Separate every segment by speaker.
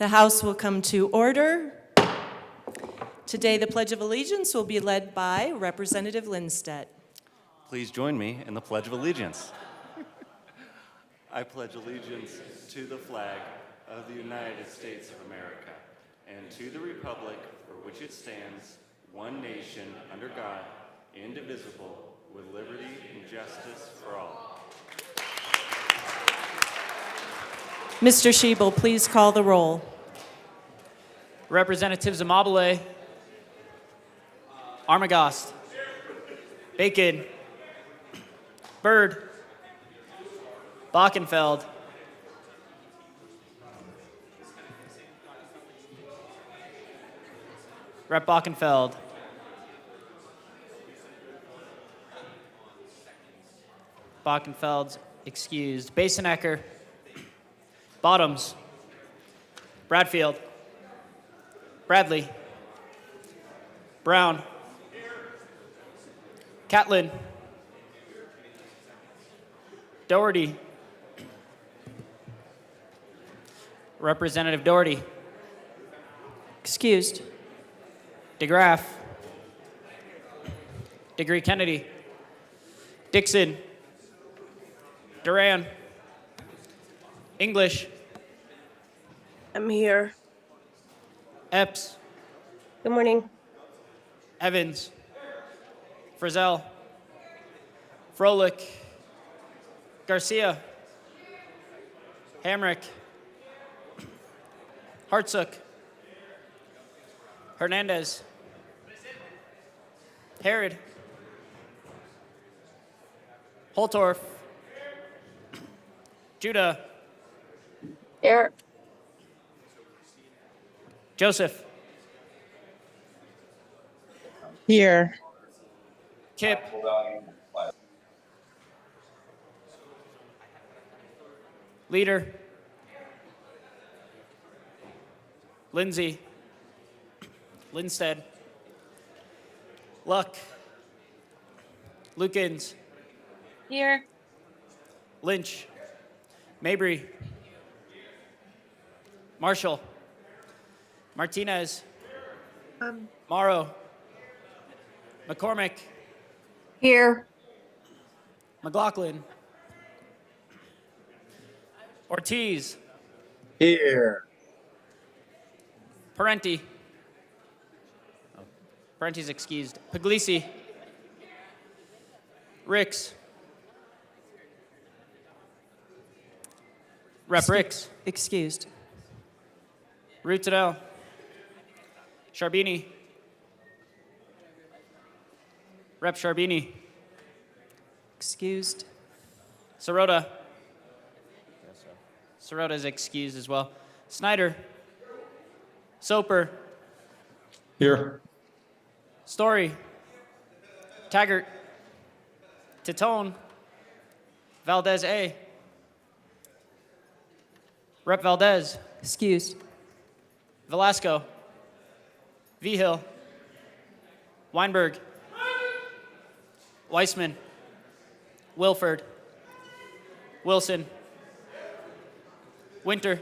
Speaker 1: The House will come to order. Today, the Pledge of Allegiance will be led by Representative Lindstedt.
Speaker 2: Please join me in the Pledge of Allegiance. I pledge allegiance to the flag of the United States of America and to the republic for which it stands, one nation, under God, indivisible, with liberty and justice for all.
Speaker 1: Mr. Schiebel, please call the roll.
Speaker 3: Representatives Amabile, Armagost, Bacon, Byrd, Bockenfeld, Rep. Bockenfeld, Bockenfeld's excused. Basenecker, Bottoms, Bradfield, Bradley, Brown, Catlin, Doherty, Representative Doherty,
Speaker 1: Excused.
Speaker 3: DeGraff, Degree Kennedy, Dixon, Duran, English,
Speaker 4: I'm here.
Speaker 3: Epps,
Speaker 4: Good morning.
Speaker 3: Evans, Frizzell, Froelich, Garcia, Hamrick, Hartsook, Hernandez, Herod, Holtorf, Judah,
Speaker 4: Here.
Speaker 3: Joseph,
Speaker 5: Here.
Speaker 3: Kip, Leader, Lindsay, Lindstedt, Luck, Lukens,
Speaker 4: Here.
Speaker 3: Lynch, Mabry, Marshall, Martinez, Morrow, McCormick,
Speaker 4: Here.
Speaker 3: McLaughlin, Ortiz,
Speaker 5: Here.
Speaker 3: Parenti. Parenti's excused. Puglisi, Ricks, Rep. Ricks,
Speaker 1: Excused.
Speaker 3: Rutadell, Sharbini, Rep. Sharbini,
Speaker 1: Excused.
Speaker 3: Sirota. Sirota is excused as well. Snyder, Soper,
Speaker 5: Here.
Speaker 3: Story, Taggart, Titone, Valdez A, Rep. Valdez,
Speaker 1: Excused.
Speaker 3: Velasco, Vigil, Weinberg, Weissman, Wilford, Wilson, Winter,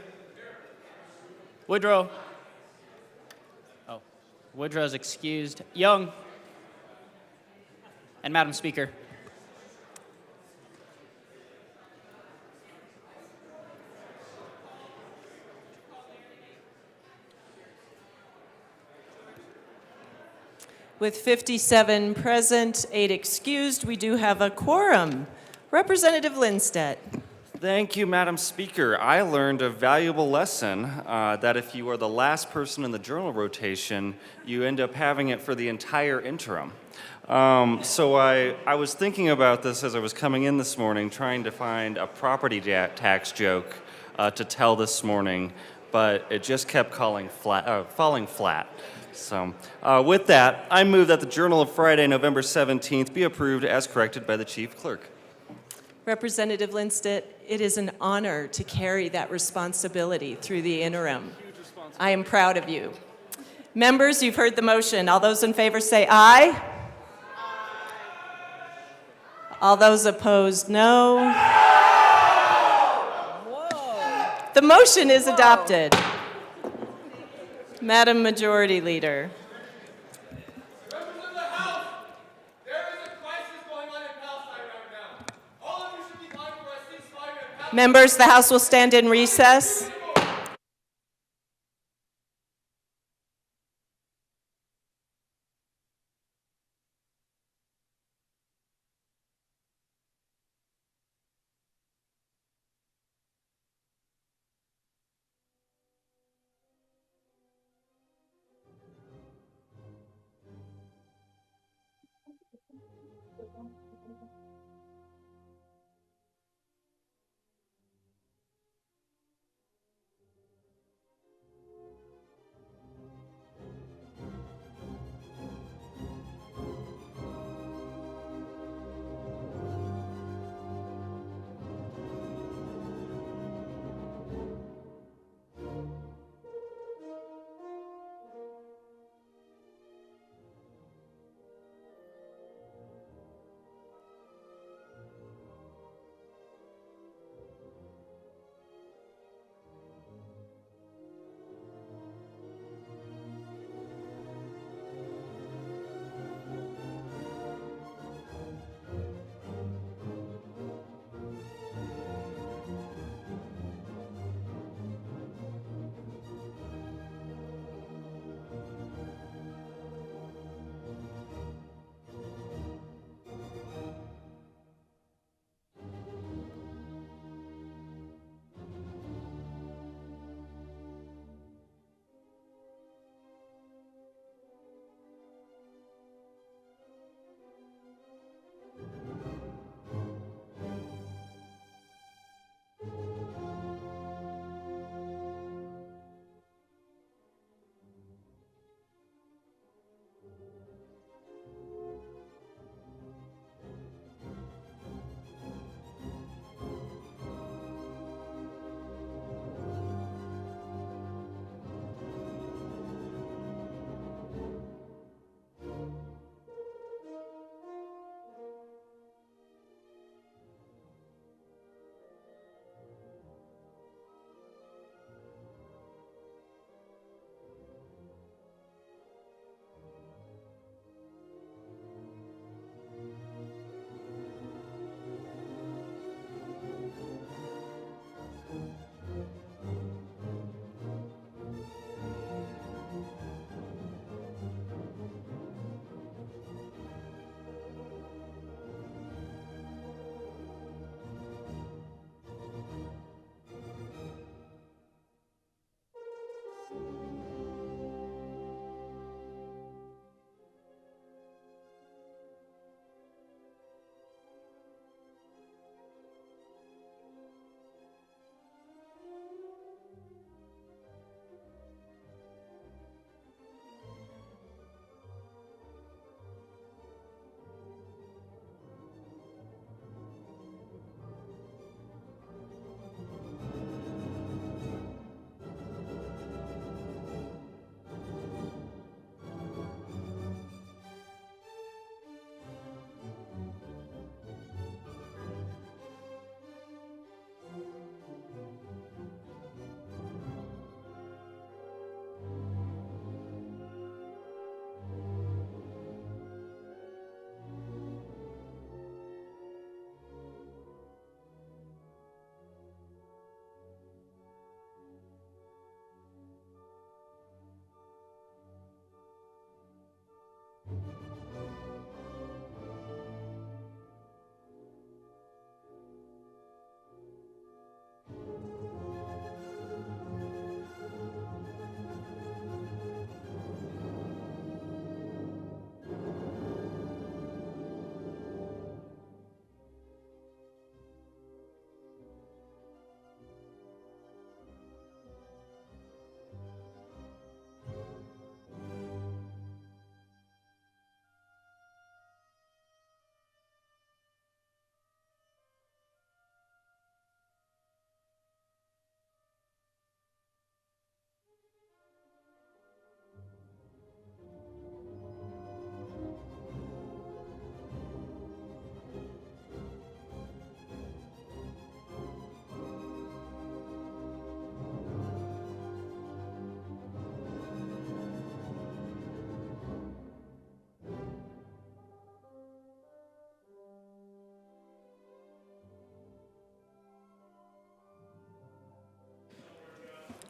Speaker 3: Woodrow. Oh, Woodrow's excused. Young, and Madam Speaker.
Speaker 1: With 57 present, 8 excused, we do have a quorum. Representative Lindstedt.
Speaker 2: Thank you, Madam Speaker. I learned a valuable lesson that if you are the last person in the journal rotation, you end up having it for the entire interim. So I was thinking about this as I was coming in this morning, trying to find a property tax joke to tell this morning, but it just kept falling flat. So with that, I move that the Journal of Friday, November 17th be approved as corrected by the Chief Clerk.
Speaker 1: Representative Lindstedt, it is an honor to carry that responsibility through the interim. I am proud of you. Members, you've heard the motion. All those in favor say aye. All those opposed, no. The motion is adopted. Madam Majority Leader.
Speaker 6: Members of the House, there is a crisis going on in Palestine right now. All of you should be calling for a ceasefire in Palestine.
Speaker 1: Members, the House will stand in recess.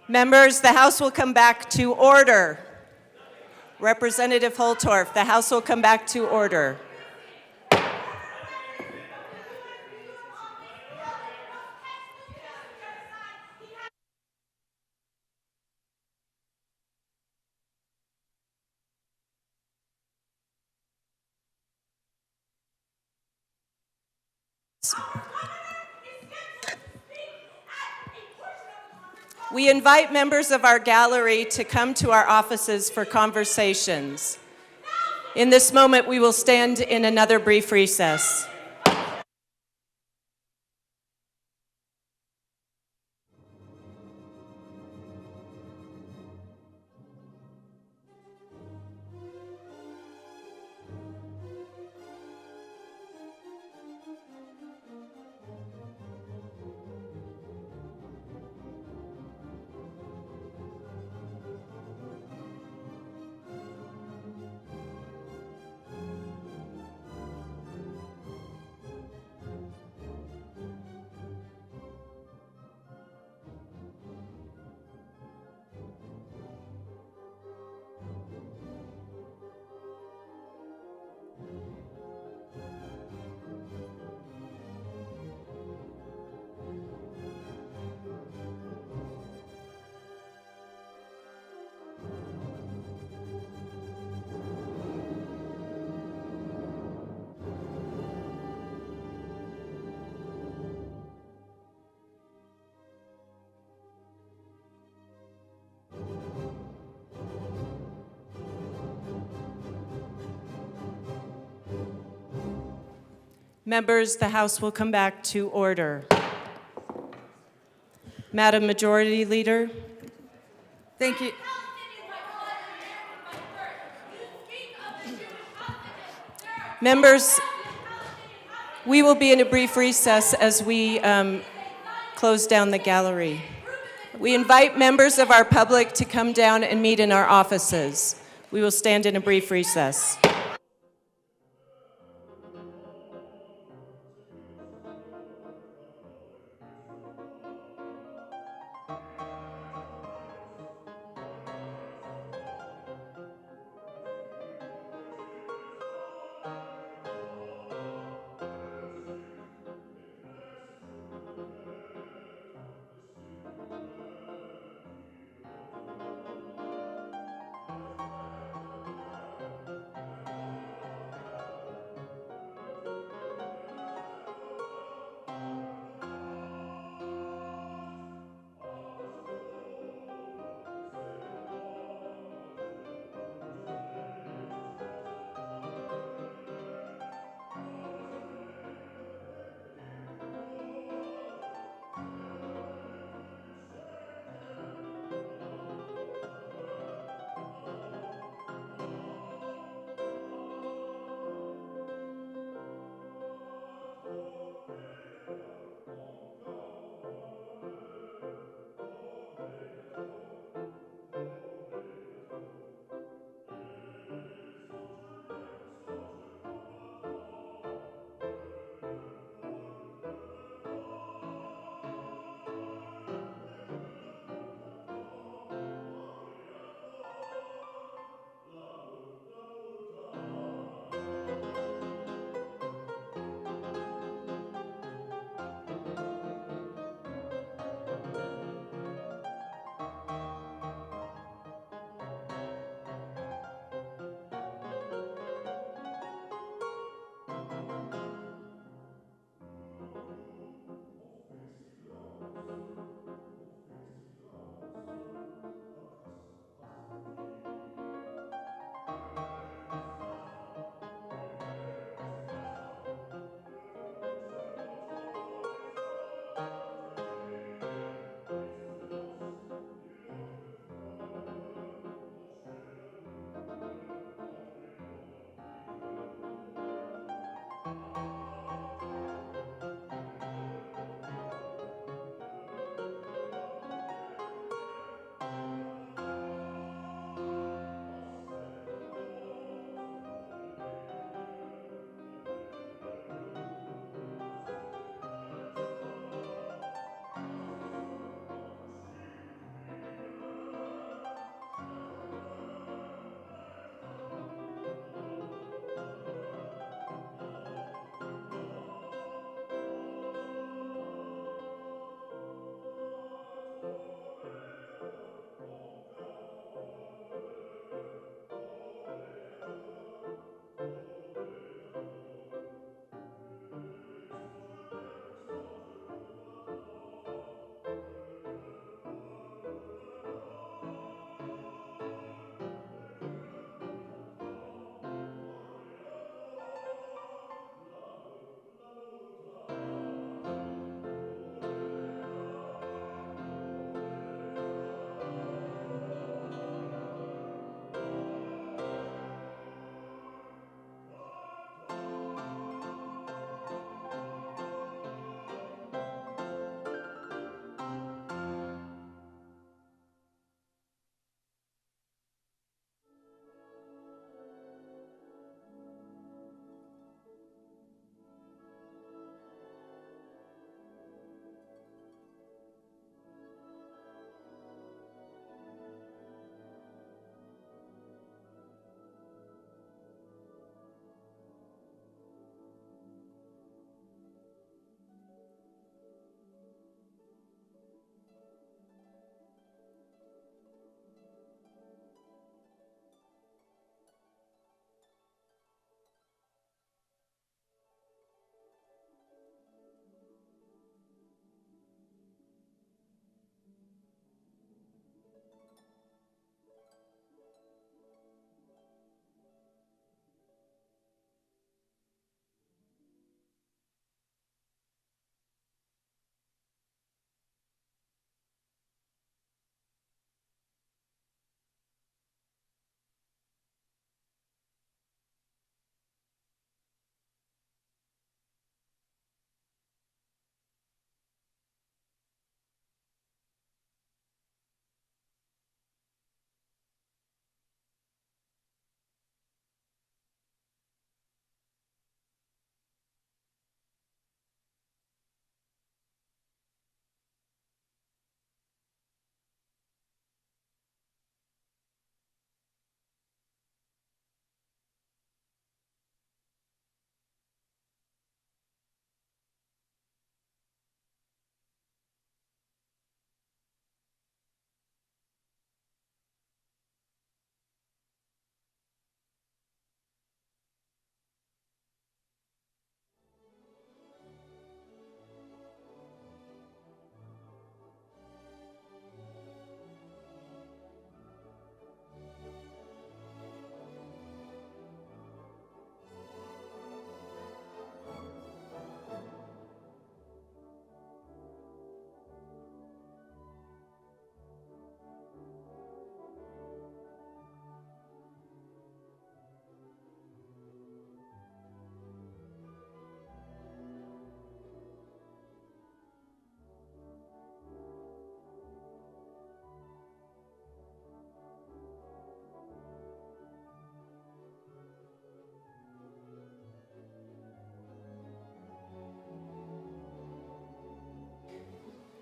Speaker 1: Members, the House will come back to order. Representative Holtorf, the House will come back to order. We invite members of our gallery to come to our offices for conversations. In this moment, we will stand in another brief recess. Members, the House will come back to order. Madam Majority Leader.
Speaker 7: Thank you.
Speaker 1: Members, we will be in a brief recess as we close down the gallery. We invite members of our public to come down and meet in our offices. We will stand in a brief recess.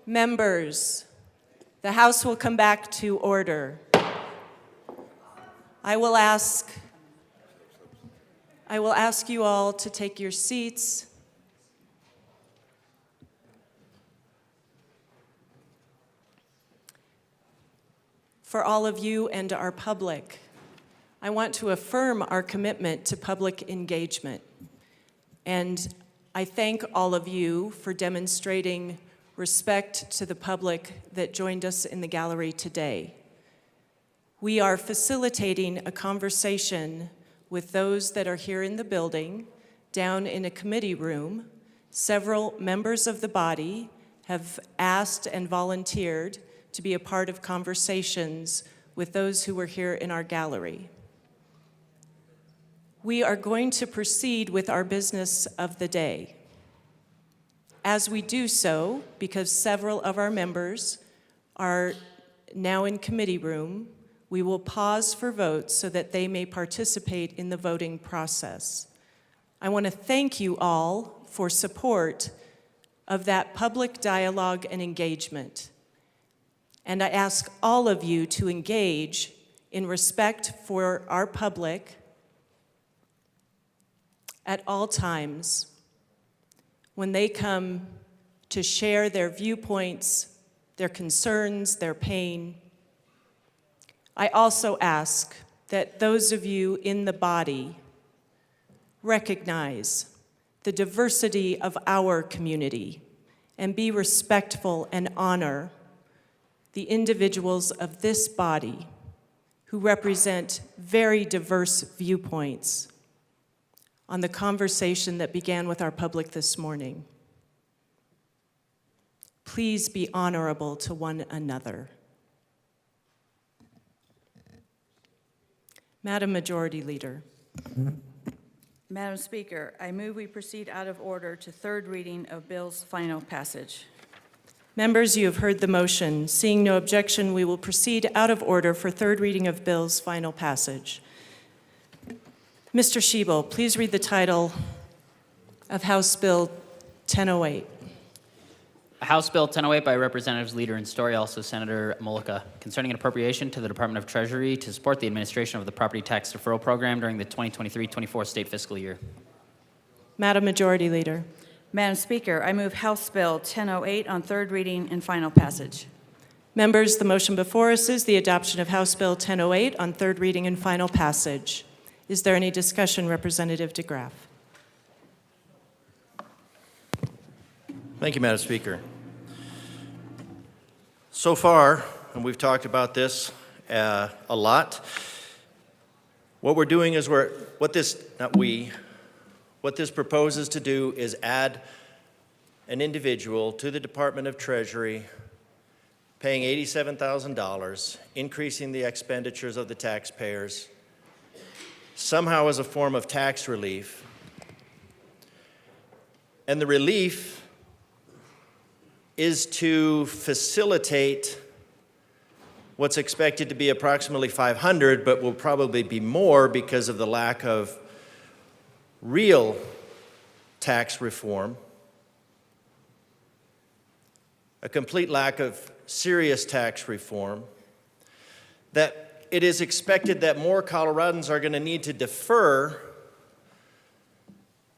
Speaker 1: Members, the House will come back to order. I will ask you all to take your seats. For all of you and our public, I want to affirm our commitment to public engagement. And I thank all of you for demonstrating respect to the public that joined us in the gallery today. We are facilitating a conversation with those that are here in the building, down in a committee room. Several members of the body have asked and volunteered to be a part of conversations with those who were here in our gallery. We are going to proceed with our business of the day. As we do so, because several of our members are now in committee room, we will pause for votes so that they may participate in the voting process. I want to thank you all for support of that public dialogue and engagement. And I ask all of you to engage in respect for our public at all times when they come to share their viewpoints, their concerns, their pain. I also ask that those of you in the body recognize the diversity of our community and be respectful and honor the individuals of this body who represent very diverse viewpoints on the conversation that began with our public this morning. Please be honorable to one another. Madam Majority Leader.
Speaker 7: Madam Speaker, I move we proceed out of order to third reading of bill's final passage.
Speaker 1: Members, you have heard the motion. Seeing no objection, we will proceed out of order for third reading of bill's final passage. Mr. Schiebel, please read the title of House Bill 1008.
Speaker 3: House Bill 1008 by Representatives Leader and Story, also Senator Mullica, concerning an appropriation to the Department of Treasury to support the administration of the property tax deferral program during the 2023-24 state fiscal year.
Speaker 1: Madam Majority Leader.
Speaker 7: Madam Speaker, I move House Bill 1008 on third reading and final passage.
Speaker 1: Members, the motion before us is the adoption of House Bill 1008 on third reading and final passage. Is there any discussion, Representative DeGraff?
Speaker 8: Thank you, Madam Speaker. So far, and we've talked about this a lot, what we're doing is what this proposes to do is add an individual to the Department of Treasury paying $87,000, increasing the expenditures of the taxpayers, somehow as a form of tax relief. And the relief is to facilitate what's expected to be approximately 500, but will probably be more because of the lack of real tax reform, a complete lack of serious tax reform, that it is expected that more Coloradans are going to need to defer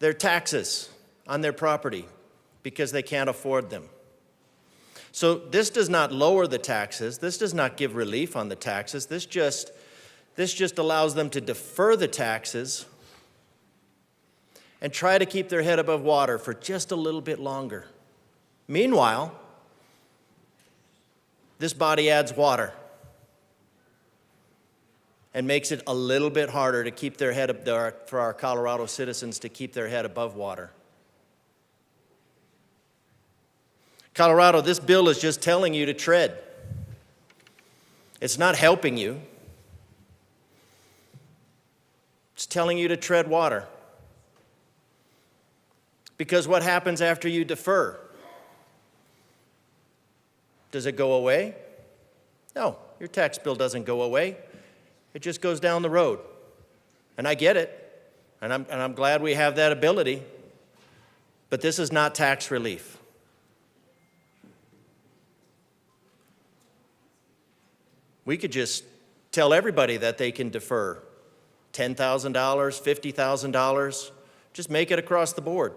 Speaker 8: their taxes on their property because they can't afford them. So this does not lower the taxes. This does not give relief on the taxes. This just allows them to defer the taxes and try to keep their head above water for just a little bit longer. Meanwhile, this body adds water and makes it a little bit harder to keep their head up for our Colorado citizens to keep their head above water. Colorado, this bill is just telling you to tread. It's not helping you. It's telling you to tread water. Because what happens after you defer? Does it go away? No, your tax bill doesn't go away. It just goes down the road. And I get it, and I'm glad we have that ability, but this is not tax relief. We could just tell everybody that they can defer $10,000, $50,000. Just make it across the board.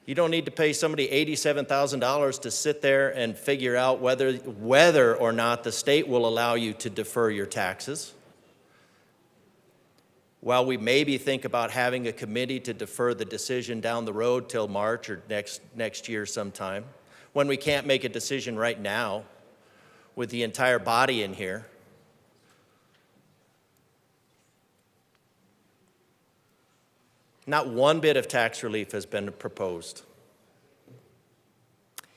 Speaker 8: You don't need to pay somebody $87,000 to sit there and figure out whether or not the state will allow you to defer your taxes. While we maybe think about having a committee to defer the decision down the road till March or next year sometime, when we can't make a decision right now with the entire body in here. Not one bit of tax relief has been proposed.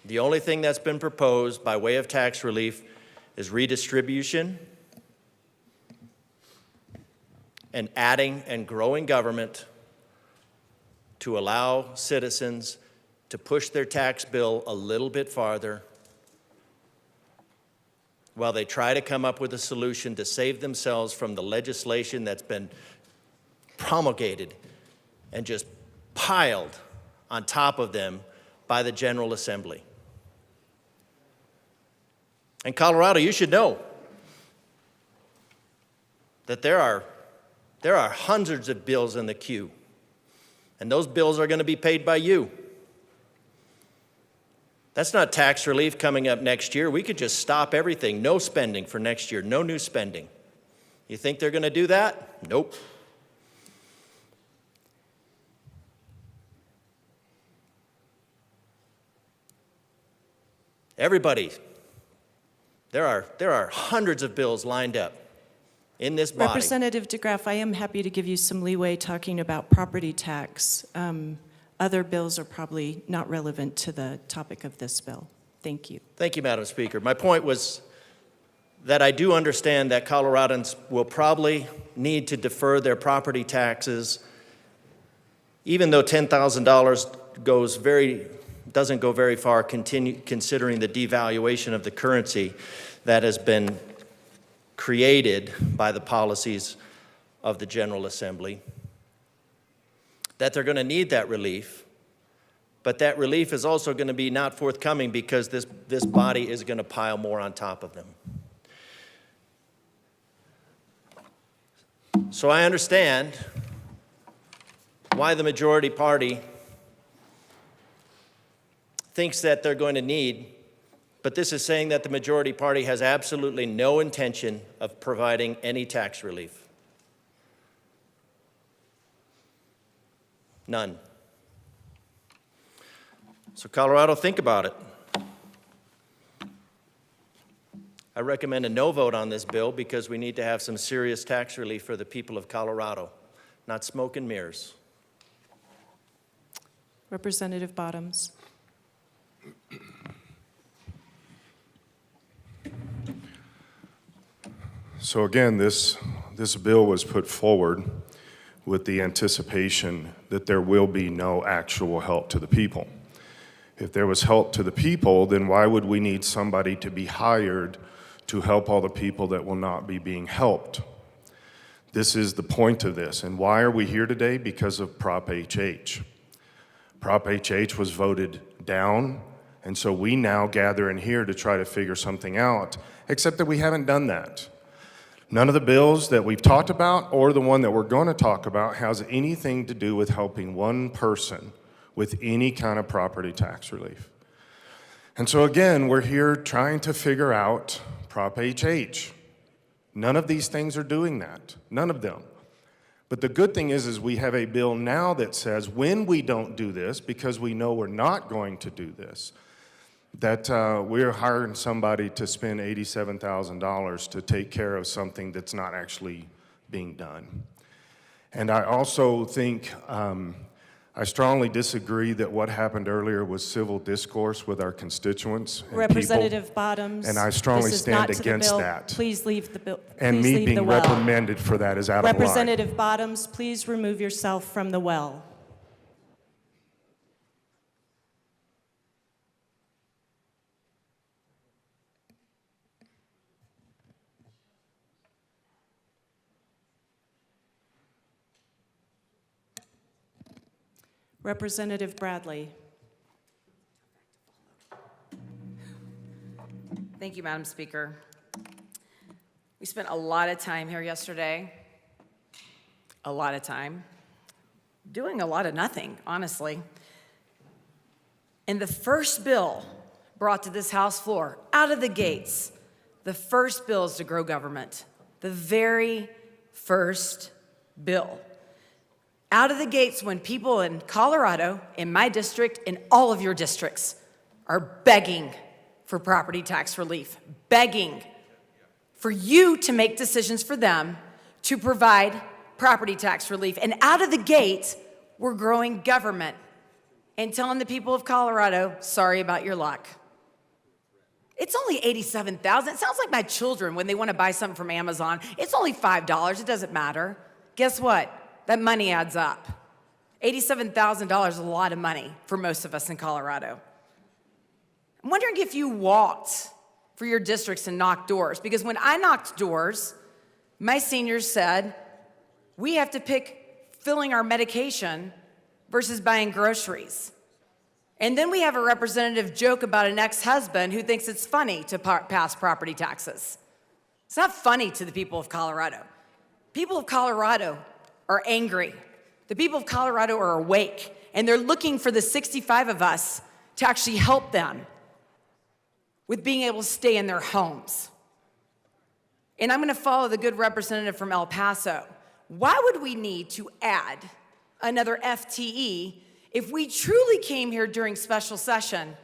Speaker 8: The only thing that's been proposed by way of tax relief is redistribution and adding and growing government to allow citizens to push their tax bill a little bit farther while they try to come up with a solution to save themselves from the legislation that's been promulgated and just piled on top of them by the General Assembly. In Colorado, you should know that there are hundreds of bills in the queue, and those bills are going to be paid by you. That's not tax relief coming up next year. We could just stop everything, no spending for next year, no new spending. You think they're going to do that? Nope. Everybody, there are hundreds of bills lined up in this body.
Speaker 1: Representative DeGraff, I am happy to give you some leeway talking about property tax. Other bills are probably not relevant to the topic of this bill. Thank you.
Speaker 8: Thank you, Madam Speaker. My point was that I do understand that Coloradans will probably need to defer their property taxes, even though $10,000 doesn't go very far, considering the devaluation of the currency that has been created by the policies of the General Assembly, that they're going to need that relief, but that relief is also going to be not forthcoming because this body is going to pile more on top of them. So I understand why the majority party thinks that they're going to need, but this is saying that the majority party has absolutely no intention of providing any tax relief. None. So Colorado, think about it. I recommend a no vote on this bill because we need to have some serious tax relief for the people of Colorado, not smoke and mirrors.
Speaker 1: Representative Bottoms.
Speaker 9: So again, this bill was put forward with the anticipation that there will be no actual help to the people. If there was help to the people, then why would we need somebody to be hired to help all the people that will not be being helped? This is the point of this. And why are we here today? Because of Prop HH. Prop HH was voted down, and so we now gather in here to try to figure something out, except that we haven't done that. None of the bills that we've talked about or the one that we're going to talk about has anything to do with helping one person with any kind of property tax relief. And so again, we're here trying to figure out Prop HH. None of these things are doing that, none of them. But the good thing is we have a bill now that says when we don't do this, because we know we're not going to do this, that we're hiring somebody to spend $87,000 to take care of something that's not actually being done. And I also think, I strongly disagree that what happened earlier was civil discourse with our constituents and
Speaker 1: Representative
Speaker 9: people,
Speaker 1: Bottoms.
Speaker 9: and I strongly
Speaker 1: this is
Speaker 9: stand
Speaker 1: not to the
Speaker 9: against
Speaker 1: bill.
Speaker 9: that.
Speaker 1: Please leave the bill.
Speaker 9: And
Speaker 1: Please
Speaker 9: me
Speaker 1: leave the
Speaker 9: being
Speaker 1: well.
Speaker 9: reprimanded for that is out of line.
Speaker 1: Representative Bottoms, please remove yourself from the well. Representative Bradley.
Speaker 10: Thank you, Madam Speaker. We spent a lot of time here yesterday, a lot of time, doing a lot of nothing, honestly. And the first bill brought to this House floor, out of the gates, the first bill is to grow government. The very first bill. Out of the gates, when people in Colorado, in my district, in all of your districts, are begging for property tax relief, begging for you to make decisions for them to provide property tax relief. And out of the gate, we're growing government and telling the people of Colorado, sorry about your luck. It's only $87,000. It sounds like my children when they want to buy something from Amazon. It's only $5. It doesn't matter. Guess what? That money adds up. $87,000 is a lot of money for most of us in Colorado. I'm wondering if you walked for your districts and knocked doors, because when I knocked doors, my seniors said, we have to pick filling our medication versus buying groceries. And then we have a representative joke about an ex-husband who thinks it's funny to pass property taxes. It's not funny to the people of Colorado. People of Colorado are angry. The people of Colorado are awake, and they're looking for the 65 of us to actually help them with being able to stay in their homes. And I'm gonna follow the good representative from El Paso. Why would we need to add another FTE if we truly came here during special session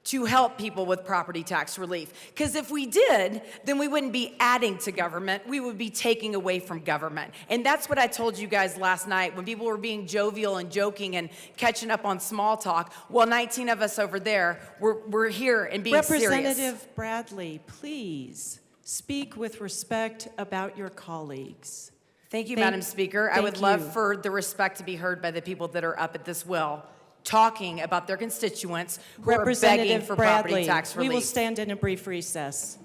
Speaker 10: to help people with property tax relief? Because if we did, then we wouldn't be adding to government, we would be taking away from government. And that's what I told you guys last night when people were being jovial and joking and catching up on small talk. Well, 19 of us over there, we're here and being serious.
Speaker 1: Representative Bradley, please speak with respect about your colleagues.
Speaker 10: Thank you, Madam Speaker. I would love for the respect to be heard by the people that are up at this well, talking about their constituents who are begging for property tax relief.
Speaker 1: We will stand in a brief recess.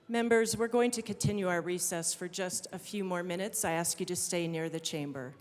Speaker 1: Members, we're going to continue our recess for just a few more minutes. I ask you to stay near the chamber.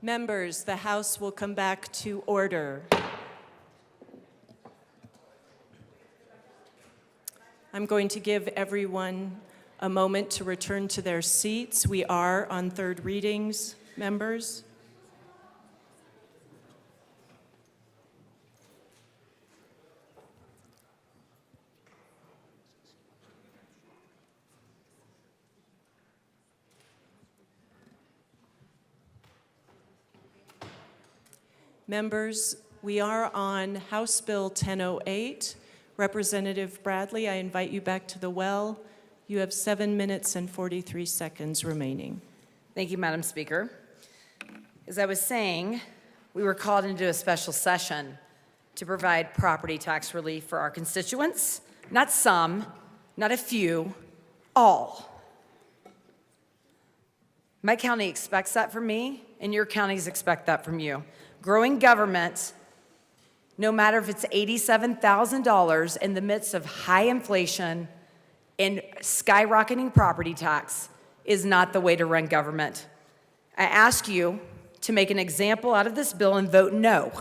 Speaker 1: Members, the House will come back to order. I'm going to give everyone a moment to return to their seats. We are on third readings, members. Members, we are on House Bill 1008. Representative Bradley, I invite you back to the well. You have 7 minutes and 43 seconds remaining.
Speaker 10: Thank you, Madam Speaker. As I was saying, we were called into a special session to provide property tax relief for our constituents. Not some, not a few, all. My county expects that from me, and your counties expect that from you. Growing government, no matter if it's $87,000 in the midst of high inflation and skyrocketing property tax, is not the way to run government. I ask you to make an example out of this bill and vote no.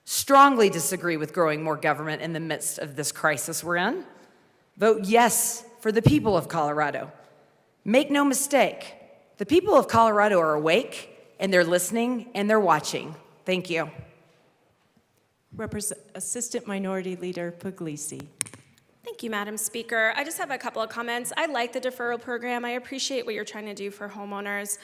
Speaker 10: Strongly disagree with growing more government in the midst of this crisis we're in. Vote yes for the people of Colorado. Make no mistake, the people of Colorado are awake, and they're listening, and they're watching. Thank you.
Speaker 1: Assistant Minority Leader Puglisi.
Speaker 11: Thank you, Madam Speaker. I just have a couple of comments. I like the deferral program. I appreciate what you're trying to do for homeowners.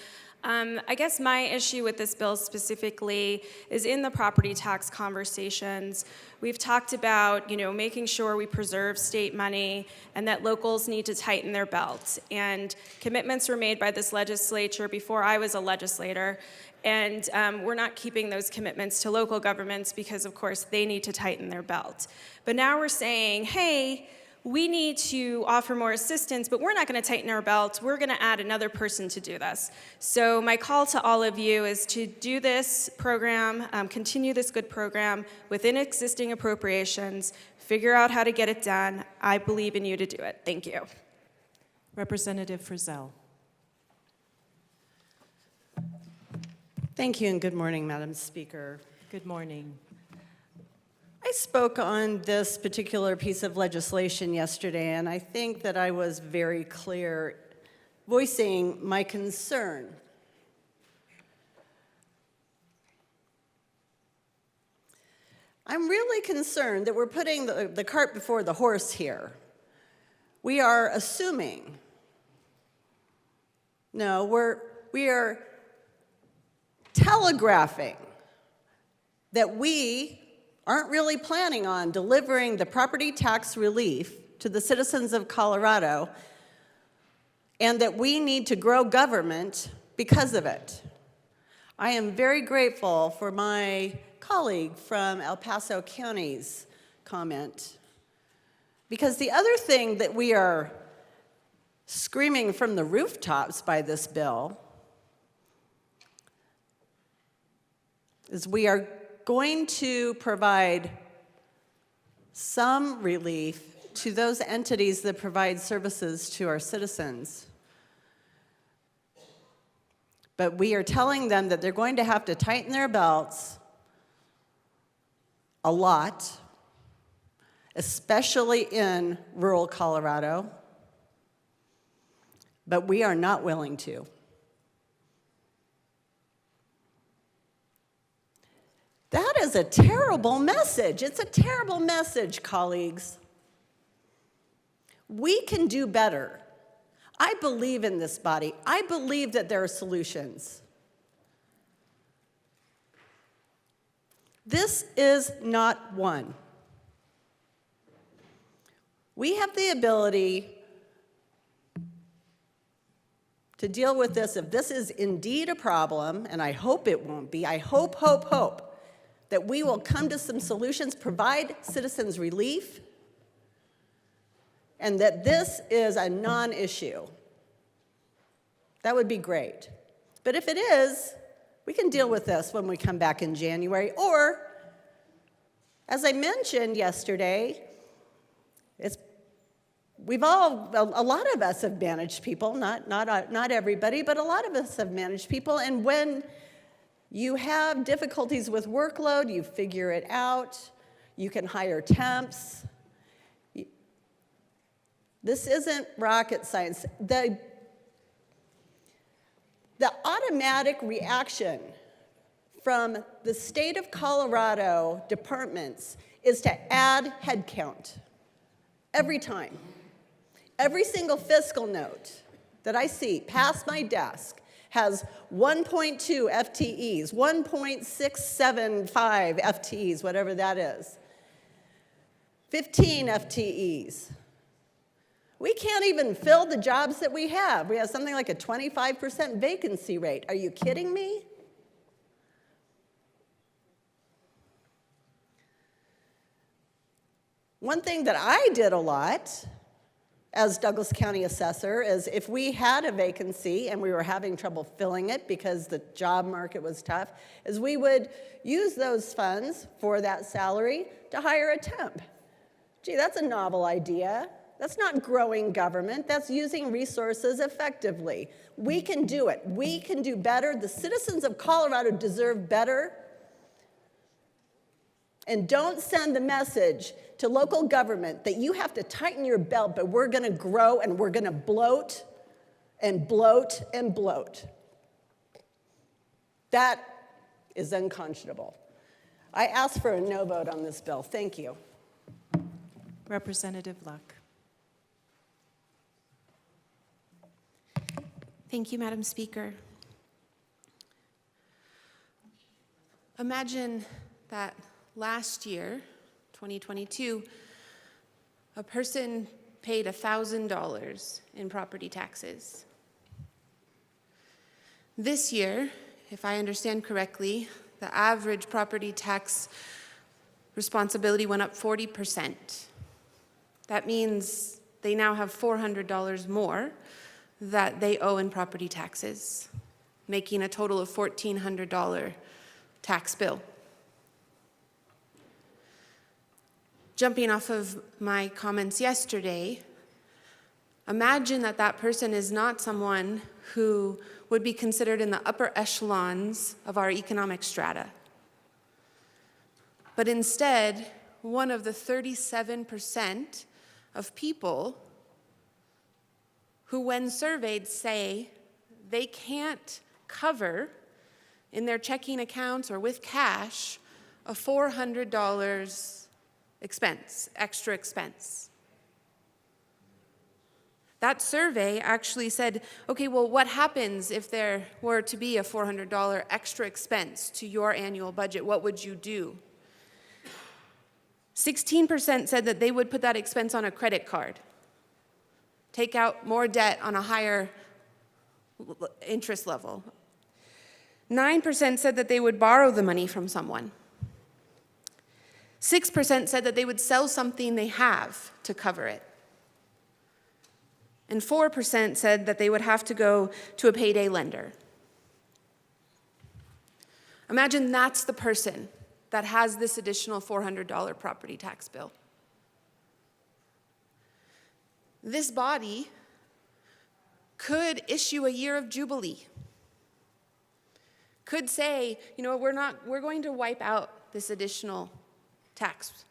Speaker 11: I guess my issue with this bill specifically is in the property tax conversations. We've talked about, making sure we preserve state money and that locals need to tighten their belts. And commitments were made by this legislature before I was a legislator. And we're not keeping those commitments to local governments because, of course, they need to tighten their belt. But now we're saying, hey, we need to offer more assistance, but we're not going to tighten our belt. We're going to add another person to do this. So my call to all of you is to do this program, continue this good program within existing appropriations, figure out how to get it done. I believe in you to do it. Thank you.
Speaker 1: Representative Frizzell.
Speaker 12: Thank you and good morning, Madam Speaker.
Speaker 1: Good morning.
Speaker 12: I spoke on this particular piece of legislation yesterday, and I think that I was very clear voicing my concern. I'm really concerned that we're putting the cart before the horse here. We are assuming. No, we are telegraphing that we aren't really planning on delivering the property tax relief to the citizens of Colorado, and that we need to grow government because of it. I am very grateful for my colleague from El Paso County's comment, because the other thing that we are screaming from the rooftops by this bill is we are going to provide some relief to those entities that provide services to our citizens. But we are telling them that they're going to have to tighten their belts a lot, especially in rural Colorado, but we are not willing to. That is a terrible message. It's a terrible message, colleagues. We can do better. I believe in this body. I believe that there are solutions. This is not one. We have the ability to deal with this if this is indeed a problem, and I hope it won't be. I hope that we will come to some solutions, provide citizens relief, and that this is a non-issue. That would be great. But if it is, we can deal with this when we come back in January. Or, as I mentioned yesterday, a lot of us have managed people, not everybody, but a lot of us have managed people, and when You have difficulties with workload, you figure it out. You can hire temps. This isn't rocket science. The automatic reaction from the state of Colorado departments is to add headcount every time. Every single fiscal note that I see pass my desk has 1.2 FTEs, 1.675 FTEs, whatever that is, 15 FTEs. We can't even fill the jobs that we have. We have something like a 25% vacancy rate. Are you kidding me? One thing that I did a lot as Douglas County Assessor is if we had a vacancy and we were having trouble filling it because the job market was tough, is we would use those funds for that salary to hire a temp. Gee, that's a novel idea. That's not growing government. That's using resources effectively. We can do it. We can do better. The citizens of Colorado deserve better. And don't send the message to local government that you have to tighten your belt, but we're going to grow and we're going to bloat and bloat and bloat. That is unconscionable. I ask for a no vote on this bill. Thank you.
Speaker 1: Representative Luck.
Speaker 13: Thank you, Madam Speaker. Imagine that last year, 2022, a person paid $1,000 in property taxes. This year, if I understand correctly, the average property tax responsibility went up 40%. That means they now have $400 more that they owe in property taxes, making a total of $1,400 tax bill. Jumping off of my comments yesterday, imagine that that person is not someone who would be considered in the upper echelons of our economic strata, but instead one of the 37% of people who, when surveyed, say they can't cover in their checking accounts or with cash a $400 expense, extra expense. That survey actually said, okay, well, what happens if there were to be a $400 extra expense to your annual budget? What would you do? 16% said that they would put that expense on a credit card, take out more debt on a higher interest level. 9% said that they would borrow the money from someone. 6% said that they would sell something they have to cover it. And 4% said that they would have to go to a payday lender. Imagine that's the person that has this additional $400 property tax bill. This body could issue a year of jubilee. Could say, you know, we're going to wipe out this additional tax.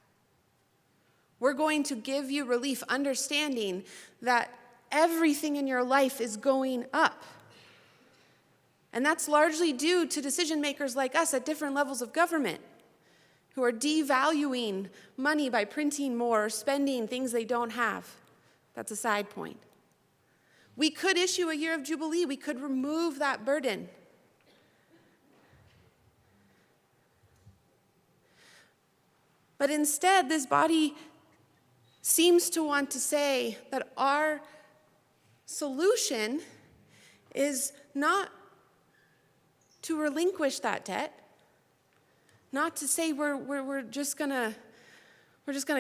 Speaker 13: We're going to give you relief, understanding that everything in your life is going up. And that's largely due to decision makers like us at different levels of government who are devaluing money by printing more, spending things they don't have. That's a side point. We could issue a year of jubilee. We could remove that burden. But instead, this body seems to want to say that our solution is not to relinquish that debt, not to say we're just gonna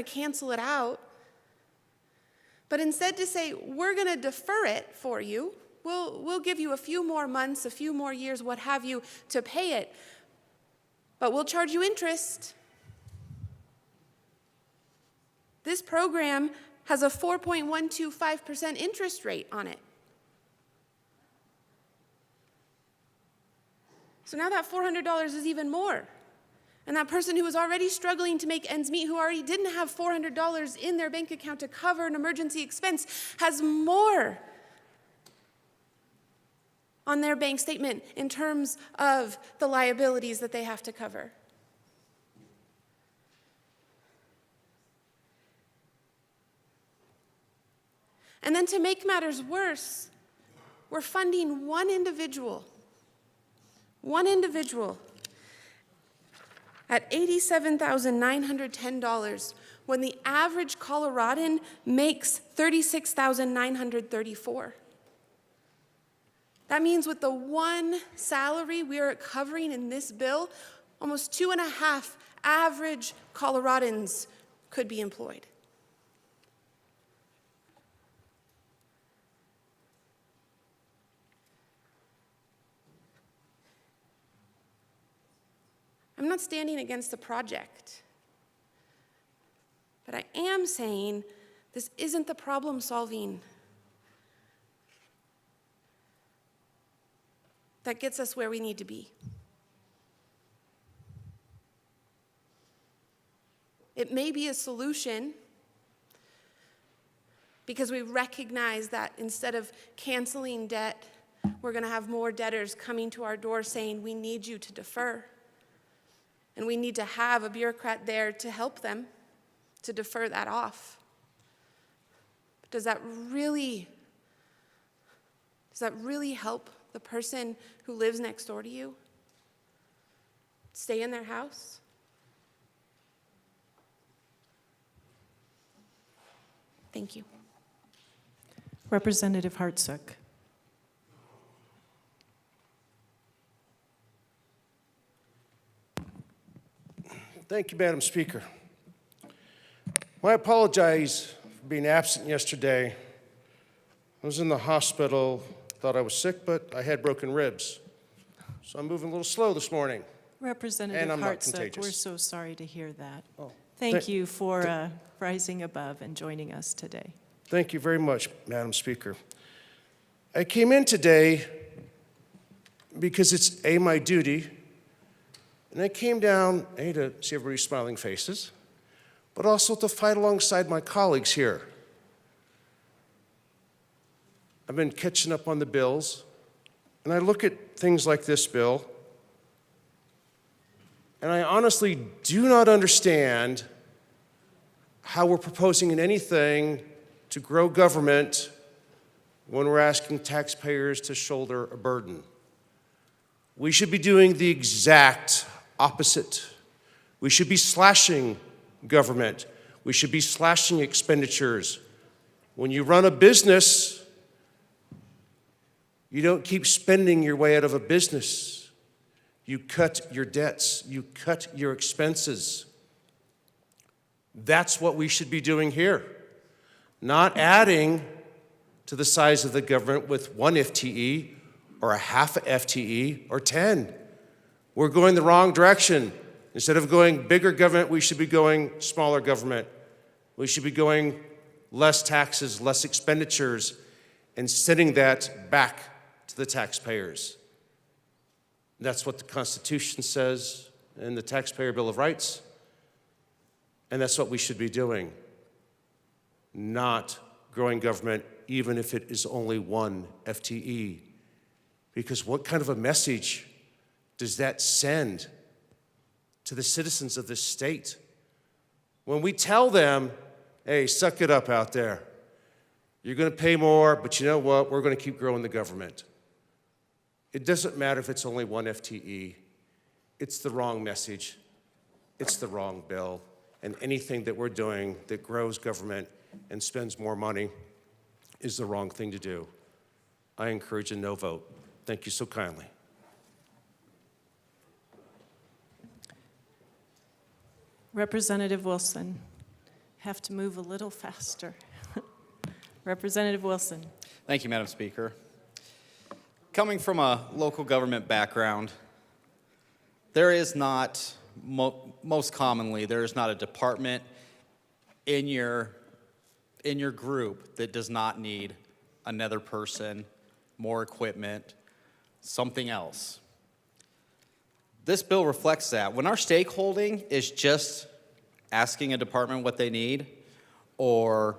Speaker 13: cancel it out, but instead to say we're gonna defer it for you. We'll give you a few more months, a few more years, what have you, to pay it, but we'll charge you interest. This program has a 4.125% interest rate on it. So now that $400 is even more. And that person who was already struggling to make ends meet, who already didn't have $400 in their bank account to cover an emergency expense, has more on their bank statement in terms of the liabilities that they have to cover. And then to make matters worse, we're funding one individual at $87,910 when the average Coloradan makes $36,934. That means with the one salary we are covering in this bill, almost 2.5 average Coloradans could be employed. I'm not standing against the project, but I am saying this isn't the problem solving that gets us where we need to be. It may be a solution because we recognize that instead of canceling debt, we're going to have more debtors coming to our door saying, we need you to defer. And we need to have a bureaucrat there to help them to defer that off. But does that really help the person who lives next door to you stay in their house? Thank you.
Speaker 1: Representative Hartsook.
Speaker 14: Thank you, Madam Speaker. Well, I apologize for being absent yesterday. I was in the hospital, thought I was sick, but I had broken ribs. So I'm moving a little slow this morning.
Speaker 1: Representative
Speaker 14: And I'm not
Speaker 1: Hartsook,
Speaker 14: contagious.
Speaker 1: we're so sorry to hear that.
Speaker 14: Oh,
Speaker 1: Thank you for rising above and joining us today.
Speaker 14: Thank you very much, Madam Speaker. I came in today because it's my duty, and I came down, to see everybody's smiling faces, but also to fight alongside my colleagues here. I've been catching up on the bills, and I look at things like this bill, and I honestly do not understand how we're proposing in anything to grow government when we're asking taxpayers to shoulder a burden. We should be doing the exact opposite. We should be slashing government. We should be slashing expenditures. When you run a business, you don't keep spending your way out of a business. You cut your debts. You cut your expenses. That's what we should be doing here. Not adding to the size of the government with 1 FTE or a half a FTE or 10. We're going the wrong direction. Instead of going bigger government, we should be going smaller government. We should be going less taxes, less expenditures, and sending that back to the taxpayers. That's what the Constitution says in the Taxpayer Bill of Rights, and that's what we should be doing. Not growing government, even if it is only 1 FTE. Because what kind of a message does that send to the citizens of this state? When we tell them, hey, suck it up out there. You're going to pay more, but you know what? We're going to keep growing the government. It doesn't matter if it's only 1 FTE. It's the wrong message. It's the wrong bill. And anything that we're doing that grows government and spends more money is the wrong thing to do. I encourage a no vote. Thank you so kindly.
Speaker 1: Representative Wilson, have to move a little faster. Representative Wilson.
Speaker 15: Thank you, Madam Speaker. Coming from a local government background, there is not, most commonly, there is not a department in your group that does not need another person, more equipment, something else. This bill reflects that. When our stakeholding is just asking a department what they need or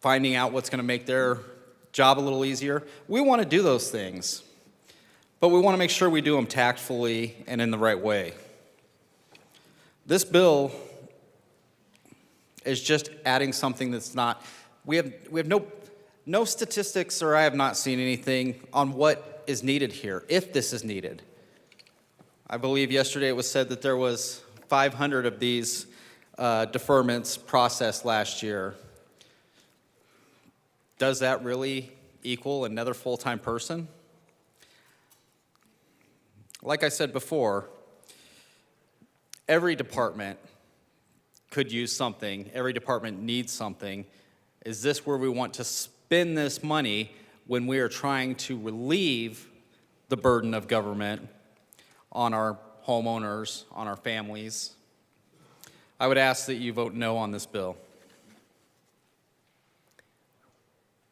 Speaker 15: finding out what's going to make their job a little easier, we want to do those things. But we want to make sure we do them tactfully and in the right way. This bill is just adding something that's not, we have no statistics, or I have not seen anything on what is needed here, if this is needed. I believe yesterday it was said that there was 500 of these deferments processed last year. Does that really equal another full-time person? Like I said before, every department could use something. Every department needs something. Is this where we want to spend this money when we are trying to relieve the burden of government on our homeowners, on our families? I would ask that you vote no on this bill.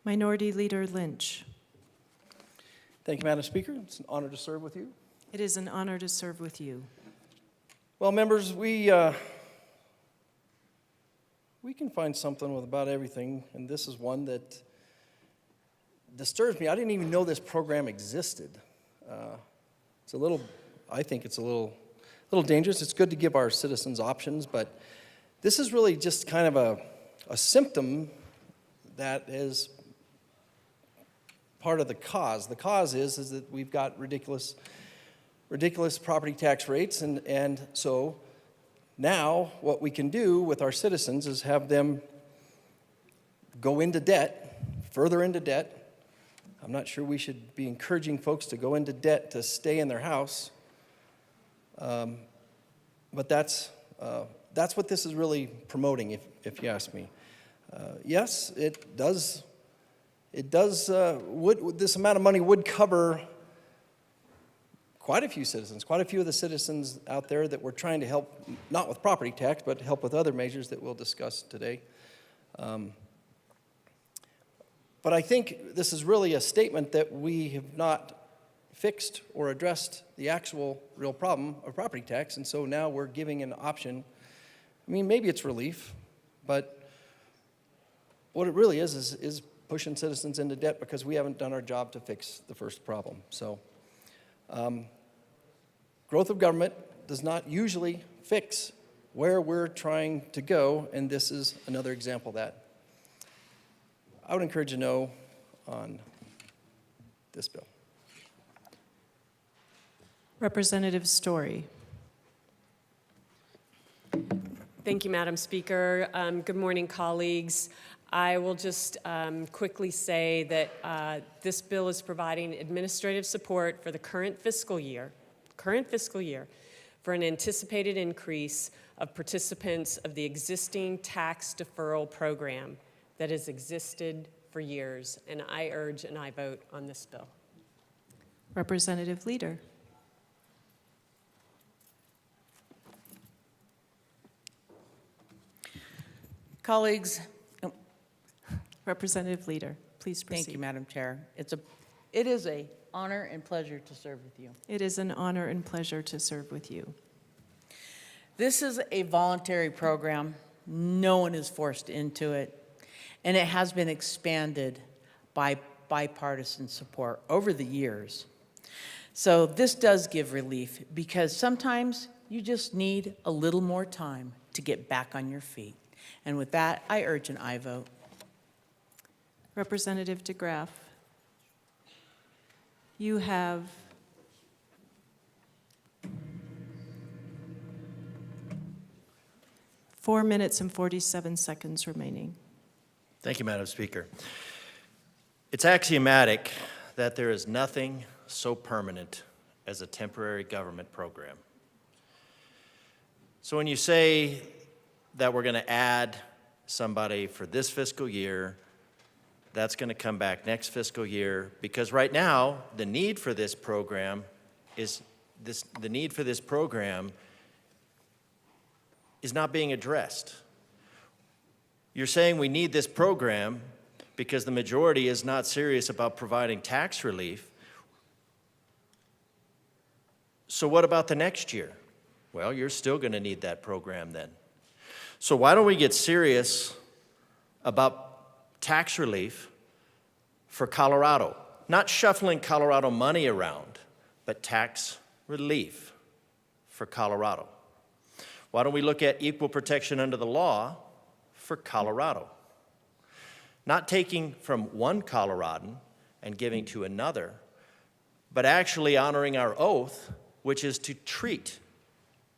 Speaker 1: Minority Leader Lynch.
Speaker 16: Thank you, Madam Speaker. It's an honor to serve with you.
Speaker 1: It is an honor to serve with you.
Speaker 16: Well, members, we can find something with about everything, and this is one that disturbs me. I didn't even know this program existed. It's a little, I think it's a little dangerous. It's good to give our citizens options, but this is really just kind of a symptom that is part of the cause. The cause is that we've got ridiculous property tax rates, and so now what we can do with our citizens is have them go into debt, further into debt. I'm not sure we should be encouraging folks to go into debt to stay in their house, but that's what this is really promoting, if you ask me. Yes, this amount of money would cover quite a few citizens, quite a few of the citizens out there that we're trying to help, not with property tax, but help with other measures that we'll discuss today. But I think this is really a statement that we have not fixed or addressed the actual real problem of property tax, and so now we're giving an option. I mean, maybe it's relief, but what it really is pushing citizens into debt because we haven't done our job to fix the first problem. So, growth of government does not usually fix where we're trying to go, and this is another example of that. I would encourage a no on this bill.
Speaker 1: Representative Story.
Speaker 17: Thank you, Madam Speaker. Good morning, colleagues. I will just quickly say that this bill is providing administrative support for the current fiscal year, for an anticipated increase of participants of the existing tax deferral program that has existed for years, and I urge an aye vote on this bill.
Speaker 1: Representative Leader.
Speaker 18: Colleagues.
Speaker 1: Representative Leader, please proceed.
Speaker 18: Thank you, Madam Chair. It is an honor and pleasure to serve with you.
Speaker 1: It is an honor and pleasure to serve with you.
Speaker 18: This is a voluntary program. No one is forced into it, and it has been expanded by bipartisan support over the years. So this does give relief because sometimes you just need a little more time to get back on your feet. And with that, I urge an aye vote.
Speaker 1: Representative DeGraff, you have 4 minutes and 47 seconds remaining.
Speaker 8: Thank you, Madam Speaker. It's axiomatic that there is nothing so permanent as a temporary government program. So when you say that we're going to add somebody for this fiscal year, that's going to come back next fiscal year, because right now the need for this program is not being addressed. You're saying we need this program because the majority is not serious about providing tax relief. So what about the next year? Well, you're still going to need that program then. So why don't we get serious about tax relief for Colorado? Not shuffling Colorado money around, but tax relief for Colorado. Why don't we look at equal protection under the law for Colorado? Not taking from one Coloradan and giving to another, but actually honoring our oath, which is to treat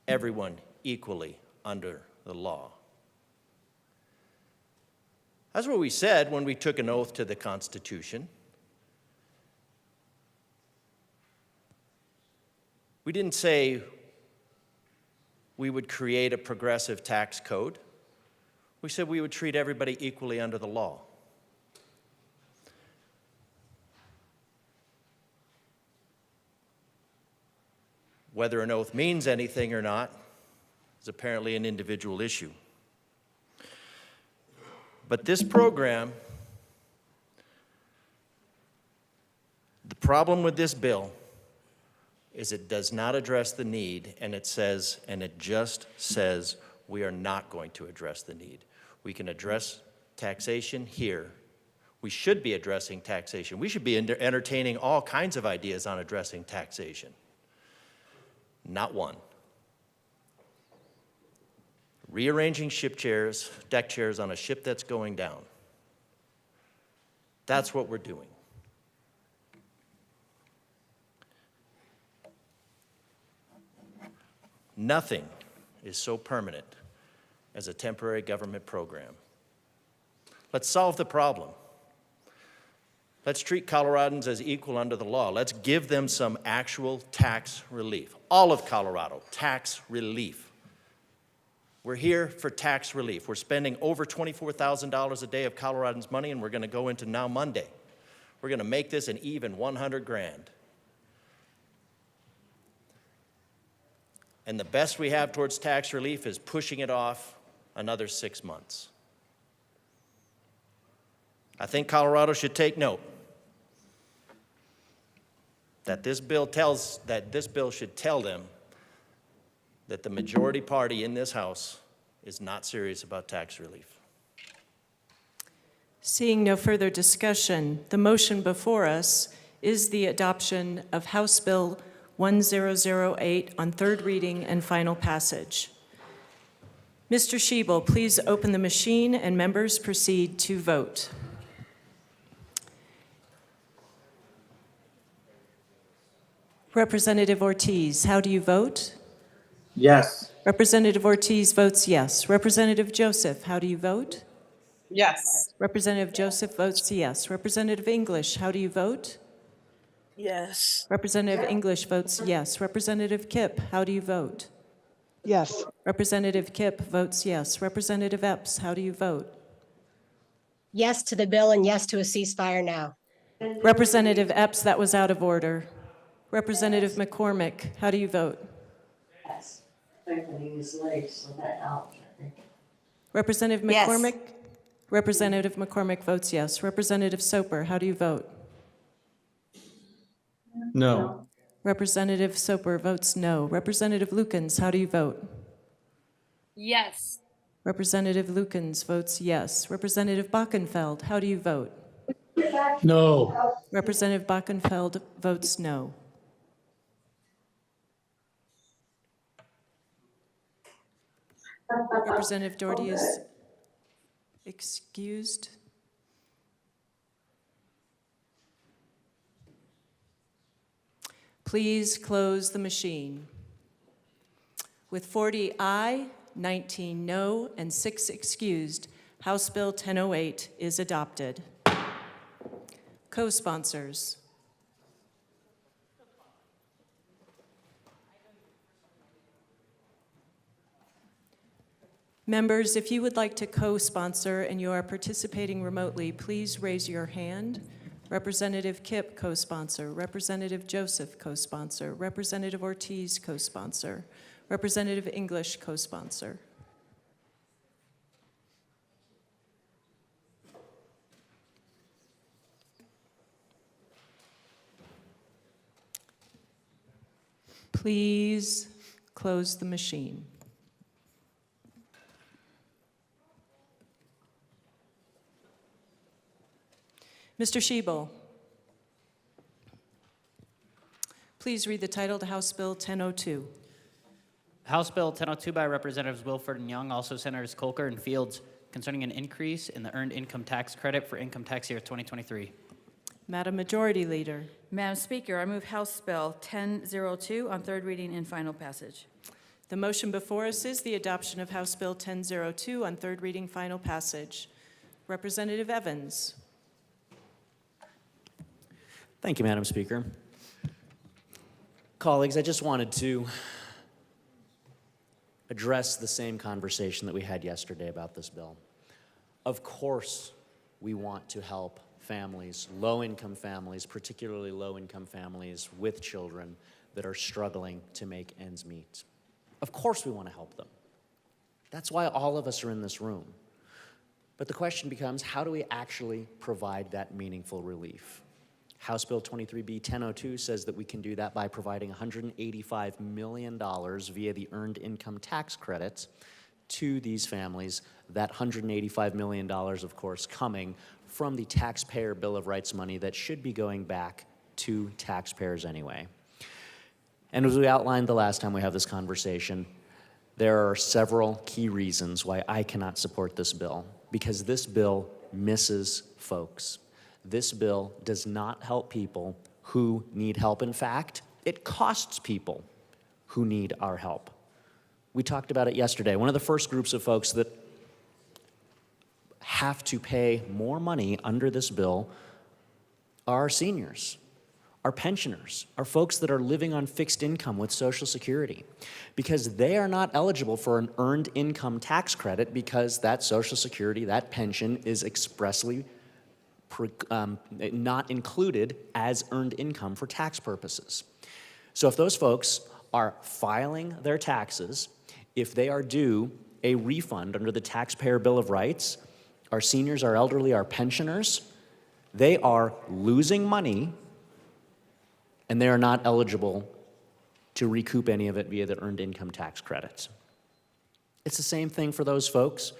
Speaker 8: everyone equally under the law. That's what we said when we took an oath to the Constitution. We didn't say we would create a progressive tax code. We said we would treat everybody equally under the law. Whether an oath means anything or not is apparently an individual issue. But this program, the problem with this bill is it does not address the need, and it just says we are not going to address the need. We can address taxation here. We should be addressing taxation. We should be entertaining all kinds of ideas on addressing taxation. Not one. Rearranging deck chairs on a ship that's going down. That's what we're doing. Nothing is so permanent as a temporary government program. Let's solve the problem. Let's treat Coloradans as equal under the law. Let's give them some actual tax relief. All of Colorado, tax relief. We're here for tax relief. We're spending over $24,000 a day of Coloradans' money, and we're going to go into now Monday. We're going to make this an even 100 grand. And the best we have towards tax relief is pushing it off another 6 months. I think Colorado should take note that this bill should tell them that the majority party in this House is not serious about tax relief.
Speaker 1: Seeing no further discussion, the motion before us is the adoption of House Bill 1008 on third reading and final passage. Mr. Schiebel, please open the machine and members proceed to vote. Representative Ortiz, how do you vote?
Speaker 5: Yes.
Speaker 1: Representative Ortiz votes yes. Representative Joseph, how do you vote?
Speaker 5: Yes.
Speaker 1: Representative Joseph votes yes. Representative English, how do you vote?
Speaker 5: Yes.
Speaker 1: Representative English votes yes. Representative Kipp, how do you vote?
Speaker 5: Yes.
Speaker 1: Representative Kipp votes yes. Representative Epps, how do you vote?
Speaker 4: Yes to the bill and yes to a ceasefire now.
Speaker 1: Representative Epps, that was out of order. Representative McCormick, how do you vote?
Speaker 19: Yes. He was late, so that helped, I think.
Speaker 1: Representative
Speaker 4: Yes.
Speaker 1: McCormick? Representative McCormick votes yes. Representative Soper, how do you vote?
Speaker 5: No.
Speaker 1: Representative Soper votes no. Representative Lukens, how do you vote?
Speaker 4: Yes.
Speaker 1: Representative Lukens votes yes. Representative Bachenfeld, how do you vote?
Speaker 5: No.
Speaker 1: Representative Bachenfeld votes no. Representative Doherty is excused. Please close the machine. With 40 aye, 19 no, and 6 excused, House Bill 1008 is adopted. Co-sponsors. Members, if you would like to co-sponsor and you are participating remotely, please raise your hand. Representative Kipp, co-sponsor. Representative Joseph, co-sponsor. Representative Ortiz, co-sponsor. Representative English, co-sponsor. Please close the machine. Mr. Schiebel, please read the title to House Bill 1002.
Speaker 3: House Bill 1002 by Representatives Wilford and Young, also Senators Kolker and Fields, concerning an increase in the Earned Income Tax Credit for income tax year 2023.
Speaker 1: Madam Majority Leader.
Speaker 7: Madam Speaker, I move House Bill 1002 on third reading and final passage.
Speaker 1: The motion before us is the adoption of House Bill 1002 on third reading, final passage. Representative Evans.
Speaker 20: Thank you, Madam Speaker. Colleagues, I just wanted to address the same conversation that we had yesterday about this bill. Of course, we want to help families, low-income families, particularly low-income families with children that are struggling to make ends meet. Of course we want to help them. That's why all of us are in this room. But the question becomes, how do we actually provide that meaningful relief? House Bill 23B 1002 says that we can do that by providing $185 million via the Earned Income Tax Credit to these families. That $185 million, of course, coming from the Taxpayer Bill of Rights money that should be going back to taxpayers anyway. And as we outlined the last time we had this conversation, there are several key reasons why I cannot support this bill, because this bill misses folks. This bill does not help people who need help. In fact, it costs people who need our help. We talked about it yesterday. One of the first groups of folks that have to pay more money under this bill are our seniors, our pensioners, our folks that are living on fixed income with Social Security, because they are not eligible for an earned income tax credit because that Social Security, that pension is expressly not included as earned income for tax purposes. So if those folks are filing their taxes, if they are due a refund under the Taxpayer Bill of Rights, our seniors, our elderly, our pensioners, they are losing money and they are not eligible to recoup any of it via the Earned Income Tax Credits. It's the same thing for those folks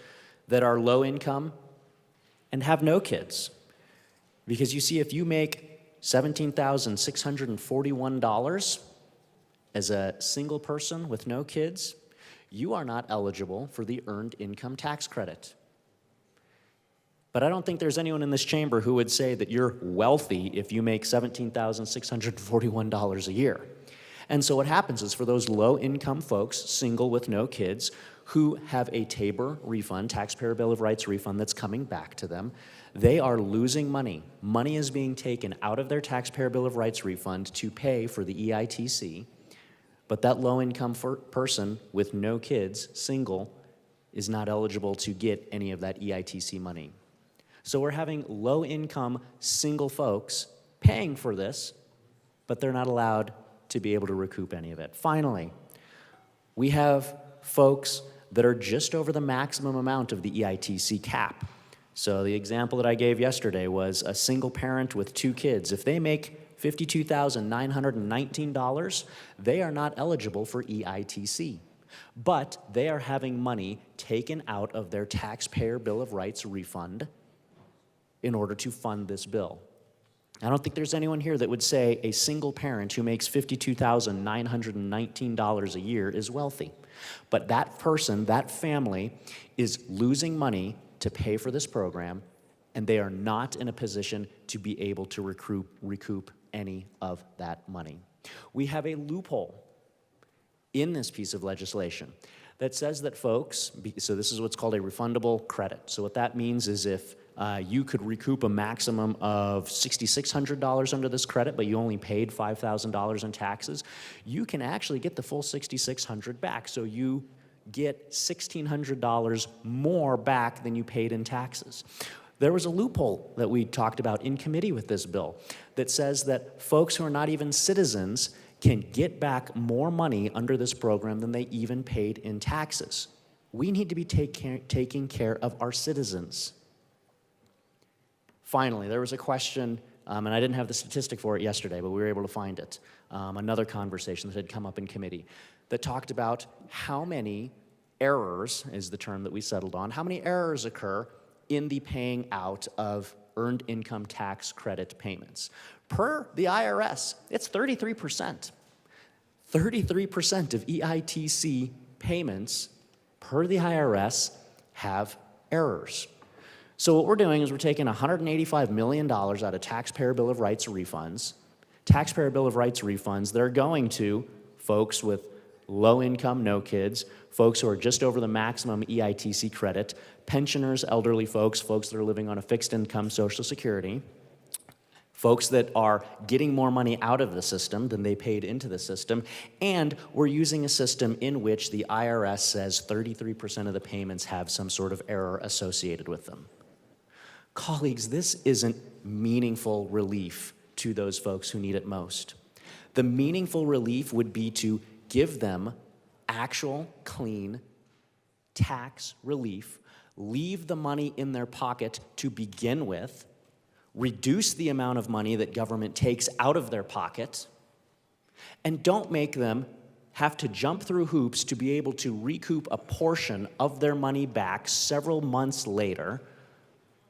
Speaker 20: that are low income and have no kids. Because you see, if you make $17,641 as a single person with no kids, you are not eligible for the Earned Income Tax Credit. But I don't think there's anyone in this chamber who would say that you're wealthy if you make $17,641 a year. And so what happens is for those low-income folks, single with no kids, who have a TABOR refund, Taxpayer Bill of Rights refund that's coming back to them, they are losing money. Money is being taken out of their Taxpayer Bill of Rights refund to pay for the EITC, but that low-income person with no kids, single, is not eligible to get any of that EITC money. So we're having low-income single folks paying for this, but they're not allowed to be able to recoup any of it. Finally, we have folks that are just over the maximum amount of the EITC cap. So the example that I gave yesterday was a single parent with 2 kids. If they make $52,919, they are not eligible for EITC. But they are having money taken out of their Taxpayer Bill of Rights refund in order to fund this bill. I don't think there's anyone here that would say a single parent who makes $52,919 a year is wealthy. But that person, that family, is losing money to pay for this program, and they are not in a position to be able to recoup any of that money. We have a loophole in this piece of legislation that says that folks, so this is what's called a refundable credit. So what that means is if you could recoup a maximum of $6,600 under this credit, but you only paid $5,000 in taxes, you can actually get the full $6,600 back. So you get $1,600 more back than you paid in taxes. There was a loophole that we talked about in committee with this bill that says that folks who are not even citizens can get back more money under this program than they even paid in taxes. We need to be taking care of our citizens. Finally, there was a question and I didn't have the statistic for it yesterday, but we were able to find it, another conversation that had come up in committee that talked about how many errors, is the term that we settled on, how many errors occur in the paying out of earned income tax credit payments. Per the IRS, it's 33%. 33% of EITC payments per the IRS have errors. So what we're doing is we're taking $185 million out of Taxpayer Bill of Rights refunds, Taxpayer Bill of Rights refunds that are going to folks with low income, no kids, folks who are just over the maximum EITC credit, pensioners, elderly folks, folks that are living on a fixed income Social Security, folks that are getting more money out of the system than they paid into the system, and we're using a system in which the IRS says 33% of the payments have some sort of error associated with them. Colleagues, this isn't meaningful relief to those folks who need it most. The meaningful relief would be to give them actual, clean tax relief, leave the money in their pocket to begin with, reduce the amount of money that government takes out of their pocket, and don't make them have to jump through hoops to be able to recoup a portion of their money back several months later,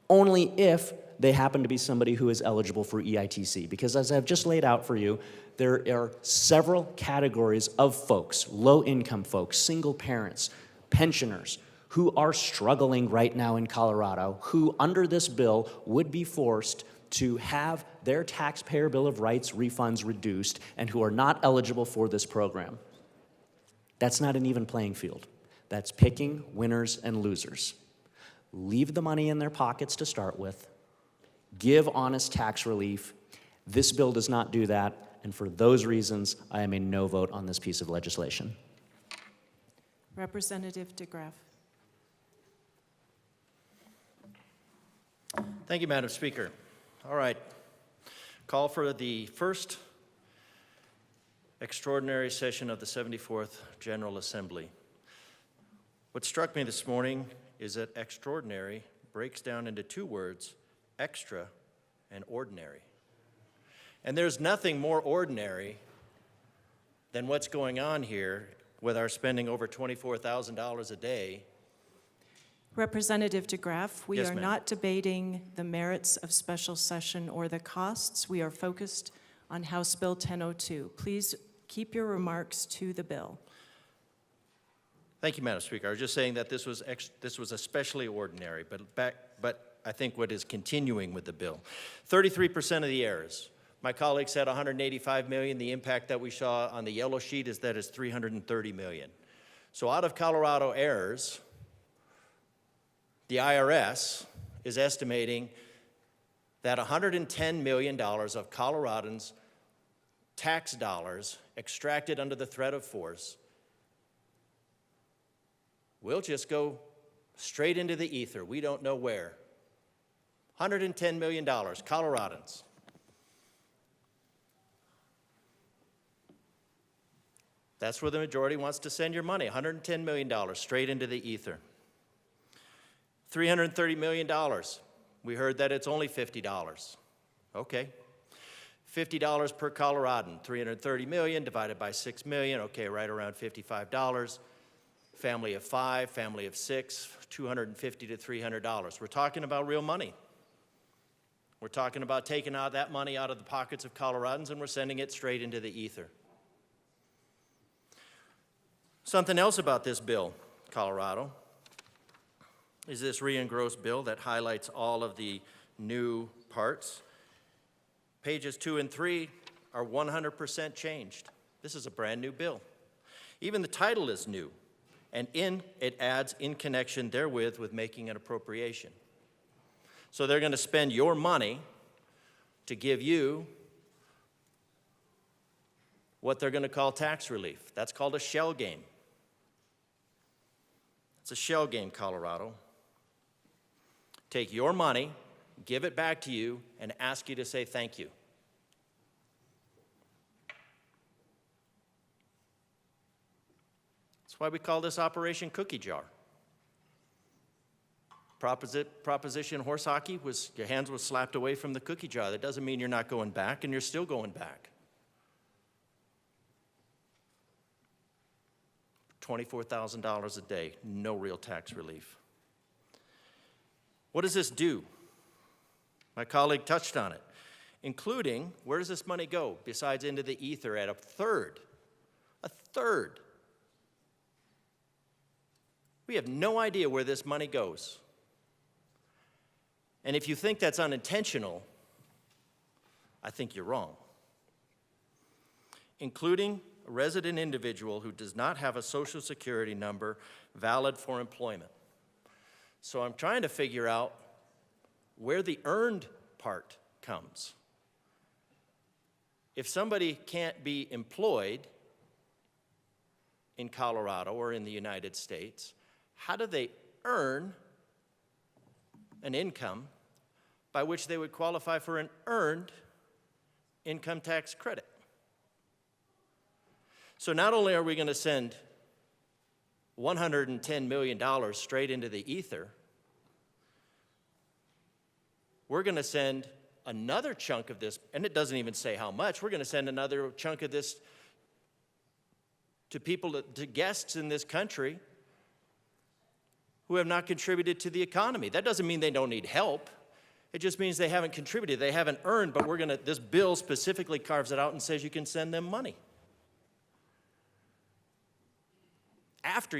Speaker 20: only if they happen to be somebody who is eligible for EITC. Because as I've just laid out for you, there are several categories of folks, low-income folks, single parents, pensioners, who are struggling right now in Colorado, who under this bill would be forced to have their Taxpayer Bill of Rights refunds reduced and who are not eligible for this program. That's not an even playing field. That's picking winners and losers. Leave the money in their pockets to start with. Give honest tax relief. This bill does not do that, and for those reasons, I am a no vote on this piece of legislation.
Speaker 1: Representative DeGraff.
Speaker 8: Thank you, Madam Speaker. All right. Call for the first extraordinary session of the 74th General Assembly. What struck me this morning is that extraordinary breaks down into two words, extra and ordinary. And there's nothing more ordinary than what's going on here with our spending over $24,000 a day.
Speaker 1: Representative DeGraff, we
Speaker 8: Yes,
Speaker 1: are
Speaker 8: ma'am.
Speaker 1: not debating the merits of special session or the costs. We are focused on House Bill 1002. Please keep your remarks to the bill.
Speaker 8: Thank you, Madam Speaker. I was just saying that this was especially ordinary, but I think what is continuing with the bill. 33% of the errors. My colleague said 185 million. The impact that we saw on the yellow sheet is that it's 330 million. So out of Colorado errors, the IRS is estimating that $110 million of Coloradans' tax dollars extracted under the threat of force will just go straight into the ether. We don't know where. $110 million, Coloradans. That's where the majority wants to send your money, $110 million straight into the ether. $330 million. We heard that it's only $50. Okay. $50 per Coloradan. 330 million divided by 6 million. Okay, right around $55. Family of 5, family of 6, $250 to $300. We're talking about real money. We're talking about taking out that money out of the pockets of Coloradans and we're sending it straight into the ether. Something else about this bill, Colorado, is this re-engross bill that highlights all of the new parts. Pages 2 and 3 are 100% changed. This is a brand new bill. Even the title is new, and it adds in connection therewith with making an appropriation. So they're going to spend your money to give you what they're going to call tax relief. That's called a shell game. It's a shell game, Colorado. Take your money, give it back to you, and ask you to say thank you. That's why we call this Operation Cookie Jar. Proposition horse hockey your hands were slapped away from the cookie jar. That doesn't mean you're not going back, and you're still going back. $24,000 a day, no real tax relief. What does this do? My colleague touched on it, including where does this money go besides into the ether at a third? A third. We have no idea where this money goes. And if you think that's unintentional, I think you're wrong. Including a resident individual who does not have a Social Security number valid for employment. So I'm trying to figure out where the earned part comes. If somebody can't be employed in Colorado or in the United States, how do they earn an income by which they would qualify for an earned income tax credit? So not only are we going to send $110 million straight into the ether, we're going to send another chunk of this, and it doesn't even say how much, we're going to send another chunk of this to people, to guests in this country who have not contributed to the economy. That doesn't mean they don't need help. It just means they haven't contributed, they haven't earned, but this bill specifically carves it out and says you can send them money. After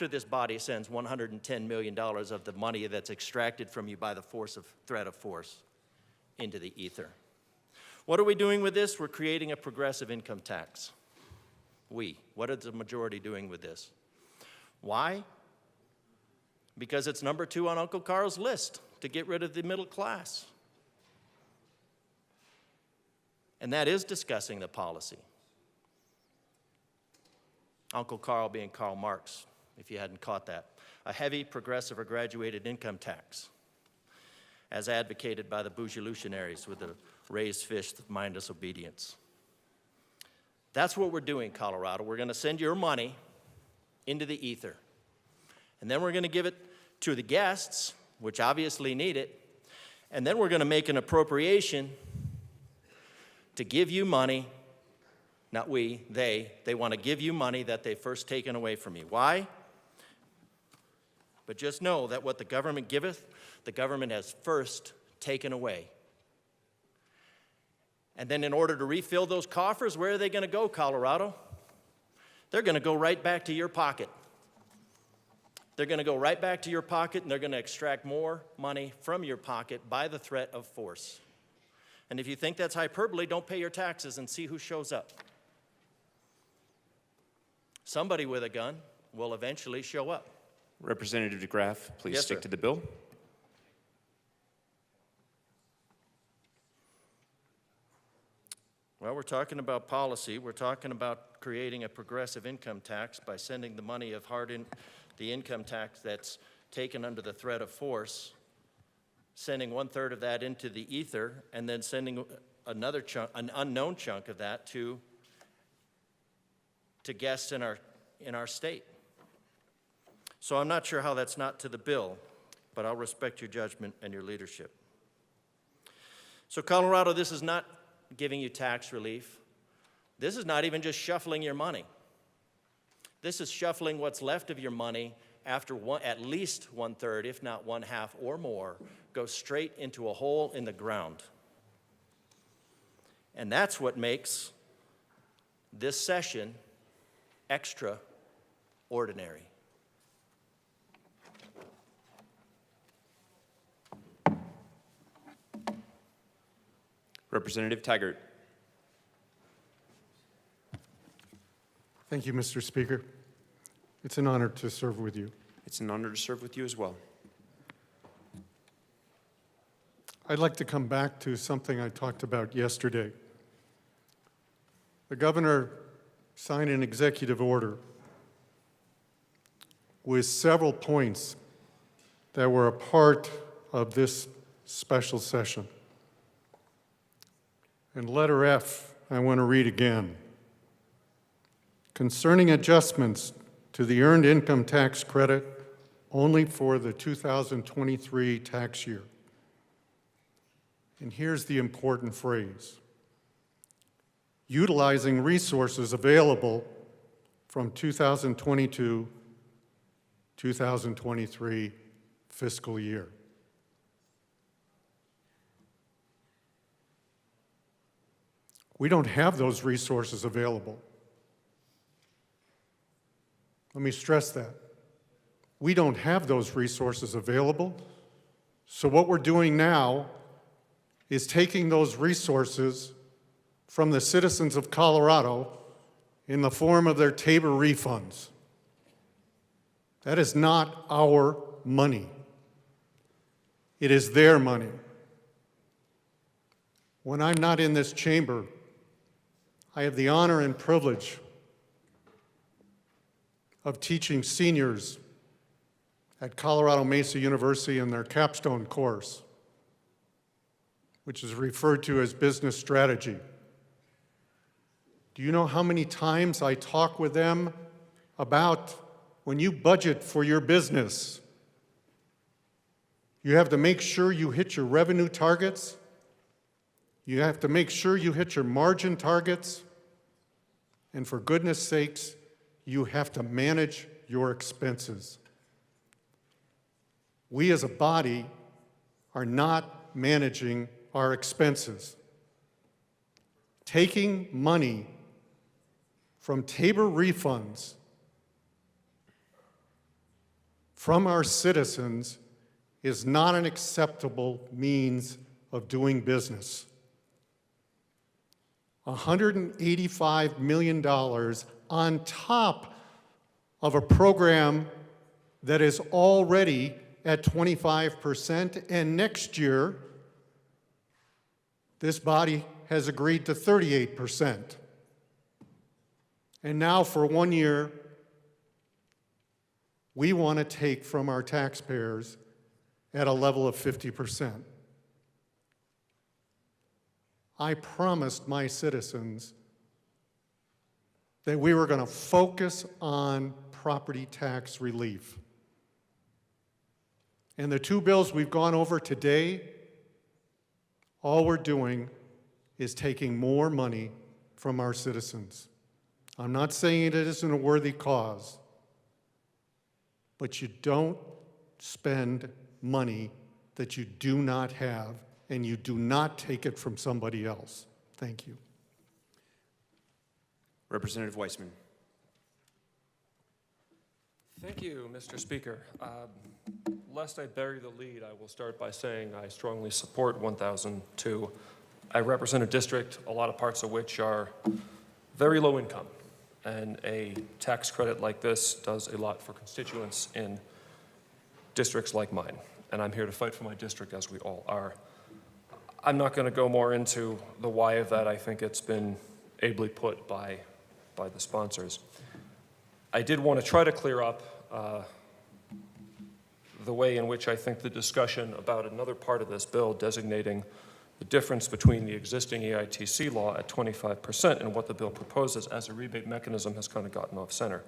Speaker 8: this body sends $110 million of the money that's extracted from you by the threat of force into the ether. What are we doing with this? We're creating a progressive income tax. What are the majority doing with this? Why? Because it's number 2 on Uncle Carl's list to get rid of the middle class. And that is discussing the policy. Uncle Carl being Karl Marx, if you hadn't caught that. A heavy, progressive, or graduated income tax, as advocated by the Bougielutionaries with the raised fist of mindless obedience. That's what we're doing, Colorado. We're going to send your money into the ether. And then we're going to give it to the guests, which obviously need it. And then we're going to make an appropriation to give you money. Not we, they want to give you money that they've first taken away from you. Why? But just know that what the government giveth, the government has first taken away. And then in order to refill those coffers, where are they going to go, Colorado? They're going to go right back to your pocket. They're going to go right back to your pocket, and they're going to extract more money from your pocket by the threat of force. And if you think that's hyperbole, don't pay your taxes and see who shows up. Somebody with a gun will eventually show up.
Speaker 21: Representative DeGraff, please
Speaker 8: Yes,
Speaker 21: stick
Speaker 8: sir.
Speaker 21: to the bill.
Speaker 8: Well, we're talking about policy. We're talking about creating a progressive income tax by sending the money of the income tax that's taken under the threat of force, sending 1/3 of that into the ether, and then sending another chunk, an unknown chunk of that to guests in our state. So I'm not sure how that's not to the bill, but I'll respect your judgment and your leadership. So Colorado, this is not giving you tax relief. This is not even just shuffling your money. This is shuffling what's left of your money after at least 1/3, if not 1/2 or more, goes straight into a hole in the ground. And that's what makes this session extraordinary.
Speaker 21: Representative Taggart.
Speaker 22: Thank you, Mr. Speaker. It's an honor to serve with you.
Speaker 21: It's an honor to serve with you as well.
Speaker 22: I'd like to come back to something I talked about yesterday. The governor signed an executive order with several points that were a part of this special session. And letter F, I want to read again. Concerning adjustments to the Earned Income Tax Credit only for the 2023 tax year. And here's the important phrase: utilizing resources available from 2022-2023 fiscal year. We don't have those resources available. Let me stress that. We don't have those resources available. So what we're doing now is taking those resources from the citizens of Colorado in the form of their Tabor refunds. That is not our money. It is their money. When I'm not in this chamber, I have the honor and privilege of teaching seniors at Colorado Mesa University in their capstone course, which is referred to as business strategy. Do you know how many times I talk with them about when you budget for your business, you have to make sure you hit your revenue targets, you have to make sure you hit your margin targets, and for goodness sakes, you have to manage your expenses. We as a body are not managing our expenses. Taking money from Tabor refunds from our citizens is not an acceptable means of doing business. $185 million on top of a program that is already at 25%, and next year, this body has agreed to 38%. And now for 1 year, we want to take from our taxpayers at a level of 50%. I promised my citizens that we were going to focus on property tax relief. And the two bills we've gone over today, all we're doing is taking more money from our citizens. I'm not saying it isn't a worthy cause, but you don't spend money that you do not have, and you do not take it from somebody else. Thank you.
Speaker 21: Representative Weissman.
Speaker 2: Thank you, Mr. Speaker. Lest I bury the lead, I will start by saying I strongly support 1002. I represent a district, a lot of parts of which are very low income, and a tax credit like this does a lot for constituents in districts like mine, and I'm here to fight for my district, as we all are. I'm not going to go more into the why of that. I think it's been ably put by the sponsors. I did want to try to clear up the way in which I think the discussion about another part of this bill designating the difference between the existing EITC law at 25% and what the bill proposes as a rebate mechanism has kind of gotten off center.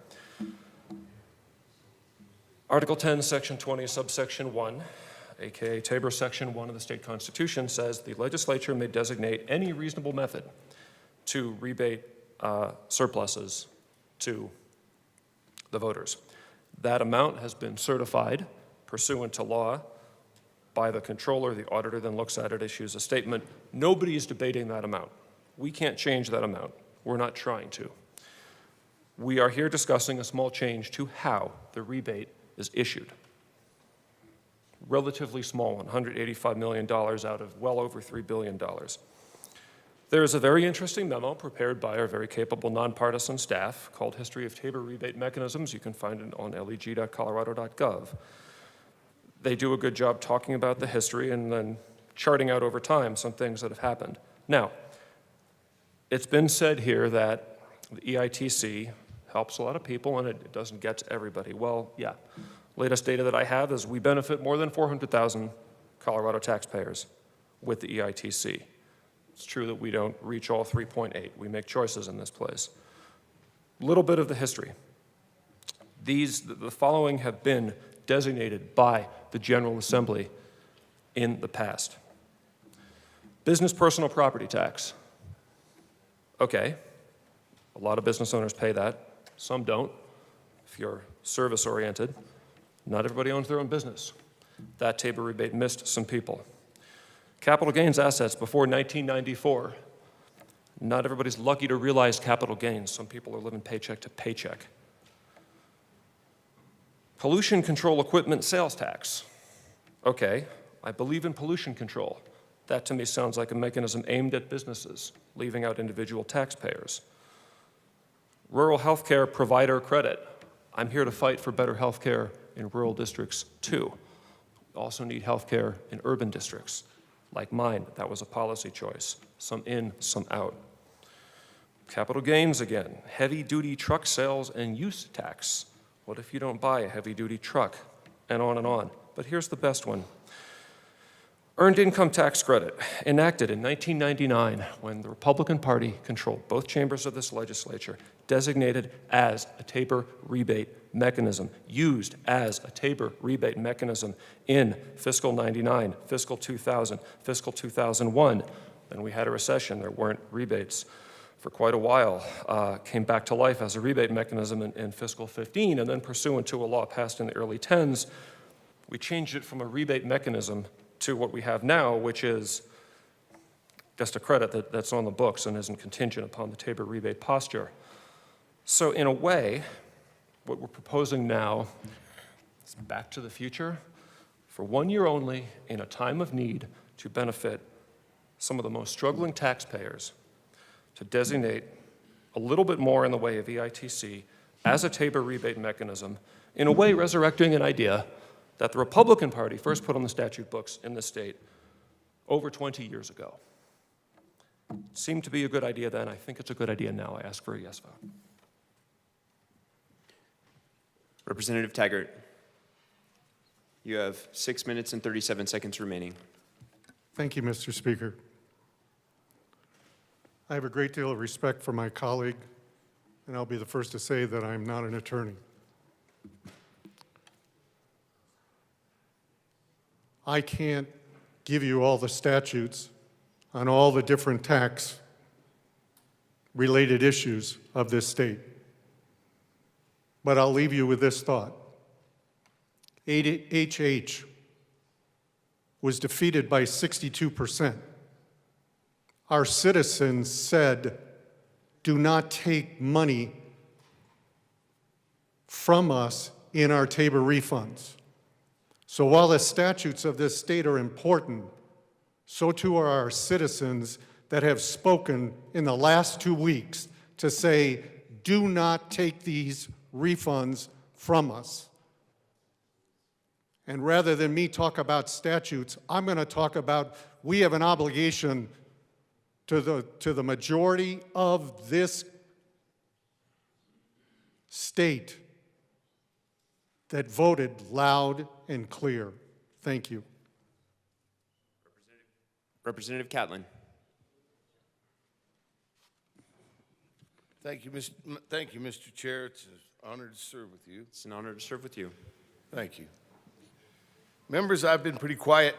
Speaker 2: Article 10, Section 20, subsection 1, aka Tabor Section 1 of the state constitution, says the legislature may designate any reasonable method to rebate surpluses to the voters. That amount has been certified pursuant to law by the controller. The auditor then looks at it, issues a statement. Nobody is debating that amount. We can't change that amount. We're not trying to. We are here discussing a small change to how the rebate is issued. Relatively small one, $185 million out of well over $3 billion. There is a very interesting memo prepared by our very capable nonpartisan staff called History of Tabor Rebate Mechanisms. You can find it on leg.colorado.gov. They do a good job talking about the history and then charting out over time some things that have happened. Now, it's been said here that the EITC helps a lot of people and it doesn't get to everybody. Well, yeah. Latest data that I have is we benefit more than 400,000 Colorado taxpayers with the EITC. It's true that we don't reach all 3.8. We make choices in this place. A little bit of the history. The following have been designated by the General Assembly in the past. Business personal property tax. Okay, a lot of business owners pay that. Some don't. If you're service-oriented, not everybody owns their own business. That Tabor rebate missed some people. Capital gains assets before 1994. Not everybody's lucky to realize capital gains. Some people are living paycheck to paycheck. Pollution control equipment sales tax. Okay, I believe in pollution control. That to me sounds like a mechanism aimed at businesses, leaving out individual taxpayers. Rural health care provider credit. I'm here to fight for better health care in rural districts too. We also need health care in urban districts. Like mine, that was a policy choice. Some in, some out. Capital gains again. Heavy-duty truck sales and use tax. What if you don't buy a heavy-duty truck? And on and on. But here's the best one. Earned income tax credit, enacted in 1999 when the Republican Party controlled both chambers of this legislature, designated as a Tabor rebate mechanism, used as a Tabor rebate mechanism in fiscal 99, fiscal 2000, fiscal 2001. Then we had a recession. There weren't rebates for quite a while. Came back to life as a rebate mechanism in fiscal 15, and then pursuant to a law passed in the early 10s, we changed it from a rebate mechanism to what we have now, which is just a credit that's on the books and isn't contingent upon the Tabor rebate posture. So in a way, what we're proposing now is back to the future for 1 year only in a time of need to benefit some of the most struggling taxpayers, to designate a little bit more in the way of EITC as a Tabor rebate mechanism, in a way resurrecting an idea that the Republican Party first put on the statute books in this state over 20 years ago. It seemed to be a good idea then. I think it's a good idea now. I ask for a yes vote.
Speaker 21: Representative Taggart, you have 6 minutes and 37 seconds remaining.
Speaker 22: Thank you, Mr. Speaker. I have a great deal of respect for my colleague, and I'll be the first to say that I'm not an attorney. I can't give you all the statutes on all the different tax-related issues of this state. But I'll leave you with this thought. HH was defeated by 62%. Our citizens said, do not take money from us in our Tabor refunds. So while the statutes of this state are important, so too are our citizens that have spoken in the last 2 weeks to say, do not take these refunds from us. And rather than me talk about statutes, I'm going to talk about we have an obligation to the majority of this state that voted loud and clear. Thank you.
Speaker 21: Representative Catlin.
Speaker 6: Thank you, Mr. Chair. It's an honor to serve with you.
Speaker 21: It's an honor to serve with you.
Speaker 6: Thank you. Members, I've been pretty quiet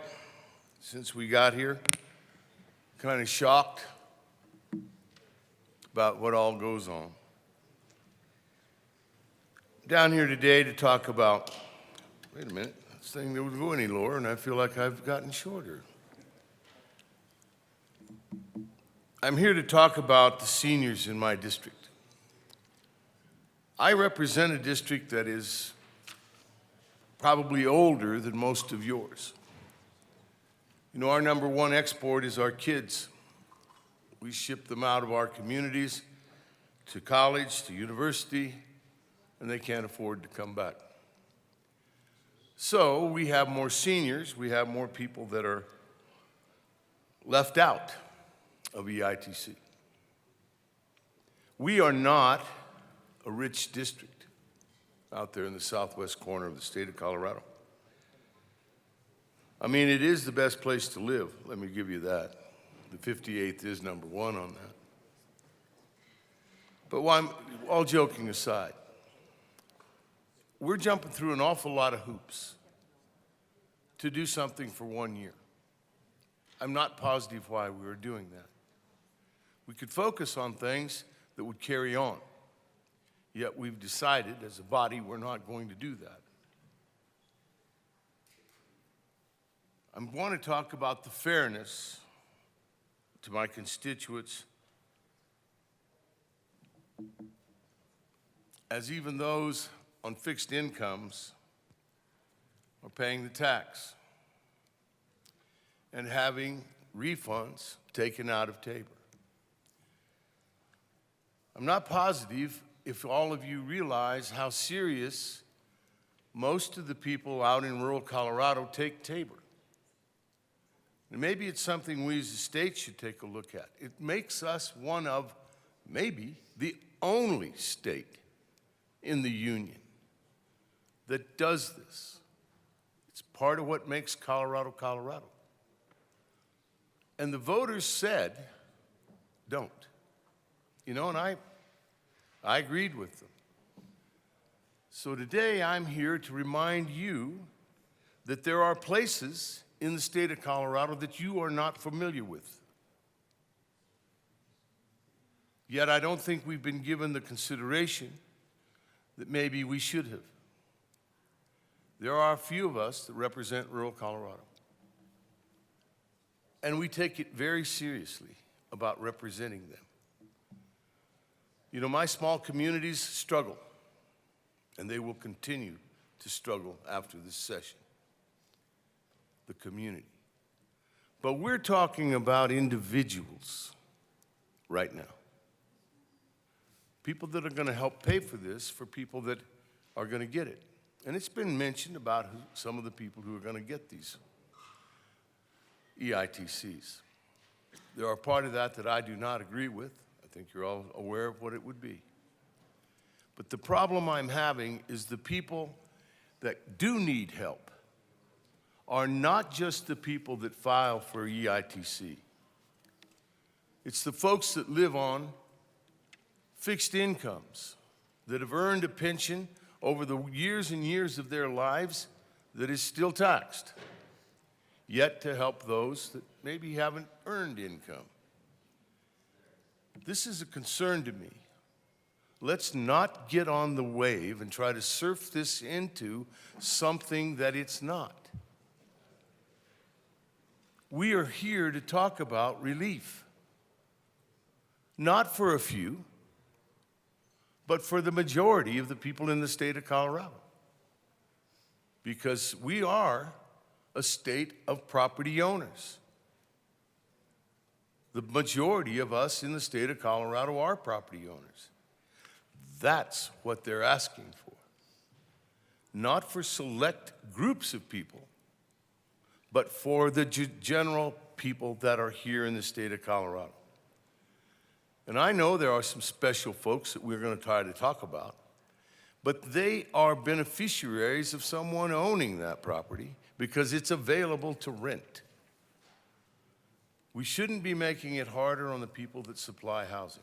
Speaker 6: since we got here. Kind of shocked about what all goes on. I'm down here today to talk about, wait a minute, this thing doesn't go any lower, and I feel like I've gotten shorter. I'm here to talk about the seniors in my district. I represent a district that is probably older than most of yours. You know, our number one export is our kids. We ship them out of our communities to college, to university, and they can't afford to come back. So we have more seniors, we have more people that are left out of EITC. We are not a rich district out there in the southwest corner of the state of Colorado. I mean, it is the best place to live, let me give you that. The 58th is number one on that. But all joking aside, we're jumping through an awful lot of hoops to do something for 1 year. I'm not positive why we were doing that. We could focus on things that would carry on. Yet we've decided as a body we're not going to do that. I want to talk about the fairness to my constituents, as even those on fixed incomes are paying the tax and having refunds taken out of Tabor. I'm not positive if all of you realize how serious most of the people out in rural Colorado take Tabor. And maybe it's something we as a state should take a look at. It makes us one of, maybe, the only state in the union that does this. It's part of what makes Colorado, Colorado. And the voters said, don't. You know, and I agreed with them. So today I'm here to remind you that there are places in the state of Colorado that you are not familiar with. Yet I don't think we've been given the consideration that maybe we should have. There are a few of us that represent rural Colorado. And we take it very seriously about representing them. You know, my small communities struggle, and they will continue to struggle after this session. The community. But we're talking about individuals right now. People that are going to help pay for this for people that are going to get it. And it's been mentioned about some of the people who are going to get these EITCs. There are part of that I do not agree with. I think you're all aware of what it would be. But the problem I'm having is the people that do need help are not just the people that file for EITC. It's the folks that live on fixed incomes, that have earned a pension over the years and years of their lives that is still taxed, yet to help those that maybe haven't earned income. This is a concern to me. Let's not get on the wave and try to surf this into something that it's not. We are here to talk about relief. Not for a few, but for the majority of the people in the state of Colorado. Because we are a state of property owners. The majority of us in the state of Colorado are property owners. That's what they're asking for. Not for select groups of people, but for the general people that are here in the state of Colorado. And I know there are some special folks that we're going to try to talk about, but they are beneficiaries of someone owning that property because it's available to rent. We shouldn't be making it harder on the people that supply housing.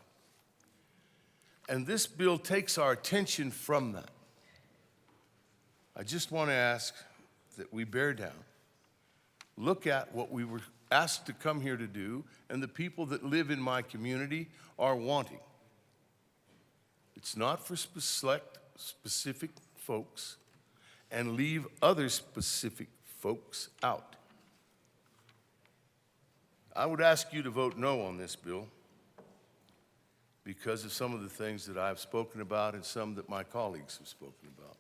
Speaker 6: And this bill takes our attention from that. I just want to ask that we bear down, look at what we were asked to come here to do, and the people that live in my community are wanting. It's not for select specific folks and leave other specific folks out. I would ask you to vote no on this bill because of some of the things that I've spoken about and some that my colleagues have spoken about.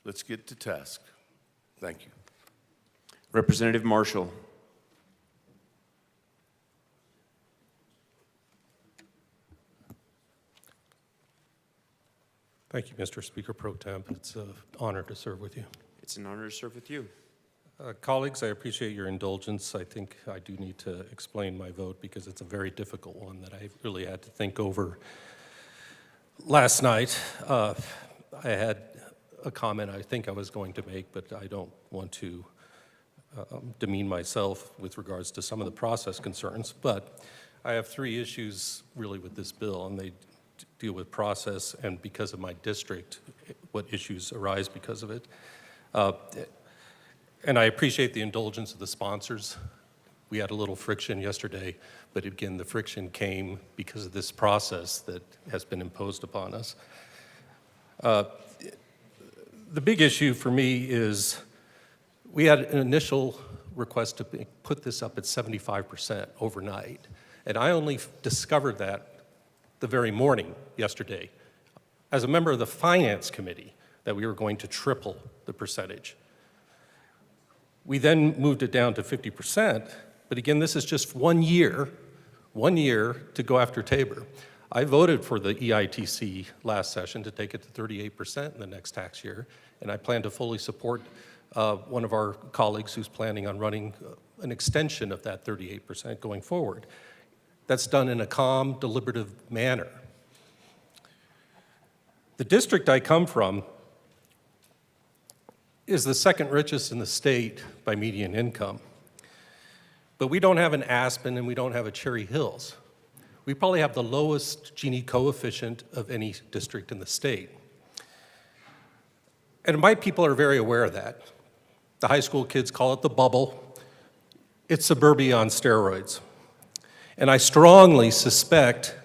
Speaker 6: Let's get to task. Thank you.
Speaker 21: Representative Marshall.
Speaker 2: Thank you, Mr. Speaker Pro Temp. It's an honor to serve with you.
Speaker 21: It's an honor to serve with you.
Speaker 2: Colleagues, I appreciate your indulgence. I think I do need to explain my vote because it's a very difficult one that I really had to think over. Last night, I had a comment I think I was going to make, but I don't want to demean myself with regards to some of the process concerns. But I have three issues really with this bill, and they
Speaker 9: deal with process and because of my district, what issues arise because of it. And I appreciate the indulgence of the sponsors. We had a little friction yesterday, but again, the friction came because of this process that has been imposed upon us. The big issue for me is we had an initial request to put this up at 75% overnight, and I only discovered that the very morning yesterday as a member of the Finance Committee that we were going to triple the percentage. We then moved it down to 50%, but again, this is just 1 year to go after Tabor. I voted for the EITC last session to take it to 38% in the next tax year, and I plan to fully support one of our colleagues who's planning on running an extension of that 38% going forward. That's done in a calm, deliberative manner. The district I come from is the second richest in the state by median income. But we don't have an Aspen and we don't have a Cherry Hills. We probably have the lowest Gini coefficient of any district in the state. And my people are very aware of that. The high school kids call it the bubble. It's suburbia on steroids. And I strongly suspect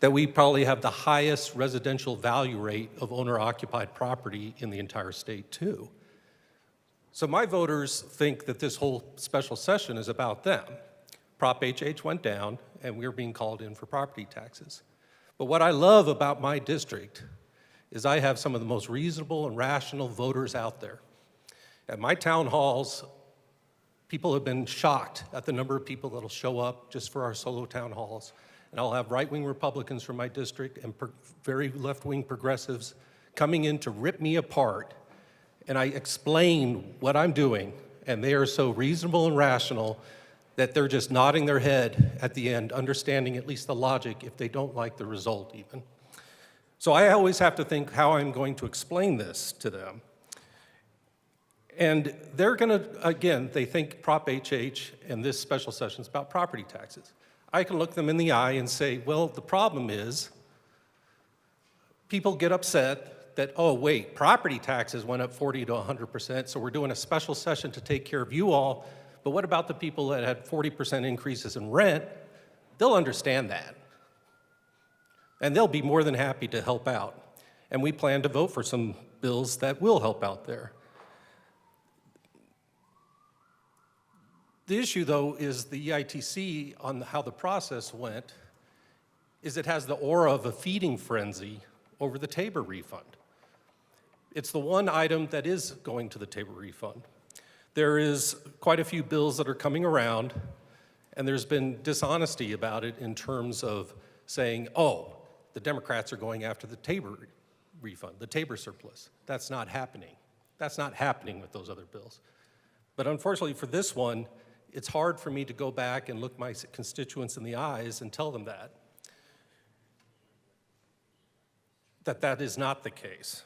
Speaker 9: that we probably have the highest residential value rate of owner-occupied property in the entire state too. So my voters think that this whole special session is about them. Prop HH went down, and we're being called in for property taxes. But what I love about my district is I have some of the most reasonable and rational voters out there. At my town halls, people have been shocked at the number of people that'll show up just for our solo town halls. And I'll have right-wing Republicans from my district and very left-wing progressives coming in to rip me apart. And I explain what I'm doing, and they are so reasonable and rational that they're just nodding their head at the end, understanding at least the logic if they don't like the result even. So I always have to think how I'm going to explain this to them. And they're gonna, again, they think Prop HH and this special session is about property taxes. I can look them in the eye and say, well, the problem is people get upset that, oh, wait, property taxes went up 40 to 100%, so we're doing a special session to take care of you all, but what about the people that had 40% increases in rent? They'll understand that. And they'll be more than happy to help out. And we plan to vote for some bills that will help out there. The issue, though, is the EITC on how the process went, is it has the aura of a feeding frenzy over the Tabor refund. It's the one item that is going to the Tabor refund. There is quite a few bills that are coming around, and there's been dishonesty about it in terms of saying, oh, the Democrats are going after the Tabor refund, the Tabor surplus. That's not happening. That's not happening with those other bills. But unfortunately for this one, it's hard for me to go back and look my constituents in the eyes and tell them that is not the case.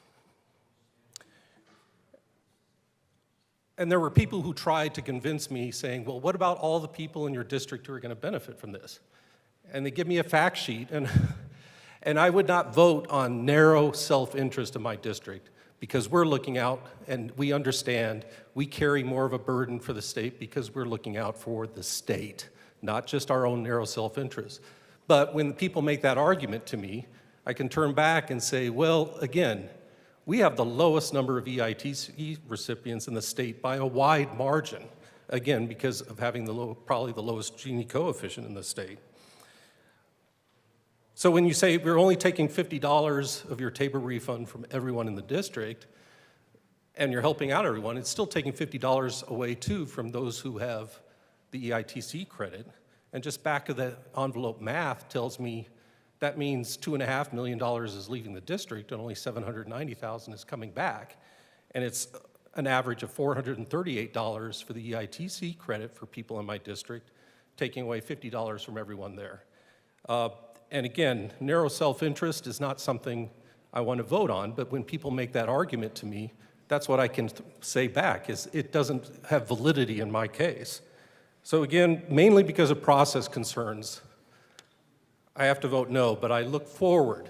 Speaker 9: And there were people who tried to convince me saying, well, what about all the people in your district who are going to benefit from this? And they give me a fact sheet, and I would not vote on narrow self-interest in my district because we're looking out and we understand we carry more of a burden for the state because we're looking out for the state, not just our own narrow self-interest. But when people make that argument to me, I can turn back and say, well, again, we have the lowest number of EITC recipients in the state by a wide margin, again, because of having probably the lowest Gini coefficient in the state. So when you say we're only taking $50 of your Tabor refund from everyone in the district, and you're helping out everyone, it's still taking $50 away too from those who have the EITC credit. And just back of the envelope math tells me that means $2.5 million is leaving the district and only $790,000 is coming back. And it's an average of $438 for the EITC credit for people in my district, taking away $50 from everyone there. And again, narrow self-interest is not something I want to vote on, but when people make that argument to me, that's what I can say back, is it doesn't have validity in my case. So again, mainly because of process concerns, I have to vote no, but I look forward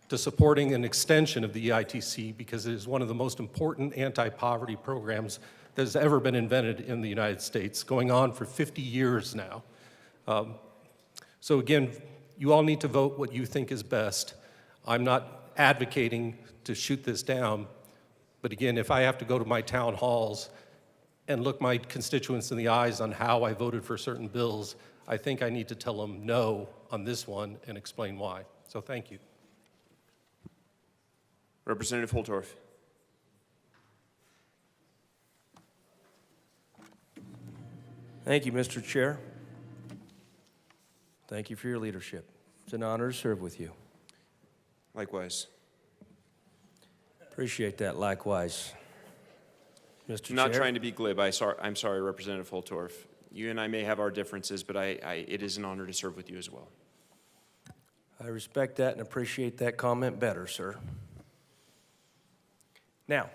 Speaker 9: to supporting an extension of the EITC because it is one of the most important anti-poverty programs that has ever been invented in the United States, going on for 50 years now. So again, you all need to vote what you think is best. I'm not advocating to shoot this down, but again, if I have to go to my town halls and look my constituents in the eyes on how I voted for certain bills, I think I need to tell them no on this one and explain why. So thank you.
Speaker 21: Representative Holtorf.
Speaker 10: Thank you, Mr. Chair. Thank you for your leadership. It's an honor to serve with you.
Speaker 21: Likewise.
Speaker 10: Appreciate that, likewise. Mr.
Speaker 21: I'm not
Speaker 10: Chair.
Speaker 21: trying to be glib. I'm sorry, Representative Holtorf. You and I may have our differences, but it is an honor to serve with you as well.
Speaker 10: I respect that and appreciate that comment better, sir. Now,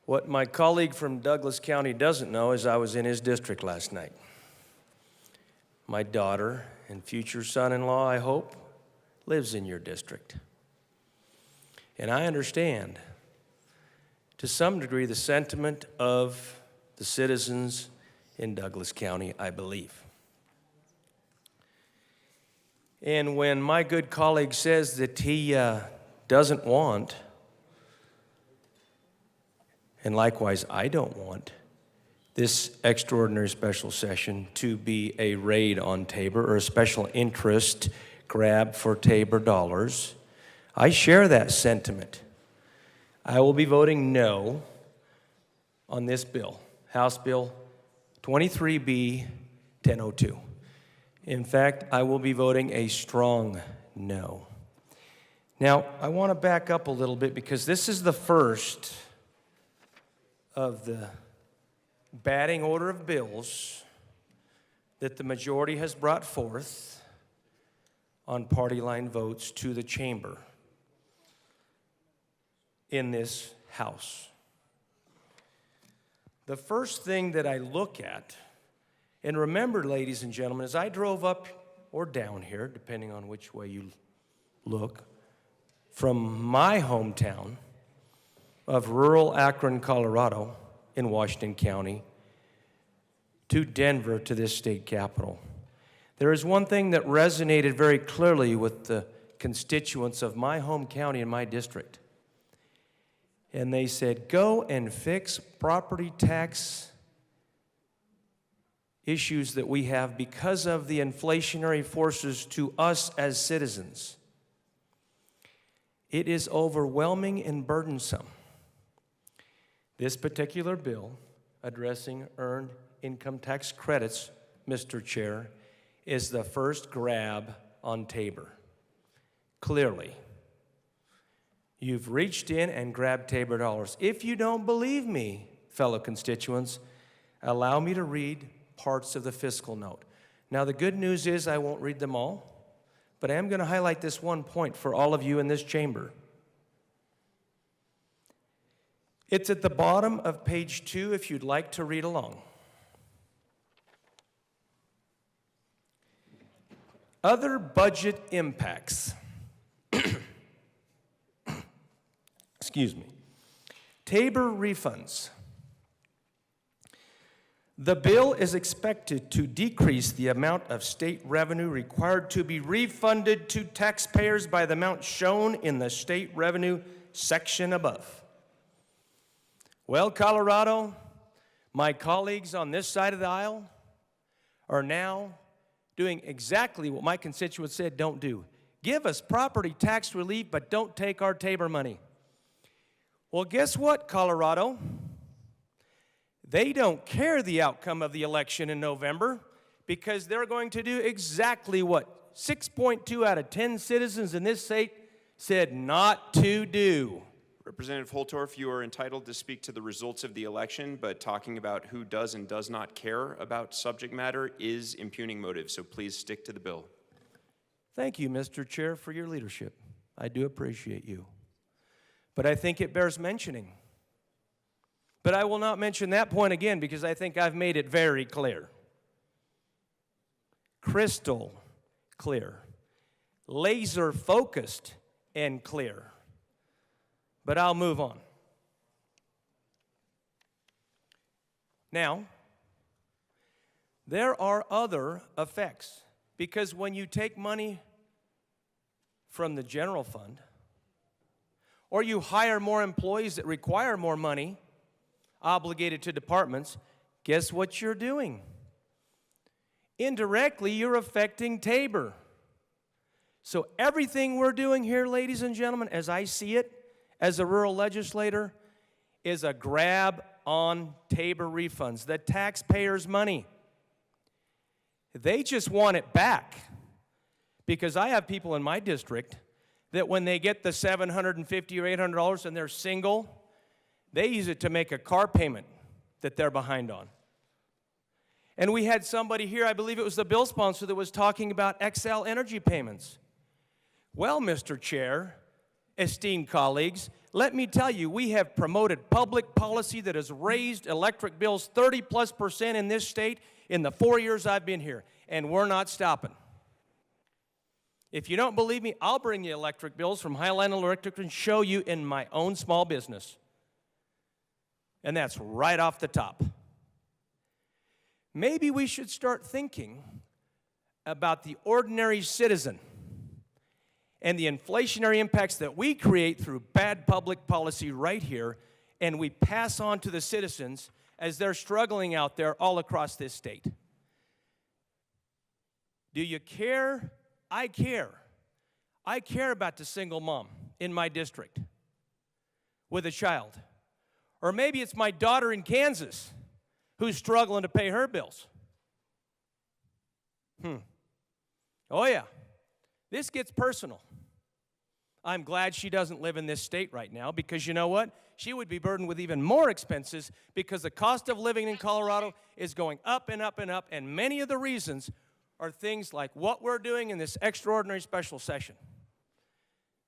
Speaker 10: what my colleague from Douglas County doesn't know is I was in his district last night. My daughter and future son-in-law, I hope, lives in your district. And I understand, to some degree, the sentiment of the citizens in Douglas County, I believe. And when my good colleague says that he doesn't want, and likewise I don't want, this extraordinary special session to be a raid on Tabor or a special interest grab for Tabor dollars, I share that sentiment. I will be voting no on this bill, House Bill 23B 1002. In fact, I will be voting a strong no. Now, I want to back up a little bit because this is the first of the batting order of bills that the majority has brought forth on party line votes to the chamber in this House. The first thing that I look at, and remember, ladies and gentlemen, as I drove up or down here, depending on which way you look, from my hometown of rural Akron, Colorado, in Washington County, to Denver, to this state capital, there is one thing that resonated very clearly with the constituents of my home county and my district. And they said, go and fix property tax issues that we have because of the inflationary forces to us as citizens. It is overwhelming and burdensome. This particular bill addressing earned income tax credits, Mr. Chair, is the first grab on Tabor. Clearly, you've reached in and grabbed Tabor dollars. If you don't believe me, fellow constituents, allow me to read parts of the fiscal note. Now, the good news is I won't read them all, but I am going to highlight this one point for all of you in this chamber. It's at the bottom of page 2 if you'd like to read along. Other budget impacts. Excuse me. Tabor refunds. The bill is expected to decrease the amount of state revenue required to be refunded to taxpayers by the amount shown in the state revenue section above. Well, Colorado, my colleagues on this side of the aisle are now doing exactly what my constituents said don't do. Give us property tax relief, but don't take our Tabor money. Well, guess what, Colorado? They don't care the outcome of the election in November because they're going to do exactly what 6.2 out of 10 citizens in this state said not to do.
Speaker 21: Representative Holtorf, you are entitled to speak to the results of the election, but talking about who does and does not care about subject matter is impugning motive, so please stick to the bill.
Speaker 10: Thank you, Mr. Chair, for your leadership. I do appreciate you. But I think it bears mentioning. But I will not mention that point again because I think I've made it very clear. crystal clear, laser focused and clear. But I'll move on. Now, there are other effects, because when you take money from the general fund, or you hire more employees that require more money obligated to departments, guess what you're doing? Indirectly, you're affecting Tabor. So everything we're doing here, ladies and gentlemen, as I see it, as a rural legislator, is a grab on Tabor refunds, the taxpayers' money. They just want it back. Because I have people in my district that when they get the $750 or $800 and they're single, they use it to make a car payment that they're behind on. And we had somebody here, I believe it was the bill sponsor, that was talking about XL energy payments. Well, Mr. Chair, esteemed colleagues, let me tell you, we have promoted public policy that has raised electric bills 30+% in this state in the 4 years I've been here, and we're not stopping. If you don't believe me, I'll bring you electric bills from Highline Electric and show you in my own small business. And that's right off the top. Maybe we should start thinking about the ordinary citizen and the inflationary impacts that we create through bad public policy right here, and we pass on to the citizens as they're struggling out there all across this state. Do you care? I care. I care about the single mom in my district with a child. Or maybe it's my daughter in Kansas who's struggling to pay her bills. Oh yeah, this gets personal. I'm glad she doesn't live in this state right now, because you know what? She would be burdened with even more expenses, because the cost of living in Colorado is going up and up and up, and many of the reasons are things like what we're doing in this extraordinary special session.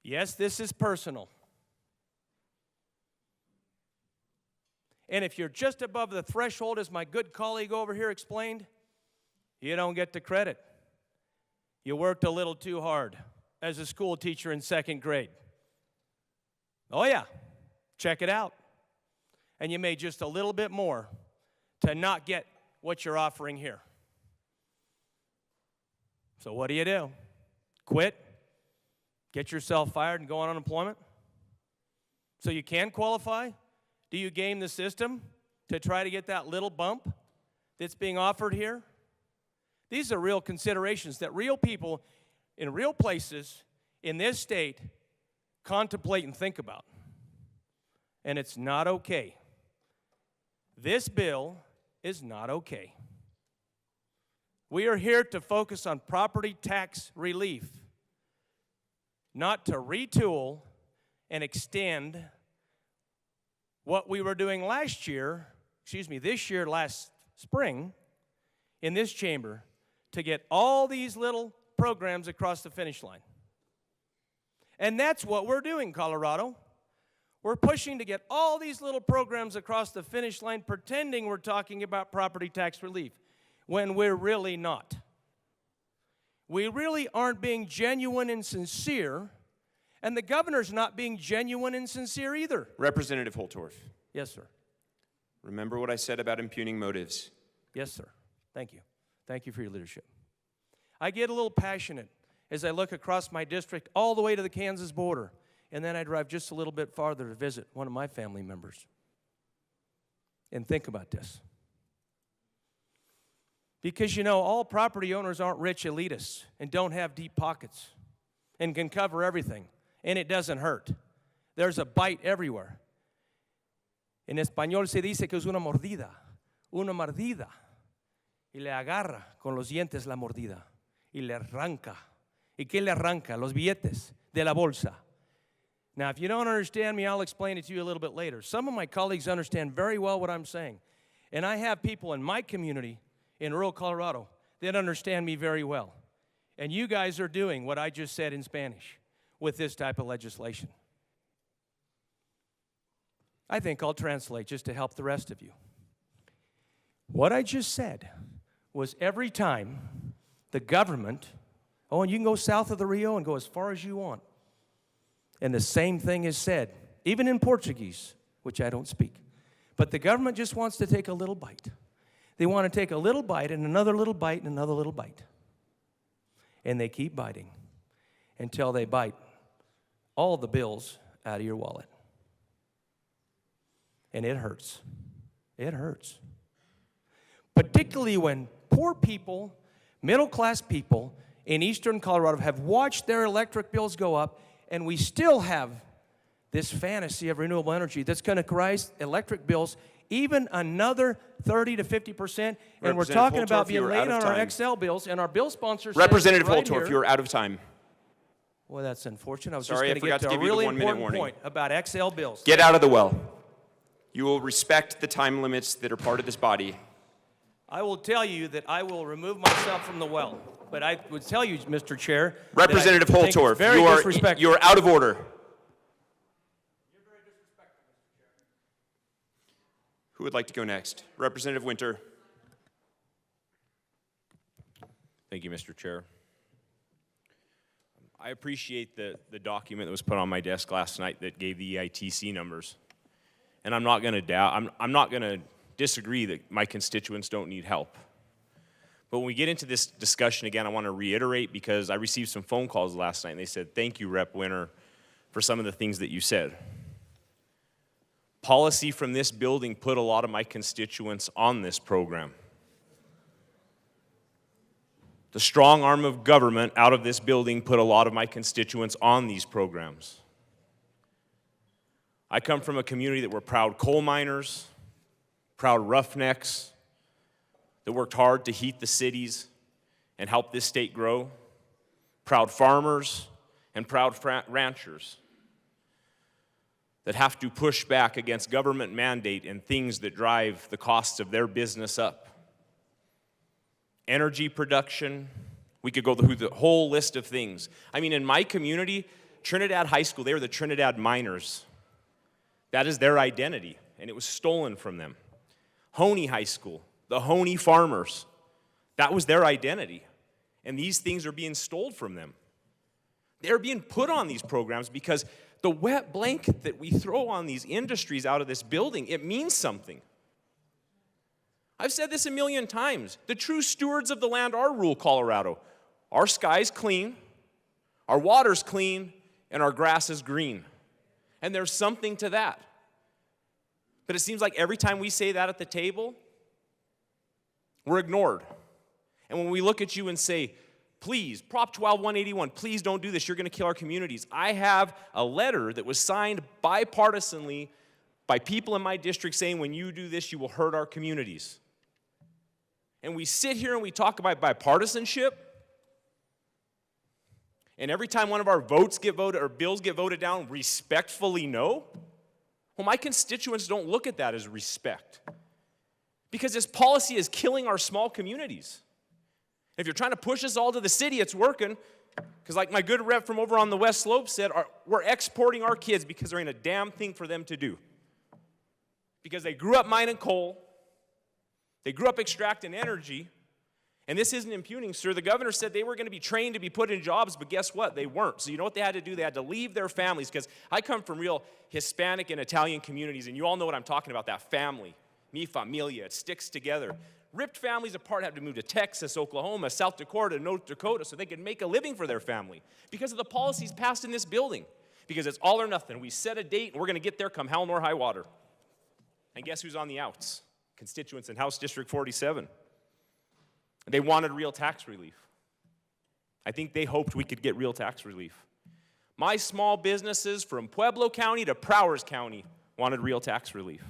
Speaker 10: Yes, this is personal. And if you're just above the threshold, as my good colleague over here explained, you don't get the credit. You worked a little too hard as a school teacher in 2nd grade. Oh yeah, check it out. And you made just a little bit more to not get what you're offering here. So what do? Quit? Get yourself fired and go on unemployment? So you can qualify? Do you game the system to try to get that little bump that's being offered here? These are real considerations that real people in real places in this state contemplate and think about. And it's not okay. This bill is not okay. We are here to focus on property tax relief, not to retool and extend what we were doing last year, this year, last spring, in this chamber, to get all these little programs across the finish line. And that's what we're doing, Colorado. We're pushing to get all these little programs across the finish line, pretending we're talking about property tax relief, when we're really not. We really aren't being genuine and sincere, and the governor's not being genuine and sincere either.
Speaker 21: Representative Holtorf.
Speaker 10: Yes, sir.
Speaker 21: Remember what I said about impugning motives.
Speaker 10: Yes, sir. Thank you. Thank you for your leadership. I get a little passionate as I look across my district all the way to the Kansas border, and then I drive just a little bit farther to visit one of my family members. And think about this. Because you know, all property owners aren't rich elitists and don't have deep pockets and can cover everything, and it doesn't hurt. There's a bite everywhere. En español se dice que es una mordida, y le agarra con los dientes la mordida, y le arranca. ¿Y qué le arranca? Los billetes de la bolsa. Now, if you don't understand me, I'll explain it to you a little bit later. Some of my colleagues understand very well what I'm saying, and I have people in my community in rural Colorado that understand me very well. And you guys are doing what I just said in Spanish with this type of legislation. I think I'll translate just to help the rest of you. What I just said was every time The government, oh, and you can go south of the Rio and go as far as you want. And the same thing is said, even in Portuguese, which I don't speak. But the government just wants to take a little bite. They want to take a little bite and another little bite and another little bite. And they keep biting until they bite all the bills out of your wallet. And it hurts. It hurts. Particularly when poor people, middle-class people in eastern Colorado have watched their electric bills go up, and we still have this fantasy of renewable energy that's going to rise electric bills even another 30 to 50%. And we're talking about being late on our XL bills, and our bill sponsor says
Speaker 21: Representative
Speaker 10: right
Speaker 21: Holtorf,
Speaker 10: here,
Speaker 21: you're out of time.
Speaker 10: well, that's unfortunate. I was
Speaker 21: Sorry, I
Speaker 10: just going
Speaker 21: forgot
Speaker 10: to
Speaker 21: to
Speaker 10: get to
Speaker 21: give
Speaker 10: a
Speaker 21: you the
Speaker 10: really
Speaker 21: 1 minute
Speaker 10: important
Speaker 21: warning.
Speaker 10: point about XL bills.
Speaker 21: Get out of the well. You will respect the time limits that are part of this body.
Speaker 10: I will tell you that I will remove myself from the well. But I would tell you, Mr. Chair,
Speaker 21: Representative
Speaker 10: that I think it's
Speaker 21: Holtorf,
Speaker 10: very disrespectful.
Speaker 21: you are out of order. Who would like to go next? Representative Winter.
Speaker 11: Thank you, Mr. Chair. I appreciate the document that was put on my desk last night that gave the EITC numbers. And I'm not going to doubt, I'm not going to disagree that my constituents don't need help. But when we get into this discussion again, I want to reiterate, because I received some phone calls last night and they said, thank you, Rep. Winter, for some of the things that you said. Policy from this building put a lot of my constituents on this program. The strong arm of government out of this building put a lot of my constituents on these programs. I come from a community that were proud coal miners, proud roughnecks, that worked hard to heat the cities and help this state grow, proud farmers and proud ranchers that have to push back against government mandate and things that drive the costs of their business up. Energy production, we could go through the whole list of things. I mean, in my community, Trinidad High School, they were the Trinidad Miners. That is their identity, and it was stolen from them. Honey High School, the Honey Farmers, that was their identity, and these things are being stolen from them. They're being put on these programs because the wet blanket that we throw on these industries out of this building, it means something. I've said this a million times. The true stewards of the land are rural Colorado. Our sky's clean, our water's clean, and our grass is green. And there's something to that. But it seems like every time we say that at the table, we're ignored. And when we look at you and say, please, Prop 12-181, please don't do this, you're going to kill our communities. I have a letter that was signed bipartisanly by people in my district saying, when you do this, you will hurt our communities. And we sit here and we talk about bipartisanship, and every time one of our votes get voted or bills get voted down, respectfully no. Well, my constituents don't look at that as respect, because this policy is killing our small communities. If you're trying to push us all to the city, it's working, because like my good rep from over on the West Slope said, we're exporting our kids because there ain't a damn thing for them to do. Because they grew up mining coal, they grew up extracting energy, and this isn't impugning, sir. The governor said they were going to be trained to be put in jobs, but guess what? They weren't. So you know what they had to do? They had to leave their families, because I come from real Hispanic and Italian communities, and you all know what I'm talking about, that family. Mi familia, it sticks together. Ripped families apart have to move to Texas, Oklahoma, South Dakota, North Dakota so they can make a living for their family because of the policies passed in this building. Because it's all or nothing. We set a date, and we're going to get there come hell nor high water. And guess who's on the outs? Constituents in House District 47. They wanted real tax relief. I think they hoped we could get real tax relief. My small businesses from Pueblo County to Prowers County wanted real tax relief.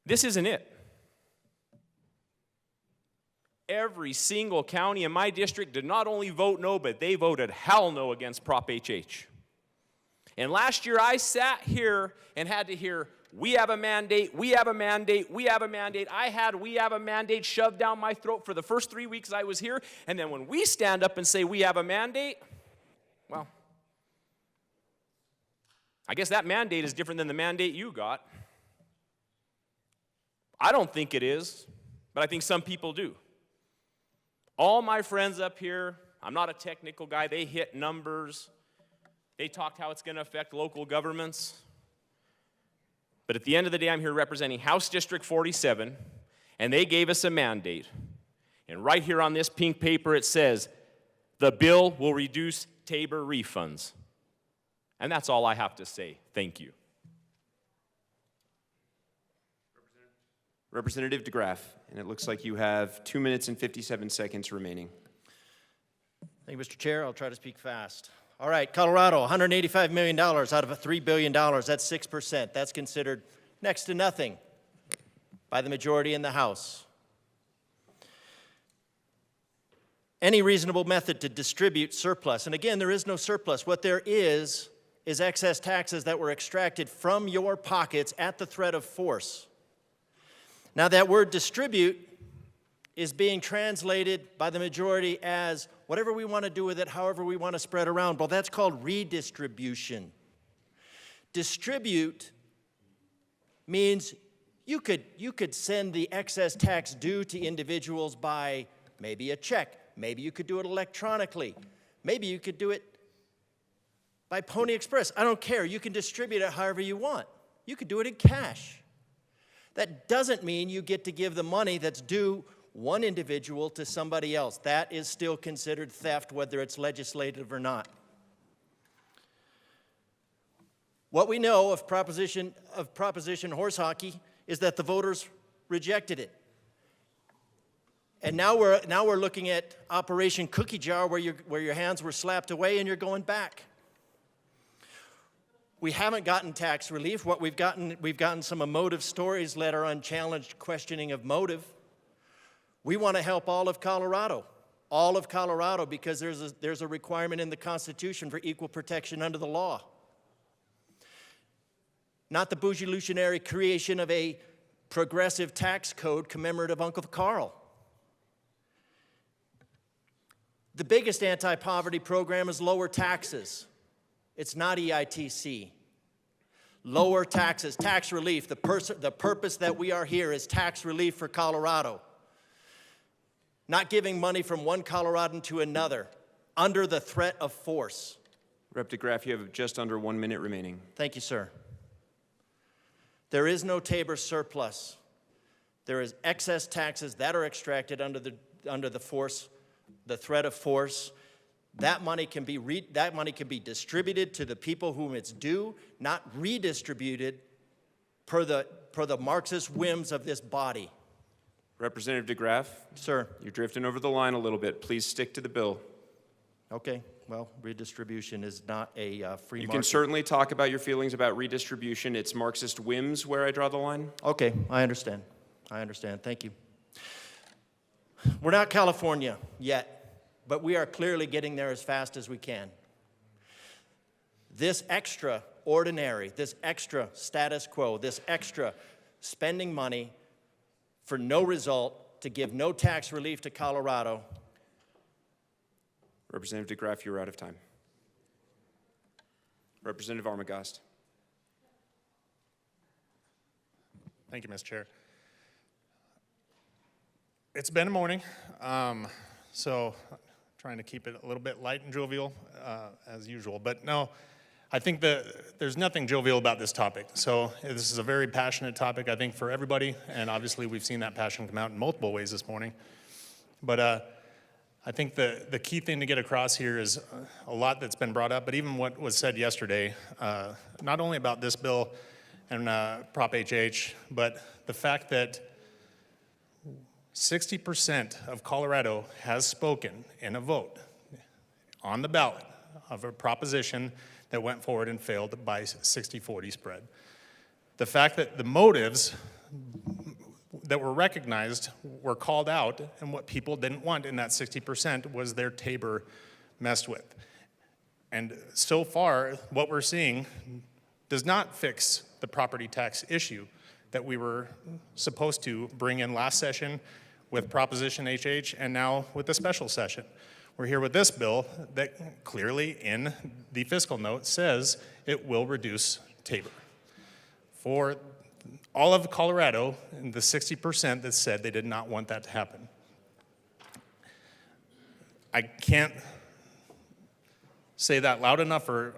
Speaker 11: This isn't it. Every single county in my district did not only vote no, but they voted hell no against Prop HH. And last year I sat here and had to hear, we have a mandate, we have a mandate, we have a mandate. I had we have a mandate shoved down my throat for the first 3 weeks I was here. And then when we stand up and say we have a mandate, well, I guess that mandate is different than the mandate you got. I don't think it is. but I think some people do. All my friends up here, I'm not a technical guy, they hit numbers. They talked how it's going to affect local governments. But at the end of the day, I'm here representing House District 47, and they gave us a mandate. And right here on this pink paper, it says, the bill will reduce Tabor refunds. And that's all I have to say. Thank you.
Speaker 21: Representative DeGraff, and it looks like you have 2 minutes and 57 seconds remaining.
Speaker 8: Thank you, Mr. Chair. I'll try to speak fast. All right, Colorado, $185 million out of a $3 billion. That's 6%. That's considered next to nothing by the majority in the House. Any reasonable method to distribute surplus. And again, there is no surplus. What there is excess taxes that were extracted from your pockets at the threat of force. Now, that word distribute is being translated by the majority as whatever we want to do with it, however we want to spread around. Well, that's called redistribution. Distribute means you could send the excess tax due to individuals by maybe a check. Maybe you could do it electronically. Maybe you could do it by Pony Express. I don't care. You can distribute it however you want. You could do it in cash. That doesn't mean you get to give the money that's due one individual to somebody else. That is still considered theft, whether it's legislative or not. What we know of proposition horse hockey is that the voters rejected it. And now we're looking at Operation Cookie Jar, where your hands were slapped away and you're going back. We haven't gotten tax relief. What we've gotten some emotive stories that are unchallenged questioning of motive. We want to help all of Colorado, because there's a requirement in the Constitution for equal protection under the law. Not the bourgeoisie creation of a progressive tax code commemorative of Uncle Carl. The biggest anti-poverty program is lower taxes. It's not EITC. Lower taxes, tax relief. The purpose that we are here is tax relief for Colorado. Not giving money from one Coloradan to another under the threat of force.
Speaker 21: Rep. DeGraff, you have just under 1 minute remaining.
Speaker 8: Thank you, sir. There is no Tabor surplus. There is excess taxes that are extracted under the force, the threat of force. That money can be distributed to the people whom it's due, not redistributed per the Marxist whims of this body.
Speaker 21: Representative DeGraff?
Speaker 8: Sir.
Speaker 21: You're drifting over the line a little bit. Please stick to the bill.
Speaker 8: Okay. Well, redistribution is not a free market.
Speaker 21: You can certainly talk about your feelings about redistribution. It's Marxist whims where I draw the line.
Speaker 8: Okay, I understand. Thank you. We're not California yet, but we are clearly getting there as fast as we can. This extraordinary, this extra status quo, this extra spending money for no result to give no tax relief to Colorado.
Speaker 21: Representative DeGraff, you're out of time. Representative Armagost.
Speaker 12: Thank you, Mr. Chair. It's been a morning, so trying to keep it a little bit light and jovial as usual. But no, I think that there's nothing jovial about this topic. So this is a very passionate topic, I think, for everybody. And obviously, we've seen that passion come out in multiple ways this morning. But I think the key thing to get across here is a lot that's been brought up, but even what was said yesterday, not only about this bill and Prop HH, but the fact that 60% of Colorado has spoken in a vote on the ballot of a proposition that went forward and failed by 60-40 spread. The fact that the motives that were recognized were called out, and what people didn't want in that 60% was their Tabor messed with. And so far, what we're seeing does not fix the property tax issue that we were supposed to bring in last session with Proposition HH and now with the special session. We're here with this bill that clearly in the fiscal note says it will reduce Tabor. For all of Colorado, and the 60% that said they did not want that to happen. I can't say that loud enough or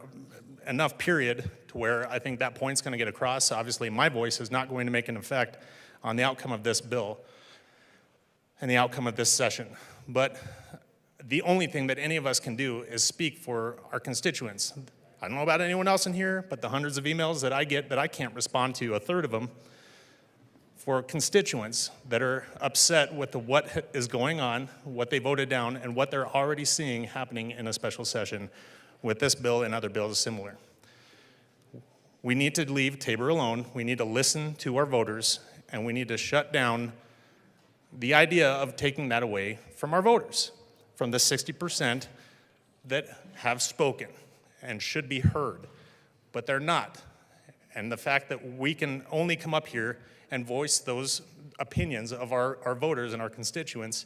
Speaker 12: enough period to where I think that point's going to get across. Obviously, my voice is not going to make an effect on the outcome of this bill and the outcome of this session. But the only thing that any of us can do is speak for our constituents. I don't know about anyone else in here, but the hundreds of emails that I get that I can't respond to, a third of them, for constituents that are upset with what is going on, what they voted down, and what they're already seeing happening in a special session with this bill and other bills similar. We need to leave Tabor alone. We need to listen to our voters, and we need to shut down the idea of taking that away from our voters, from the 60% that have spoken and should be heard, but they're not. And the fact that we can only come up here and voice those opinions of our voters and our constituents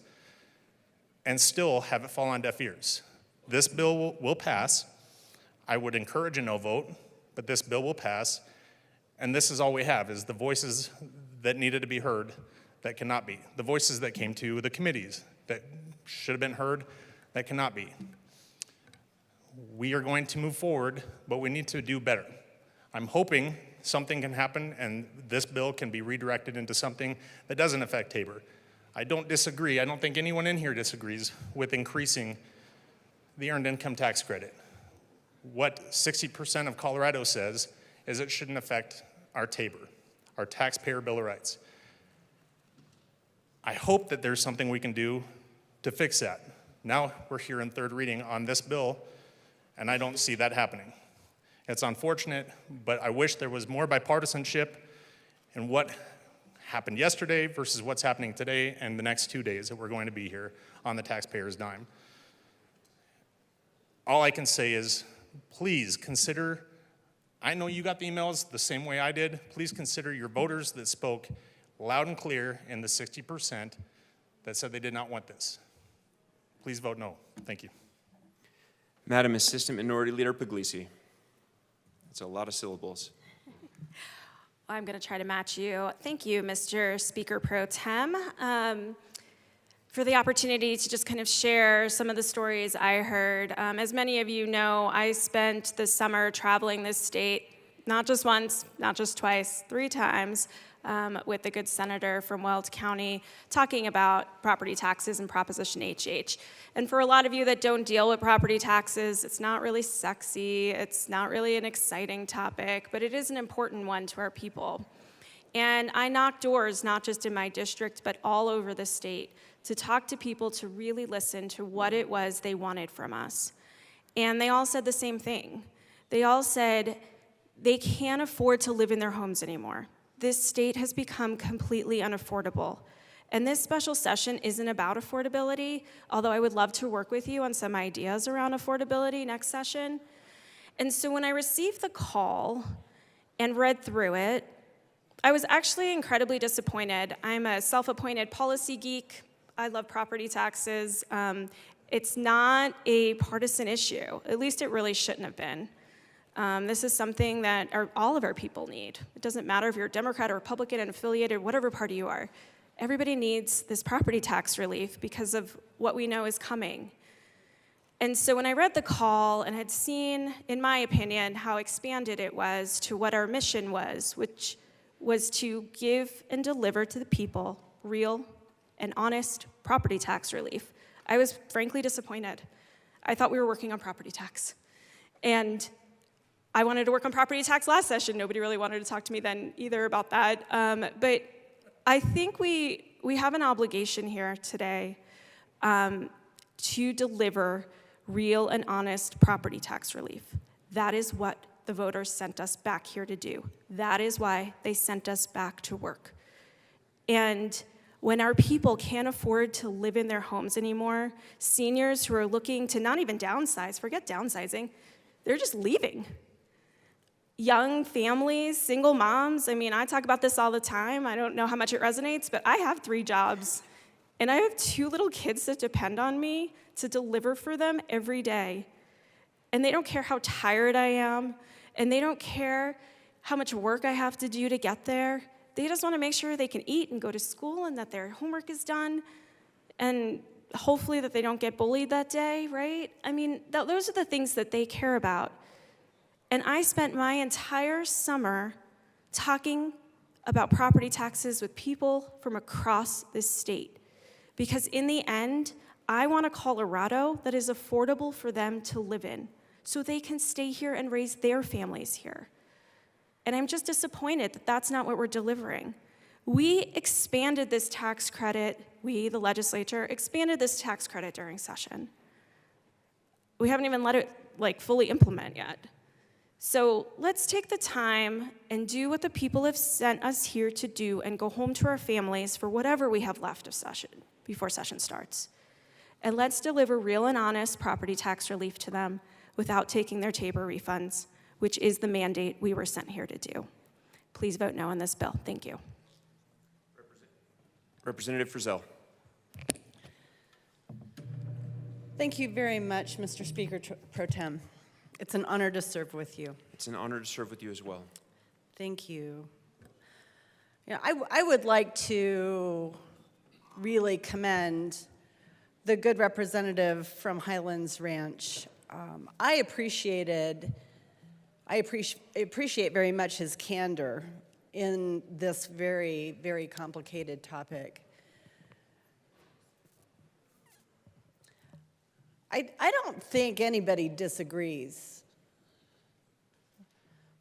Speaker 12: and still have it fall on deaf ears. This bill will pass. I would encourage a no vote, but this bill will pass. And this is all we have, is the voices that needed to be heard that cannot be. The voices that came to the committees that should have been heard that cannot be. We are going to move forward, but we need to do better. I'm hoping something can happen and this bill can be redirected into something that doesn't affect Tabor. I don't disagree. I don't think anyone in here disagrees with increasing the earned income tax credit. What 60% of Colorado says is it shouldn't affect our Tabor, our taxpayer bill of rights. I hope that there's something we can do to fix that. Now we're here in third reading on this bill, and I don't see that happening. It's unfortunate, but I wish there was more bipartisanship in what happened yesterday versus what's happening today and the next 2 days that we're going to be here on the taxpayer's dime. All I can say is, please consider, I know you got the emails the same way I did, please consider your voters that spoke loud and clear in the 60% that said they did not want this. Please vote no. Thank you.
Speaker 21: Madam Assistant Minority Leader Puglisi. That's a lot of syllables.
Speaker 13: I'm going to try to match you. Thank you, Mr. Speaker Pro Tem, for the opportunity to just kind of share some of the stories I heard. As many of you know, I spent the summer traveling this state, not just once, not just twice, 3 times, with the good senator from Weld County, talking about property taxes and Proposition HH. And for a lot of you that don't deal with property taxes, it's not really sexy, it's not really an exciting topic, but it is an important one to our people. And I knocked doors, not just in my district, but all over the state, to talk to people to really listen to what it was they wanted from us. And they all said the same thing. They all said they can't afford to live in their homes anymore. This state has become completely unaffordable. And this special session isn't about affordability, although I would love to work with you on some ideas around affordability next session. And so when I received the call and read through it, I was actually incredibly disappointed. I'm a self-appointed policy geek. I love property taxes. It's not a partisan issue. At least it really shouldn't have been. This is something that all of our people need. It doesn't matter if you're a Democrat or Republican and affiliated, whatever party you are. Everybody needs this property tax relief because of what we know is coming. And so when I read the call and had seen, in my opinion, how expanded it was to what our mission was, which was to give and deliver to the people real and honest property tax relief, I was frankly disappointed. I thought we were working on property tax. And I wanted to work on property tax last session. Nobody really wanted to talk to me then either about that. But I think we have an obligation here today to deliver real and honest property tax relief. That is what the voters sent us back here to do. That is why they sent us back to work. And when our people can't afford to live in their homes anymore, seniors who are looking to not even downsize, forget downsizing, they're just leaving. Young families, single moms, I mean, I talk about this all the time. I don't know how much it resonates, but I have 3 jobs, and I have 2 little kids that depend on me to deliver for them every day. And they don't care how tired I am, and they don't care how much work I have to do to get there. they just want to make sure they can eat and go to school and that their homework is done and hopefully that they don't get bullied that day, right? I mean, those are the things that they care about. And I spent my entire summer talking about property taxes with people from across this state. Because in the end, I want a Colorado that is affordable for them to live in so they can stay here and raise their families here. And I'm just disappointed that that's not what we're delivering. We expanded this tax credit, we, the legislature, expanded this tax credit during session. We haven't even let it fully implement yet. So let's take the time and do what the people have sent us here to do and go home to our families for whatever we have left of session before session starts. And let's deliver real and honest property tax relief to them without taking their Tabor refunds, which is the mandate we were sent here to do. Please vote no on this bill. Thank you.
Speaker 21: Representative Frizzell.
Speaker 14: Thank you very much, Mr. Speaker Pro Tem. It's an honor to serve with you.
Speaker 21: It's an honor to serve with you as well.
Speaker 14: Thank you. Yeah, I would like to really commend the good representative from Highlands Ranch. I appreciate very much his candor in this very, very complicated topic. I don't think anybody disagrees,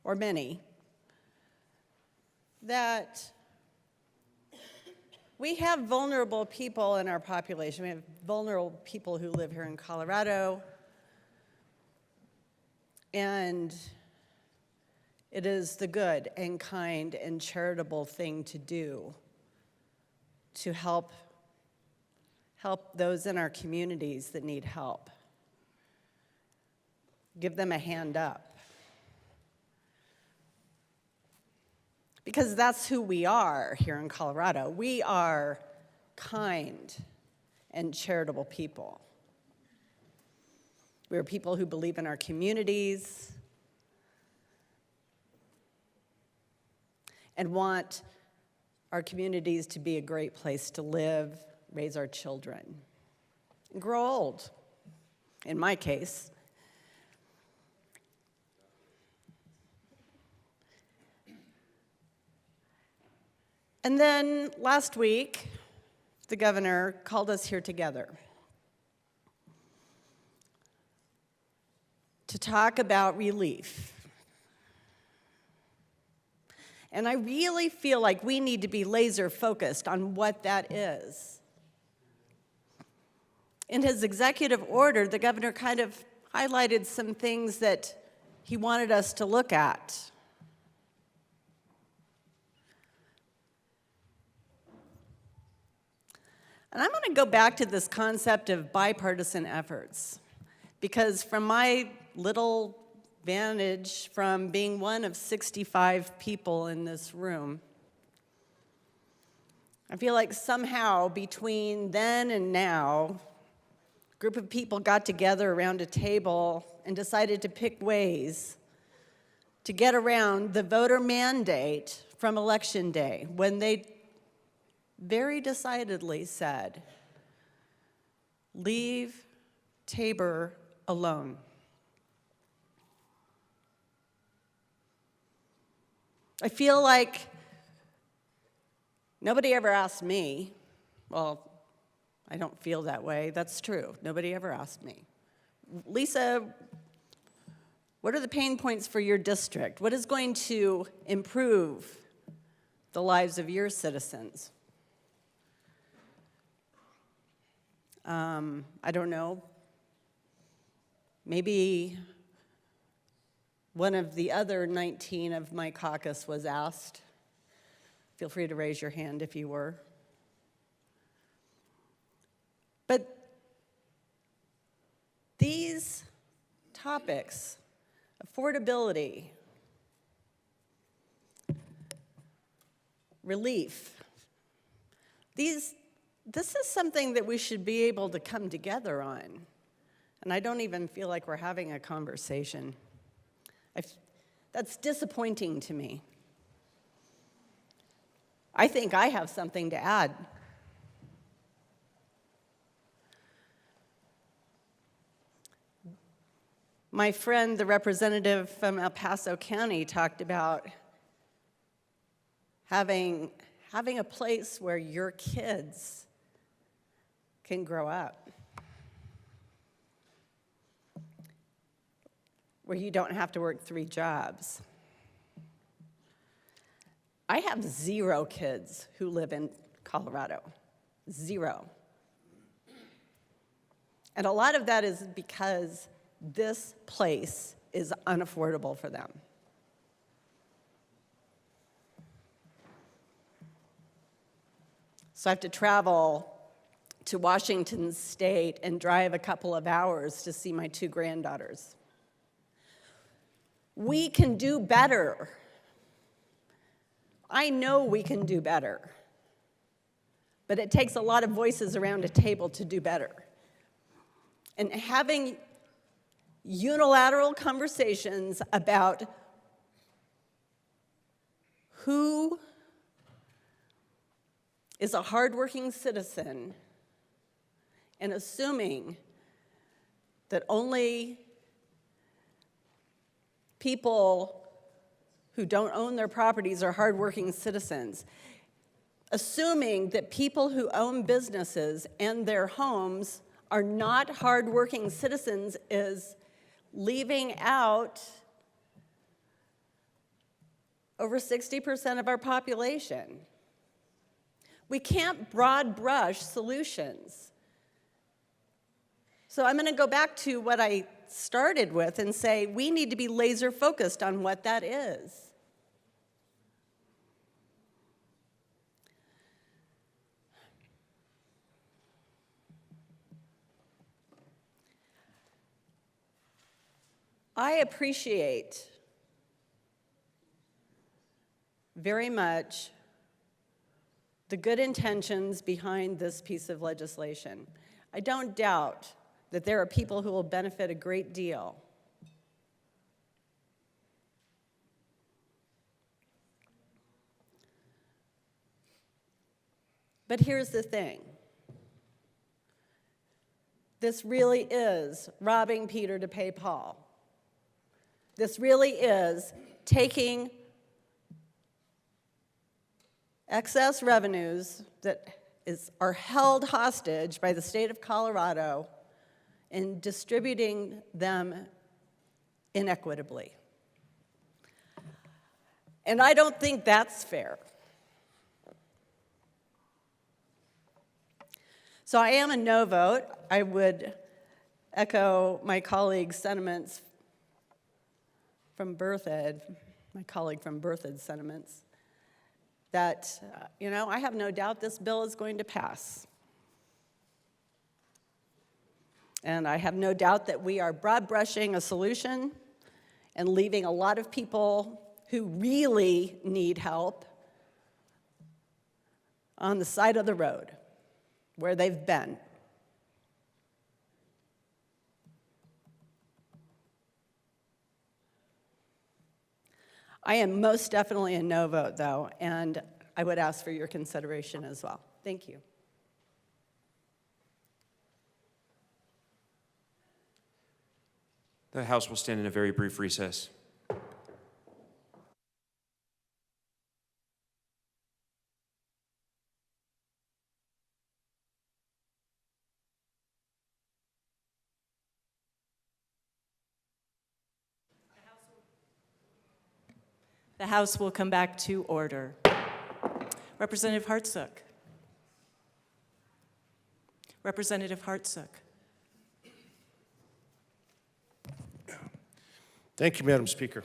Speaker 14: or many, that we have vulnerable people in our population. We have vulnerable people who live here in Colorado, and it is the good and kind and charitable thing to do to help those in our communities that need help. Give them a hand up. Because that's who we are here in Colorado. We are kind and charitable people. We are people who believe in our communities and want our communities to be a great place to live, raise our children, and grow old, in my case. And then last week, the governor called us here together to talk about relief. And I really feel like we need to be laser focused on what that is. In his executive order, the governor kind of highlighted some things that he wanted us to look at. And I'm going to go back to this concept of bipartisan efforts, because from my little vantage from being one of 65 people in this room, I feel like somehow between then and now, a group of people got together around a table and decided to pick ways to get around the voter mandate from Election Day, when they very decidedly said, leave Tabor alone. I feel like nobody ever asked me. Well, I don't feel that way. That's true. Nobody ever asked me, Lisa, what are the pain points for your district? What is going to improve the lives of your citizens? I don't know. Maybe one of the other 19 of my caucus was asked. Feel free to raise your hand if you were. But these topics, affordability, relief, this is something that we should be able to come together on. And I don't even feel like we're having a conversation. That's disappointing to me. I think I have something to add. My friend, the representative from El Paso County, talked about having a place where your kids can grow up, where you don't have to work 3 jobs. I have 0 kids who live in Colorado, 0. And a lot of that is because this place is unaffordable for them. So I have to travel to Washington State and drive a couple of hours to see my 2 granddaughters. We can do better. I know we can do better. But it takes a lot of voices around a table to do better. And having unilateral conversations about who is a hardworking citizen and assuming that only people who don't own their properties are hardworking citizens, assuming that people who own businesses and their homes are not hardworking citizens is leaving out over 60% of our population. We can't broad brush solutions. So I'm going to go back to what I started with and say we need to be laser focused on what that is. I appreciate very much the good intentions behind this piece of legislation. I don't doubt that there are people who will benefit a great deal. But here's the thing. This really is robbing Peter to pay Paul. This really is taking excess revenues that are held hostage by the state of Colorado and distributing them inequitably. And I don't think that's fair. So I am a no vote. I would echo my colleague's sentiments from Berthoud, my colleague from Berthoud's sentiments, that, I have no doubt this bill is going to pass. And I have no doubt that we are broad brushing a solution and leaving a lot of people who really need help on the side of the road where they've been. I am most definitely a no vote, though, and I would ask for your consideration as well. Thank you.
Speaker 21: The House will stand in a very brief recess.
Speaker 1: The House will come back to order. Representative Hartsook. Representative Hartsook.
Speaker 10: Thank you, Madam Speaker.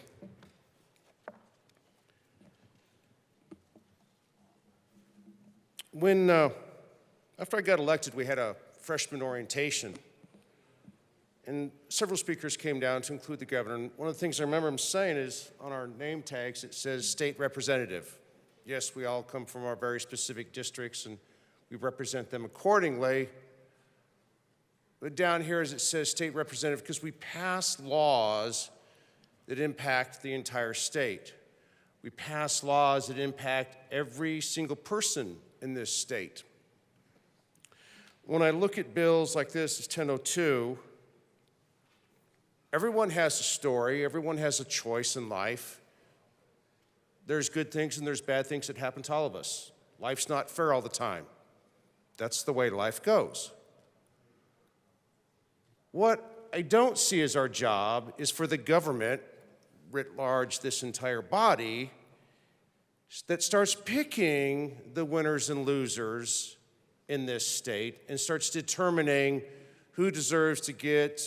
Speaker 10: After I got elected, we had a freshman orientation, and several speakers came down, to include the governor. And one of the things I remember him saying is, on our name tags, it says state representative. Yes, we all come from our very specific districts, and we represent them accordingly. But down here, as it says state representative, because we pass laws that impact the entire state.
Speaker 15: We pass laws that impact every single person in this state. When I look at bills like this, it's 1002, everyone has a story, everyone has a choice in life. There's good things and there's bad things that happen to all of us. Life's not fair all the time. That's the way life goes. What I don't see as our job is for the government, writ large, this entire body, that starts picking the winners and losers in this state and starts determining who deserves to get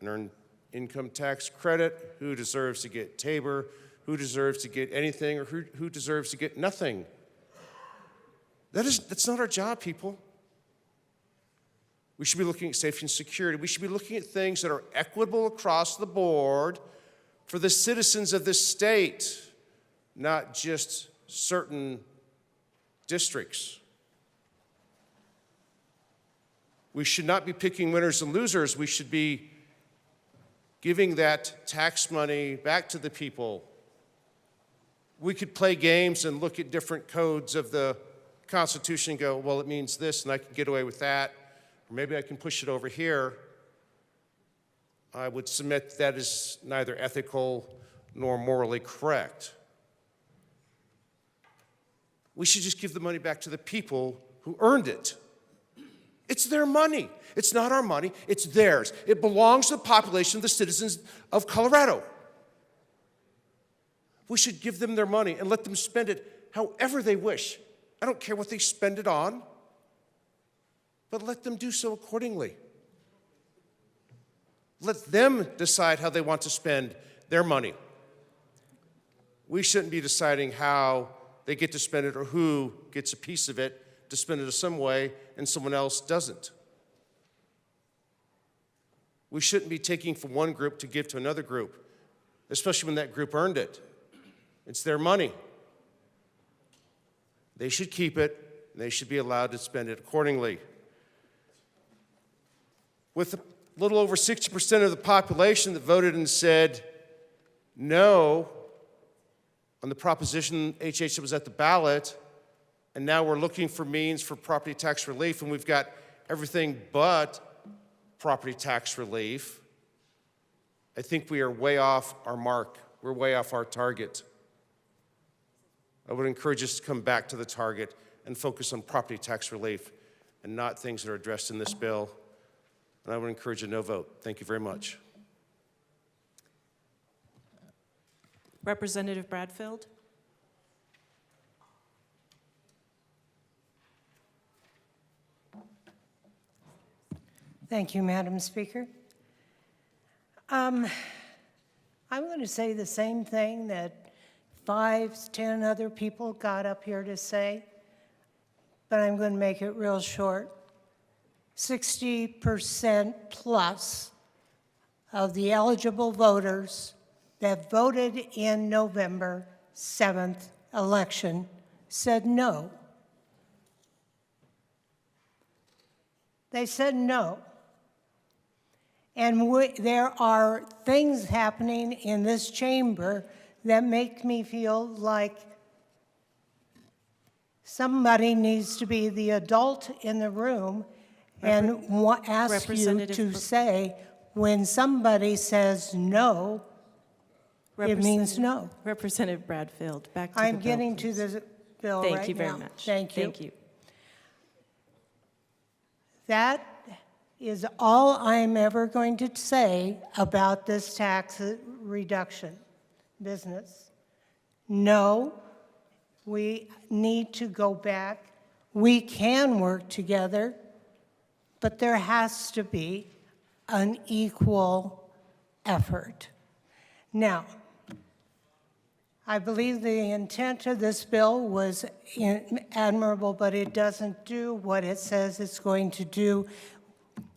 Speaker 15: an earned income tax credit, who deserves to get TABOR, who deserves to get anything, or who deserves to get nothing. That's not our job, people. We should be looking at safety and security. We should be looking at things that are equitable across the board for the citizens of this state, not just certain districts. We should not be picking winners and losers. We should be giving that tax money back to the people. We could play games and look at different codes of the Constitution and go, well, it means this and I can get away with that. Or maybe I can push it over here. I would submit that is neither ethical nor morally correct. We should just give the money back to the people who earned it. It's their money. It's not our money. It's theirs. It belongs to the population of the citizens of Colorado. We should give them their money and let them spend it however they wish. I don't care what they spend it on, but let them do so accordingly. Let them decide how they want to spend their money. We shouldn't be deciding how they get to spend it or who gets a piece of it to spend it some way and someone else doesn't. We shouldn't be taking from one group to give to another group, especially when that group earned it. It's their money. They should keep it, and they should be allowed to spend it accordingly. With a little over 60% of the population that voted and said no on the proposition HH that was at the ballot, and now we're looking for means for property tax relief, and we've got everything but property tax relief, I think we are way off our mark. We're way off our target. I would encourage us to come back to the target and focus on property tax relief and not things that are addressed in this bill. And I would encourage a no vote. Thank you very much.
Speaker 1: Representative Bradfield.
Speaker 16: Thank you, Madam Speaker. I'm going to say the same thing that 5, 10 other people got up here to say, but I'm going to make it real short. 60% plus of the eligible voters that voted in November 7th election said no. They said no. And there are things happening in this chamber that make me feel like somebody needs to be the adult in the room and ask you to say, when somebody says no, it means no.
Speaker 1: Representative Bradfield, back to the bill,
Speaker 16: I'm getting
Speaker 1: please.
Speaker 16: to the bill right now.
Speaker 1: Thank you very much.
Speaker 16: Thank you.
Speaker 1: Thank you.
Speaker 16: That is all I'm ever going to say about this tax reduction business. No, we need to go back. We can work together, but there has to be an equal effort. Now, I believe the intent of this bill was admirable, but it doesn't do what it says it's going to do.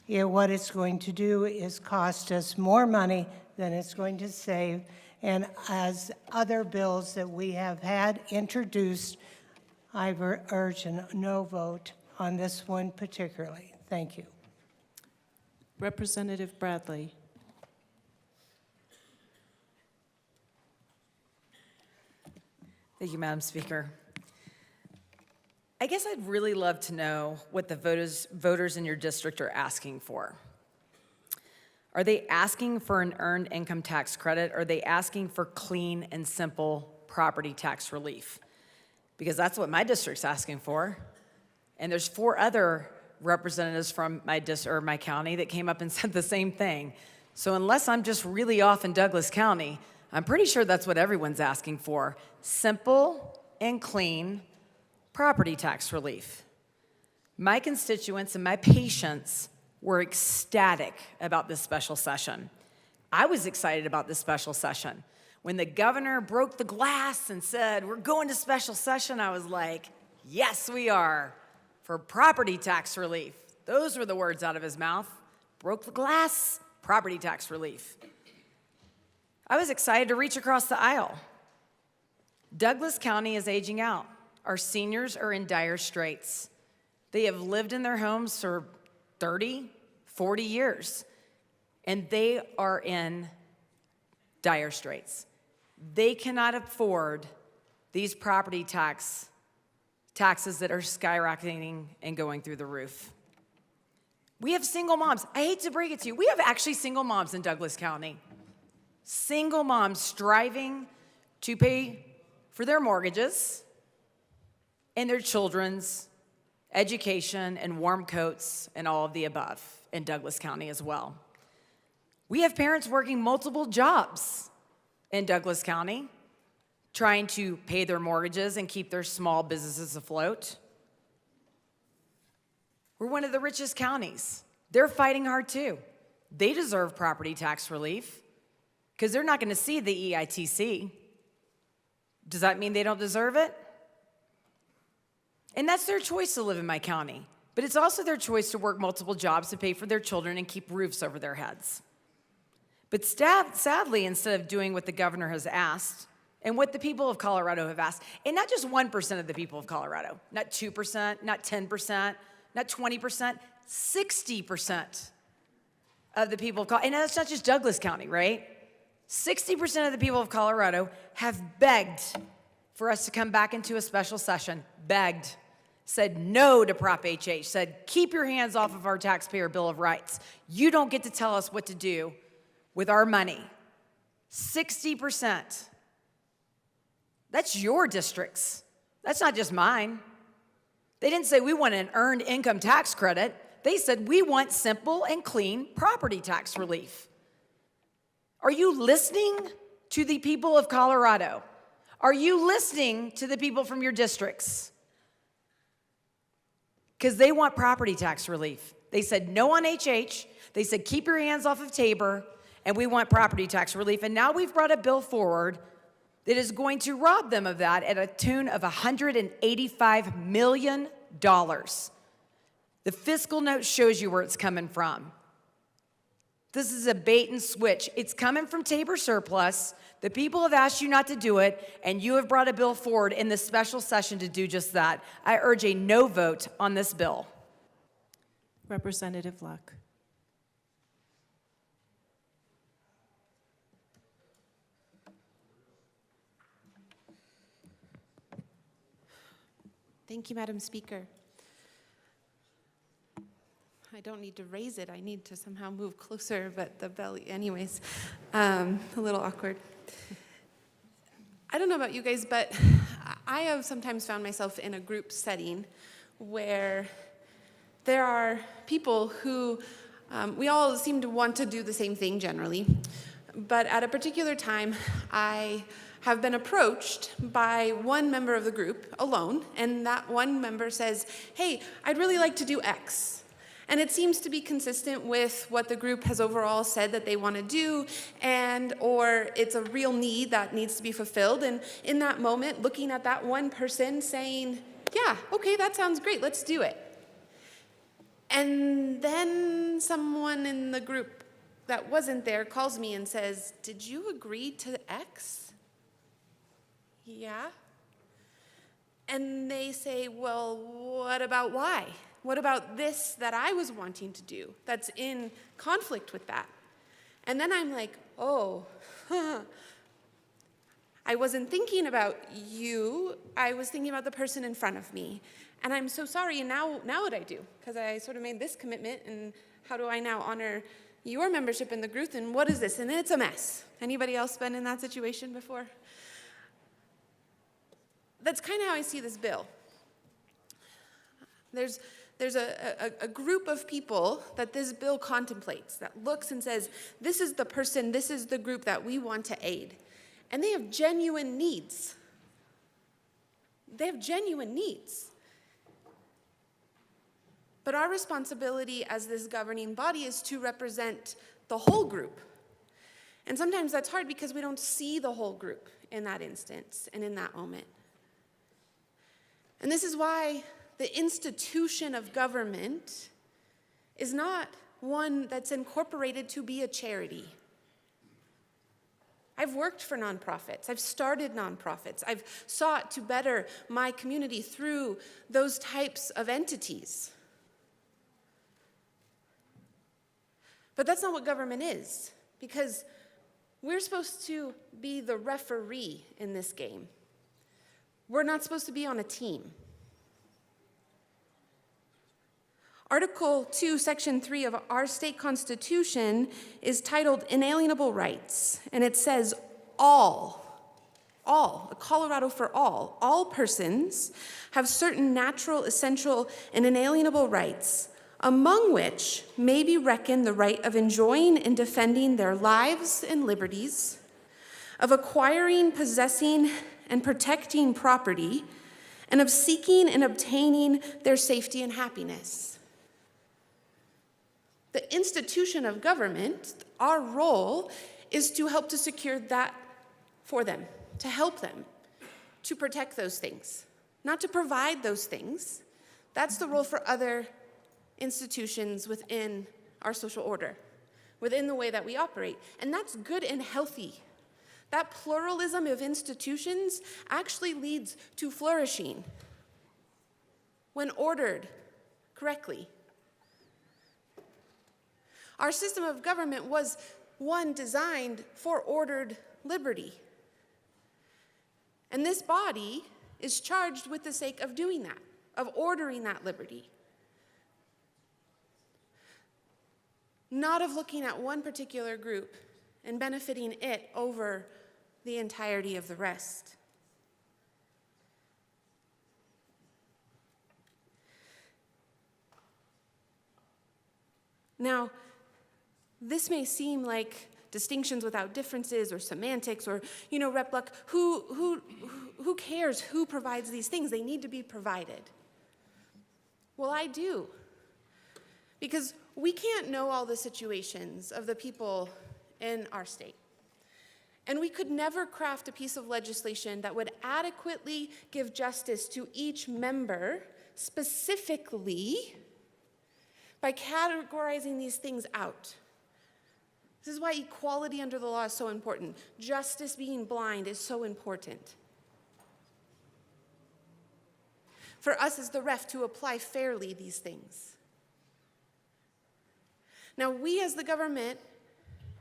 Speaker 16: What it's going to do is cost us more money than it's going to save. And as other bills that we have had introduced, I urge a no vote on this one particularly. Thank you.
Speaker 1: Representative Bradley.
Speaker 7: Thank you, Madam Speaker. I guess I'd really love to know what the voters in your district are asking for. Are they asking for an earned income tax credit? Are they asking for clean and simple property tax relief? Because that's what my district's asking for. And there's 4 other representatives from my county that came up and said the same thing. So unless I'm just really off in Douglas County, I'm pretty sure that's what everyone's asking for. Simple and clean property tax relief. My constituents and my patients were ecstatic about this special session. I was excited about this special session. When the governor broke the glass and said, we're going to special session, I was like, yes, we are, for property tax relief. Those were the words out of his mouth. Broke the glass, property tax relief. I was excited to reach across the aisle. Douglas County is aging out. Our seniors are in dire straits. They have lived in their homes for 30, 40 years, and they are in dire straits. They cannot afford these property taxes that are skyrocketing and going through the roof. We have single moms. I hate to break it to you. We have actually single moms in Douglas County. Single moms striving to pay for their mortgages and their children's education and warm coats and all of the above in Douglas County as well. We have parents working multiple jobs in Douglas County, trying to pay their mortgages and keep their small businesses afloat. We're one of the richest counties. They're fighting hard too. They deserve property tax relief because they're not going to see the EITC. Does that mean they don't deserve it? And that's their choice to live in my county. But it's also their choice to work multiple jobs to pay for their children and keep roofs over their heads. But sadly, instead of doing what the governor has asked and what the people of Colorado have asked, and not just 1% of the people of Colorado, not 2%, not 10%, not 20%, 60% of the people of Colorado, and that's not just Douglas County, right? 60% of the people of Colorado have begged for us to come back into a special session, begged, said no to Prop HH, said keep your hands off of our taxpayer Bill of Rights. You don't get to tell us what to do with our money. 60%. That's your districts. That's not just mine. They didn't say we want an earned income tax credit. They said we want simple and clean property tax relief. Are you listening to the people of Colorado? Are you listening to the people from your districts? Because they want property tax relief. They said no on HH. They said keep your hands off of Tabor, and we want property tax relief. And now we've brought a bill forward that is going to rob them of that at a tune of $185 million. The fiscal note shows you where it's coming from. This is a bait and switch. It's coming from Tabor surplus. The people have asked you not to do it, and you have brought a bill forward in this special session to do just that. I urge a no vote on this bill.
Speaker 1: Representative Luck.
Speaker 17: Thank you, Madam Speaker. I don't need to raise it. I need to somehow move closer, but the belly, anyways, a little awkward. I don't know about you guys, but I have sometimes found myself in a group setting where there are people who, we all seem to want to do the same thing generally, but at a particular time, I have been approached by one member of the group alone, and that one member says, hey, I'd really like to do X. And it seems to be consistent with what the group has overall said that they want to do, and or it's a real need that needs to be fulfilled. And in that moment, looking at that one person saying, yeah, okay, that sounds great, let's do it. And then someone in the group that wasn't there calls me and says, did you agree to X? Yeah. And they say, well, what about Y? What about this that I was wanting to do that's in conflict with that? And then I'm like, oh, I wasn't thinking about you, I was thinking about the person in front of me. And I'm so sorry, and now what I do? Because I sort of made this commitment, and how do I now honor your membership in the group, and what is this? And it's a mess. Anybody else been in that situation before? That's kind of how I see this bill. There's a group of people that this bill contemplates, that looks and says, this is the person, this is the group that we want to aid. And they have genuine needs. They have genuine needs. But our responsibility as this governing body is to represent the whole group. And sometimes that's hard because we don't see the whole group in that instance and in that moment. And this is why the institution of government is not one that's incorporated to be a charity. I've worked for nonprofits. I've started nonprofits. I've sought to better my community through those types of entities. But that's not what government is, because we're supposed to be the referee in this game. We're not supposed to be on a team. Article 2, Section 3 of our state constitution is titled Inalienable Rights, and it says a Colorado for all persons have certain natural, essential, and inalienable rights, among which may be reckoned the right of enjoying and defending their lives and liberties, of acquiring, possessing, and protecting property, and of seeking and obtaining their safety and happiness. The institution of government, our role is to help to secure that for them, to help them, to protect those things, not to provide those things. That's the role for other institutions within our social order, within the way that we operate. And that's good and healthy. That pluralism of institutions actually leads to flourishing when ordered correctly. Our system of government was one designed for ordered liberty. And this body is charged with the sake of doing that, of ordering that liberty. Not of looking at one particular group and benefiting it over the entirety of the rest. Now, this may seem like distinctions without differences or semantics or, Rep. Luck, who cares who provides these things? They need to be provided. Well, I do. Because we can't know all the situations of the people in our state. And we could never craft a piece of legislation that would adequately give justice to each member specifically by categorizing these things out. This is why equality under the law is so important. Justice being blind is so important. For us as the ref to apply fairly these things. Now, we as the government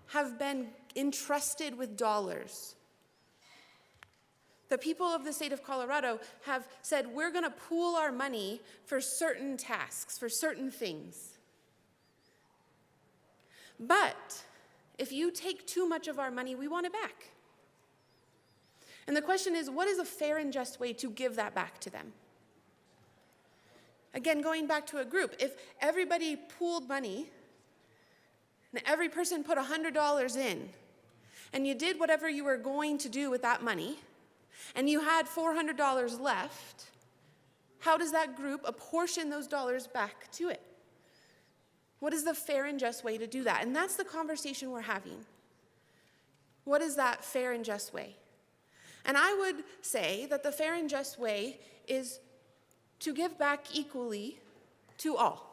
Speaker 17: have been entrusted with dollars. The people of the state of Colorado have said, we're going to pool our money for certain tasks, for certain things. But if you take too much of our money, we want it back. And the question is, what is a fair and just way to give that back to them? Again, going back to a group, if everybody pooled money, and every person put $100 in, and you did whatever you were going to do with that money, and you had $400 left, how does that group apportion those dollars back to it? What is the fair and just way to do that? And that's the conversation we're having. What is that fair and just way? And I would say that the fair and just way is to give back equally to all.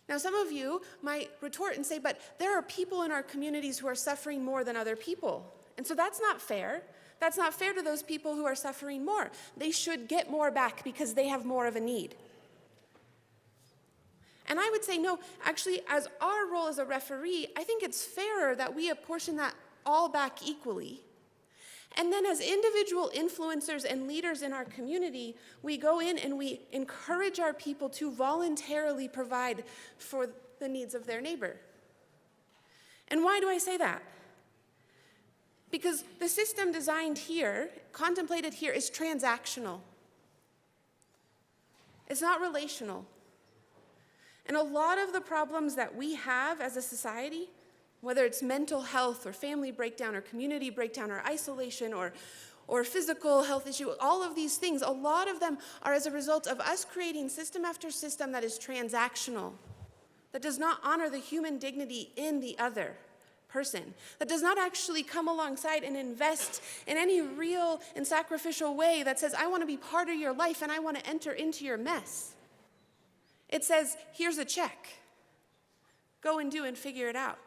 Speaker 17: Now, some of you might retort and say, but there are people in our communities who are suffering more than other people. And so that's not fair. That's not fair to those people who are suffering more. They should get more back because they have more of a need. And I would say, no, actually, as our role as a referee, I think it's fairer that we apportion that all back equally. And then as individual influencers and leaders in our community, we go in and we encourage our people to voluntarily provide for the needs of their neighbor. And why do I say that? Because the system designed here, contemplated here, is transactional. It's not relational. And a lot of the problems that we have as a society, whether it's mental health or family breakdown or community breakdown or isolation or physical health issue, all of these things, a lot of them are as a result of us creating system after system that is transactional, that does not honor the human dignity in the other person, that does not actually come alongside and invest in any real and sacrificial way that says, I want to be part of your life and I want to enter into your mess. It says, here's a check. Go and do and figure it out.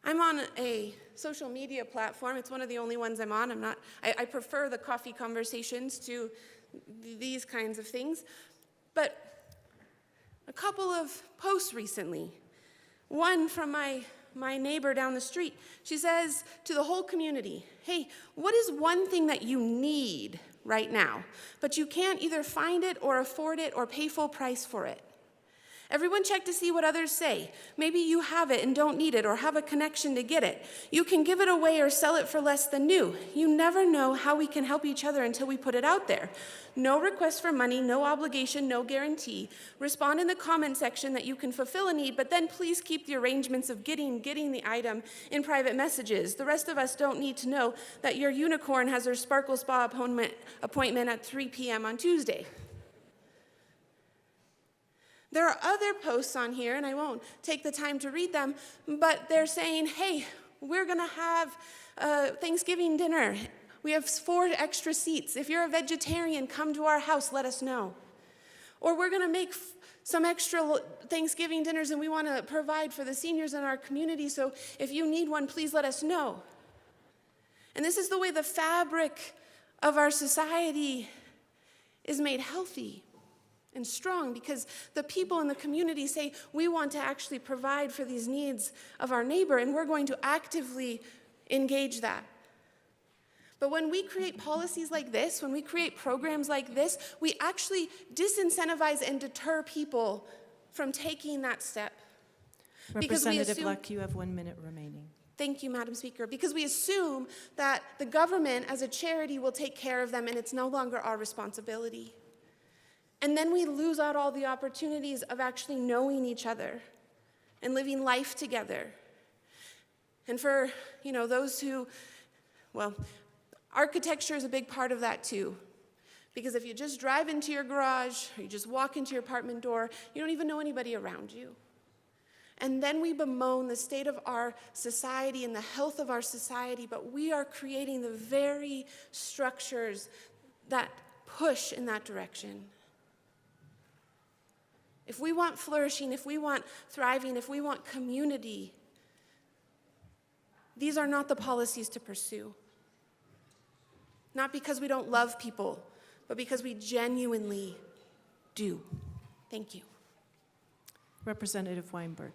Speaker 17: I'm on a social media platform. It's one of the only ones I'm on. I prefer the coffee conversations to these kinds of things. But a couple of posts recently, one from my neighbor down the street, she says to the whole community, hey, what is one thing that you need right now, but you can't either find it or afford it or pay full price for it? Everyone check to see what others say. Maybe you have it and don't need it or have a connection to get it. You can give it away or sell it for less than new. You never know how we can help each other until we put it out there. No request for money, no obligation, no guarantee. Respond in the comment section that you can fulfill a need, but then please keep the arrangements of getting the item in private messages. The rest of us don't need to know that your unicorn has their Sparkle Spa appointment at 3 p.m. on Tuesday. There are other posts on here, and I won't take the time to read them, but they're saying, hey, we're going to have Thanksgiving dinner. We have 4 extra seats. If you're a vegetarian, come to our house, let us know. Or we're going to make some extra Thanksgiving dinners, and we want to provide for the seniors in our community, so if you need one, please let us know. And this is the way the fabric of our society is made healthy and strong, because the people in the community say, we want to actually provide for these needs of our neighbor, and we're going to actively engage that. But when we create policies like this, when we create programs like this, we actually disincentivize and deter people from taking that step.
Speaker 1: Representative Luck, you have 1 minute remaining.
Speaker 17: Thank you, Madam Speaker. Because we assume that the government as a charity will take care of them and it's no longer our responsibility. And then we lose out all the opportunities of actually knowing each other and living life together. And for, those who, architecture is a big part of that too. Because if you just drive into your garage or you just walk into your apartment door, you don't even know anybody around you. And then we bemoan the state of our society and the health of our society, but we are creating the very structures that push in that direction. If we want flourishing, if we want thriving, if we want community, these are not the policies to pursue. Not because we don't love people, but because we genuinely do. Thank you.
Speaker 1: Representative Weinberg.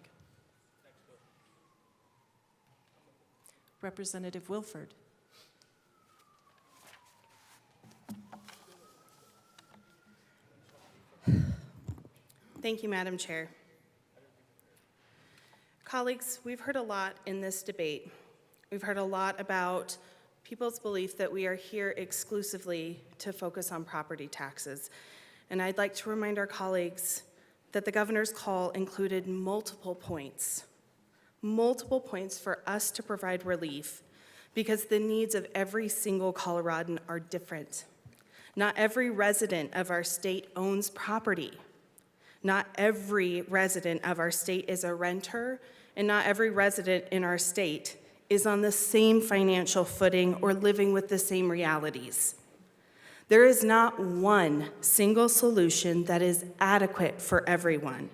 Speaker 1: Representative Wilford.
Speaker 18: Thank you, Madam Chair. Colleagues, we've heard a lot in this debate. We've heard a lot about people's belief that we are here exclusively to focus on property taxes. And I'd like to remind our colleagues that the governor's call included multiple points for us to provide relief, because the needs of every single Coloradan are different. Not every resident of our state owns property. Not every resident of our state is a renter, and not every resident in our state is on the same financial footing or living with the same realities. There is not one single solution that is adequate for everyone.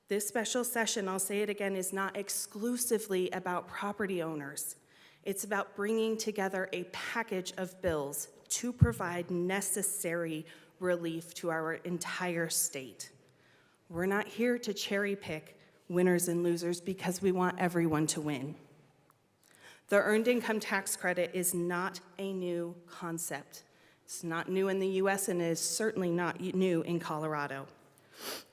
Speaker 18: This special session, I'll say it again, is not exclusively about property owners. It's about bringing together a package of bills to provide necessary relief to our entire state. We're not here to cherry pick winners and losers, because we want everyone to win. The Earned Income Tax Credit is not a new concept. It's not new in the US, and it is certainly not new in Colorado.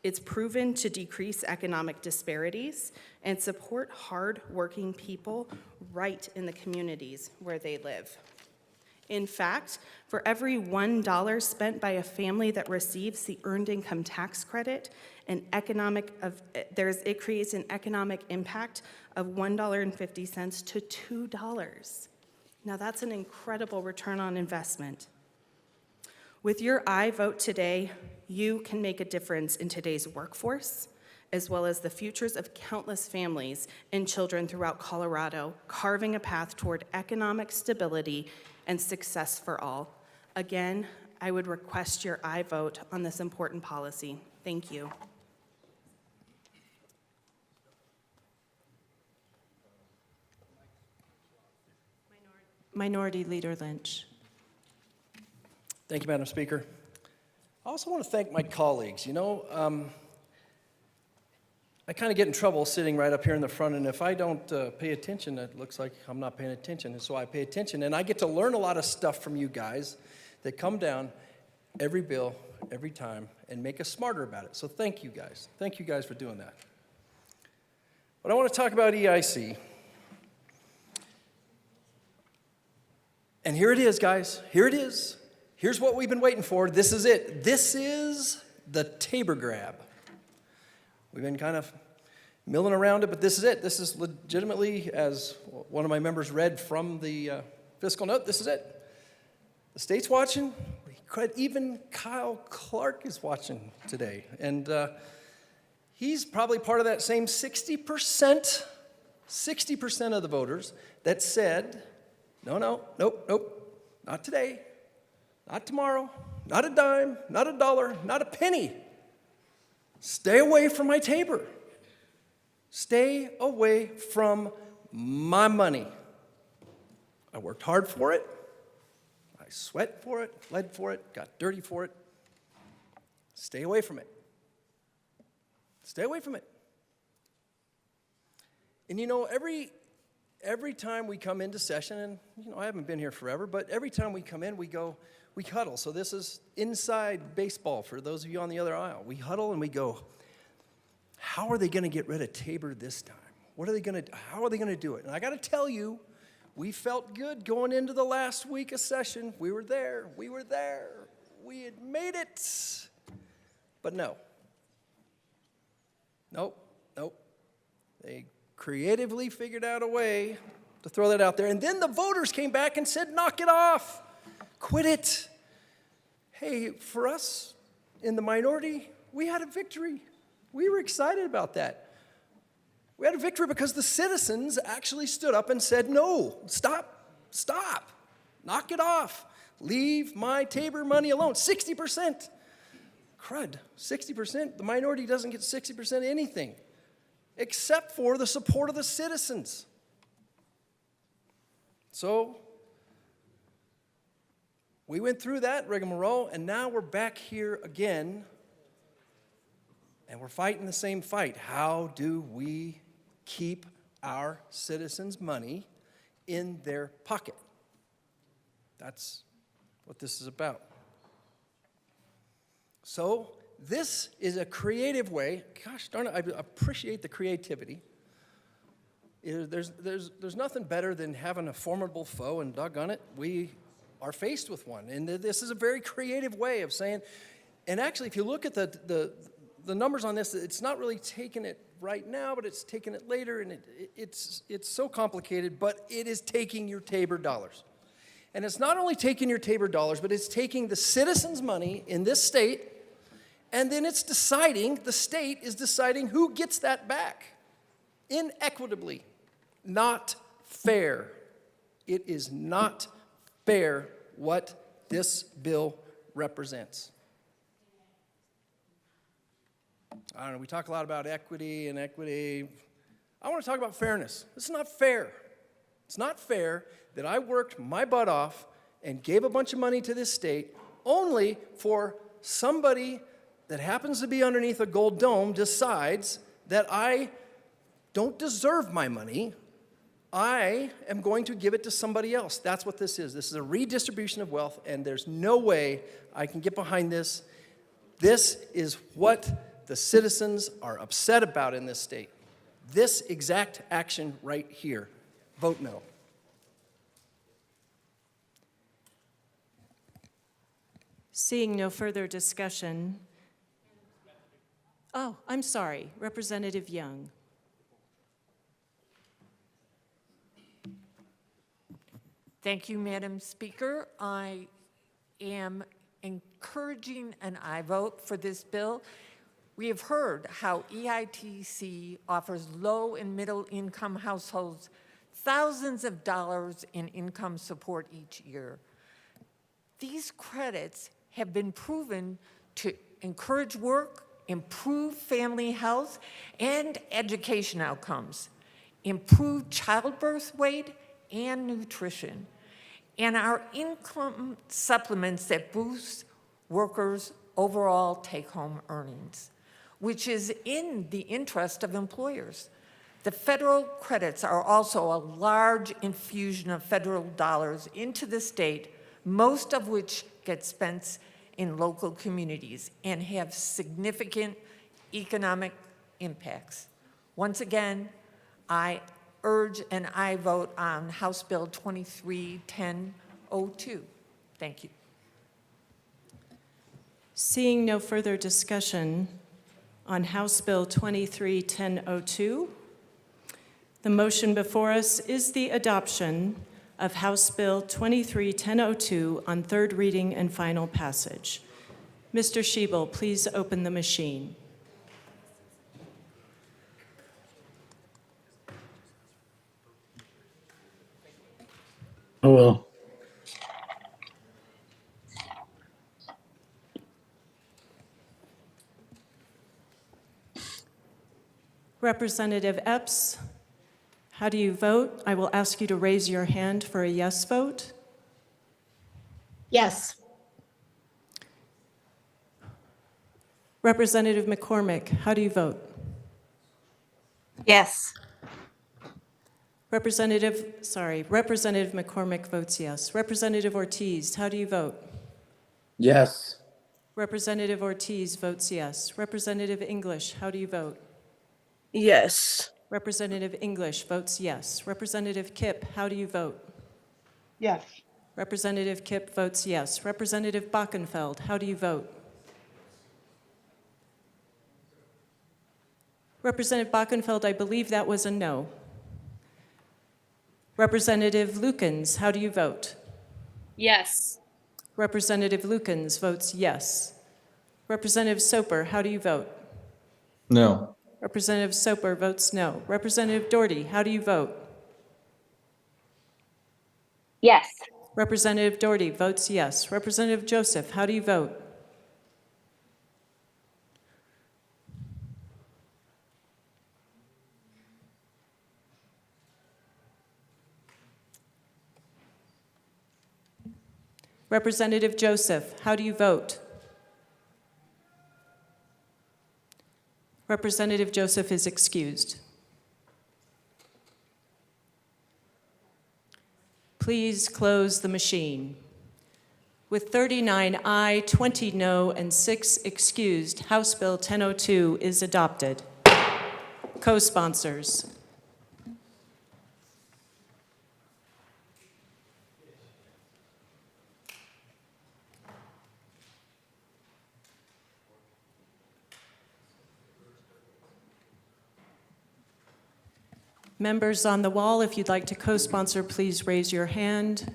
Speaker 18: It's proven to decrease economic disparities and support hard-working people right in the communities where they live. In fact, for every $1 spent by a family that receives the Earned Income Tax Credit, it creates an economic impact of $1.50 to $2. Now that's an incredible return on investment. With your aye vote today, you can make a difference in today's workforce, as well as the futures of countless families and children throughout Colorado, carving a path toward economic stability and success for all. Again, I would request your aye vote on this important policy. Thank you.
Speaker 1: Minority Leader Lynch.
Speaker 4: Thank you, Madam Speaker. I also want to thank my colleagues. You know, I kind of get in trouble sitting right up here in the front, and if I don't pay attention, it looks like I'm not paying attention, and so I pay attention, and I get to learn a lot of stuff from you guys that come down every bill, every time, and make us smarter about it. So thank you guys. Thank you guys for doing that. But I want to talk about EIC. And here it is, guys. Here it is. Here's what we've been waiting for. This is it. This is the Tabor grab. We've been kind of milling around it, but this is it. This is legitimately, as one of my members read from the fiscal note, this is it. The state's watching. Even Kyle Clark is watching today. And he's probably part of that same 60% of the voters that said, nope, not today, not tomorrow, not a dime, not a dollar, not a penny. Stay away from my Tabor. Stay away from my money. I worked hard for it. I sweat for it, bled for it, got dirty for it. Stay away from it. Stay away from it. And you know, every time we come into session, and you know, I haven't been here forever, but every time we come in, we huddle. So this is inside baseball for those of you on the other aisle. We huddle and we go, how are they going to get rid of Tabor this time? How are they going to do it? And I got to tell you, we felt good going into the last week of session. We were there. We had made it. But no. Nope. They creatively figured out a way to throw that out there. And then the voters came back and said, knock it off. Quit it. Hey, for us in the minority, we had a victory. We were excited about that. We had a victory because the citizens actually stood up and said, no, stop, knock it off. Leave my Tabor money alone. 60%. Crud, 60%. The minority doesn't get 60% of anything except for the support of the citizens. So we went through that rigmarole, and now we're back here again, and we're fighting the same fight. How do we keep our citizens' money in their pocket? That's what this is about. So this is a creative way. Gosh darn it, I appreciate the creativity. There's nothing better than having a formidable foe, and doggone it, we are faced with one. And this is a very creative way of saying, and actually if you look at the numbers on this, it's not really taking it right now, but it's taking it later, and it's so complicated, but it is taking your Tabor dollars. And it's not only taking your Tabor dollars, but it's taking the citizens' money in this state, and then it's deciding, the state is deciding who gets that back. Inequitably. Not fair. It is not fair what this bill represents. I don't know, we talk a lot about equity. I want to talk about fairness. This is not fair. It's not fair that I worked my butt off and gave a bunch of money to this state only for somebody that happens to be underneath a gold dome decides that I don't deserve my money, I am going to give it to somebody else. That's what this is. This is a redistribution of wealth, and there's no way I can get behind this. This is what the citizens are upset about in this state. This exact action right here. Vote no.
Speaker 1: Seeing no further discussion. Oh, I'm sorry, Representative Young.
Speaker 5: Thank you, Madam Speaker. I am encouraging an aye vote for this bill. We have heard how EITC offers low and middle income households thousands of dollars in income support each year. These credits have been proven to encourage work, improve family health and education outcomes, improve childbirth weight and nutrition, and are income supplements that boost workers' overall take-home earnings, which is in the interest of employers. The federal credits are also a large infusion of federal dollars into the state, most of which get spent in local communities and have significant economic impacts. Once again, I urge an aye vote on House Bill 23-1002. Thank you.
Speaker 1: Seeing no further discussion on House Bill 23-1002, the motion before us is the adoption of House Bill 23-1002 on third reading and final passage. Mr. Schiebel, please open the machine.
Speaker 19: Oh, well.
Speaker 1: Representative Epps, how do you vote? I will ask you to raise your hand for a yes vote.
Speaker 14: Yes.
Speaker 1: Representative McCormick, how do you vote?
Speaker 14: Yes.
Speaker 1: Representative McCormick votes yes. Representative Ortiz, how do you vote?
Speaker 19: Yes.
Speaker 1: Representative Ortiz votes yes. Representative English, how do you vote?
Speaker 14: Yes.
Speaker 1: Representative English votes yes. Representative Kipp, how do you vote?
Speaker 14: Yes.
Speaker 1: Representative Kipp votes yes. Representative Bockenfeld, how do you vote? Representative Bockenfeld, I believe that was a no. Representative Lukens, how do you vote?
Speaker 23: Yes.
Speaker 1: Representative Lukens votes yes. Representative Soper, how do you vote?
Speaker 19: No.
Speaker 1: Representative Soper votes no. Representative Doherty, how do you vote?
Speaker 23: Yes.
Speaker 1: Representative Doherty votes yes. Representative Joseph, how do you vote? Representative Joseph, how do you vote? Representative Joseph is excused. Please close the machine. With 39 aye, 20 no, and 6 excused, House Bill 1002 is adopted. Co-sponsors. Members on the wall, if you'd like to co-sponsor, please raise your hand.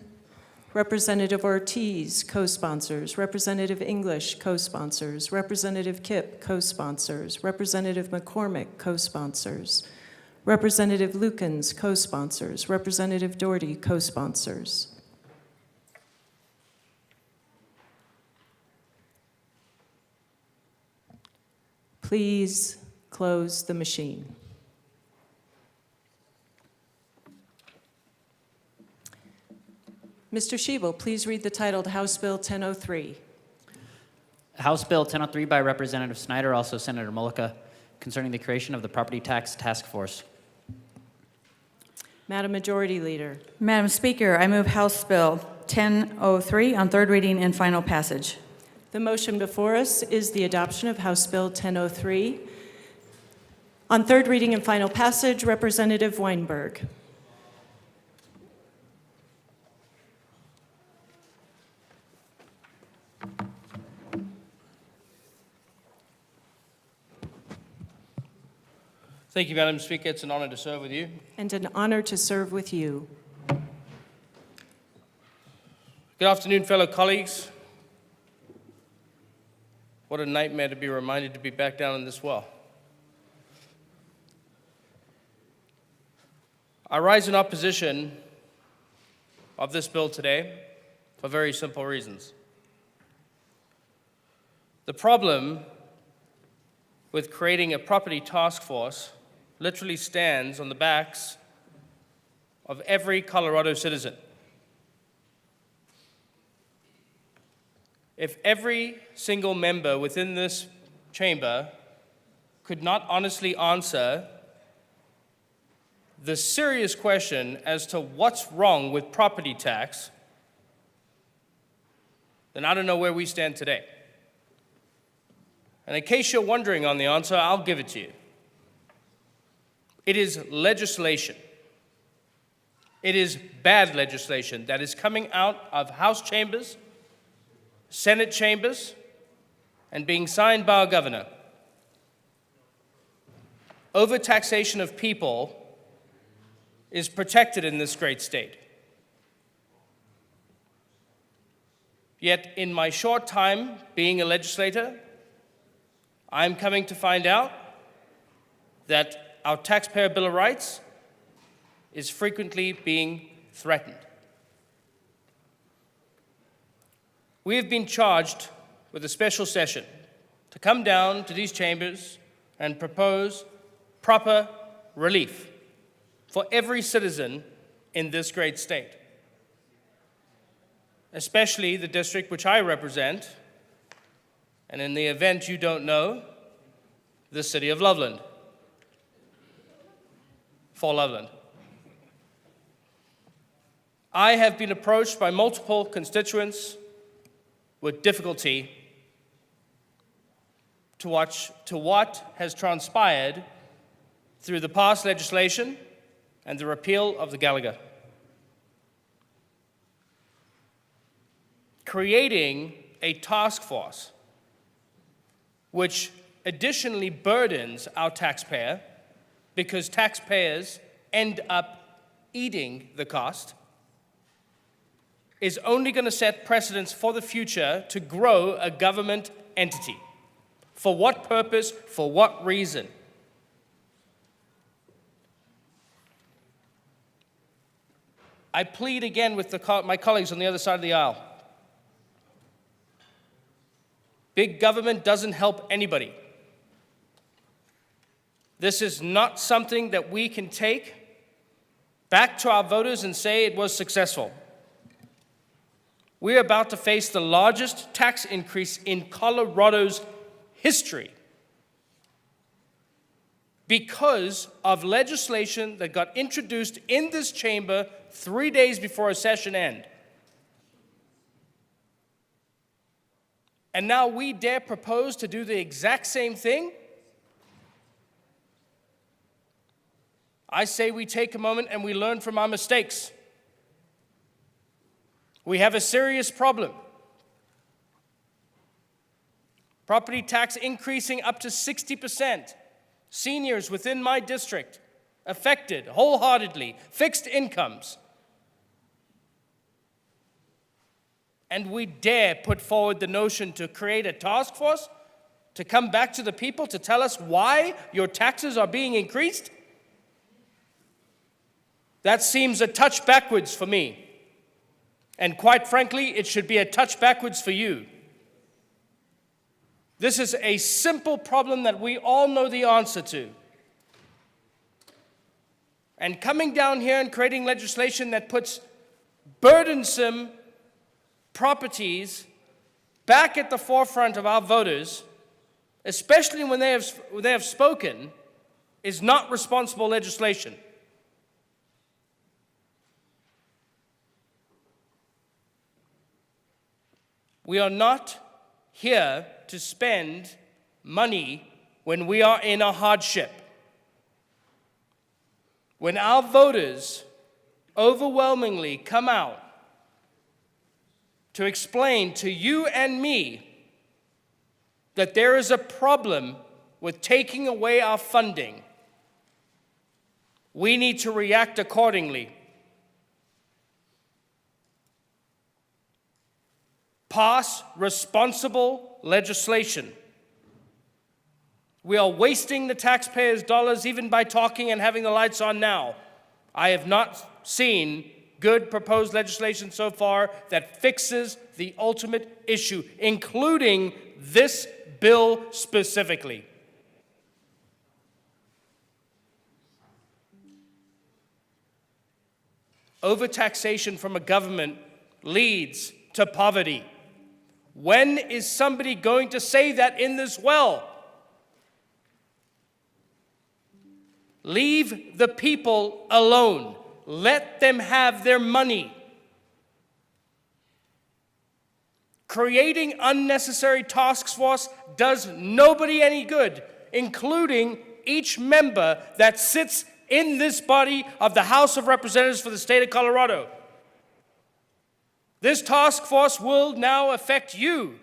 Speaker 1: Representative Ortiz, co-sponsors. Representative English, co-sponsors. Representative Kipp, co-sponsors. Representative McCormick, co-sponsors. Representative Lukens, co-sponsors. Representative Doherty, co-sponsors. Please close the machine. Mr. Schiebel, please read the titled House Bill 1003.
Speaker 3: House Bill 1003 by Representative Snyder, also Senator Mullica, concerning the creation of the Property Tax Task Force.
Speaker 1: Madam Majority Leader.
Speaker 6: Madam Speaker, I move House Bill 1003 on third reading and final passage.
Speaker 1: The motion before us is the adoption of House Bill 1003. On third reading and final passage, Representative Weinberg.
Speaker 20: Thank you, Madam Speaker. It's an honor to serve with you.
Speaker 1: And an honor to serve with you.
Speaker 20: Good afternoon, fellow colleagues. What a nightmare to be reminded to be back down in this well. I rise in opposition of this bill today for very simple reasons. The problem with creating a property task force literally stands on the backs of every Colorado citizen. If every single member within this chamber could not honestly answer the serious question as to what's wrong with property tax, then I don't know where we stand today. And in case you're wondering on the answer, I'll give it to you. It is legislation. It is bad legislation that is coming out of House chambers, Senate chambers, and being signed by our governor. Overtaxation of people is protected in this great state. Yet, in my short time being a legislator, I'm coming to find out that our taxpayer Bill of Rights is frequently being threatened. We have been charged with a special session to come down to these chambers and propose proper relief for every citizen in this great state, especially the district which I represent, and in the event you don't know, the city of Loveland. For Loveland. I have been approached by multiple constituents with difficulty to what has transpired through the past legislation and the repeal of the Gallagher. Creating a task force which additionally burdens our taxpayer because taxpayers end up eating the cost, is only going to set precedents for the future to grow a government entity. For what purpose? For what reason? I plead again with my colleagues on the other side of the aisle. Big government doesn't help anybody. This is not something that we can take back to our voters and say it was successful. We're about to face the largest tax increase in Colorado's history because of legislation that got introduced in this chamber 3 days before a session end. And now we dare propose to do the exact same thing? I say we take a moment and we learn from our mistakes. We have a serious problem. Property tax increasing up to 60%. Seniors within my district affected wholeheartedly, fixed incomes. And we dare put forward the notion to create a task force to come back to the people to tell us why your taxes are being increased? That seems a touch backwards for me. And quite frankly, it should be a touch backwards for you. This is a simple problem that we all know the answer to. And coming down here and creating legislation that puts burdensome properties back at the forefront of our voters especially when they have spoken, is not responsible legislation. We are not here to spend money when we are in a hardship. When our voters overwhelmingly come out to explain to you and me that there is a problem with taking away our funding, we need to react accordingly. Pass responsible legislation. We are wasting the taxpayers' dollars even by talking and having the lights on now. I have not seen good proposed legislation so far that fixes the ultimate issue, including this bill specifically. Overtaxation from a government leads to poverty. When is somebody going to say that in this well? Leave the people alone. Let them have their money. Creating unnecessary task force does nobody any good, including each member that sits in this body of the House of Representatives for the state of Colorado. This task force will now affect you.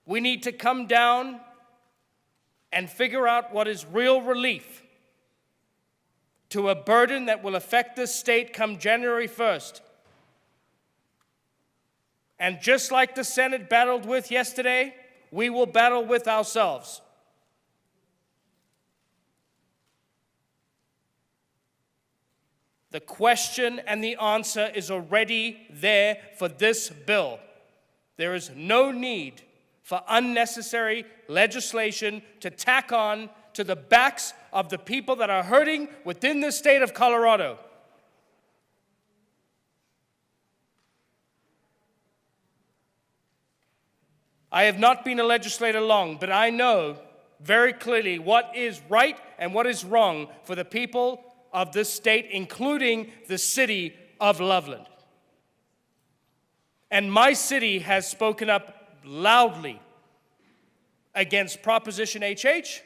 Speaker 20: We need to come down and figure out what is real relief to a burden that will affect this state come January 1st. And just like the Senate battled with yesterday, we will battle with ourselves. The question and the answer is already there for this bill. There is no need for unnecessary legislation to tack on to the backs of the people that are hurting within the state of Colorado. I have not been a legislator long, but I know very clearly what is right and what is wrong for the people of this state, including the city of Loveland. And my city has spoken up loudly against Proposition HH,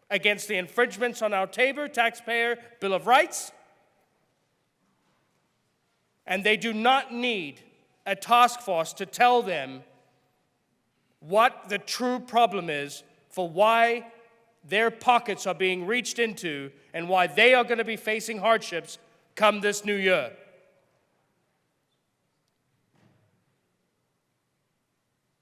Speaker 20: against the infringements on our taxpayer Bill of Rights, and they do not need a task force to tell them what the true problem is for why their pockets are being reached into and why they are going to be facing hardships come this new year.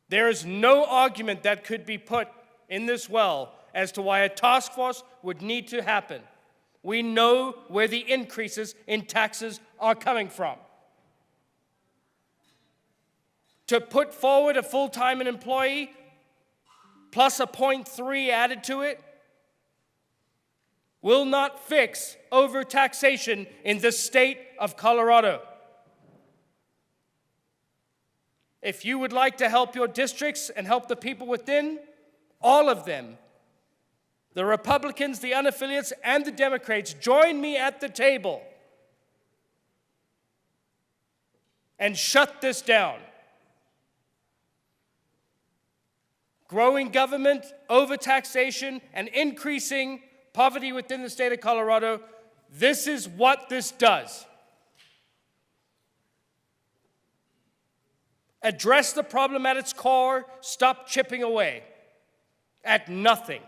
Speaker 20: There is no argument that could be put in this well as to why a task force would need to happen. We know where the increases in taxes are coming from. To put forward a full-time employee plus a 0.3 added to it will not fix overtaxation in the state of Colorado. If you would like to help your districts and help the people within, all of them, the Republicans, the unaffiliates, and the Democrats, join me at the table and shut this down. Growing government, overtaxation, and increasing poverty within the state of Colorado, this is what this does. Address the problem at its core, stop chipping away at nothing.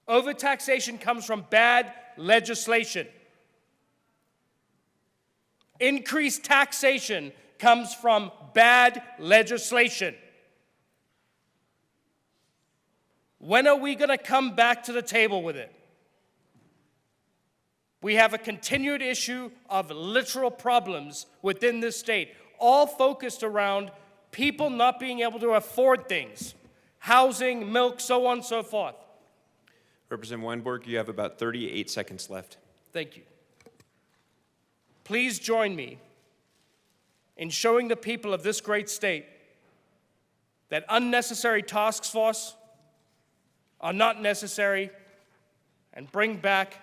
Speaker 20: Overtaxation comes from bad legislation. Increased taxation comes from bad legislation. When are we going to come back to the table with it? We have a continued issue of literal problems within this state, all focused around people not being able to afford things, housing, milk, so on and so forth.
Speaker 21: Representative Weinberg, you have about 38 seconds left.
Speaker 20: Thank you. Please join me in showing the people of this great state that unnecessary task force are not necessary and bring back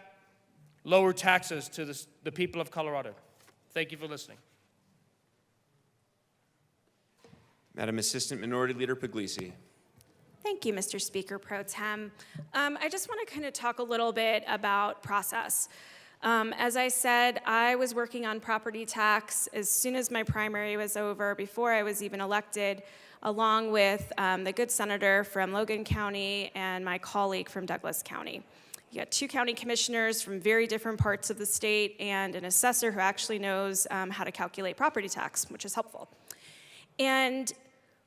Speaker 20: lower taxes to the people of Colorado. Thank you for listening.
Speaker 21: Madam Assistant Minority Leader Puglisi.
Speaker 13: Thank you, Mr. Speaker Pro Tem. I just want to kind of talk a little bit about process. As I said, I was working on property tax as soon as my primary was over, before I was even elected, along with the good senator from Logan County and my colleague from Douglas County. You got 2 county commissioners from very different parts of the state and an assessor who actually knows how to calculate property tax, which is helpful. And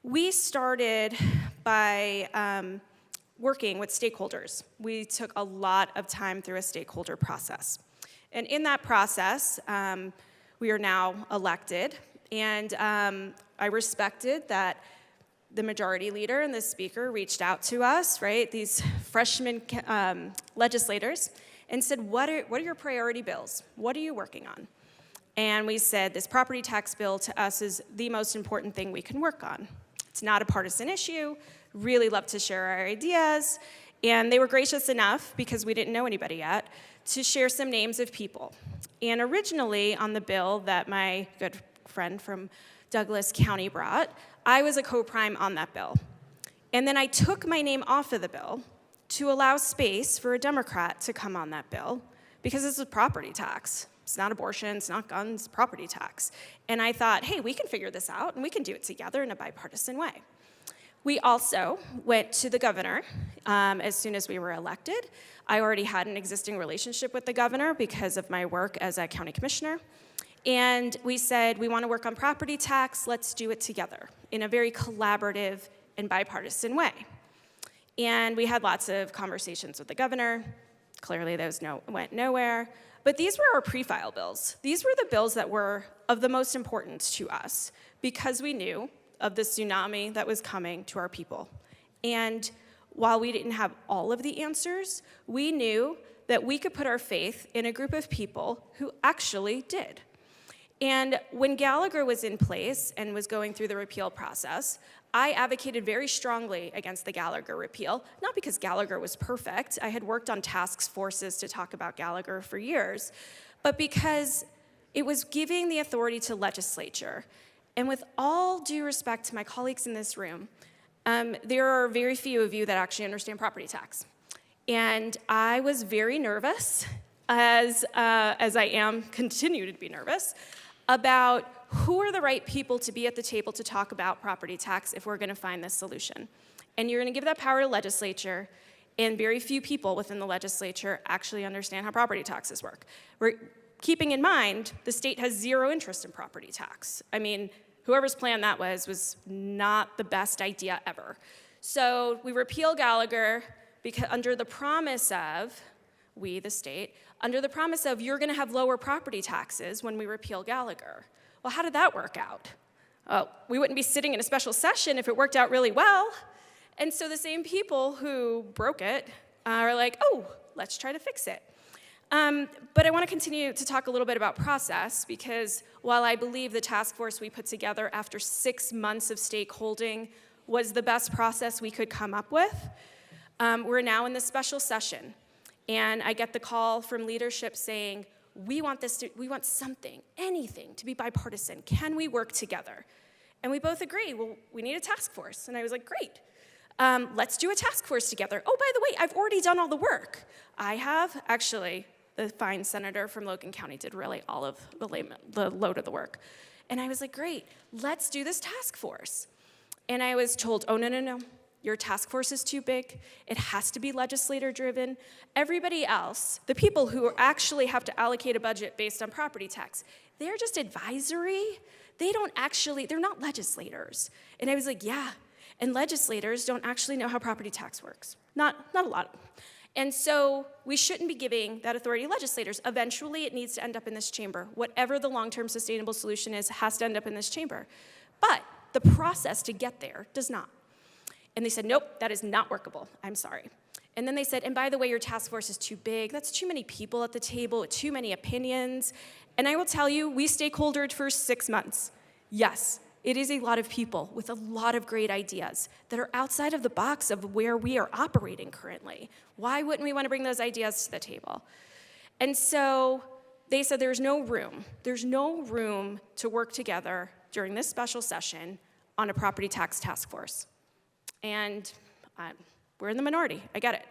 Speaker 13: we started by working with stakeholders. We took a lot of time through a stakeholder process. And in that process, we are now elected. And I respected that the majority leader and the speaker reached out to us, right, these freshman legislators, and said, what are your priority bills? What are you working on? And we said, this property tax bill to us is the most important thing we can work on. It's not a partisan issue. Really love to share our ideas. And they were gracious enough, because we didn't know anybody yet, to share some names of people. And originally on the bill that my good friend from Douglas County brought, I was a co-prime on that bill. And then I took my name off of the bill to allow space for a Democrat to come on that bill, because this is property tax. It's not abortion, it's not guns, property tax. And I thought, hey, we can figure this out and we can do it together in a bipartisan way. We also went to the governor as soon as we were elected. I already had an existing relationship with the governor because of my work as a county commissioner. And we said, we want to work on property tax, let's do it together in a very collaborative and bipartisan way. And we had lots of conversations with the governor. Clearly those went nowhere. But these were our pre-file bills. These were the bills that were of the most importance to us because we knew of the tsunami that was coming to our people. And while we didn't have all of the answers, we knew that we could put our faith in a group of people who actually did. And when Gallagher was in place and was going through the repeal process, I advocated very strongly against the Gallagher repeal, not because Gallagher was perfect. I had worked on task forces to talk about Gallagher for years, but because it was giving the authority to legislature. And with all due respect to my colleagues in this room, there are very few of you that actually understand property tax. And I was very nervous, as I am, continue to be nervous, about who are the right people to be at the table to talk about property tax if we're going to find this solution. And you're going to give that power to legislature, and very few people within the legislature actually understand how property taxes work. We're keeping in mind the state has zero interest in property tax. I mean, whoever's plan that was not the best idea ever. So we repeal Gallagher because under the promise of, we, the state, under the promise of you're going to have lower property taxes when we repeal Gallagher. Well, how did that work out? We wouldn't be sitting in a special session if it worked out really well. And so the same people who broke it are like, oh, let's try to fix it. But I want to continue to talk a little bit about process, because while I believe the task force we put together after 6 months of stakeholding was the best process we could come up with, we're now in this special session. And I get the call from leadership saying, we want something, anything to be bipartisan. Can we work together? And we both agree, well, we need a task force. And I was like, great. Let's do a task force together. Oh, by the way, I've already done all the work. I have, actually, the fine senator from Logan County did really all of the load of the work. And I was like, great, let's do this task force. And I was told, oh, no. Your task force is too big. It has to be legislator-driven. Everybody else, the people who actually have to allocate a budget based on property tax, they're just advisory. They're not legislators. And I was like, yeah, and legislators don't actually know how property tax works. Not a lot. And so we shouldn't be giving that authority to legislators. Eventually, it needs to end up in this chamber. Whatever the long-term sustainable solution is has to end up in this chamber. But the process to get there does not. And they said, nope, that is not workable. I'm sorry. And then they said, and by the way, your task force is too big. That's too many people at the table, too many opinions. And I will tell you, we stakeholdered for 6 months. Yes, it is a lot of people with a lot of great ideas that are outside of the box of where we are operating currently. Why wouldn't we want to bring those ideas to the table? And so they said there's no room. There's no room to work together during this special session on a property tax task force. And we're in the minority. I get it.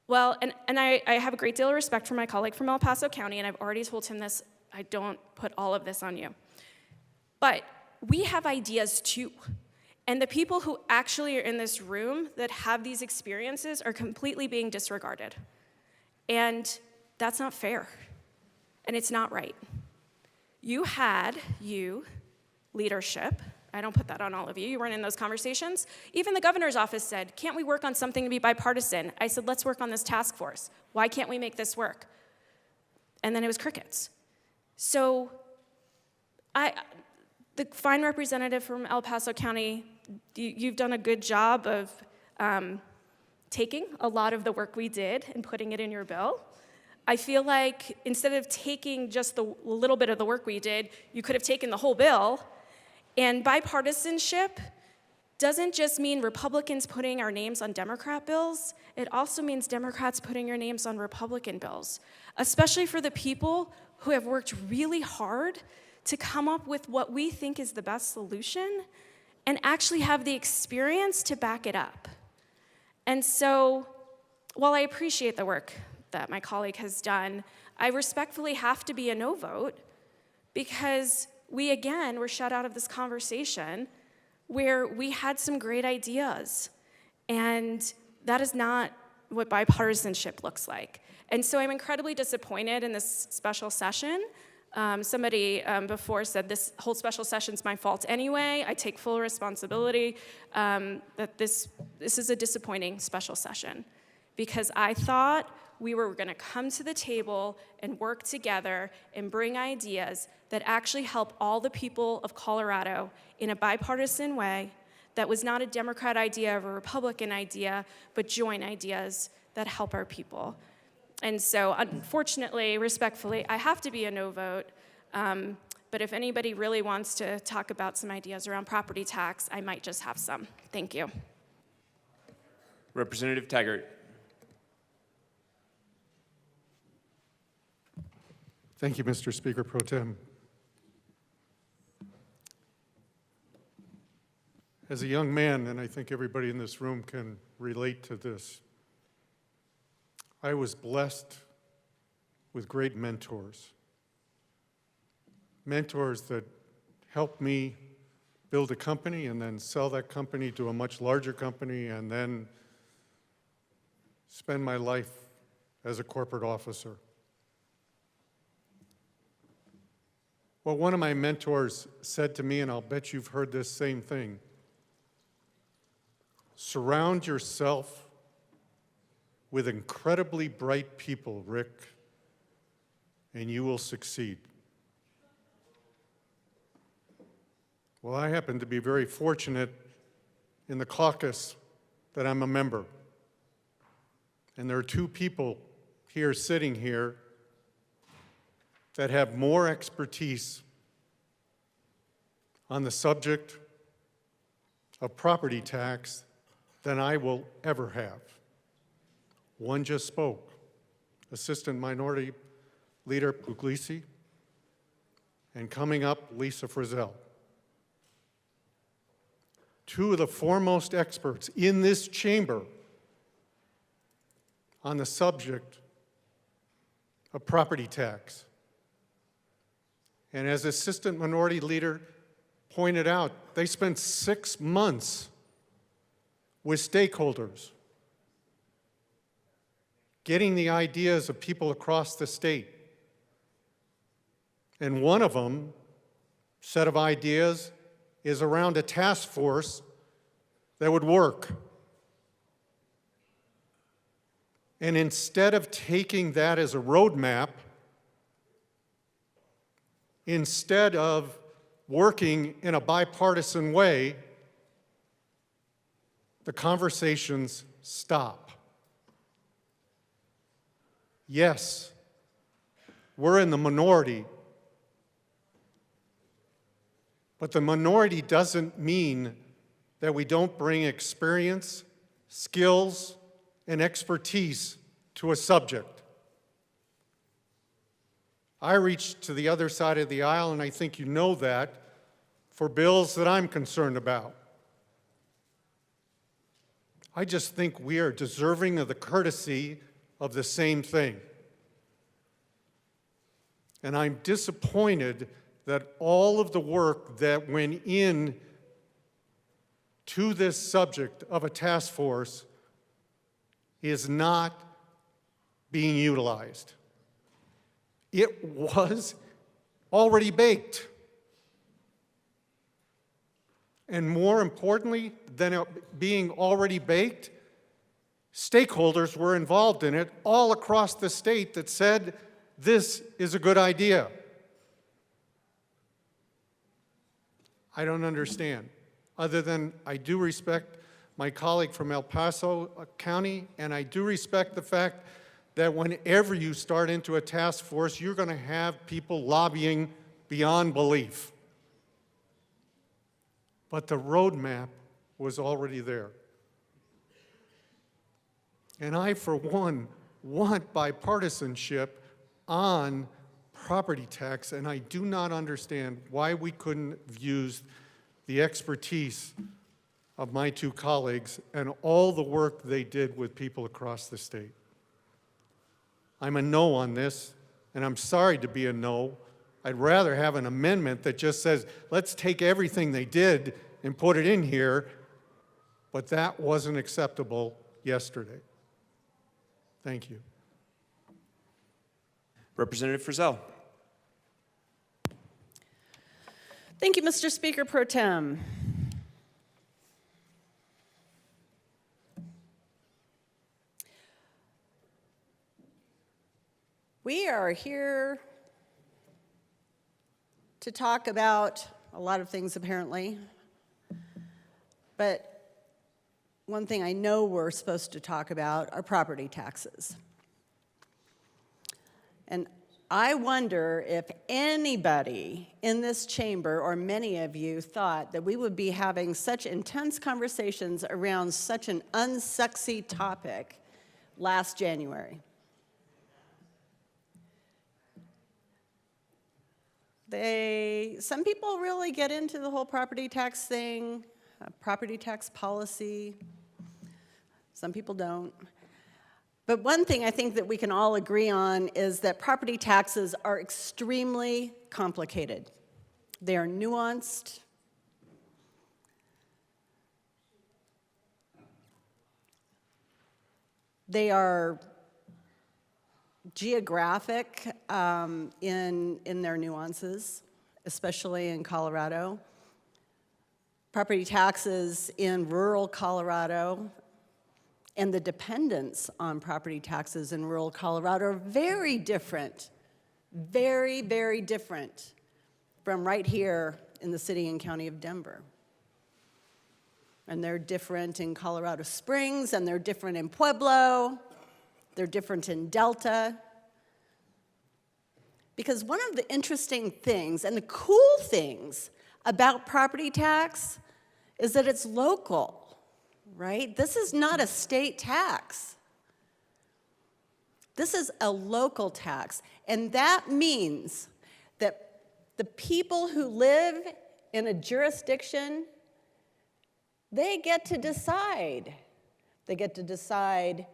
Speaker 13: Well, and I have a great deal of respect for my colleague from El Paso County, and I've already told him this. I don't put all of this on you. But we have ideas too. And the people who actually are in this room that have these experiences are completely being disregarded. And that's not fair. And it's not right. You, leadership, I don't put that on all of you. You weren't in those conversations. Even the governor's office said, can't we work on something to be bipartisan? I said, let's work on this task force. Why can't we make this work? And then it was crickets. So the fine representative from El Paso County, you've done a good job of taking a lot of the work we did and putting it in your bill. I feel like instead of taking just the little bit of the work we did, you could have taken the whole bill. And bipartisanship doesn't just mean Republicans putting our names on Democrat bills. It also means Democrats putting your names on Republican bills, especially for the people who have worked really hard to come up with what we think is the best solution and actually have the experience to back it up. And so, while I appreciate the work that my colleague has done, I respectfully have to be a no vote because we, again, were shut out of this conversation where we had some great ideas. And that is not what bipartisanship looks like. And so I'm incredibly disappointed in this special session. Somebody before said this whole special session's my fault anyway. I take full responsibility that this is a disappointing special session because I thought we were going to come to the table and work together and bring ideas that actually help all the people of Colorado in a bipartisan way that was not a Democrat idea or a Republican idea, but joint ideas that help our people. And so, unfortunately, respectfully, I have to be a no vote. But if anybody really wants to talk about some ideas around property tax, I might just have some. Thank you.
Speaker 21: Representative Taggart.
Speaker 2: Thank you, Mr. Speaker Pro Tem. As a young man, and I think everybody in this room can relate to this, I was blessed with great mentors. Mentors that helped me build a company and then sell that company to a much larger company and then spend my life as a corporate officer. Well, one of my mentors said to me, and I'll bet you've heard this same thing, surround yourself with incredibly bright people, Rick, and you will succeed. Well, I happen to be very fortunate in the caucus that I'm a member. And there are two people here sitting here that have more expertise on the subject of property tax than I will ever have. One just spoke, Assistant Minority Leader Puglisi, and coming up, Lisa Frizzell. Two of the foremost experts in this chamber on the subject of property tax. And as Assistant Minority Leader pointed out, they spent 6 months with stakeholders, getting the ideas of people across the state. And one of them, set of ideas, is around a task force that would work. And instead of taking that as a roadmap, instead of working in a bipartisan way, the conversations stop. Yes, we're in the minority, But the minority doesn't mean that we don't bring experience, skills, and expertise to a subject. I reach to the other side of the aisle, and I think you know that, for bills that I'm concerned about. I just think we are deserving of the courtesy of the same thing. And I'm disappointed that all of the work that went in to this subject of a task force is not being utilized. It was already baked. And more importantly than it being already baked, stakeholders were involved in it all across the state that said, this is a good idea. I don't understand, other than I do respect my colleague from El Paso County, and I do respect the fact that whenever you start into a task force, you're going to have people lobbying beyond belief. But the roadmap was already there. And I, for one, want bipartisanship on property tax, and I do not understand why we couldn't have used the expertise of my two colleagues and all the work they did with people across the state. I'm a no on this, and I'm sorry to be a no. I'd rather have an amendment that just says, let's take everything they did and put it in here, but that wasn't acceptable yesterday. Thank you.
Speaker 21: Representative Frizzell.
Speaker 14: Thank you, Mr. Speaker Pro Tem. We are here to talk about a lot of things, apparently. But one thing I know we're supposed to talk about are property taxes. And I wonder if anybody in this chamber, or many of you, thought that we would be having such intense conversations around such an unsexy topic last January. Some people really get into the whole property tax thing, property tax policy. Some people don't. But one thing I think that we can all agree on is that property taxes are extremely complicated. They are nuanced. They are geographic in their nuances, especially in Colorado. Property taxes in rural Colorado and the dependence on property taxes in rural Colorado are very different, very, very different from right here in the city and county of Denver. And they're different in Colorado Springs, and they're different in Pueblo, they're different in Delta. Because one of the interesting things and the cool things about property tax is that it's local. Right? This is not a state tax. This is a local tax. And that means that the people who live in a jurisdiction, they get to decide. They get to decide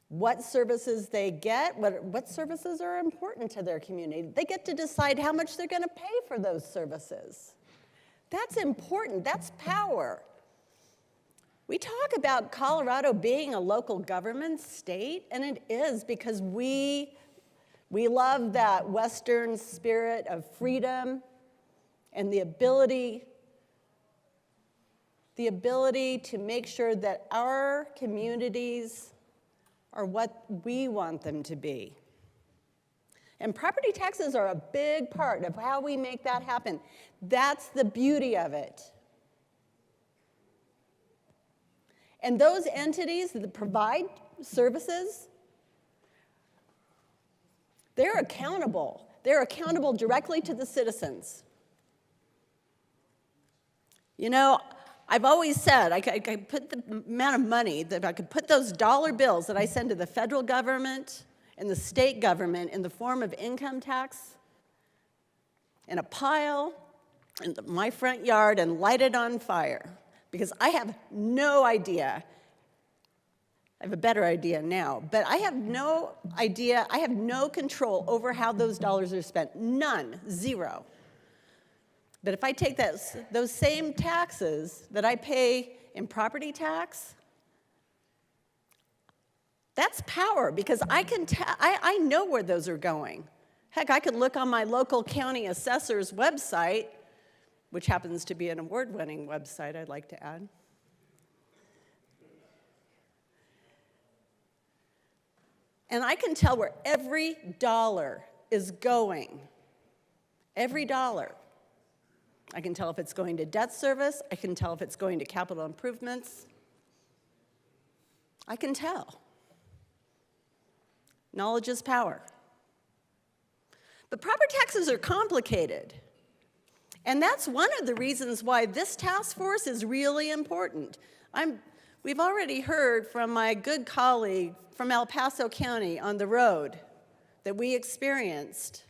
Speaker 14: what services they get, what services are important to their community. They get to decide how much they're going to pay for those services. That's important. That's power. We talk about Colorado being a local government state, and it is because we love that Western spirit of freedom and the ability to make sure that our communities are what we want them to be. And property taxes are a big part of how we make that happen. That's the beauty of it. And those entities that provide services, they're accountable. They're accountable directly to the citizens. You know, I've always said I could put the amount of money that I could put those dollar bills that I send to the federal government and the state government in the form of income tax in a pile in my front yard and light it on fire, because I have no idea. I have a better idea now, but I have no idea, I have no control over how those dollars are spent. None, zero. But if I take those same taxes that I pay in property tax, that's power, because I know where those are going. Heck, I could look on my local county assessor's website, which happens to be an award-winning website, I'd like to add. And I can tell where every dollar is going. Every dollar. I can tell if it's going to debt service. I can tell if it's going to capital improvements. I can tell. Knowledge is power. But property taxes are complicated. And that's one of the reasons why this task force is really important. We've already heard from my good colleague from El Paso County on the road that we experienced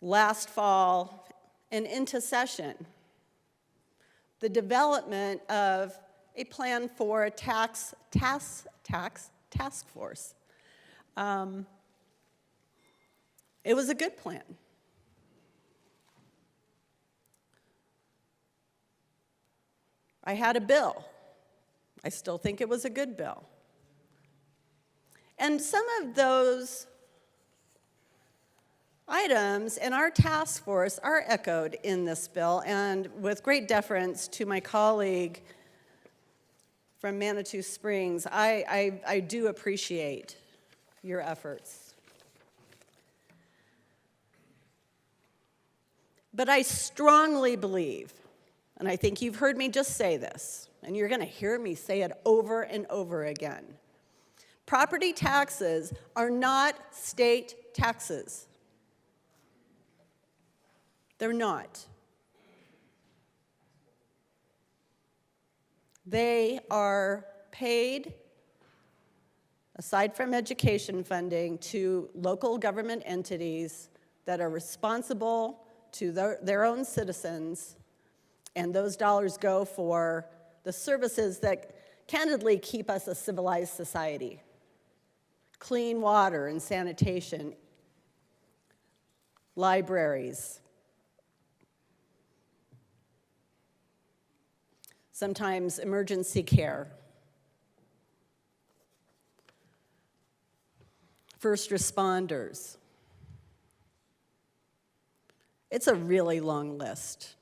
Speaker 14: last fall and into session, the development of a plan for a task force. It was a good plan. I had a bill. I still think it was a good bill. And some of those items in our task force are echoed in this bill, and with great deference to my colleague from Manitou Springs, I do appreciate your efforts. But I strongly believe, and I think you've heard me just say this, and you're going to hear me say it over and over again. Property taxes are not state taxes. They're not. They are paid, aside from education funding, to local government entities that are responsible to their own citizens, and those dollars go for the services that candidly keep us a civilized society. Clean water and sanitation, libraries, sometimes emergency care, first responders. It's a really long list.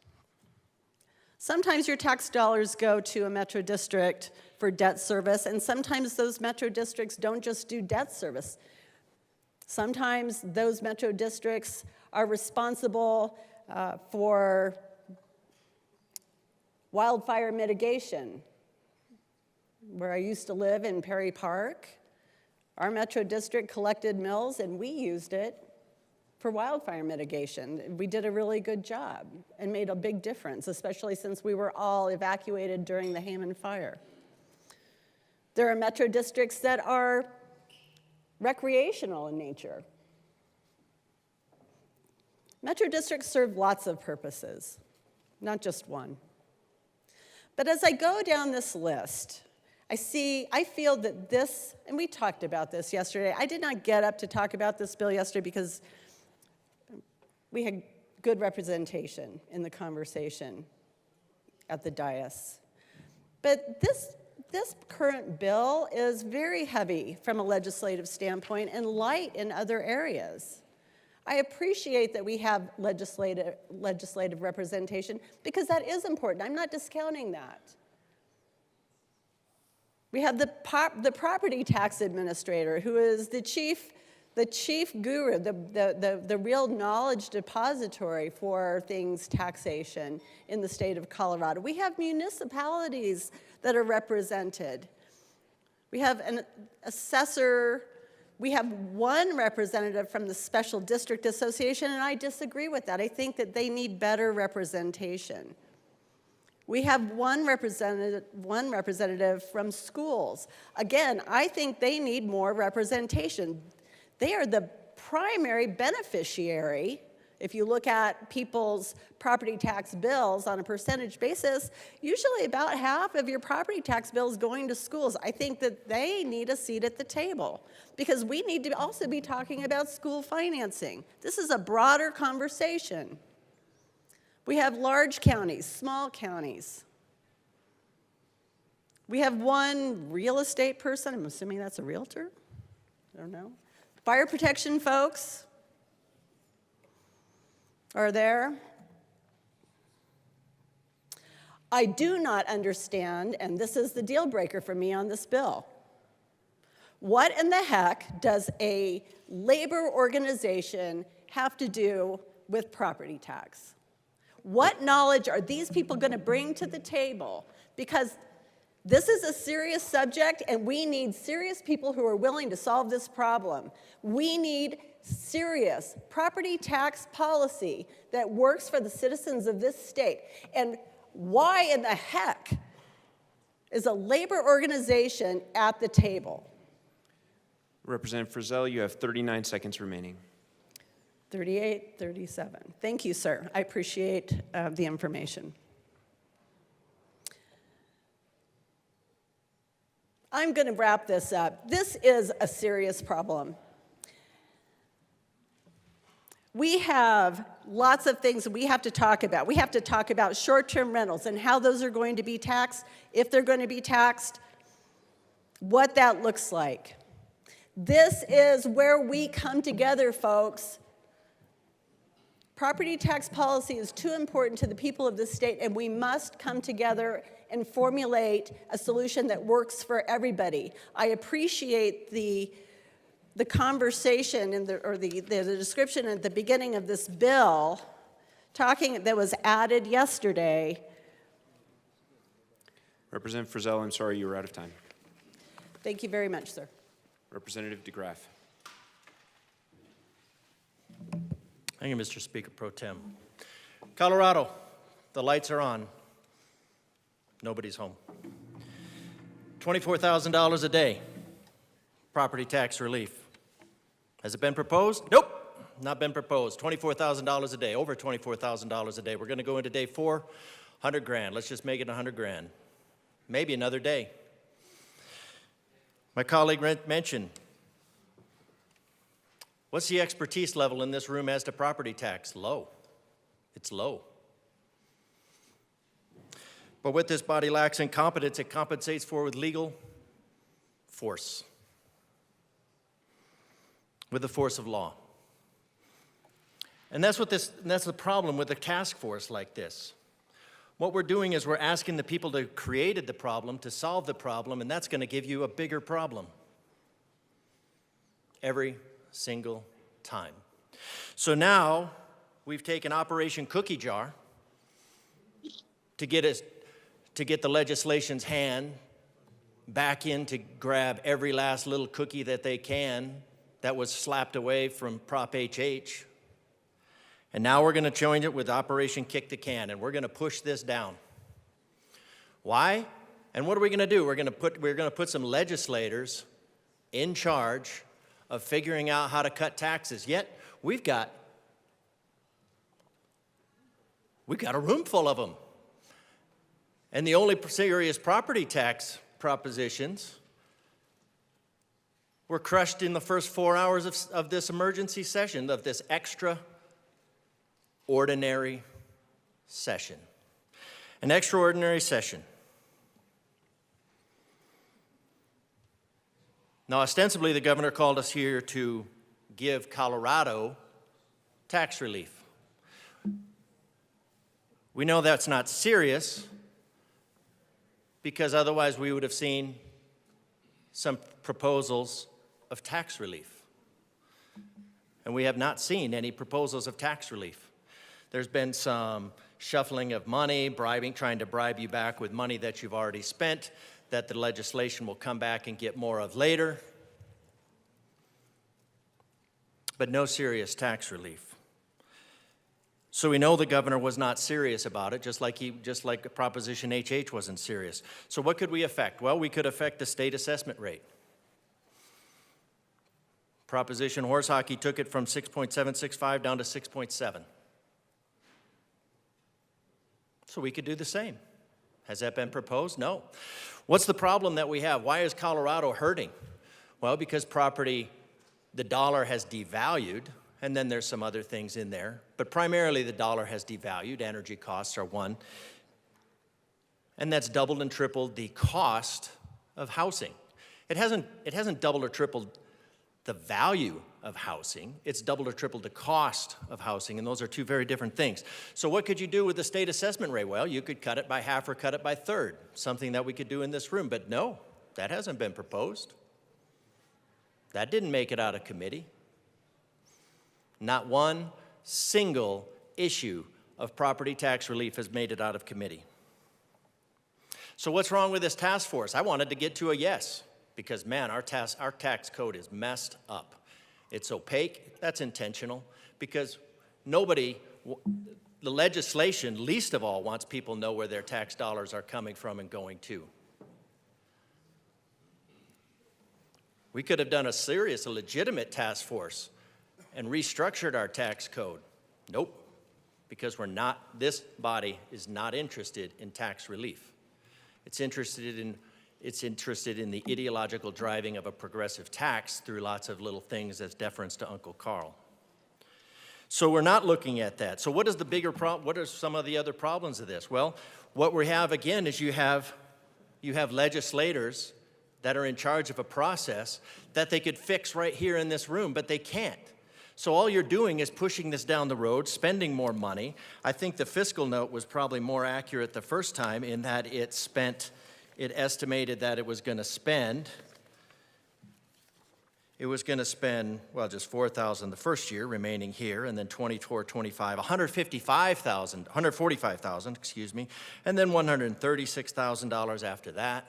Speaker 14: Sometimes your tax dollars go to a metro district for debt service, and sometimes those metro districts don't just do debt service. Sometimes those metro districts are responsible for wildfire mitigation. Where I used to live in Perry Park, our metro district collected mills and we used it for wildfire mitigation. We did a really good job and made a big difference, especially since we were all evacuated during the Hammond fire. There are metro districts that are recreational in nature. Metro districts serve lots of purposes, not just one. But as I go down this list, I feel that this, and we talked about this yesterday. I did not get up to talk about this bill yesterday because we had good representation in the conversation at the dais. But this current bill is very heavy from a legislative standpoint and light in other areas. I appreciate that we have legislative representation because that is important. I'm not discounting that. We have the property tax administrator, who is the chief guru, the real knowledge depository for things taxation in the state of Colorado. We have municipalities that are represented. We have an assessor We have one representative from the Special District Association, and I disagree with that. I think that they need better representation. We have one representative from schools. Again, I think they need more representation. They are the primary beneficiary. If you look at people's property tax bills on a percentage basis, usually about half of your property tax bill is going to schools. I think that they need a seat at the table because we need to also be talking about school financing. This is a broader conversation. We have large counties, small counties. We have one real estate person. I'm assuming that's a realtor. I don't know. Fire protection folks are there. I do not understand, and this is the deal breaker for me on this bill. What in the heck does a labor organization have to do with property tax? What knowledge are these people going to bring to the table? Because this is a serious subject, and we need serious people who are willing to solve this problem. We need serious property tax policy that works for the citizens of this state. And why in the heck is a labor organization at the table?
Speaker 21: Representative Frizzell, you have 39 seconds remaining.
Speaker 14: 38, 37. Thank you, sir. I appreciate the information. I'm going to wrap this up. This is a serious problem. We have lots of things we have to talk about. We have to talk about short-term rentals and how those are going to be taxed, if they're going to be taxed, what that looks like. This is where we come together, folks. Property tax policy is too important to the people of this state, and we must come together and formulate a solution that works for everybody. I appreciate the conversation or the description at the beginning of this bill that was added yesterday.
Speaker 21: Representative Frizzell, I'm sorry you were out of time.
Speaker 14: Thank you very much, sir.
Speaker 21: Representative DeGraff.
Speaker 9: Thank you, Mr. Speaker Pro Tem. Colorado, the lights are on. Nobody's home. $24,000 a day, property tax relief. Has it been proposed? Nope, not been proposed. $24,000 a day, over $24,000 a day. We're gonna go into day 4, 100 grand. Let's just make it 100 grand. Maybe another day. My colleague mentioned, what's the expertise level in this room as to property tax? Low. It's low. But what this body lacks in competence, it compensates for with legal force, with the force of law. And that's the problem with a task force like this. What we're doing is we're asking the people that created the problem to solve the problem, and that's going to give you a bigger problem every single time. So now we've taken Operation Cookie Jar to get the legislation's hand back in to grab every last little cookie that they can that was slapped away from Prop HH. And now we're going to join it with Operation Kick the Can, and we're going to push this down. Why? And what are we going to do? We're going to put some legislators in charge of figuring out how to cut taxes. Yet we've got a room full of them. And the only serious property tax propositions were crushed in the first 4 hours of this emergency session, of this extraordinary session. An extraordinary session. Now, ostensibly, the governor called us here to give Colorado tax relief. We know that's not serious, because otherwise we would have seen some proposals of tax relief. And we have not seen any proposals of tax relief. There's been some shuffling of money, trying to bribe you back with money that you've already spent, that the legislation will come back and get more of later. but no serious tax relief. So we know the governor was not serious about it, just like Proposition HH wasn't serious. So what could we affect? Well, we could affect the state assessment rate. Proposition Horse Hockey took it from 6.765 down to 6.7. So we could do the same. Has that been proposed? No. What's the problem that we have? Why is Colorado hurting? Well, because the dollar has devalued, and then there's some other things in there, but primarily the dollar has devalued. Energy costs are one, and that's doubled and tripled the cost of housing. It hasn't doubled or tripled the value of housing. It's doubled or tripled the cost of housing, and those are two very different things. So what could you do with the state assessment rate? Well, you could cut it by half or cut it by third, something that we could do in this room, but no, that hasn't been proposed. That didn't make it out of committee. Not one single issue of property tax relief has made it out of committee. So what's wrong with this task force? I wanted to get to a yes, because man, our tax code is messed up. It's opaque. That's intentional, because the legislation, least of all, wants people to know where their tax dollars are coming from and going to. We could have done a legitimate task force and restructured our tax code. Nope, because this body is not interested in tax relief. It's interested in the ideological driving of a progressive tax through lots of little things as deference to Uncle Carl. So we're not looking at that. So what is the bigger problem? What are some of the other problems of this? Well, what we have again is you have legislators that are in charge of a process that they could fix right here in this room, but they can't. So all you're doing is pushing this down the road, spending more money. I think the fiscal note was probably more accurate the first time in that it estimated that it was going to spend, well, just $4,000 the first year remaining here, and then 24, 25, $145,000, excuse me, and then $136,000 after that.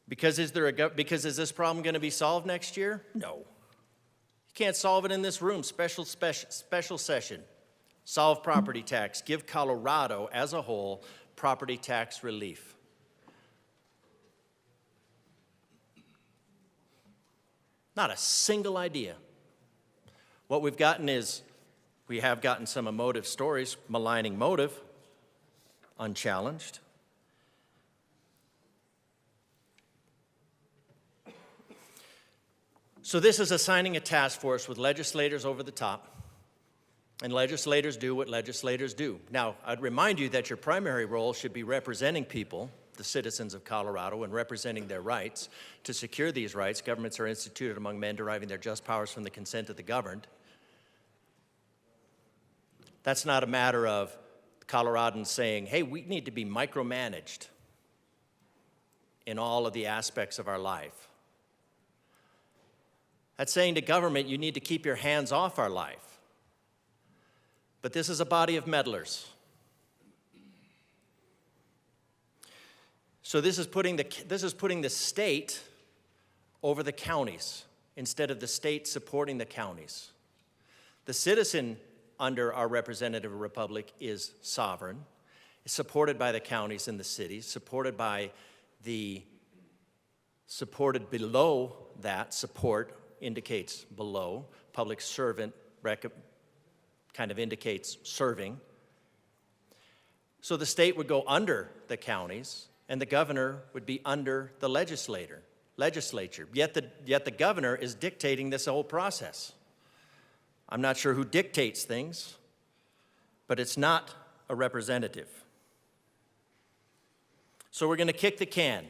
Speaker 9: Because is this problem going to be solved next year? No. You can't solve it in this room. Special session. Solve property tax. Give Colorado as a whole property tax relief. Not a single idea. What we've gotten is, we have gotten some emotive stories, maligning motive, unchallenged. So this is assigning a task force with legislators over the top, and legislators do what legislators do. Now, I'd remind you that your primary role should be representing people, the citizens of Colorado, and representing their rights. To secure these rights, governments are instituted among men deriving their just powers from the consent of the governed. That's not a matter of Coloradans saying, hey, we need to be micromanaged in all of the aspects of our life. That's saying to government, you need to keep your hands off our life. But this is a body of meddlers. So this is putting the state over the counties instead of the state supporting the counties. The citizen under our representative republic is sovereign, is supported by the counties and the cities, supported below that, support indicates below, public servant kind of indicates serving. So the state would go under the counties, and the governor would be under the legislature. Yet the governor is dictating this whole process. I'm not sure who dictates things, but it's not a representative. So we're going to kick the can.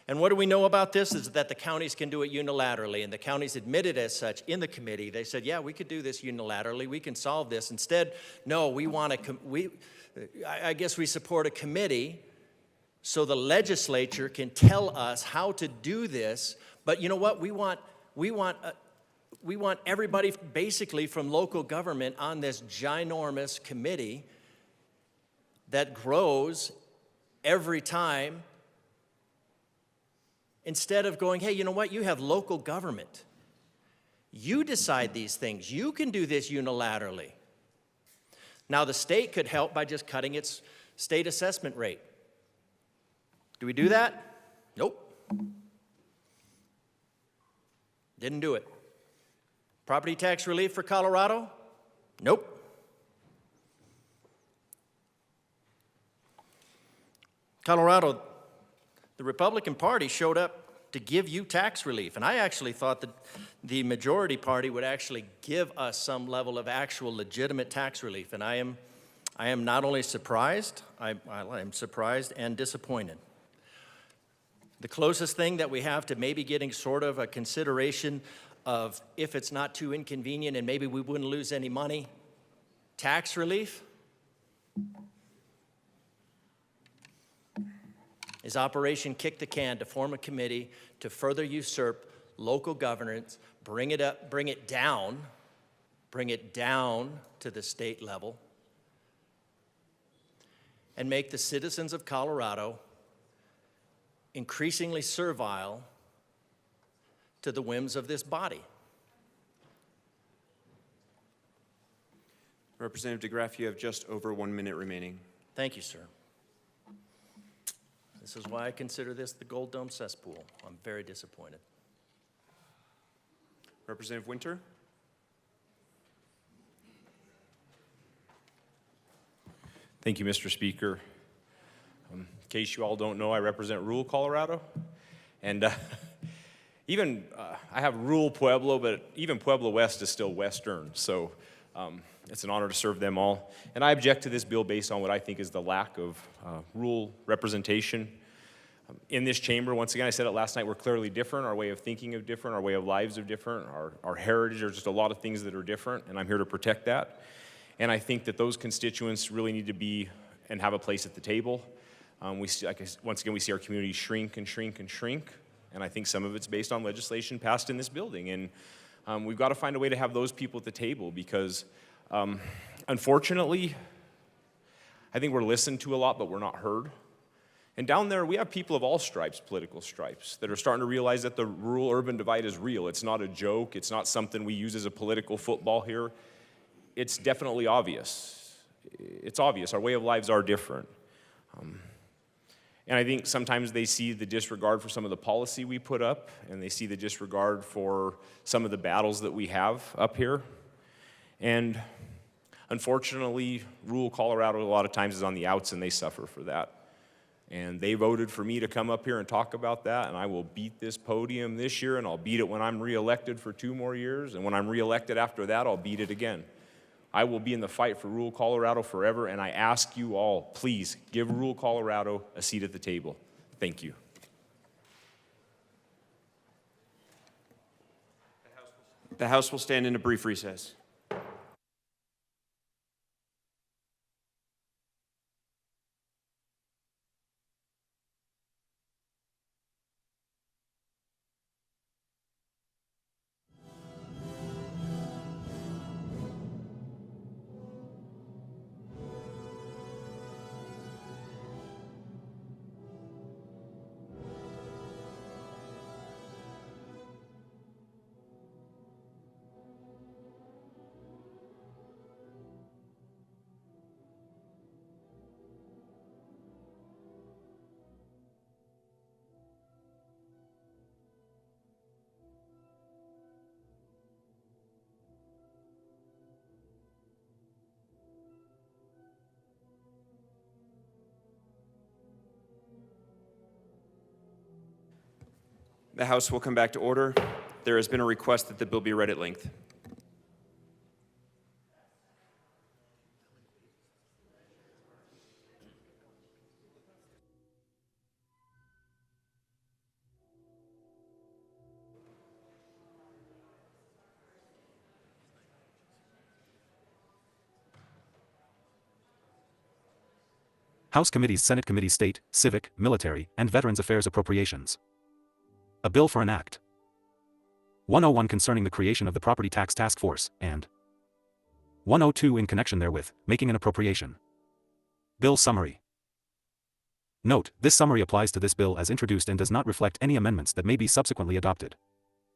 Speaker 9: And what do we know about this is that the counties can do it unilaterally, and the counties admitted as such in the committee. They said, yeah, we could do this unilaterally. We can solve this. Instead, no, I guess we support a committee so the legislature can tell us how to do this. But you know what? We want everybody basically from local government on this ginormous committee that grows every time, instead of going, hey, you know what? You have local government. You decide these things. You can do this unilaterally. Now, the state could help by just cutting its state assessment rate. Do we do that? Nope. Didn't do it. Property tax relief for Colorado? Nope. Colorado, the Republican Party showed up to give you tax relief, and I actually thought that the majority party would actually give us some level of actual legitimate tax relief, and I am not only surprised, I am surprised and disappointed. The closest thing that we have to maybe getting sort of a consideration of if it's not too inconvenient and maybe we wouldn't lose any money, tax relief, is Operation Kick the Can to form a committee to further usurp local governance, bring it down to the state level, and make the citizens of Colorado increasingly servile to the whims of this body.
Speaker 21: Representative DeGraff, you have just over 1 minute remaining.
Speaker 9: Thank you, sir. This is why I consider this the Gold Dome cesspool. I'm very disappointed.
Speaker 21: Representative Winter?
Speaker 8: Thank you, Mr. Speaker. In case you all don't know, I represent rural Colorado. And I have rural Pueblo, but even Pueblo West is still Western. So it's an honor to serve them all. And I object to this bill based on what I think is the lack of rural representation. In this chamber, once again, I said it last night, we're clearly different. Our way of thinking is different. Our way of lives are different. Our heritage, are just a lot of things that are different, and I'm here to protect that. And I think that those constituents really need to be and have a place at the table. Once again, we see our communities shrink and shrink and shrink, and I think some of it's based on legislation passed in this building. And we've got to find a way to have those people at the table because, unfortunately, I think we're listened to a lot, but we're not heard. And down there, we have people of all stripes, political stripes, that are starting to realize that the rural-urban divide is real. It's not a joke. It's not something we use as a political football here. It's definitely obvious. It's obvious. Our way of lives are different. And I think sometimes they see the disregard for some of the policy we put up, and they see the disregard for some of the battles that we have up here. And unfortunately, rural Colorado a lot of times is on the outs, and they suffer for that. And they voted for me to come up here and talk about that, and I will beat this podium this year, and I'll beat it when I'm reelected for 2 more years, and when I'm reelected after that, I'll beat it again. I will be in the fight for rural Colorado forever, and I ask you all, please give rural Colorado a seat at the table. Thank you.
Speaker 21: The House will stand in a brief recess. The House will come back to order. There has been a request that the bill be read at length.
Speaker 11: House Committees, Senate Committees, State, Civic, Military, and Veterans Affairs Appropriations. A bill for an act. 101 concerning the creation of the Property Tax Task Force, and 102 in connection therewith, making an appropriation. Bill summary. Note, this summary applies to this bill as introduced and does not reflect any amendments that may be subsequently adopted.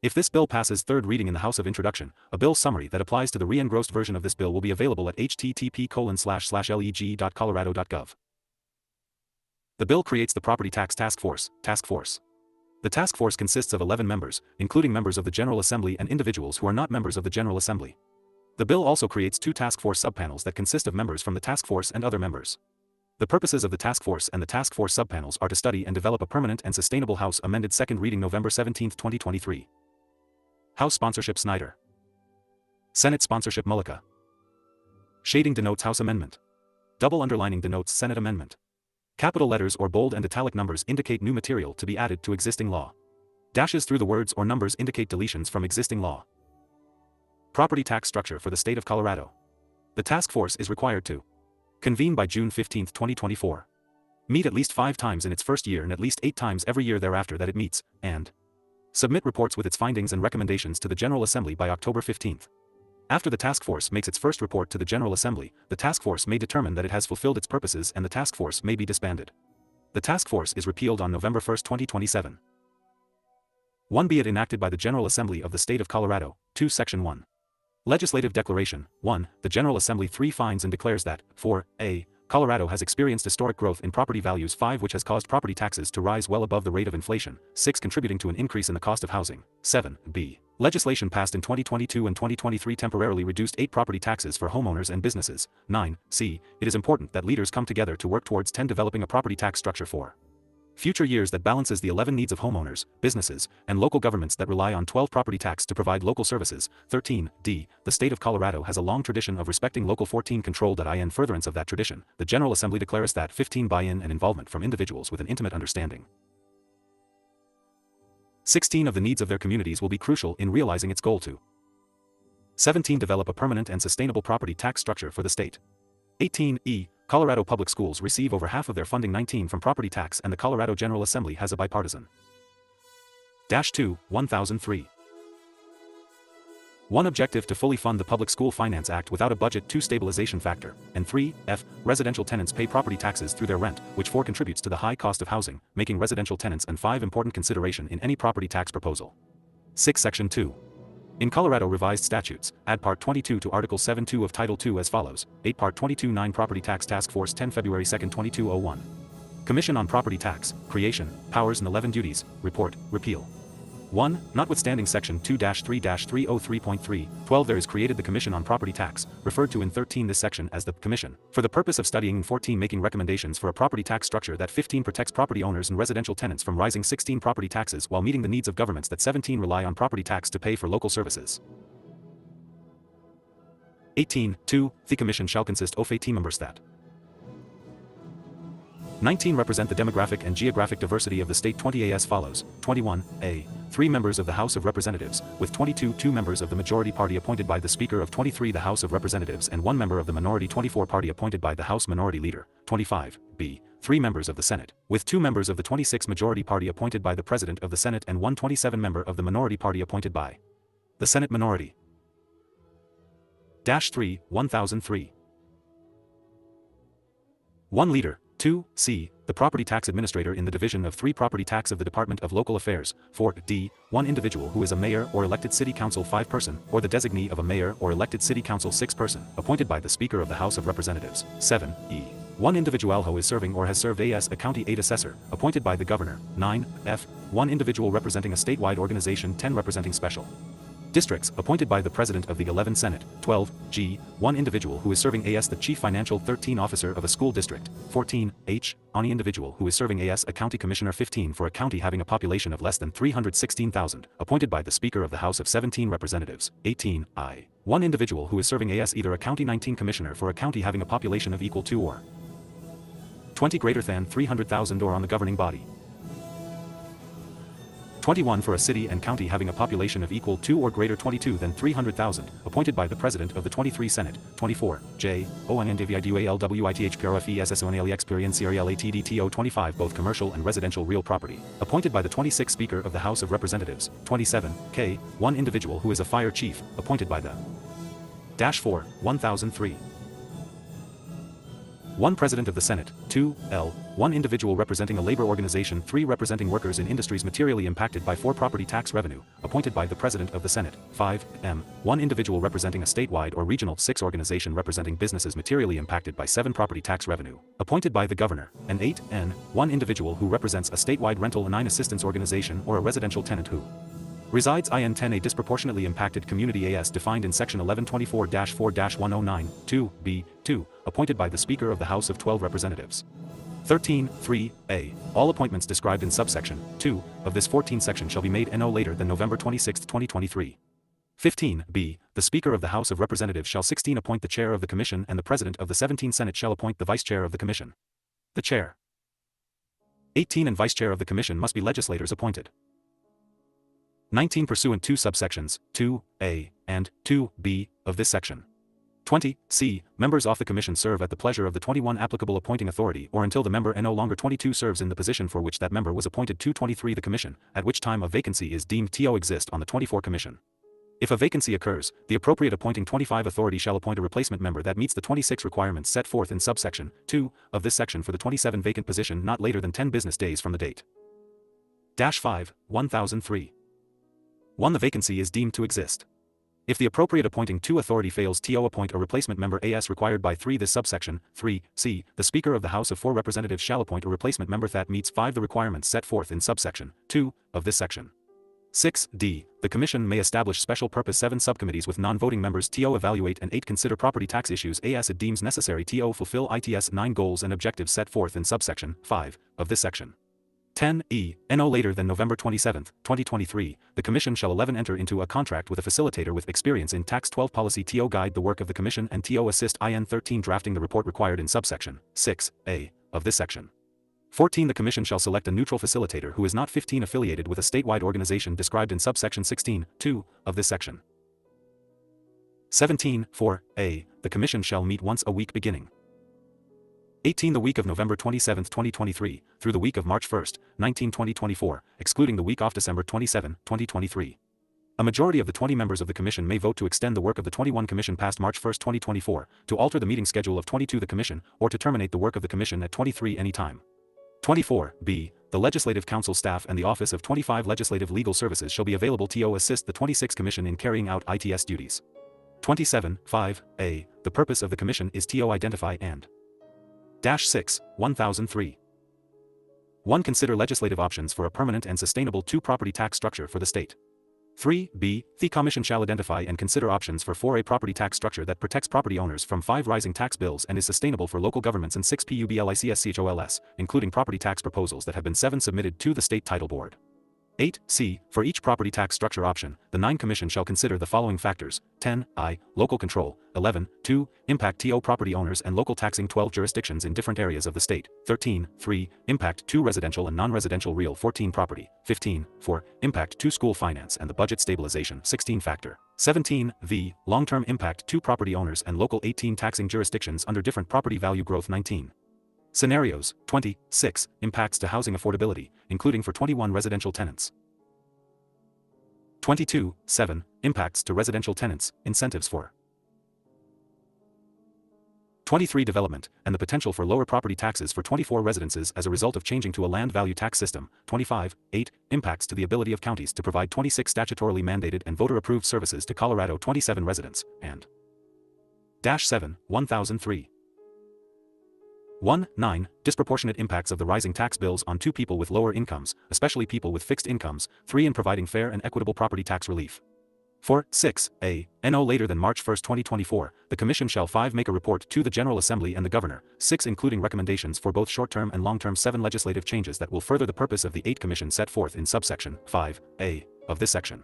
Speaker 11: If this bill passes third reading in the House of Introduction, a bill summary that applies to the re-engrossed version of this bill will be available at http://leg.colorado.gov. The bill creates the Property Tax Task Force, The task force consists of 11 members, including members of the General Assembly and individuals who are not members of the General Assembly. The bill also creates 2 task force subpanels that consist of members from the task force and other members. The purposes of the task force and the task force subpanels are to study and develop a permanent and sustainable House amended second reading November 17, 2023. House sponsorship Snyder. Senate sponsorship Mullica. Shading denotes House amendment. Double underlining denotes Senate amendment. Capital letters or bold and italic numbers indicate new material to be added to existing law. Dashes through the words or numbers indicate deletions from existing law. Property tax structure for the state of Colorado. The task force is required to convene by June 15, 2024. Meet at least 5 times in its first year and at least 8 times every year thereafter that it meets, and submit reports with its findings and recommendations to the General Assembly by October 15. After the task force makes its first report to the General Assembly, the task force may determine that it has fulfilled its purposes and the task force may be disbanded. The task force is repealed on November 1, 2027. 1. Be it enacted by the General Assembly of the State of Colorado. 2. Section 1. Legislative Declaration. 1. The General Assembly 3 finds and declares that, 4a, Colorado has experienced historic growth in property values. 5. Which has caused property taxes to rise well above the rate of inflation. 6. Contributing to an increase in the cost of housing. 7b. Legislation passed in 2022 and 2023 temporarily reduced 8 property taxes for homeowners and businesses. 9c. It is important that leaders come together to work towards 10. Developing a property tax structure for future years that balances the 11 needs of homeowners, businesses, and local governments that rely on 12 property tax to provide local services. 13d. The state of Colorado has a long tradition of respecting local 14 controlled in furtherance of that tradition. The General Assembly declares that 15 buy-in and involvement from individuals with an intimate understanding 16 of the needs of their communities will be crucial in realizing its goal to 17. Develop a permanent and sustainable property tax structure for the state. 18e. Colorado public schools receive over half of their funding 19 from property tax and the Colorado General Assembly has a bipartisan 1003. 1. Objective to fully fund the Public School Finance Act without a budget. 2. Stabilization factor. And 3f. Residential tenants pay property taxes through their rent, which 4. Contributes to the high cost of housing, making residential tenants and 5. Important consideration in any property tax proposal. 6. Section 2. In Colorado Revised Statutes, add Part 22 to Article 7.2 of Title II as follows. 8. Part 22.9 Property Tax Task Force 10 February 2, 2201. Commission on Property Tax, Creation, Powers and 11 Duties, Report, Repeal. 1. Notwithstanding Section 2-3-303.3, 12 there is created the Commission on Property Tax, referred to in 13 this section as the Commission, for the purpose of studying 14 making recommendations for a property tax structure that 15 protects property owners and residential tenants from rising 16 property taxes while meeting the needs of governments that 17 rely on property tax to pay for local services. 18.2. The Commission shall consist of 18 members that 19. Represent the demographic and geographic diversity of the state. 20 as follows. 21a. 3 members of the House of Representatives, with 22 2 members of the majority party appointed by the Speaker of 23 the House of Representatives and 1 member of the minority 24 party appointed by the House Minority Leader. 25b. 3 members of the Senate, with 2 members of the 26 majority party appointed by the President of the Senate and 1 27 member of the minority party appointed by the Senate Minority. 3. 1003. 1 leader. 2c. The property tax administrator in the Division of 3 Property Tax of the Department of Local Affairs. 4d. 1 individual who is a mayor or elected city council 5 person, or the designee of a mayor or elected city council 6 person, appointed by the Speaker of the House of Representatives. 7e. 1 individual who is serving or has served as a county aid assessor, appointed by the governor. 9f. 1 individual representing a statewide organization 10 representing special districts, appointed by the President of the 11th Senate. 12g. 1 individual who is serving as the Chief Financial 13 Officer of a school district. 14h. Any individual who is serving as a county commissioner 15 for a county having a population of less than 316,000, appointed by the Speaker of the House of 17 Representatives. 18i. 1 individual who is serving as either a county 19 commissioner for a county having a population of equal to or 20 greater than 300,000 or on the governing body. 21 for a city and county having a population of equal to or greater 22 than 300,000, appointed by the President of the 23 Senate. 24, J, ONNDVIDUALWITHSSONLEXPERIENCRLATDTO 25 both commercial and residential real property, appointed by the 26th Speaker of the House of Representatives. 27, K, 1 individual who is a fire chief, appointed by the 4, 1003. 1 President of the Senate, 2 L. 1 individual representing a labor organization, 3 representing workers in industries materially impacted by 4 property tax revenue, appointed by the President of the Senate, 5 M. 1 individual representing a statewide or regional, 6 organization representing businesses materially impacted by 7 property tax revenue, appointed by the Governor, and 8 N. 1 individual who represents a statewide rental and assistance organization or a residential tenant who resides in 10 a disproportionately impacted community as defined in section 1124-4-109, 2b, 2, appointed by the Speaker of the House of 12 Representatives. 13, 3a, all appointments described in subsection 2 of this 14 section shall be made no later than November 26, 2023. 15b, the Speaker of the House of Representatives shall 16 appoint the Chair of the Commission and the President of the 17 Senate shall appoint the Vice Chair of the Commission. The Chair, 18 and Vice Chair of the Commission must be legislators appointed. 19 pursuant to subsections 2a and 2b of this section. 20 c. Members of the Commission serve at the pleasure of the 21 applicable appointing authority or until the member no longer 22 serves in the position for which that member was appointed. 23 the Commission, at which time a vacancy is deemed to exist on the 24 Commission. If a vacancy occurs, the appropriate appointing 25 authority shall appoint a replacement member that meets the 26 requirements set forth in subsection 2 of this section for the 27 vacant position not later than 10 business days from the date. 5. 1003. 1. The vacancy is deemed to exist. If the appropriate appointing 2 authority fails to appoint a replacement member as required by 3 this subsection 3 c, the Speaker of the House of 4 Representatives shall appoint a replacement member that meets 5 the requirements set forth in subsection 2 of this section. 6 d. The Commission may establish special purpose 7 subcommittees with non-voting members to evaluate and 8 consider property tax issues as it deems necessary to fulfill its 9 goals and objectives set forth in subsection 5 of this section. 10e, no later than November 27, 2023, the Commission shall 11 enter into a contract with a facilitator with experience in Tax 12 policy to guide the work of the Commission and to assist in 13 drafting the report required in subsection 6a of this section. 14 The Commission shall select a neutral facilitator who is not 15 affiliated with a statewide organization described in subsection 16, 2 of this section. 17, 4a, the Commission shall meet once a week beginning 18 the week of November 27, 2023, through the week of March 1, 2024, excluding the week off December 27, 2023. A majority of the 20 members of the Commission may vote to extend the work of the 21 Commission past March 1, 2024, to alter the meeting schedule of 22 the Commission, or to terminate the work of the Commission at 23 any time. 24b, the Legislative Council staff and the Office of 25 Legislative Legal Services shall be available to assist the 26 Commission in carrying out its duties. 27, 5a, the purpose of the Commission is to identify and 6, 1003. 1. Consider legislative options for a permanent and sustainable 2 property tax structure for the state. 3b, the Commission shall identify and consider options for 4a property tax structure that protects property owners from 5 rising tax bills and is sustainable for local governments and 6 publicschols, including property tax proposals that have been 7 submitted to the State Title Board. 8c, for each property tax structure option, the 9 Commission shall consider the following factors: 10i, local control; 11.2, impact to property owners and local taxing 12 jurisdictions in different areas of the state; 13.3, impact to residential and non-residential real 14 property; 15.4, impact to school finance and the budget stabilization 16 factor; 17v, long-term impact to property owners and local 18 taxing jurisdictions under different property value growth 19. Scenarios, 26, impacts to housing affordability, including for 21 residential tenants. 22.7, impacts to residential tenants, incentives for 23 development, and the potential for lower property taxes for 24 residences as a result of changing to a land value tax system. 25.8, impacts to the ability of counties to provide 26 statutorily mandated and voter-approved services to Colorado 27 residents, and 7, 1003. 1.9, disproportionate impacts of the rising tax bills on 2 people with lower incomes, especially people with fixed incomes. 3. In providing fair and equitable property tax relief. 4.6a, no later than March 1, 2024, the Commission shall 5. Make a report to the General Assembly and the Governor. 6. Including recommendations for both short-term and long-term 7 legislative changes that will further the purpose of the 8 Commission set forth in subsection 5a of this section.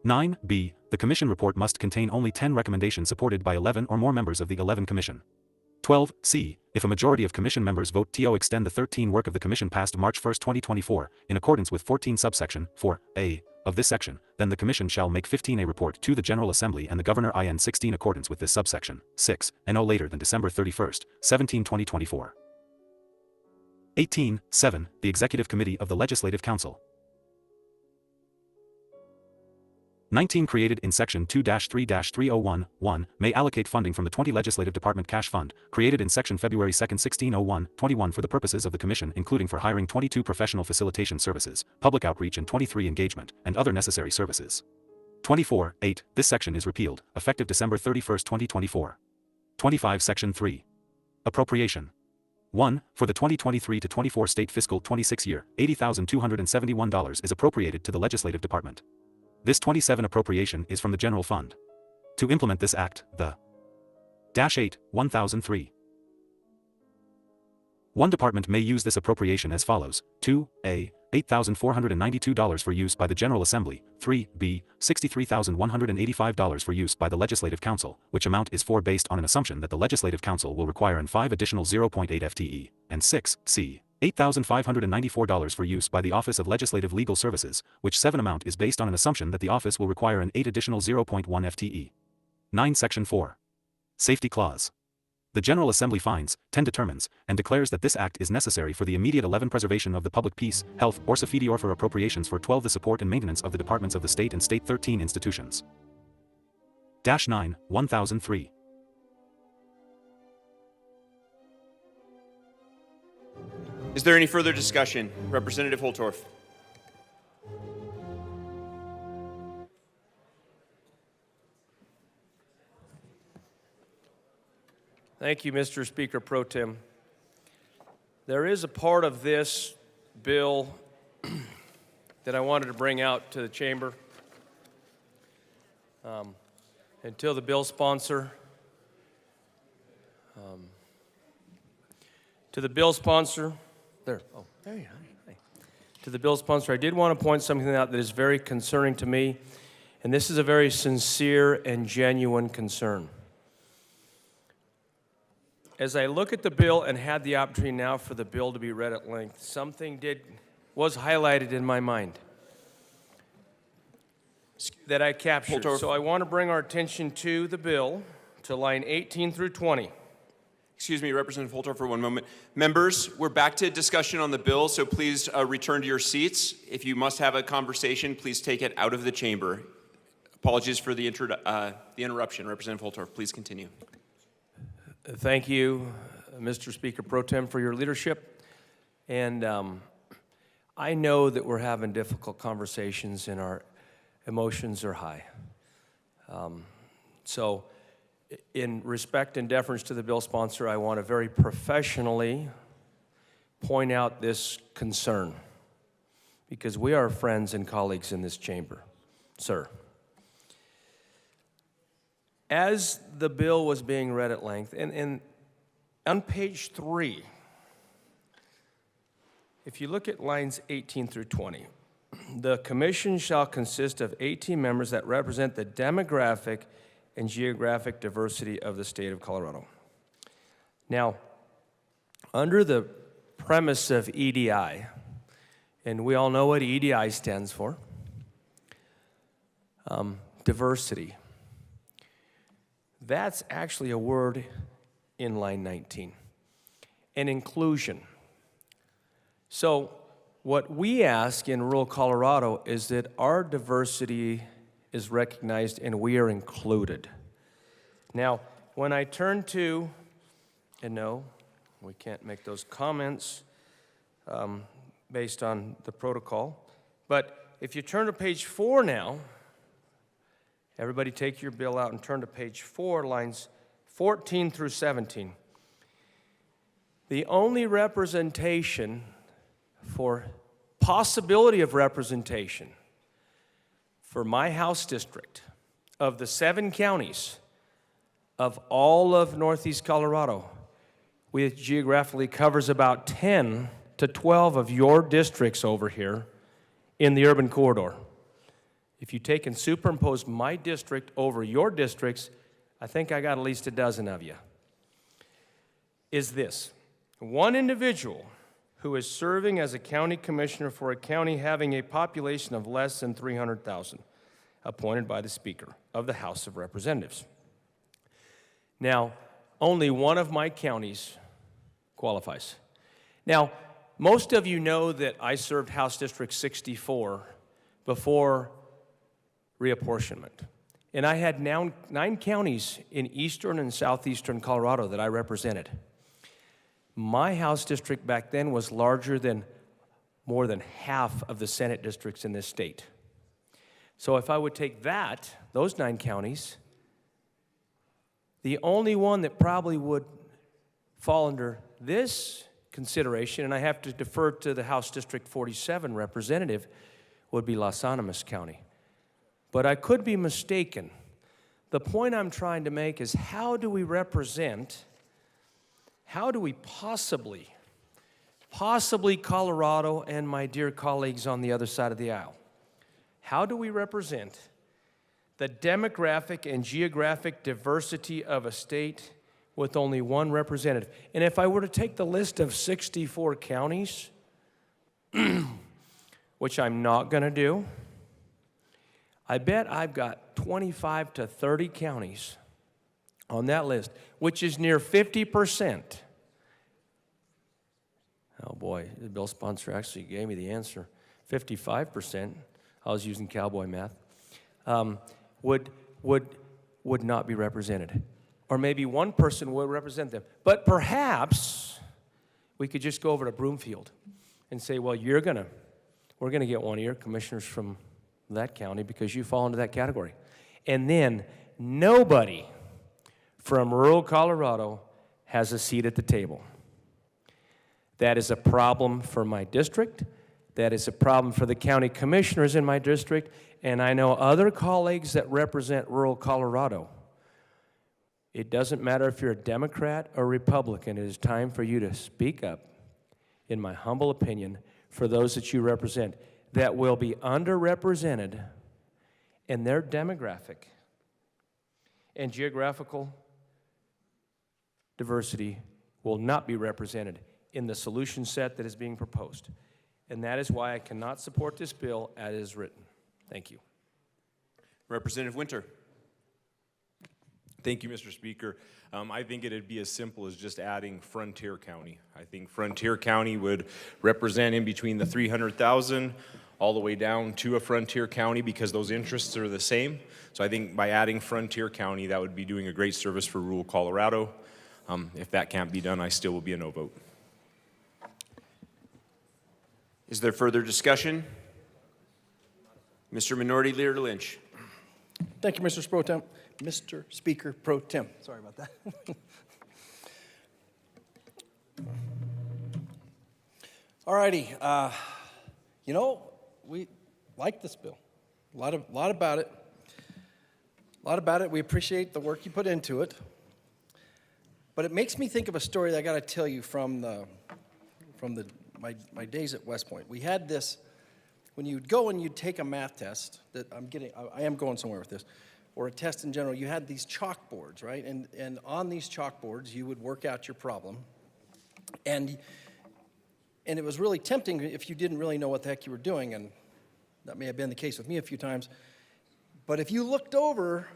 Speaker 11: 9b, the Commission report must contain only 10 recommendations supported by 11 or more members of the 11 Commission. 12c, if a majority of Commission members vote to extend the 13 work of the Commission past March 1, 2024, in accordance with 14 subsection 4a of this section, then the Commission shall make 15a report to the General Assembly and the Governor in 16 accordance with this subsection 6, and no later than December 31, 2024. 18.7, the Executive Committee of the Legislative Council. 19 created in Section 2-3-301(1) may allocate funding from the 20 Legislative Department Cash Fund, created in Section February 2, 1601, 21 for the purposes of the Commission including for hiring 22 professional facilitation services, public outreach and 23 engagement, and other necessary services. 24(8) This section is repealed, effective December 31, 2024. 25 Section 3. Appropriation. 1. For the 2023-24 state fiscal 26 year, $80,271 is appropriated to the Legislative Department. This 27 appropriation is from the General Fund. To implement this act, the -8, 1003. One department may use this appropriation as follows: 2a, $8,492 for use by the General Assembly, 3b, $63,185 for use by the Legislative Council, which amount is 4 based on an assumption that the Legislative Council will require an 5 additional 0.8 FTE, and 6c, $8,594 for use by the Office of Legislative Legal Services, which 7 amount is based on an assumption that the office will require an 8 additional 0.1 FTE. 9 Section 4. Safety Clause. The General Assembly finds, 10 determines, and declares that this act is necessary for the immediate 11 preservation of the public peace, health, or safety, or for appropriations for 12 the support and maintenance of the departments of the state and state 13 institutions. -9, 1003.
Speaker 21: Is there any further discussion? Representative Holtorf.
Speaker 20: Thank you, Mr. Speaker Pro Tem. There is a part of this bill that I wanted to bring out to the chamber. Until the bill sponsor, to the bill sponsor, there you are. To the bill sponsor, I did want to point something out that is very concerning to me, and this is a very sincere and genuine concern. As I look at the bill and had the opportunity now for the bill to be read at length, something was highlighted in my mind that I captured. So I want to bring our attention to the bill, to line 18 through 20.
Speaker 21: Excuse me, Representative Holtorf, for one moment. Members, we're back to discussion on the bill, so please return to your seats. If you must have a conversation, please take it out of the chamber. Apologies for the interruption. Representative Holtorf, please continue.
Speaker 20: Thank you, Mr. Speaker Pro Tem, for your leadership. And I know that we're having difficult conversations and our emotions are high. So in respect and deference to the bill sponsor, I want to very professionally point out this concern because we are friends and colleagues in this chamber. Sir. As the bill was being read at length, and on page 3, if you look at lines 18 through 20, the commission shall consist of 18 members that represent the demographic and geographic diversity of the state of Colorado. Now, under the premise of EDI, and we all know what EDI stands for, diversity. That's actually a word in line 19, and inclusion. So what we ask in rural Colorado is that our diversity is recognized and we are included. Now, when I turn to, and no, we can't make those comments based on the protocol, but if you turn to page 4 now, everybody take your bill out and turn to page 4, lines 14 through 17. The only representation for possibility of representation for my House district of the 7 counties of all of Northeast Colorado, which geographically covers about 10 to 12 of your districts over here in the urban corridor. If you take and superimpose my district over your districts, I think I got at least a dozen of you. Is this one individual who is serving as a county commissioner for a county having a population of less than 300,000, appointed by the Speaker of the House of Representatives. Now, only one of my counties qualifies. Now, most of you know that I served House District 64 before reapportionment. And I had now 9 counties in eastern and southeastern Colorado that I represented. My House district back then was larger than more than half of the Senate districts in this state. So if I would take those 9 counties, the only one that probably would fall under this consideration, and I have to defer to the House District 47 representative, would be Las Animas County. But I could be mistaken. The point I'm trying to make is how do we possibly Colorado and my dear colleagues on the other side of the aisle, how do we represent the demographic and geographic diversity of a state with only one representative? And if I were to take the list of 64 counties, which I'm not going to do, I bet I've got 25 to 30 counties on that list, which is near 50%. Oh boy, the bill sponsor actually gave me the answer. 55%, I was using cowboy math, would not be represented. Or maybe one person would represent them. But perhaps we could just go over to Broomfield and say, well, we're going to get one of your commissioners from that county because you fall into that category. And then nobody from rural Colorado has a seat at the table. That is a problem for my district. That is a problem for the county commissioners in my district. And I know other colleagues that represent rural Colorado. It doesn't matter if you're a Democrat or Republican. It is time for you to speak up, in my humble opinion, for those that you represent that will be underrepresented in their demographic and geographical diversity will not be represented in the solution set that is being proposed. And that is why I cannot support this bill as is written. Thank you.
Speaker 21: Representative Winter. Thank you, Mr. Speaker. I think it'd be as simple as just adding Frontier County. I think Frontier County would represent in between the 300,000 all the way down to a Frontier County because those interests are the same. So I think by adding Frontier County, that would be doing a great service for rural Colorado. If that can't be done, I still will be a no vote. Is there further discussion? Mr. Minority Leader Lynch.
Speaker 4: Thank you, Mr. Speaker Pro Tem. Sorry about that. All righty. We like this bill. A lot about it. A lot about it. We appreciate the work you put into it. But it makes me think of a story that I got to tell you from my days at West Point. We had this, when you'd go and you'd take a math test, that I am going somewhere with this, or a test in general, you had these chalkboards, right? And on these chalkboards, you would work out your problem. And it was really tempting if you didn't really know what the heck you were doing, and that may have been the case with me a few times. But if you looked over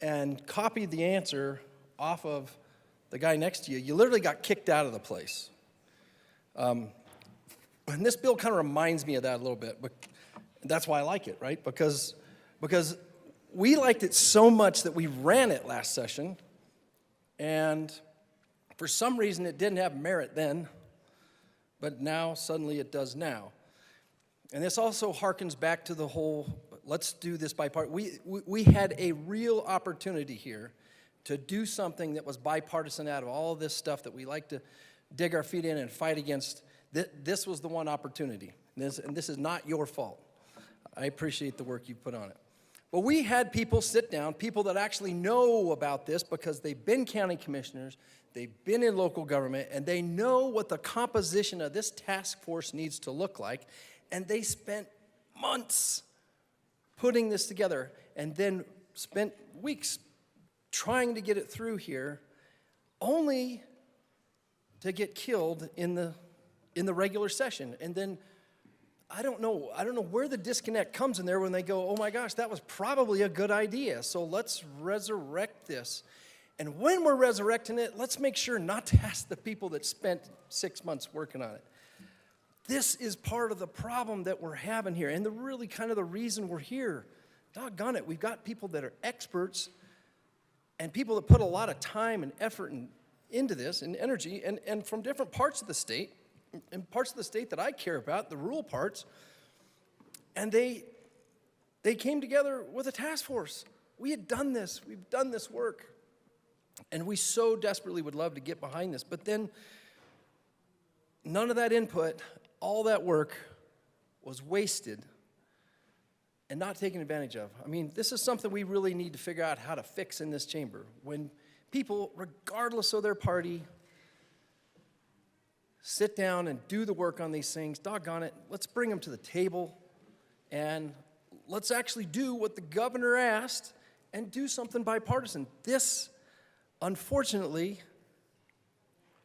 Speaker 4: and copied the answer off of the guy next to you, you literally got kicked out of the place. And this bill kind of reminds me of that a little bit, but that's why I like it, right? Because we liked it so much that we ran it last session, and for some reason it didn't have merit then, but now suddenly it does now. And this also harkens back to the whole, let's do this bipartisan. We had a real opportunity here to do something that was bipartisan out of all this stuff that we like to dig our feet in and fight against. This was the one opportunity, and this is not your fault. I appreciate the work you put on it. But we had people sit down, people that actually know about this because they've been county commissioners, they've been in local government, and they know what the composition of this task force needs to look like, and they spent months putting this together and then spent weeks trying to get it through here, only to get killed in the regular session. And then I don't know where the disconnect comes in there when they go, oh my gosh, that was probably a good idea, so let's resurrect this. And when we're resurrecting it, let's make sure not to ask the people that spent 6 months working on it. This is part of the problem that we're having here, and really kind of the reason we're here. Doggone it, we've got people that are experts and people that put a lot of time and effort into this and energy, and from different parts of the state, and parts of the state that I care about, the rural parts, and they came together with a task force. We had done this, we've done this work, and we so desperately would love to get behind this, but then none of that input, all that work was wasted and not taken advantage of. I mean, this is something we really need to figure out how to fix in this chamber. When people, regardless of their party, sit down and do the work on these things, doggone it, let's bring them to the table and let's actually do what the governor asked and do something bipartisan. This, unfortunately,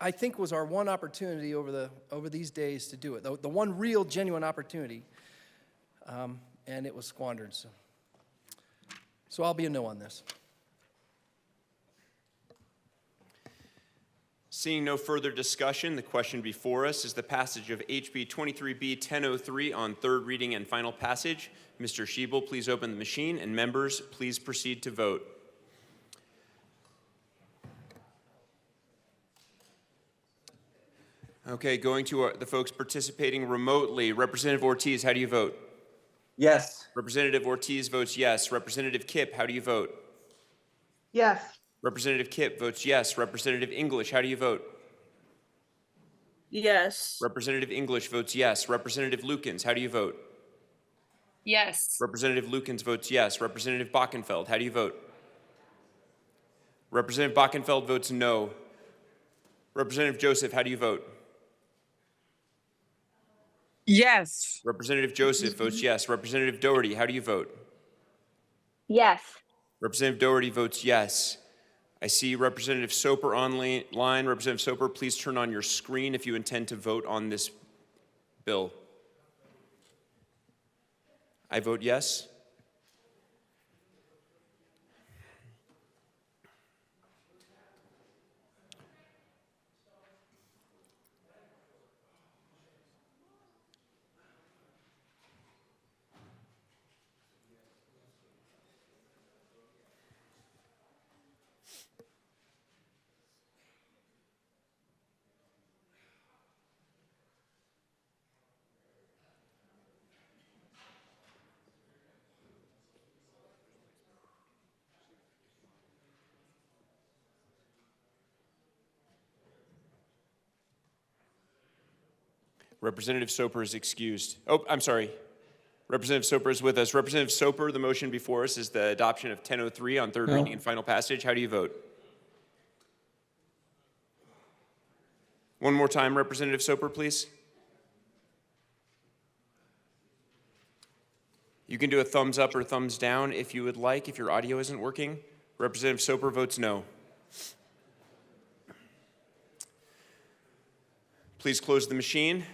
Speaker 4: I think was our one opportunity over these days to do it, the one real, genuine opportunity, and it was squandered. So I'll be a no on this.
Speaker 21: Seeing no further discussion, the question before us is the passage of HB 23B 1003 on third reading and final passage. Mr. Schiebel, please open the machine, and members, please proceed to vote. Okay, going to the folks participating remotely. Representative Ortiz, how do you vote?
Speaker 19: Yes.
Speaker 21: Representative Ortiz votes yes. Representative Kipp, how do you vote?
Speaker 16: Yes.
Speaker 21: Representative Kipp votes yes. Representative English, how do you vote?
Speaker 16: Yes.
Speaker 21: Representative English votes yes. Representative Lukens, how do you vote?
Speaker 23: Yes.
Speaker 21: Representative Lukens votes yes. Representative Bockenfeld, how do you vote? Representative Bockenfeld votes no. Representative Joseph, how do you vote?
Speaker 16: Yes.
Speaker 21: Representative Joseph votes yes. Representative Doherty, how do you vote?
Speaker 23: Yes.
Speaker 21: Representative Doherty votes yes. I see Representative Soper online. Representative Soper, please turn on your screen if you intend to vote on this bill. I vote yes. Representative Soper is excused. Oh, I'm sorry. Representative Soper is with us. Representative Soper, the motion before us is the adoption of 1003 on third reading and final passage. How do you vote? One more time, Representative Soper, please. You can do a thumbs up or thumbs down if you would like, if your audio isn't working. Representative Soper votes no. Please close the machine.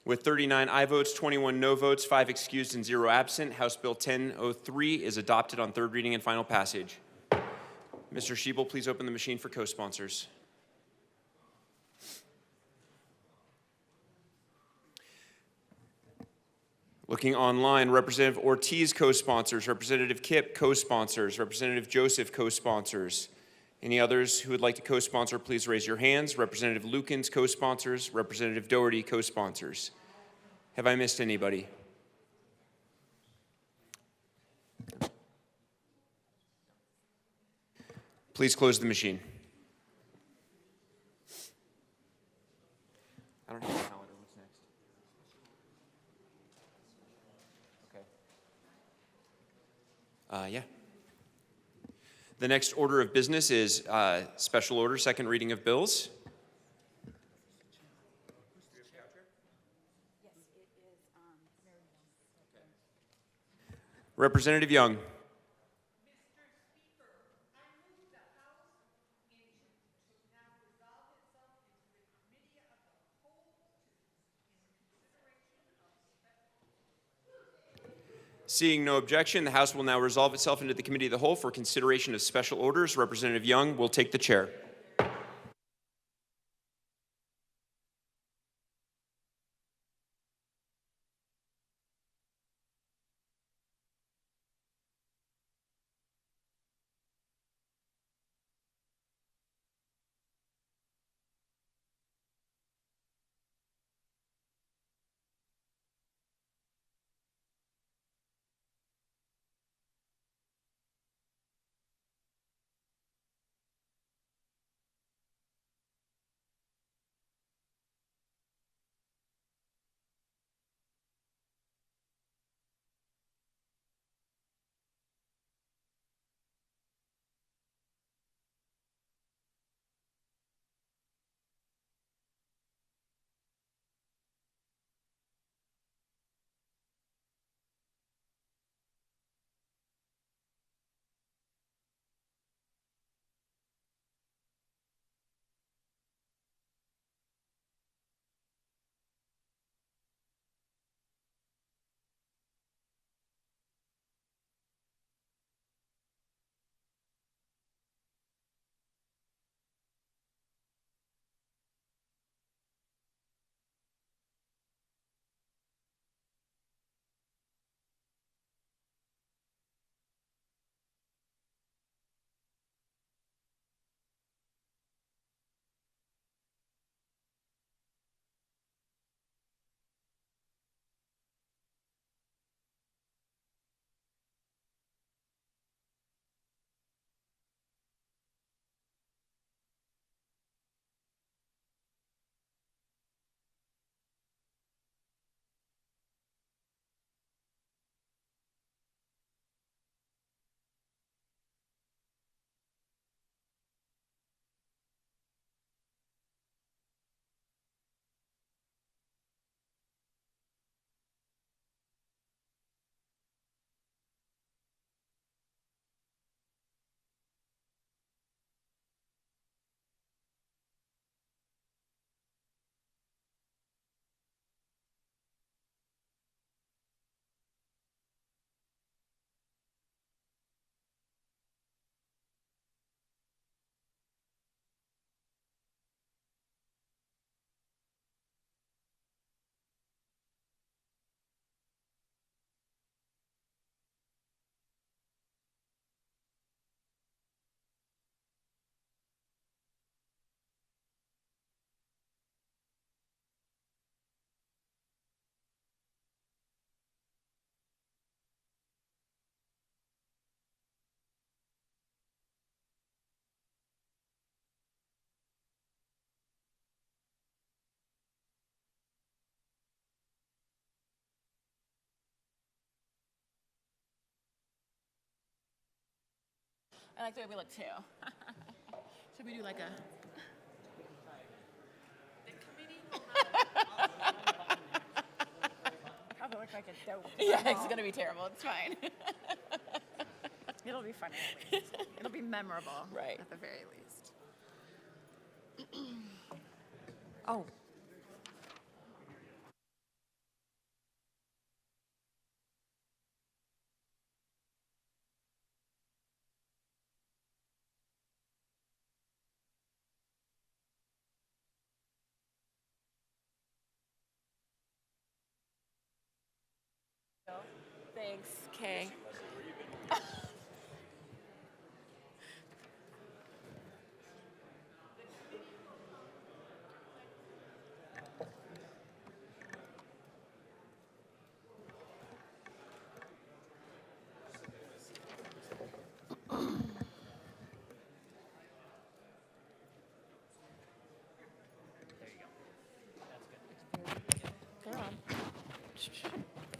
Speaker 21: With 39 aye votes, 21 no votes, 5 excused, and 0 absent, House Bill 1003 is adopted on third reading and final passage. Mr. Schiebel, please open the machine for co-sponsors. Looking online, Representative Ortiz co-sponsors, Representative Kipp co-sponsors, Representative Joseph co-sponsors. Any others who would like to co-sponsor, please raise your hands. Representative Lukens co-sponsors, Representative Doherty co-sponsors. Have I missed anybody? Please close the machine. I don't have a calendar. What's next? Okay. Yeah. The next order of business is special order, second reading of bills. Representative Young. Seeing no objection, the House will now resolve itself into the Committee of the Whole for consideration of special orders. Representative Young will take the chair.
Speaker 7: I like the way we look too.
Speaker 17: Should we do like a?
Speaker 7: Probably look like a dope.
Speaker 17: Yeah, it's gonna be terrible. It's fine.
Speaker 7: It'll be funny at least. It'll be memorable.
Speaker 17: Right.
Speaker 7: At the very least.
Speaker 5: Oh.
Speaker 17: Thanks, Kay.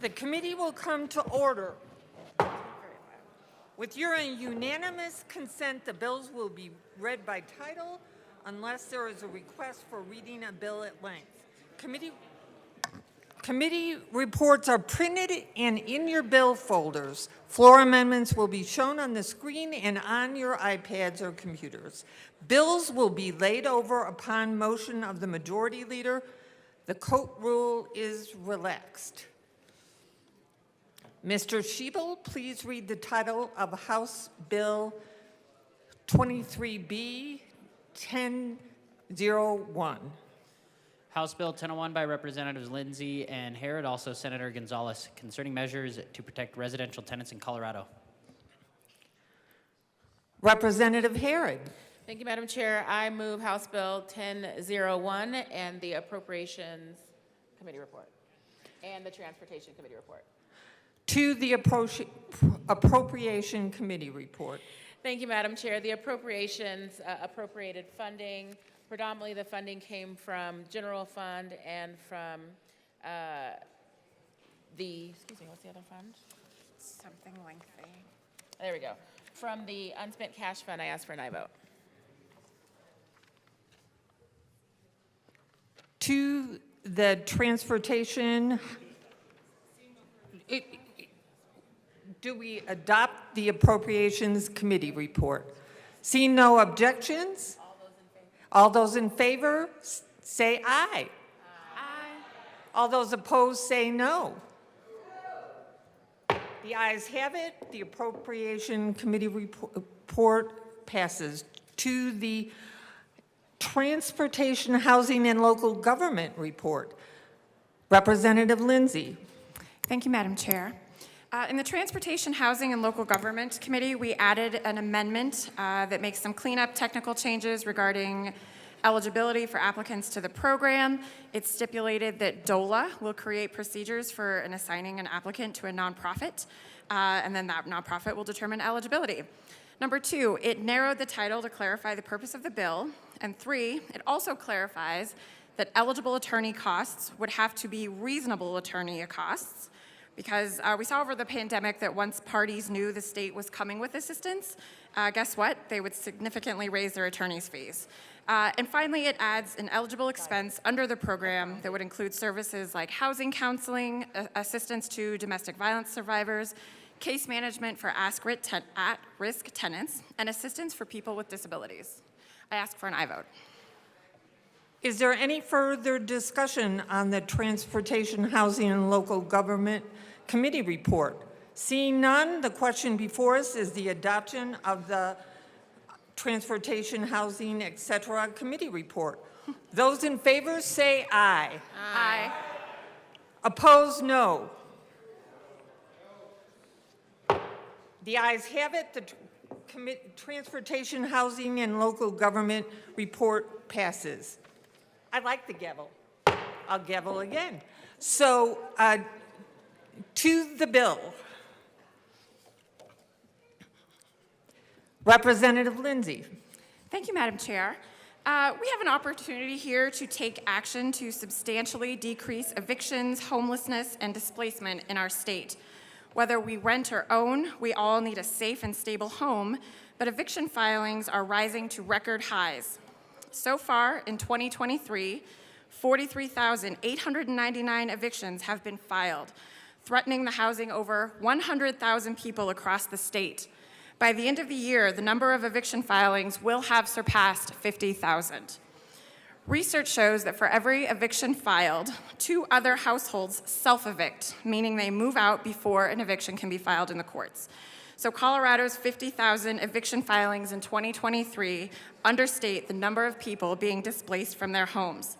Speaker 5: The committee will come to order. With your unanimous consent, the bills will be read by title unless there is a request for reading a bill at length. Committee reports are printed and in your bill folders. Floor amendments will be shown on the screen and on your iPads or computers. Bills will be laid over upon motion of the majority leader. The coat rule is relaxed. Mr. Schiebel, please read the title of House Bill 23B 1001.
Speaker 3: House Bill 1001 by Representatives Lindsay and Harrod, also Senator Gonzalez, concerning measures to protect residential tenants in Colorado.
Speaker 5: Representative Harrod.
Speaker 17: Thank you, Madam Chair. I move House Bill 1001 and the Appropriations Committee report and the Transportation Committee report.
Speaker 5: To the Appropriation Committee report.
Speaker 17: Thank you, Madam Chair. The appropriations appropriated funding. Predominantly, the funding came from general fund and from excuse me, what's the other fund?
Speaker 7: Something lengthy.
Speaker 17: There we go. From the unspent cash fund, I ask for an aye vote.
Speaker 5: To the Transportation, do we adopt the Appropriations Committee report? Seeing no objections? All those in favor, say aye. Aye. All those opposed, say no. The ayes have it. The Appropriation Committee report passes. To the Transportation, Housing, and Local Government report. Representative Lindsay.
Speaker 10: Thank you, Madam Chair. In the Transportation, Housing, and Local Government Committee, we added an amendment that makes some cleanup technical changes regarding eligibility for applicants to the program. It's stipulated that DOLA will create procedures for assigning an applicant to a nonprofit, and then that nonprofit will determine eligibility. Number two, it narrowed the title to clarify the purpose of the bill. And three, it also clarifies that eligible attorney costs would have to be reasonable attorney costs, because we saw over the pandemic that once parties knew the state was coming with assistance, guess what? They would significantly raise their attorney's fees. And finally, it adds an eligible expense under the program that would include services like housing counseling, assistance to domestic violence survivors, case management for at-risk tenants, and assistance for people with disabilities. I ask for an aye vote.
Speaker 5: Is there any further discussion on the Transportation, Housing, and Local Government Committee report? Seeing none, the question before us is the adoption of the Transportation, Housing, etc. Committee report. Those in favor say aye.
Speaker 10: Aye.
Speaker 5: Opposed, no. The ayes have it. The Transportation, Housing, and Local Government report passes. I like the gavel. I'll gavel again. So, to the bill. Representative Lindsay.
Speaker 10: Thank you, Madam Chair. We have an opportunity here to take action to substantially decrease evictions, homelessness, and displacement in our state. Whether we rent or own, we all need a safe and stable home, but eviction filings are rising to record highs. So far in 2023, 43,899 evictions have been filed, threatening the housing over 100,000 people across the state. By the end of the year, the number of eviction filings will have surpassed 50,000. Research shows that for every eviction filed, 2 other households self-evict, meaning they move out before an eviction can be filed in the courts. So Colorado's 50,000 eviction filings in 2023 understate the number of people being displaced from their homes.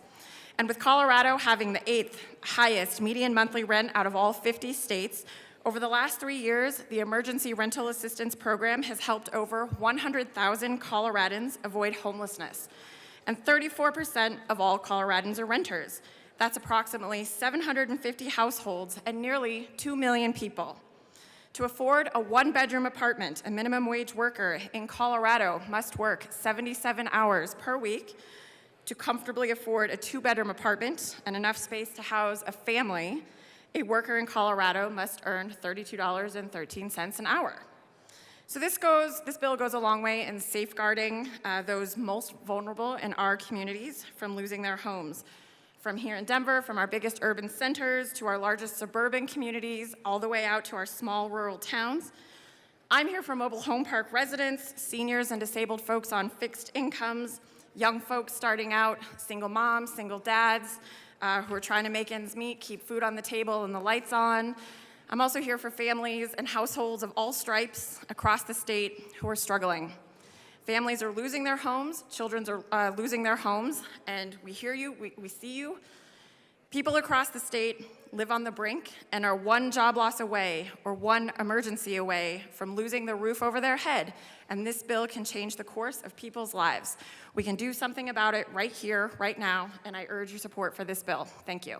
Speaker 10: And with Colorado having the 8th highest median monthly rent out of all 50 states, over the last 3 years, the Emergency Rental Assistance Program has helped over 100,000 Coloradans avoid homelessness. And 34% of all Coloradans are renters. That's approximately 750 households and nearly 2 million people. To afford a 1-bedroom apartment, a minimum wage worker in Colorado must work 77 hours per week. To comfortably afford a 2-bedroom apartment and enough space to house a family, a worker in Colorado must earn $32.13 an hour. So this bill goes a long way in safeguarding those most vulnerable in our communities from losing their homes. From here in Denver, from our biggest urban centers to our largest suburban communities, all the way out to our small rural towns. I'm here for mobile home park residents, seniors and disabled folks on fixed incomes, young folks starting out, single moms, single dads, who are trying to make ends meet, keep food on the table and the lights on. I'm also here for families and households of all stripes across the state who are struggling. Families are losing their homes, children are losing their homes, and we hear you, we see you. People across the state live on the brink and are 1 job loss away or 1 emergency away from losing the roof over their head, and this bill can change the course of people's lives. We can do something about it right here, right now, and I urge your support for this bill. Thank you.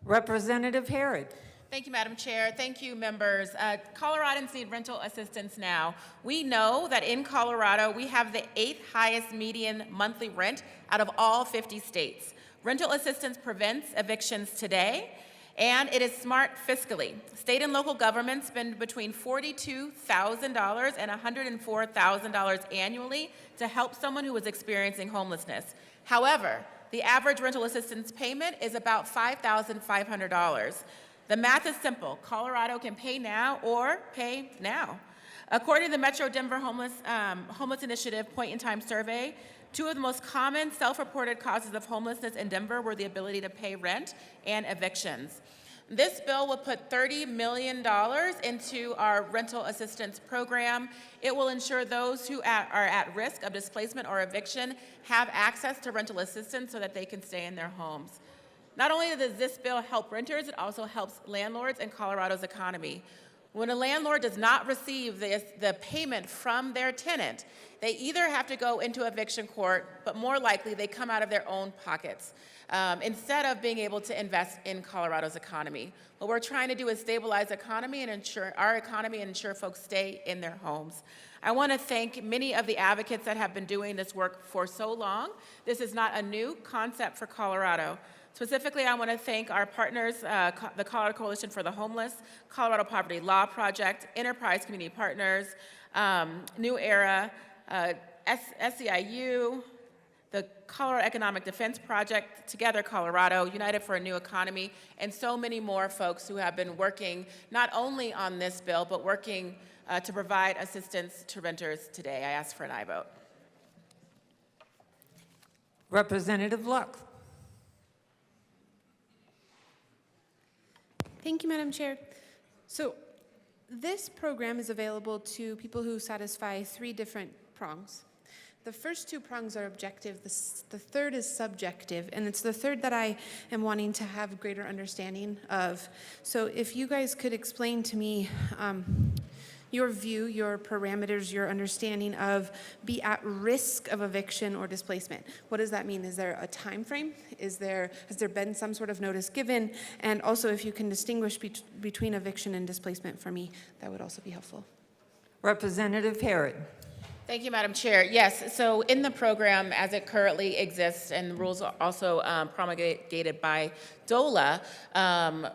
Speaker 5: Representative Herod.
Speaker 12: Thank you, Madam Chair. Thank you, members. Coloradans need rental assistance now. We know that in Colorado, we have the 8th highest median monthly rent out of all 50 states. Rental assistance prevents evictions today, and it is smart fiscally. State and local governments spend between $42,000 and $104,000 annually to help someone who is experiencing homelessness. However, the average rental assistance payment is about $5,500. The math is simple. Colorado can pay now or pay now. According to the Metro Denver Homeless Initiative point-in-time survey, 2 of the most common self-reported causes of homelessness in Denver were the ability to pay rent and evictions. This bill will put $30 million into our rental assistance program. It will ensure those who are at risk of displacement or eviction have access to rental assistance so that they can stay in their homes. Not only does this bill help renters, it also helps landlords in Colorado's economy. When a landlord does not receive the payment from their tenant, they either have to go into eviction court, but more likely they come out of their own pockets instead of being able to invest in Colorado's economy. What we're trying to do is stabilize the economy and ensure our economy and ensure folks stay in their homes. I want to thank many of the advocates that have been doing this work for so long. This is not a new concept for Colorado. Specifically, I want to thank our partners, the Colorado Coalition for the Homeless, Colorado Poverty Law Project, Enterprise Community Partners, New Era, SEIU, the Colorado Economic Defense Project, Together Colorado, United for a New Economy, and so many more folks who have been working not only on this bill, but working to provide assistance to renters today. I ask for an aye vote.
Speaker 5: Representative Luck.
Speaker 17: Thank you, Madam Chair. So this program is available to people who satisfy 3 different prongs. The first 2 prongs are objective, the third is subjective, and it's the third that I am wanting to have greater understanding of. So if you guys could explain to me your view, your parameters, your understanding of be at risk of eviction or displacement. What does that mean? Is there a time frame? Has there been some sort of notice given? And also, if you can distinguish between eviction and displacement for me, that would also be helpful.
Speaker 5: Representative Herod.
Speaker 12: Thank you, Madam Chair. Yes, so in the program as it currently exists, and the rules are also promulgated by DOLA,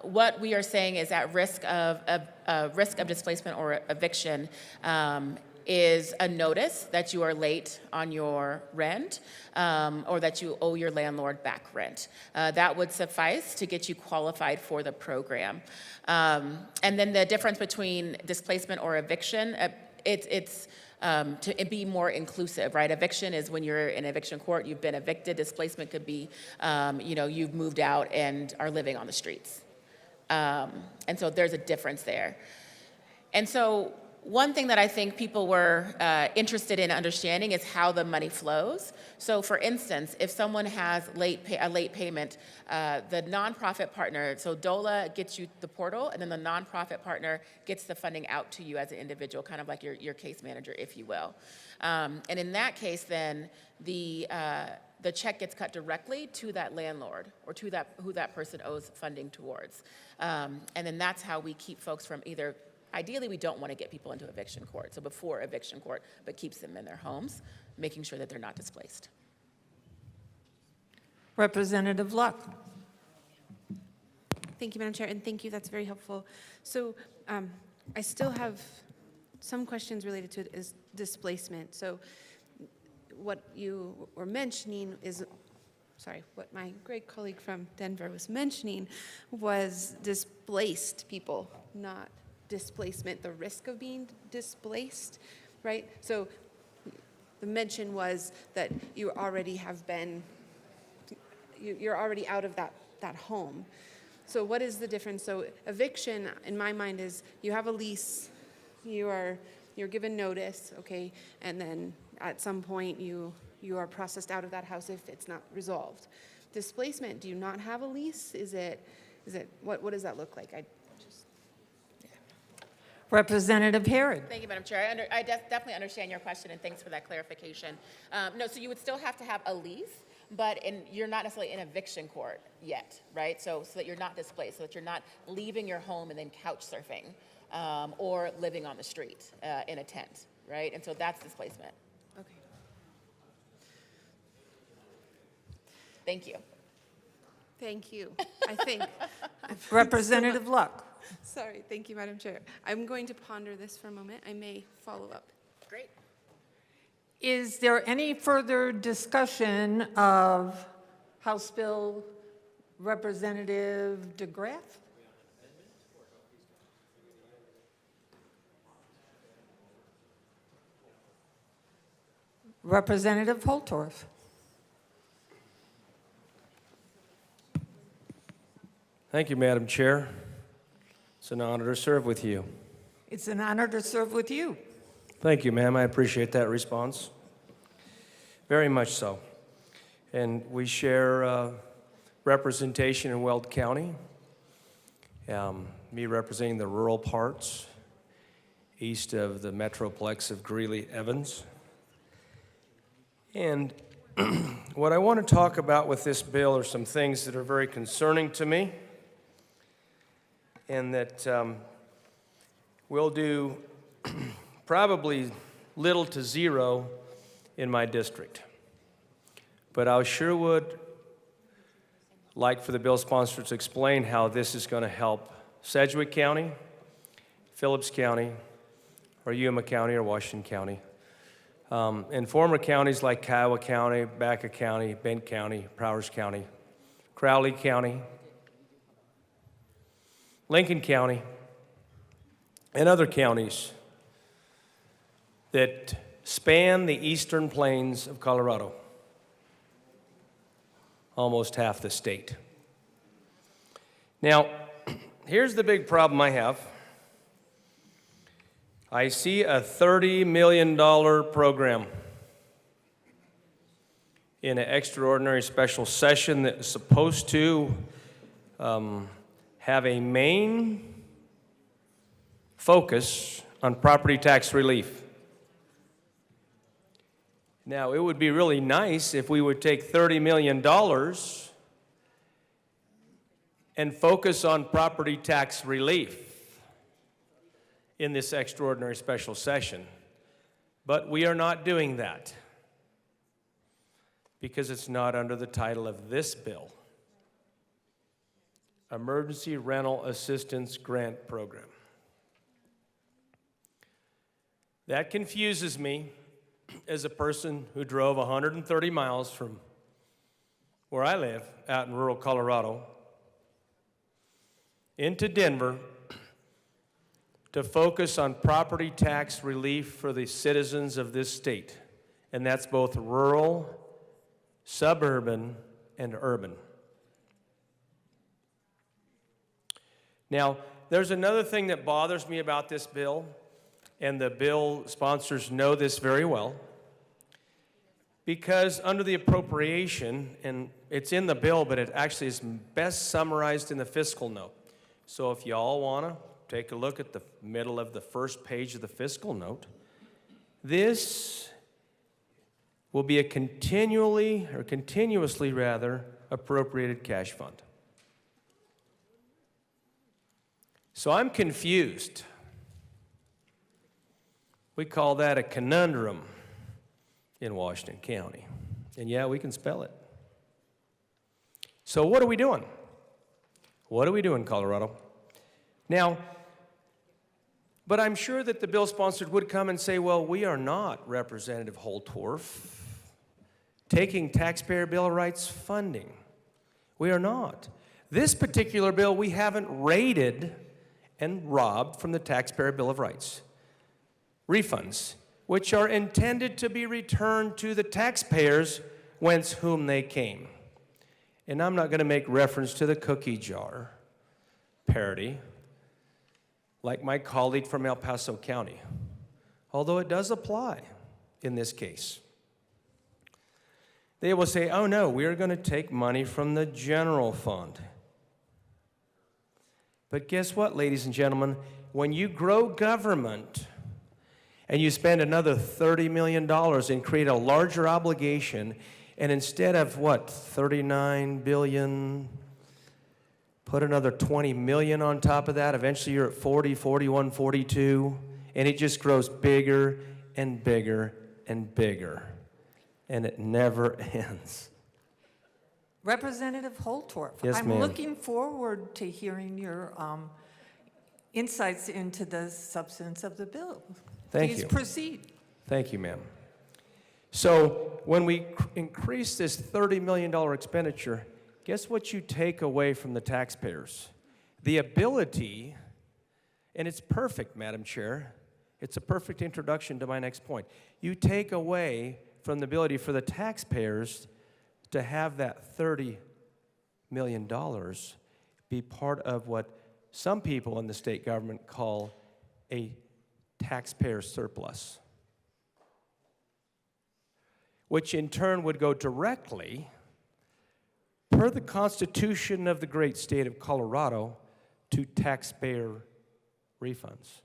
Speaker 12: what we are saying is at risk of displacement or eviction. is a notice that you are late on your rent or that you owe your landlord back rent. That would suffice to get you qualified for the program. And then the difference between displacement or eviction, it's to be more inclusive, right? Eviction is when you're in eviction court, you've been evicted. Displacement could be, you've moved out and are living on the streets. And so there's a difference there. And so one thing that I think people were interested in understanding is how the money flows. So for instance, if someone has a late payment, the nonprofit partner, so DOLA gets you the portal, and then the nonprofit partner gets the funding out to you as an individual, kind of like your case manager, if you will. And in that case, then the check gets cut directly to that landlord or to who that person owes funding towards. And then that's how we keep folks from either. Ideally, we don't want to get people into eviction court, so before eviction court, but keeps them in their homes, making sure that they're not displaced.
Speaker 5: Representative Luck.
Speaker 17: Thank you, Madam Chair, and thank you. That's very helpful. So I still have some questions related to it is displacement. So what you were mentioning is, what my great colleague from Denver was mentioning was displaced people, not displacement, the risk of being displaced, right? So the mention was that you already have been, you're already out of that home. So what is the difference? So eviction, in my mind, is you have a lease, you're given notice, okay, and then at some point you are processed out of that house if it's not resolved. Displacement, do you not have a lease? Is it what does that look like?
Speaker 5: Representative Herod.
Speaker 12: Thank you, Madam Chair. I definitely understand your question, and thanks for that clarification. No, so you would still have to have a lease, but you're not necessarily in eviction court yet, right? So that you're not displaced, so that you're not leaving your home and then couch surfing or living on the street in a tent, right? And so that's displacement.
Speaker 17: Okay.
Speaker 12: Thank you.
Speaker 17: Thank you. I think.
Speaker 5: Representative Luck.
Speaker 17: Sorry, thank you, Madam Chair. I'm going to ponder this for a moment. I may follow up.
Speaker 12: Great.
Speaker 5: Is there any further discussion of House Bill Representative DeGraff? Representative Holtorf.
Speaker 15: Thank you, Madam Chair. It's an honor to serve with you.
Speaker 5: It's an honor to serve with you.
Speaker 15: Thank you, ma'am. I appreciate that response. Very much so. And we share representation in Weld County, me representing the rural parts east of the Metroplex of Greeley-Evans. And what I want to talk about with this bill are some things that are very concerning to me and that will do probably little to zero in my district. But I sure would like for the bill sponsor to explain how this is going to help Sedgwick County, Phillips County, or Yuma County, or Washington County, and former counties like Kiowa County, Baca County, Bent County, Prowers County, Crowley County, Lincoln County, and other counties that span the eastern plains of Colorado, almost half the state. Now, here's the big problem I have. I see a $30 million program in an extraordinary special session that is supposed to have a main focus on property tax relief. Now, it would be really nice if we would take $30 million and focus on property tax relief in this extraordinary special session. But we are not doing that because it's not under the title of this bill. Emergency Rental Assistance Grant Program. That confuses me as a person who drove 130 miles from where I live out in rural Colorado into Denver to focus on property tax relief for the citizens of this state. And that's both rural, suburban, and urban. Now, there's another thing that bothers me about this bill, and the bill sponsors know this very well, because under the appropriation, and it's in the bill, but it actually is best summarized in the fiscal note. So if y'all want to take a look at the middle of the first page of the fiscal note, this will be a continuously appropriated cash fund. So I'm confused. We call that a conundrum in Washington County. And yeah, we can spell it. So what are we doing? What are we doing, Colorado? Now, but I'm sure that the bill sponsor would come and say, well, we are not, Representative Holtorf, taking taxpayer bill of rights funding. We are not. This particular bill, we haven't raided and robbed from the taxpayer bill of rights. Refunds, which are intended to be returned to the taxpayers whence whom they came. And I'm not going to make reference to the cookie jar parody like my colleague from El Paso County, although it does apply in this case. They will say, oh no, we are going to take money from the general fund. But guess what, ladies and gentlemen? When you grow government and you spend another $30 million and create a larger obligation, and instead of what, 39 billion, put another 20 million on top of that, eventually you're at 40, 41, 42, and it just grows bigger and bigger and bigger, and it never ends.
Speaker 5: Representative Holtorf,
Speaker 15: Yes,
Speaker 5: I'm
Speaker 15: ma'am.
Speaker 5: looking forward to hearing your insights into the substance of the bill.
Speaker 15: Thank
Speaker 5: Please
Speaker 15: you.
Speaker 5: proceed.
Speaker 15: Thank you, ma'am. So when we increase this $30 million expenditure, guess what you take away from the taxpayers? The ability, and it's perfect, Madam Chair, it's a perfect introduction to my next point. You take away from the ability for the taxpayers to have that $30 million be part of what some people in the state government call a taxpayer surplus, which in turn would go directly, per the Constitution of the great state of Colorado, to taxpayer refunds.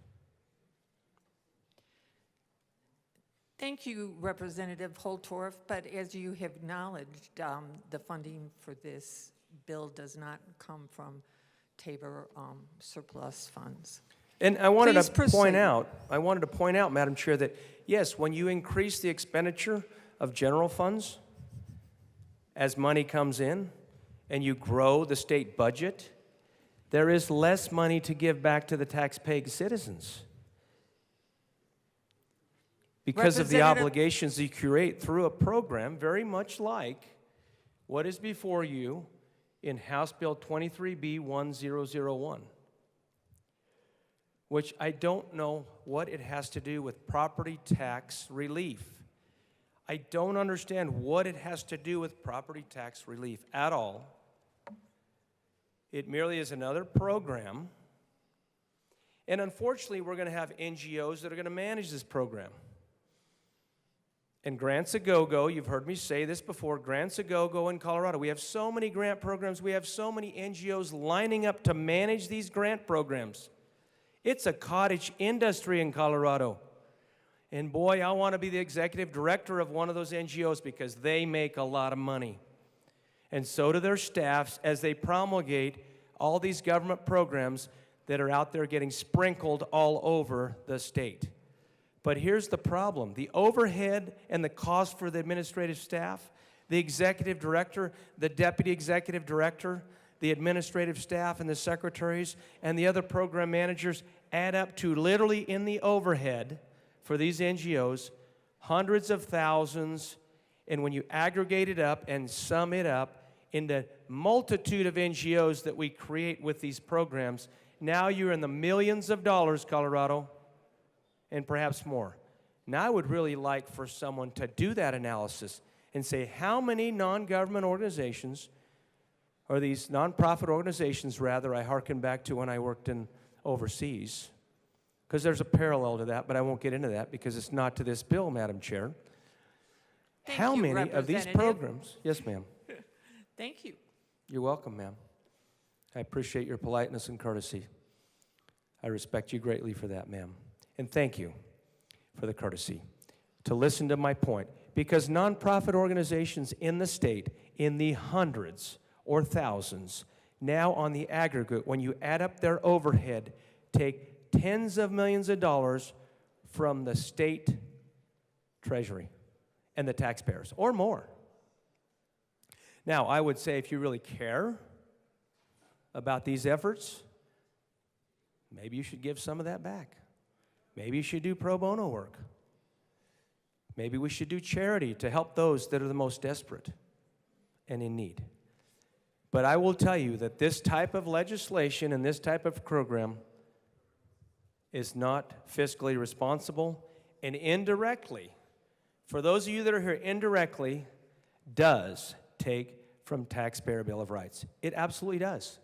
Speaker 5: Thank you, Representative Holtorf, but as you have acknowledged, the funding for this bill does not come from Tabor surplus funds.
Speaker 15: And I wanted
Speaker 5: Please
Speaker 15: to point
Speaker 5: proceed.
Speaker 15: out, Madam Chair, that yes, when you increase the expenditure of general funds, as money comes in, and you grow the state budget, there is less money to give back to the taxpaying citizens, because of the
Speaker 5: Representative-
Speaker 15: obligations you create through a program very much like what is before you in House Bill 23B1001, which I don't know what it has to do with property tax relief. I don't understand what it has to do with property tax relief at all. It merely is another program. And unfortunately, we're going to have NGOs that are going to manage this program. And Grants a Go-Go, you've heard me say this before, Grants a Go-Go in Colorado. We have so many grant programs. We have so many NGOs lining up to manage these grant programs. It's a cottage industry in Colorado. And boy, I want to be the executive director of one of those NGOs because they make a lot of money. And so do their staffs as they promulgate all these government programs that are out there getting sprinkled all over the state. But here's the problem. The overhead and the cost for the administrative staff, the executive director, the deputy executive director, the administrative staff and the secretaries and the other program managers add up to literally in the overhead for these NGOs, hundreds of thousands, and when you aggregate it up and sum it up in the multitude of NGOs that we create with these programs, now you're in the millions of dollars, Colorado, and perhaps more. Now I would really like for someone to do that analysis and say how many non-government organizations, or these nonprofit organizations rather, I hearken back to when I worked in overseas, because there's a parallel to that, but I won't get into that because it's not to this bill, Madam Chair. How many of these programs? Yes, ma'am.
Speaker 5: Thank you.
Speaker 15: You're welcome, ma'am. I appreciate your politeness and courtesy. I respect you greatly for that, ma'am. And thank you for the courtesy to listen to my point, because nonprofit organizations in the state, in the hundreds or thousands, now on the aggregate, when you add up their overhead, take tens of millions of dollars from the state treasury and the taxpayers, or more. Now, I would say if you really care about these efforts, maybe you should give some of that back. Maybe you should do pro bono work. Maybe we should do charity to help those that are the most desperate and in need. But I will tell you that this type of legislation and this type of program is not fiscally responsible, and indirectly, for those of you that are here, indirectly does take from taxpayer Bill of Rights. It absolutely does.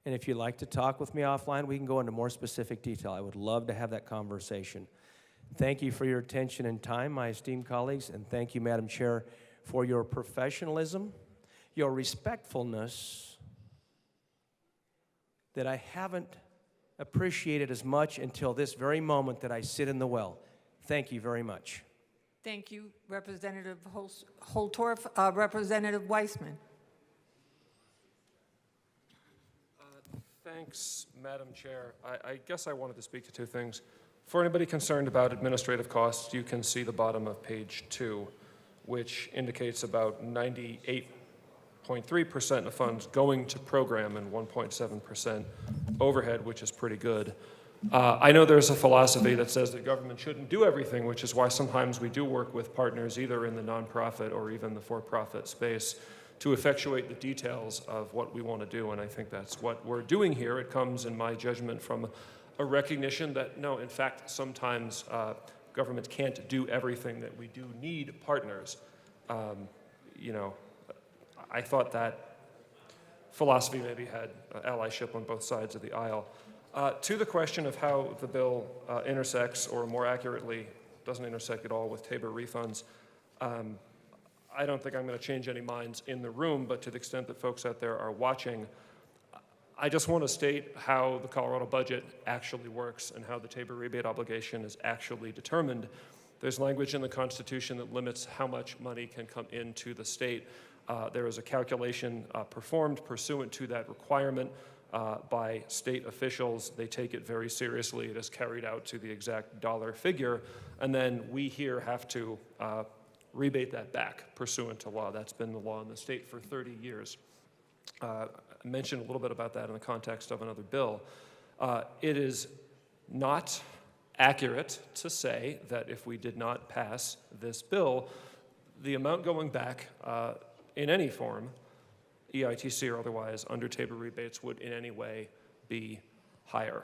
Speaker 15: And if you'd like to talk with me offline, we can go into more specific detail. I would love to have that conversation. Thank you for your attention and time, my esteemed colleagues, and thank you, Madam Chair, for your professionalism, your respectfulness that I haven't appreciated as much until this very moment that I sit in the well. Thank you very much.
Speaker 5: Thank you, Representative Holtorf. Representative Weissman.
Speaker 6: Thanks, Madam Chair. I guess I wanted to speak to two things. For anybody concerned about administrative costs, you can see the bottom of page 2, which indicates about 98.3% of funds going to program and 1.7% overhead, which is pretty good. I know there's a philosophy that says that government shouldn't do everything, which is why sometimes we do work with partners either in the nonprofit or even the for-profit space to effectuate the details of what we want to do, and I think that's what we're doing here. It comes, in my judgment, from a recognition that, no, in fact, sometimes government can't do everything, that we do need partners. You know, I thought that philosophy maybe had allyship on both sides of the aisle. To the question of how the bill intersects, or more accurately, doesn't intersect at all with Tabor refunds, I don't think I'm going to change any minds in the room, but to the extent that folks out there are watching, I just want to state how the Colorado budget actually works and how the Tabor rebate obligation is actually determined. There's language in the Constitution that limits how much money can come into the state. There is a calculation performed pursuant to that requirement by state officials. They take it very seriously. It is carried out to the exact dollar figure, and then we here have to rebate that back pursuant to law. That's been the law in the state for 30 years. I mentioned a little bit about that in the context of another bill. It is not accurate to say that if we did not pass this bill, the amount going back in any form, EITC or otherwise, under Tabor rebates would in any way be higher.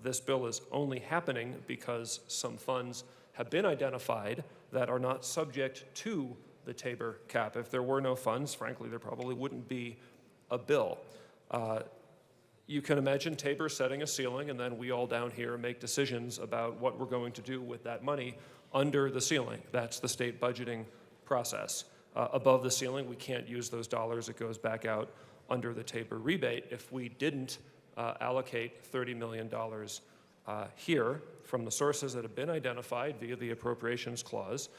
Speaker 6: This bill is only happening because some funds have been identified that are not subject to the Tabor cap. If there were no funds, frankly, there probably wouldn't be a bill. You can imagine Tabor setting a ceiling, and then we all down here make decisions about what we're going to do with that money under the ceiling. That's the state budgeting process. Above the ceiling, we can't use those dollars. It goes back out under the Tabor rebate. If we didn't allocate $30 million here from the sources that have been identified via the appropriations clause,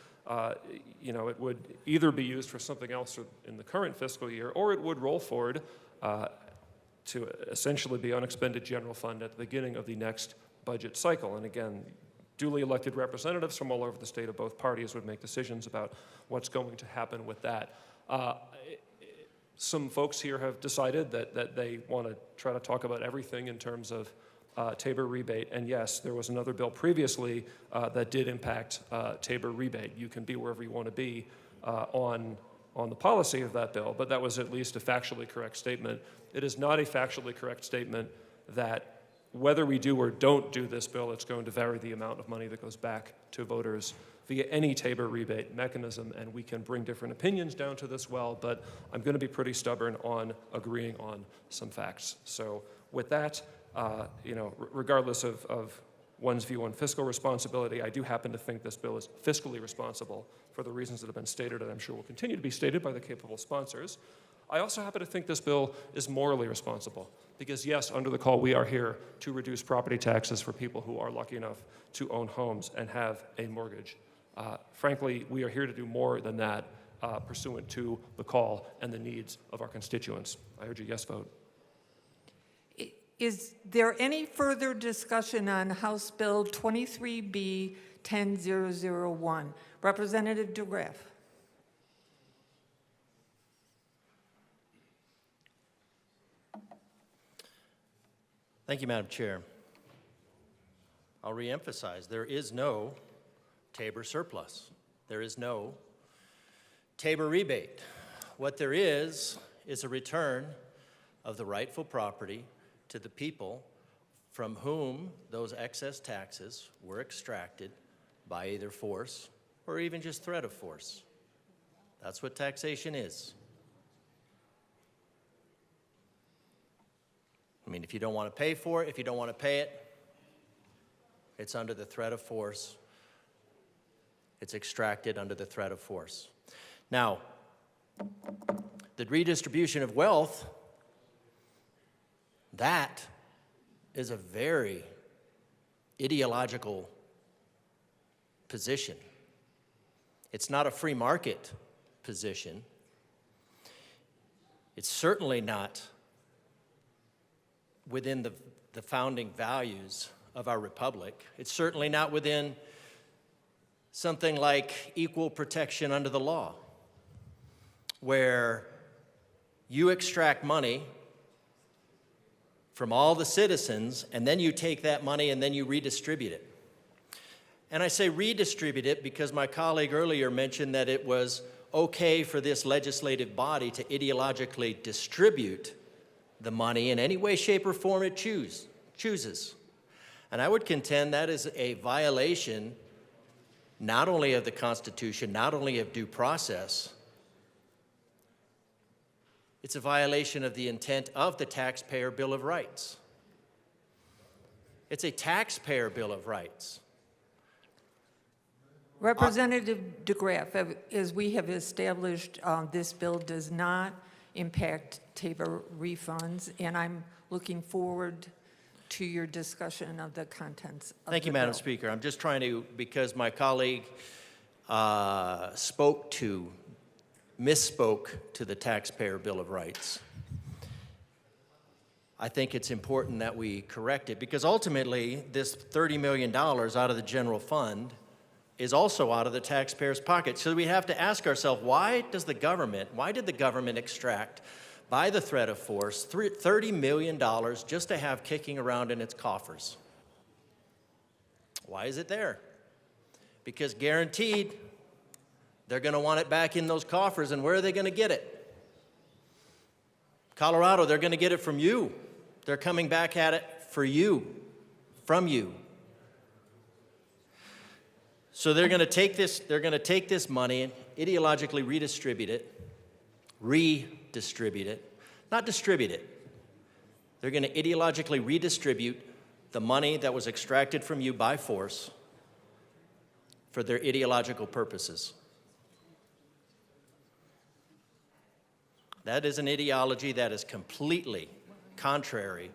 Speaker 6: you know, it would either be used for something else in the current fiscal year, or it would roll forward to essentially be unexpended general fund at the beginning of the next budget cycle. And again, duly elected representatives from all over the state of both parties would make decisions about what's going to happen with that. Some folks here have decided that they want to try to talk about everything in terms of Tabor rebate. And yes, there was another bill previously that did impact Tabor rebate. You can be wherever you want to be on the policy of that bill, but that was at least a factually correct statement. It is not a factually correct statement that whether we do or don't do this bill, it's going to vary the amount of money that goes back to voters via any Tabor rebate mechanism, and we can bring different opinions down to this well, but I'm going to be pretty stubborn on agreeing on some facts. So with that, regardless of one's view on fiscal responsibility, I do happen to think this bill is fiscally responsible for the reasons that have been stated, and I'm sure will continue to be stated by the capable sponsors. I also happen to think this bill is morally responsible because, yes, under the call, we are here to reduce property taxes for people who are lucky enough to own homes and have a mortgage. Frankly, we are here to do more than that pursuant to the call and the needs of our constituents. I urge a yes vote.
Speaker 5: Is there any further discussion on House Bill 23B 10001? Representative DeGraff.
Speaker 9: Thank you, Madam Chair. I'll reemphasize, there is no Tabor surplus. There is no Tabor rebate. What there is a return of the rightful property to the people from whom those excess taxes were extracted by either force or even just threat of force. That's what taxation is. I mean, if you don't want to pay for it, if you don't want to pay it, it's under the threat of force. It's extracted under the threat of force. Now, the redistribution of wealth, that is a very ideological position. It's not a free market position. It's certainly not within the founding values of our republic. It's certainly not within something like equal protection under the law, where you extract money from all the citizens, and then you take that money and then you redistribute it. And I say redistribute it because my colleague earlier mentioned that it was okay for this legislative body to ideologically distribute the money in any way, shape, or form it chooses. And I would contend that is a violation not only of the Constitution, not only of due process, it's a violation of the intent of the Taxpayer Bill of Rights. It's a taxpayer Bill of Rights.
Speaker 5: Representative DeGraff, as we have established, this bill does not impact Tabor refunds, and I'm looking forward to your discussion of the contents of
Speaker 9: Thank you,
Speaker 5: the
Speaker 9: Madam
Speaker 5: bill.
Speaker 9: Speaker. I'm just trying to, because my colleague misspoke to the Taxpayer Bill of Rights. I think it's important that we correct it, because ultimately, this $30 million out of the general fund is also out of the taxpayer's pocket. So we have to ask ourselves, why did the government extract, by the threat of force, $30 million just to have kicking around in its coffers? Why is it there? Because guaranteed, they're going to want it back in those coffers, and where are they going to get it? Colorado, they're going to get it from you. They're coming back at it for you, from you. So they're going to take this money and ideologically redistribute it, not distribute it. They're going to ideologically redistribute the money that was extracted from you by force for their ideological purposes. That is an ideology that is completely contrary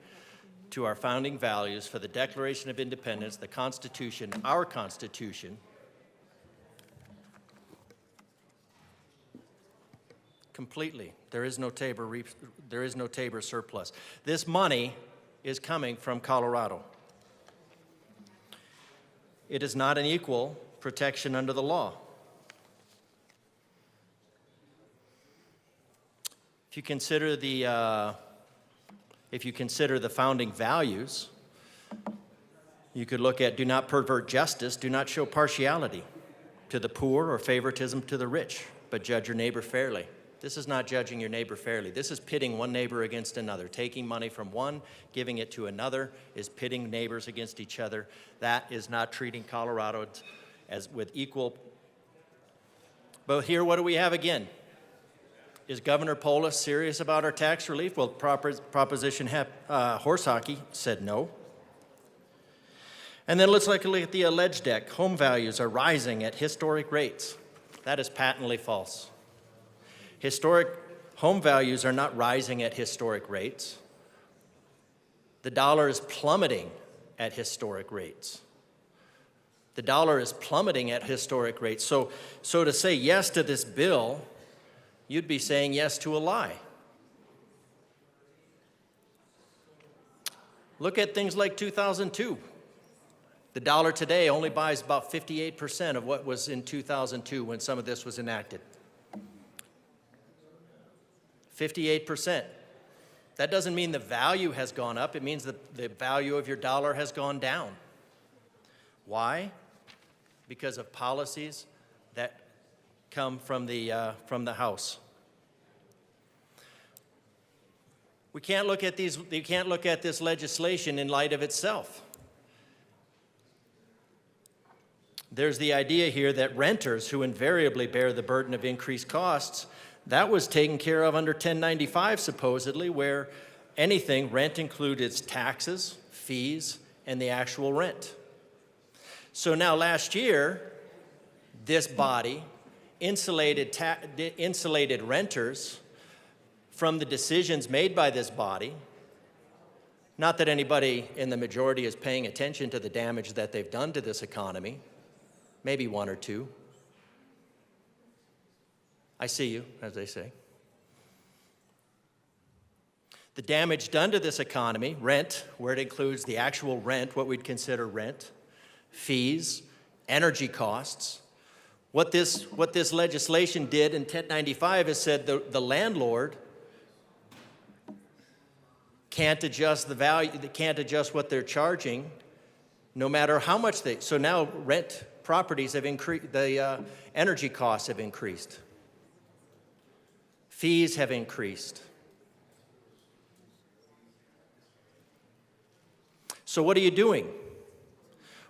Speaker 9: to our founding values for the Declaration of Independence, the Constitution, our Constitution. Completely. There is no Tabor surplus. This money is coming from Colorado. It is not an equal protection under the law. If you consider the founding values You could look at do not pervert justice, do not show partiality to the poor or favoritism to the rich, but judge your neighbor fairly. This is not judging your neighbor fairly. This is pitting one neighbor against another. Taking money from one, giving it to another is pitting neighbors against each other. That is not treating Coloradoans as with equal. But here, what do we have again? Is Governor Polis serious about our tax relief? Well, Proposition Horse Hockey said no. And then let's look at the alleged deck. Home values are rising at historic rates. That is patently false. Historic home values are not rising at historic rates. The dollar is plummeting at historic rates. The dollar is plummeting at historic rates. So to say yes to this bill, you'd be saying yes to a lie. Look at things like 2002. The dollar today only buys about 58% of what was in 2002 when some of this was enacted. 58%. That doesn't mean the value has gone up. It means that the value of your dollar has gone down. Why? Because of policies that come from the House. We can't look at these. You can't look at this legislation in light of itself. There's the idea here that renters who invariably bear the burden of increased costs, that was taken care of under 1095 supposedly, where rent included taxes, fees, and the actual rent. So now last year, this body insulated renters from the decisions made by this body. Not that anybody in the majority is paying attention to the damage that they've done to this economy. Maybe one or two. I see you, as they say. The damage done to this economy, rent, where it includes the actual rent, what we'd consider rent, fees, energy costs. What this legislation did in 1095 is said the landlord can't adjust the value, they can't adjust what they're charging, no matter how much they. So now rent properties have increased, the energy costs have increased, fees have increased. So what are you doing?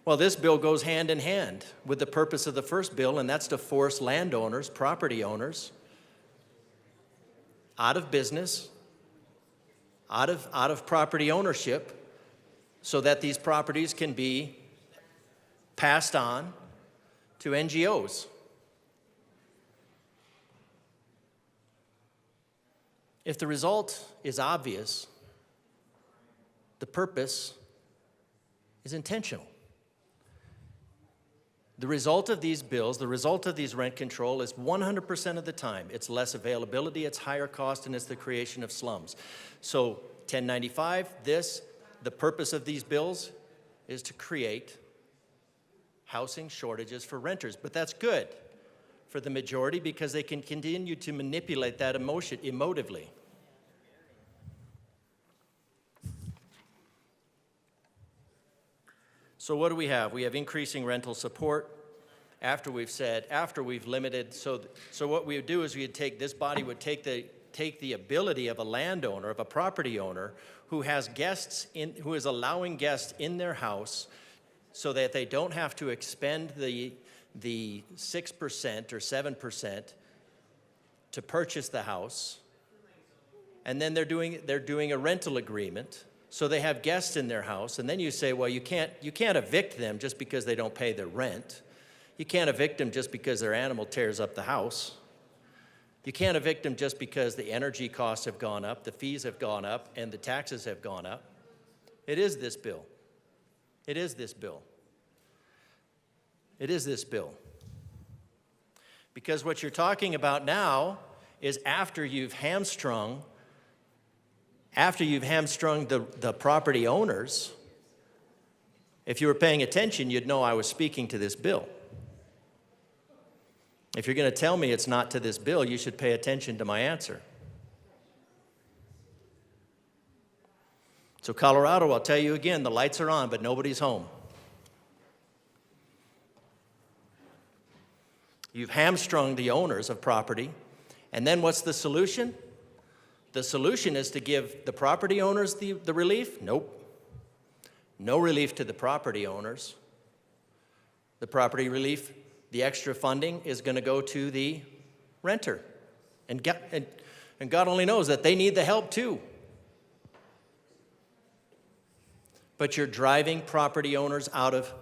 Speaker 9: Well, this bill goes hand in hand with the purpose of the first bill, and that's to force landowners, property owners, out of business, out of property ownership, so that these properties can be passed on to NGOs. If the result is obvious, the purpose is intentional. The result of these bills, the result of these rent control is 100% of the time, it's less availability, it's higher cost, and it's the creation of slums. So 1095, the purpose of these bills is to create housing shortages for renters. But that's good for the majority because they can continue to manipulate that emotion emotively. So what do we have? We have increasing rental support. After we've limited, so what we would do is this body would take the ability of a landowner, of a property owner who is allowing guests in their house so that they don't have to expend the 6% or 7% to purchase the house. And then they're doing a rental agreement. So they have guests in their house, and then you say, well, you can't evict them just because they don't pay their rent. You can't evict them just because their animal tears up the house. You can't evict them just because the energy costs have gone up, the fees have gone up, and the taxes have gone up. It is this bill. It is this bill. It is this bill. Because what you're talking about now is after you've hamstrung the property owners. If you were paying attention, you'd know I was speaking to this bill. If you're going to tell me it's not to this bill, you should pay attention to my answer. So Colorado, I'll tell you again, the lights are on, but nobody's home. You've hamstrung the owners of property. And then what's the solution? The solution is to give the property owners the relief? Nope. No relief to the property owners. The property relief, the extra funding is going to go to the renter. And God only knows that they need the help too. But you're driving property owners out of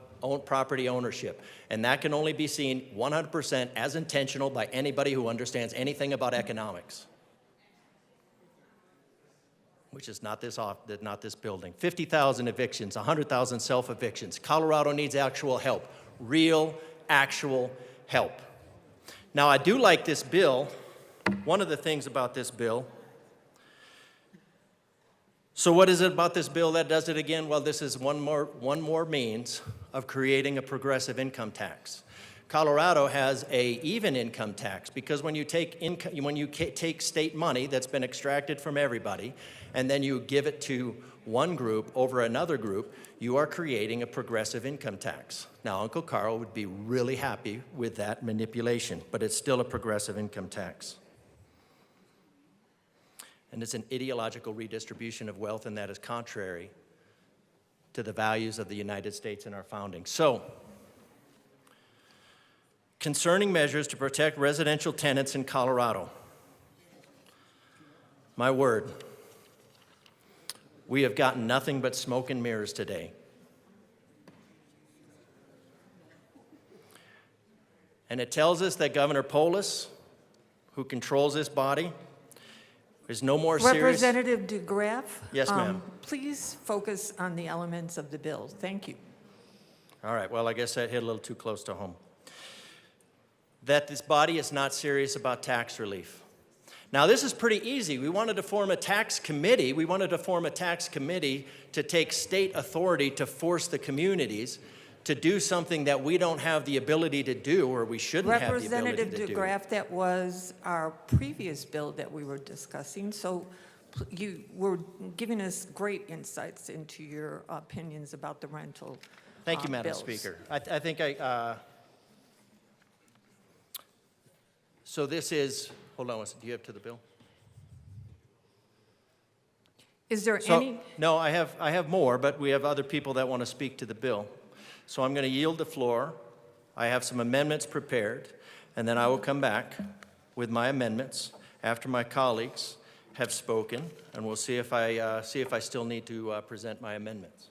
Speaker 9: property ownership. And that can only be seen 100% as intentional by anybody who understands anything about economics. Which is not this building. 50,000 evictions, 100,000 self-evictions. Colorado needs actual help, real, actual help. Now, I do like this bill. One of the things about this bill. So what is it about this bill that does it again? Well, this is one more means of creating a progressive income tax. Colorado has a even income tax because when you take state money that's been extracted from everybody and then you give it to one group over another group, you are creating a progressive income tax. Now, Uncle Carl would be really happy with that manipulation, but it's still a progressive income tax. And it's an ideological redistribution of wealth, and that is contrary to the values of the United States and our founding. So, concerning measures to protect residential tenants in Colorado. My word, we have gotten nothing but smoke and mirrors today. And it tells us that Governor Polis, who controls this body, is no more serious.
Speaker 5: Representative DeGraff?
Speaker 9: Yes, ma'am.
Speaker 5: Please focus on the elements of the bill. Thank you.
Speaker 9: All right, well, I guess that hit a little too close to home. That this body is not serious about tax relief. Now, this is pretty easy. We wanted to form a tax committee. We wanted to form a tax committee to take state authority to force the communities to do something that we don't have the ability to do, or we shouldn't have the ability to do.
Speaker 5: Representative DeGraff, that was our previous bill that we were discussing, so you were giving us great insights into your opinions about the rental
Speaker 9: Thank you, Madam
Speaker 5: bills.
Speaker 9: Speaker. I think so this is, hold on, do you have to the bill?
Speaker 5: Is there any?
Speaker 9: No, I have more, but we have other people that want to speak to the bill. So I'm going to yield the floor. I have some amendments prepared, and then I will come back with my amendments after my colleagues have spoken, and we'll see if I still need to present my amendments.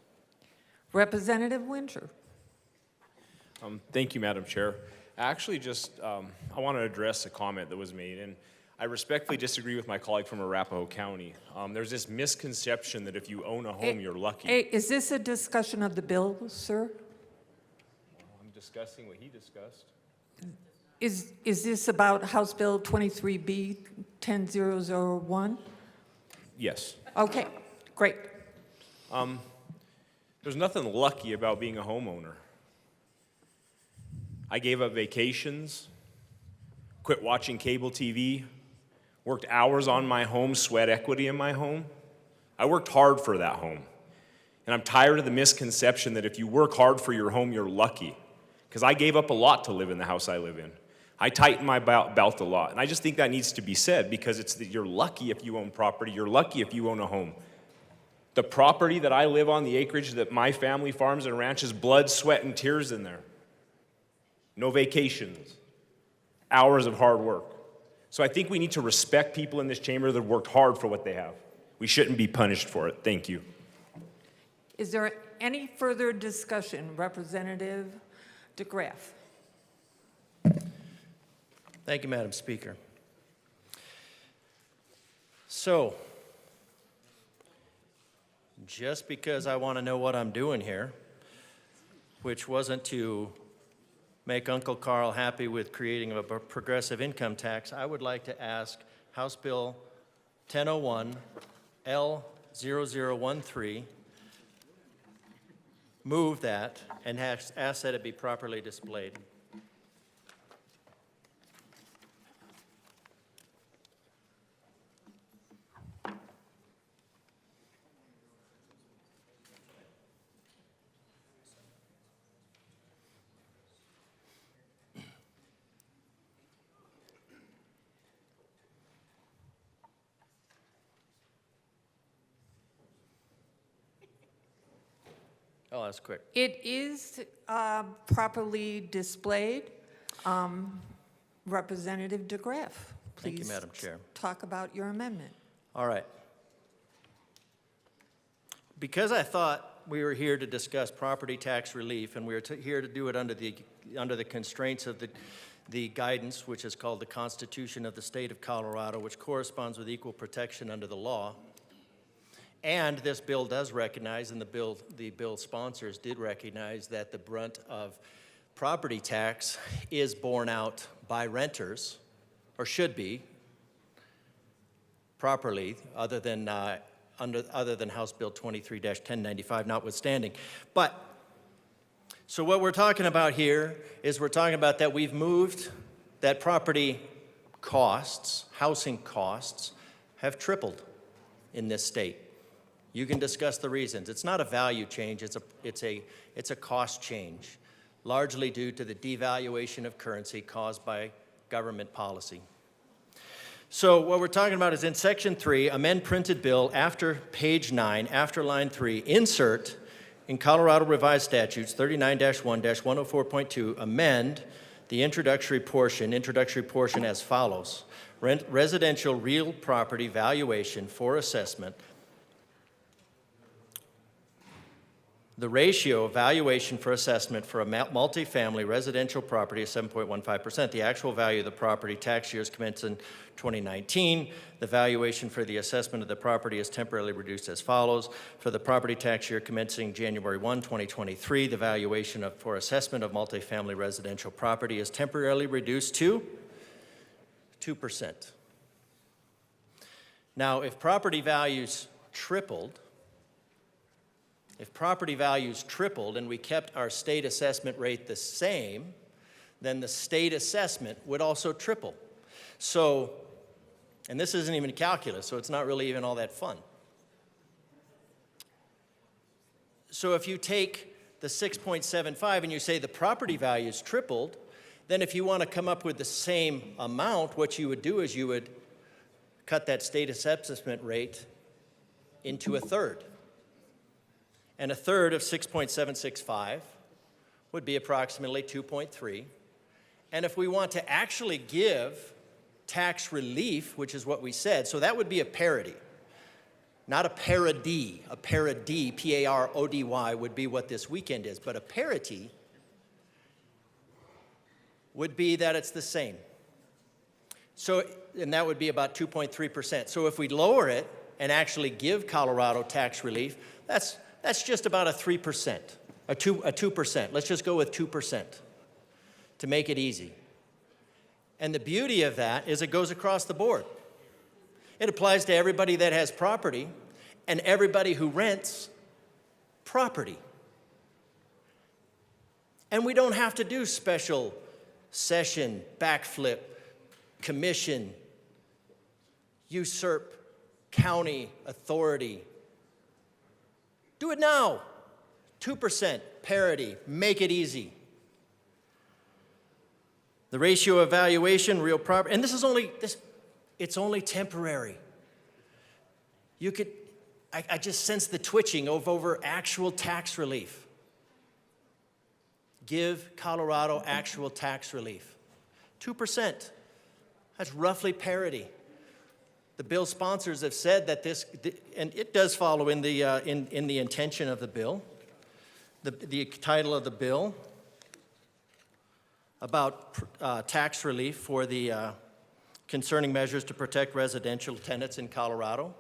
Speaker 5: Representative Winter.
Speaker 8: Thank you, Madam Chair. Actually, I want to address a comment that was made, and I respectfully disagree with my colleague from Arapahoe County. There's this misconception that if you own a home, you're lucky.
Speaker 5: Hey, is this a discussion of the bill, sir?
Speaker 8: I'm discussing what he discussed.
Speaker 5: Is this about House Bill 23B 10001?
Speaker 8: Yes.
Speaker 5: Okay, great.
Speaker 8: There's nothing lucky about being a homeowner. I gave up vacations, quit watching cable TV, worked hours on my home, sweat equity in my home. I worked hard for that home. And I'm tired of the misconception that if you work hard for your home, you're lucky. Because I gave up a lot to live in the house I live in. I tighten my belt a lot. And I just think that needs to be said because it's that you're lucky if you own property. You're lucky if you own a home. The property that I live on, the acreage that my family farms and ranches, blood, sweat, and tears in there. No vacations. Hours of hard work. So I think we need to respect people in this chamber that have worked hard for what they have. We shouldn't be punished for it. Thank you.
Speaker 5: Is there any further discussion? Representative DeGraff.
Speaker 9: Thank you, Madam Speaker. So, just because I want to know what I'm doing here, which wasn't to make Uncle Carl happy with creating a progressive income tax, I would like to ask House Bill 1001 L0013, move that and ask that it be properly displayed. Oh, that's quick.
Speaker 5: It is properly displayed. Representative DeGraff,
Speaker 9: Thank you,
Speaker 5: please
Speaker 9: Madam Chair.
Speaker 5: talk about your amendment.
Speaker 9: All right. Because I thought we were here to discuss property tax relief, and we were here to do it under the constraints of the guidance, which is called the Constitution of the State of Colorado, which corresponds with equal protection under the law. And this bill does recognize, and the bill sponsors did recognize, that the brunt of property tax is borne out by renters, or should be properly, other than House Bill 23-1095 notwithstanding. But, so what we're talking about here is we're talking about that we've moved that property costs, housing costs, have tripled in this state. You can discuss the reasons. It's not a value change, it's a cost change, largely due to the devaluation of currency caused by government policy. So what we're talking about is in Section 3, amend printed bill after page 9, after line 3, insert in Colorado Revised Statutes 39-1-104.2, amend the introductory portion as follows. Residential real property valuation for assessment. The ratio of valuation for assessment for a multifamily residential property is 7.15%. The actual value of the property tax years commenced in 2019. The valuation for the assessment of the property is temporarily reduced as follows. For the property tax year commencing January 1, 2023, the valuation for assessment of multifamily residential property is temporarily reduced to 2%. Now, if property values tripled, and we kept our state assessment rate the same, then the state assessment would also triple. So, and this isn't even calculus, so it's not really even all that fun. So if you take the 6.75 and you say the property value's tripled, then if you want to come up with the same amount, what you would do is you would cut that state assessment rate into a third. And a third of 6.765 would be approximately 2.3. And if we want to actually give tax relief, which is what we said, so that would be a parity, not a parody. A parody, P-A-R-O-D-Y, would be what this weekend is. But a parity would be that it's the same. So, and that would be about 2.3%. So if we lower it and actually give Colorado tax relief, that's just about a 3%, a 2%. Let's just go with 2% to make it easy. And the beauty of that is it goes across the board. It applies to everybody that has property and everybody who rents property. And we don't have to do special session, backflip, commission, usurp county authority. Do it now. 2%, parity, make it easy. The ratio of valuation, real property, and it's only temporary. I just sense the twitching over actual tax relief. Give Colorado actual tax relief. 2%, that's roughly parity. The bill sponsors have said that this, and it does follow in the intention of the bill, the title of the bill about tax relief for the concerning measures to protect residential tenants in Colorado.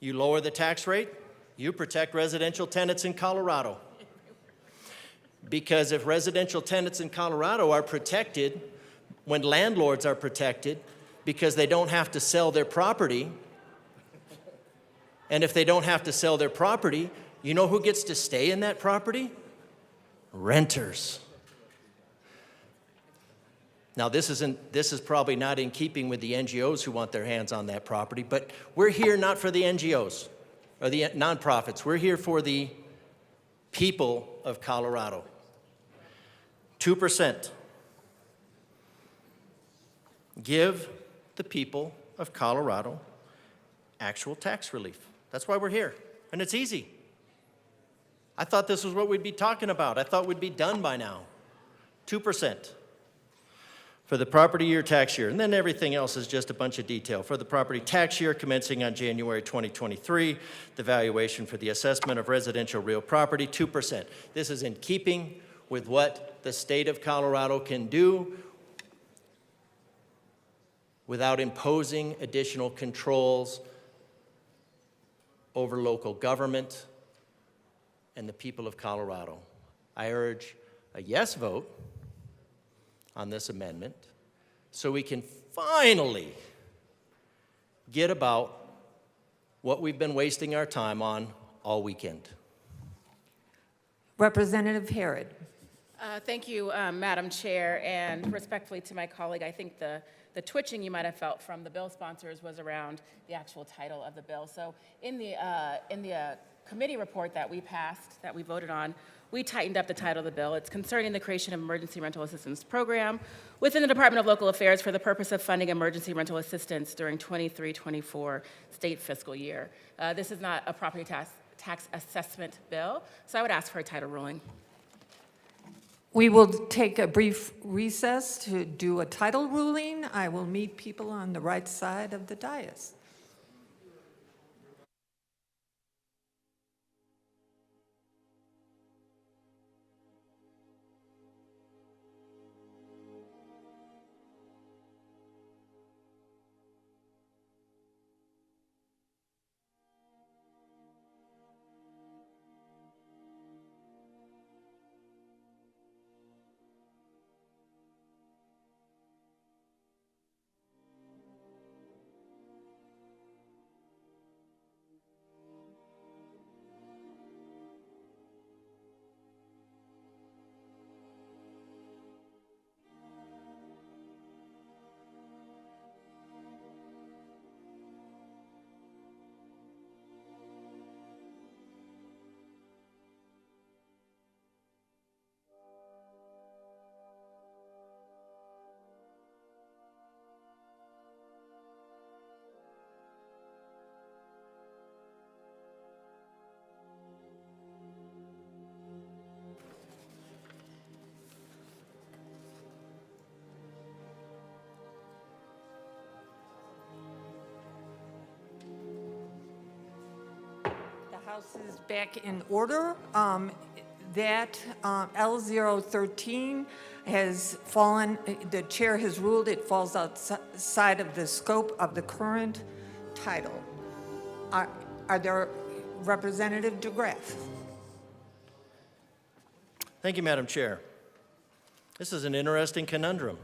Speaker 9: You lower the tax rate, you protect residential tenants in Colorado. Because if residential tenants in Colorado are protected, when landlords are protected, because they don't have to sell their property. And if they don't have to sell their property, you know who gets to stay in that property? Renters. Now, this is probably not in keeping with the NGOs who want their hands on that property, but we're here not for the NGOs or the nonprofits. We're here for the people of Colorado. 2%. Give the people of Colorado actual tax relief. That's why we're here, and it's easy. I thought this was what we'd be talking about. I thought we'd be done by now. 2% for the property year tax year, and then everything else is just a bunch of detail. For the property tax year commencing on January 2023, the valuation for the assessment of residential real property, 2%. This is in keeping with what the state of Colorado can do without imposing additional controls over local government and the people of Colorado. I urge a yes vote on this amendment so we can finally get about what we've been wasting our time on all weekend.
Speaker 5: Representative Herod.
Speaker 12: Thank you, Madam Chair, and respectfully to my colleague, I think the twitching you might have felt from the bill sponsors was around the actual title of the bill. So in the committee report that we passed, that we voted on, we tightened up the title of the bill. It's concerning the creation of emergency rental assistance program within the Department of Local Affairs for the purpose of funding emergency rental assistance during 23-24 state fiscal year. This is not a property tax assessment bill, so I would ask for a title ruling.
Speaker 5: We will take a brief recess to do a title ruling. I will meet people on the right side of the dais. House is back in order. L013 has fallen, the chair has ruled it falls outside of the scope of the current title. Are there Representative DeGraff?
Speaker 9: Thank you, Madam Chair. This is an interesting conundrum.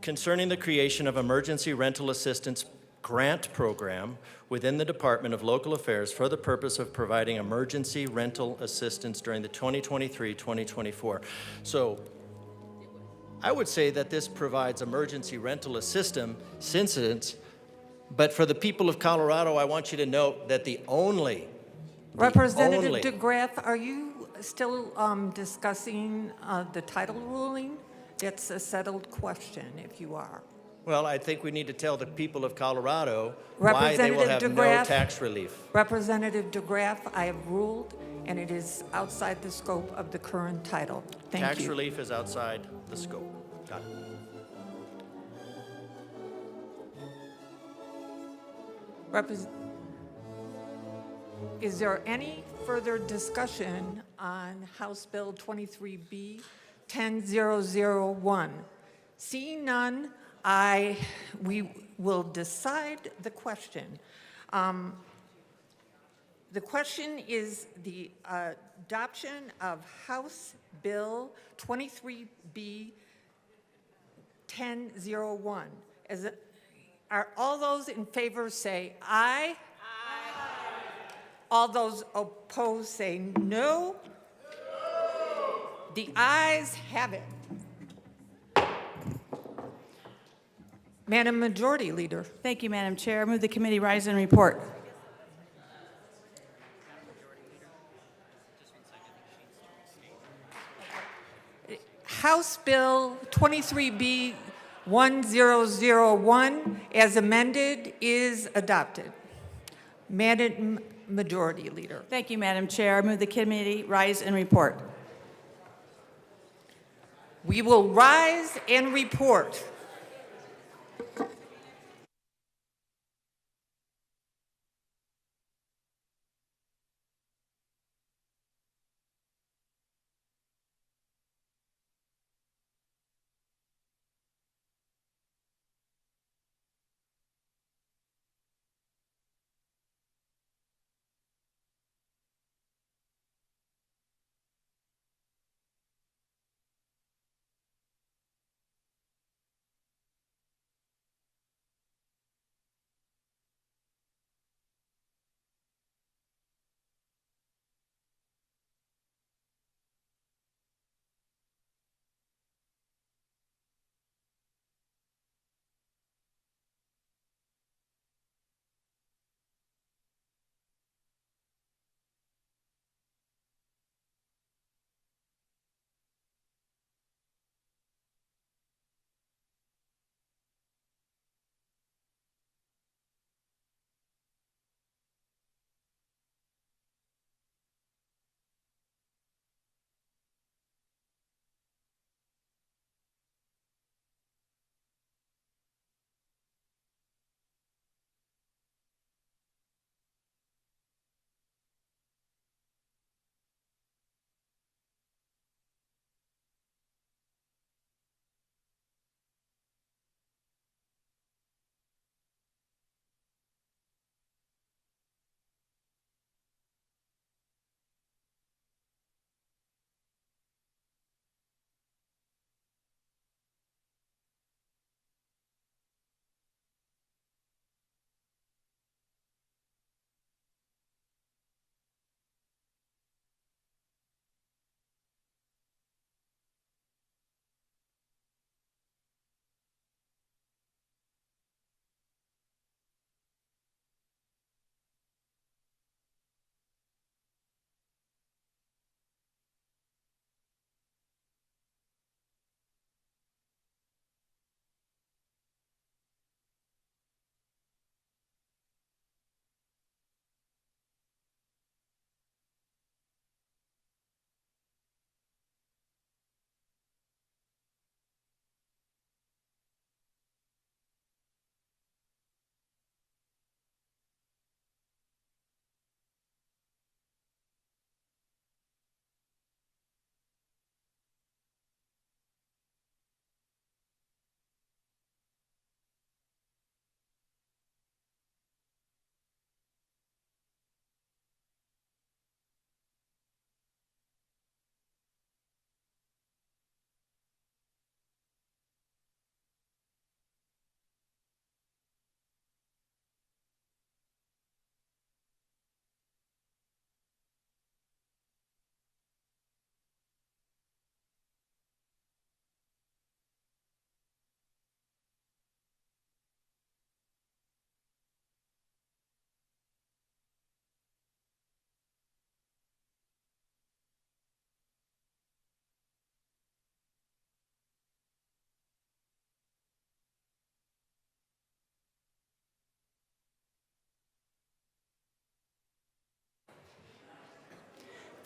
Speaker 9: Concerning the creation of emergency rental assistance grant program within the Department of Local Affairs for the purpose of providing emergency rental assistance during the 2023-2024. So I would say that this provides emergency rental assistance, but for the people of Colorado, I want you to note that
Speaker 5: Representative DeGraff, are you still discussing the title ruling? It's a settled question if you are.
Speaker 9: Well, I think we need to tell the people of Colorado why they will have no tax relief.
Speaker 5: Representative DeGraff, I have ruled, and it is outside the scope of the current title. Thank you.
Speaker 9: Tax relief is outside the scope. Got it.
Speaker 5: Is there any further discussion on House Bill 23B 10001? Seeing none, we will decide the question. The question is the adoption of House Bill 23B 1001. Are all those in favor say aye? Aye. All those opposed say no? The ayes have it. Madam Majority Leader.
Speaker 1: Thank you, Madam Chair. I move the committee rise and report.
Speaker 5: House Bill 23B 1001 as amended is adopted. Madam Majority Leader.
Speaker 1: Thank you, Madam Chair. I move the committee rise and report.
Speaker 5: We will rise and report.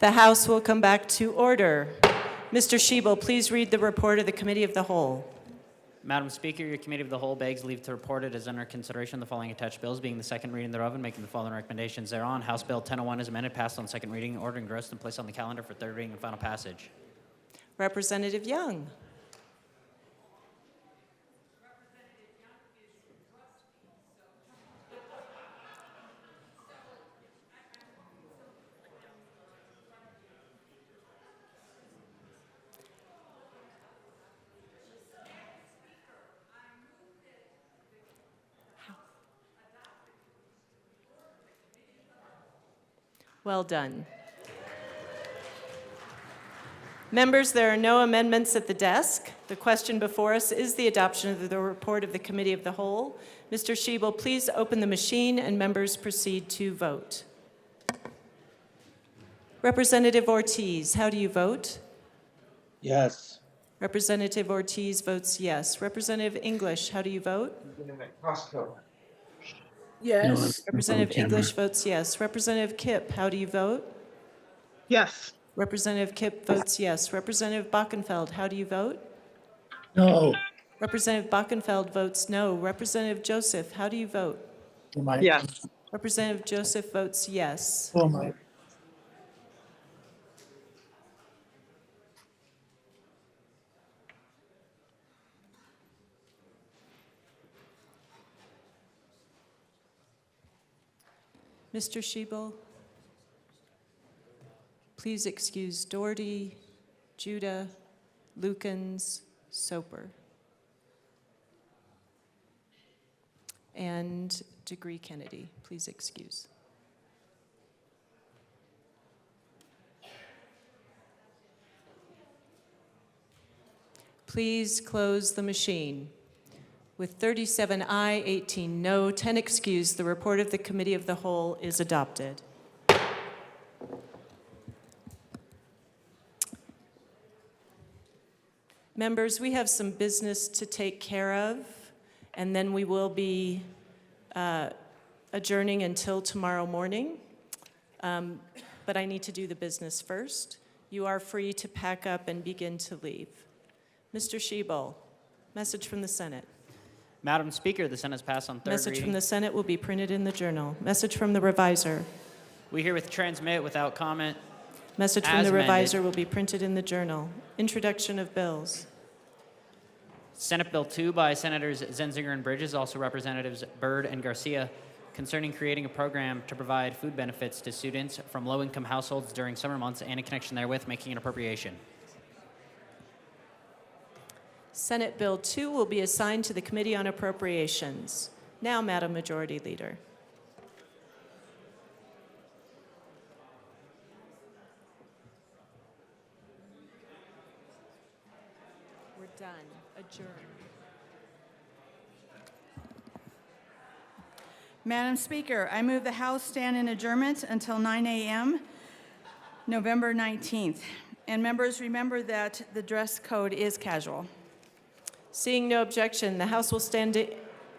Speaker 14: The House will come back to order. Mr. Schiebel, please read the report of the Committee of the Whole.
Speaker 3: Madam Speaker, your Committee of the Whole begs leave to report it as under consideration the following attached bills, being the second reading thereof and making the following recommendations thereon. House Bill 1001 is amended, passed on second reading, ordered engrossed and placed on the calendar for third reading and final passage.
Speaker 14: Representative Young. Well done. Members, there are no amendments at the desk. The question before us is the adoption of the report of the Committee of the Whole. Mr. Schiebel, please open the machine and members proceed to vote. Representative Ortiz, how do you vote?
Speaker 19: Yes.
Speaker 14: Representative Ortiz votes yes. Representative English, how do you vote?
Speaker 13: Yes.
Speaker 1: Representative English votes yes. Representative Kipp, how do you vote?
Speaker 13: Yes.
Speaker 1: Representative Kipp votes yes. Representative Bockenfeld, how do you vote?
Speaker 13: No.
Speaker 1: Representative Bockenfeld votes no. Representative Joseph, how do you vote?
Speaker 13: Yes.
Speaker 1: Representative Joseph votes yes.
Speaker 13: Oh, my.
Speaker 1: Mr. Shebel, please excuse Doherty, Judah, Lukens, Soper, and Degree Kennedy. Please excuse. Please close the machine. With 37 aye, 18 no, 10 excused, the report of the Committee of the Whole is adopted. Members, we have some business to take care of, and then we will be adjourning until tomorrow morning. But I need to do the business first. You are free to pack up and begin to leave. Mr. Shebel, message from the Senate.
Speaker 3: Madam Speaker, the Senate has passed on third
Speaker 1: Message
Speaker 3: reading.
Speaker 1: from the Senate will be printed in the Journal. Message from the Reviser.
Speaker 3: We herewith transmit without comment.
Speaker 1: Message from
Speaker 3: as
Speaker 1: the
Speaker 3: amended.
Speaker 1: Reviser will be printed in the Journal. Introduction of bills.
Speaker 3: Senate Bill 2 by Senators Zenzinger and Bridges, also Representatives Byrd and Garcia, concerning creating a program to provide food benefits to students from low-income households during summer months and in connection therewith making an appropriation.
Speaker 1: Senate Bill 2 will be assigned to the Committee on Appropriations. Now, Madam Majority Leader. We're done. Adjourn.
Speaker 18: Madam Speaker, I move the House stand in adjournment until 9 a.m. November 19th. And members, remember that the dress code is casual.
Speaker 1: Seeing no objection, the House will stand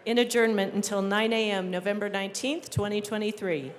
Speaker 1: in adjournment until 9 a.m. November 19th, 2023.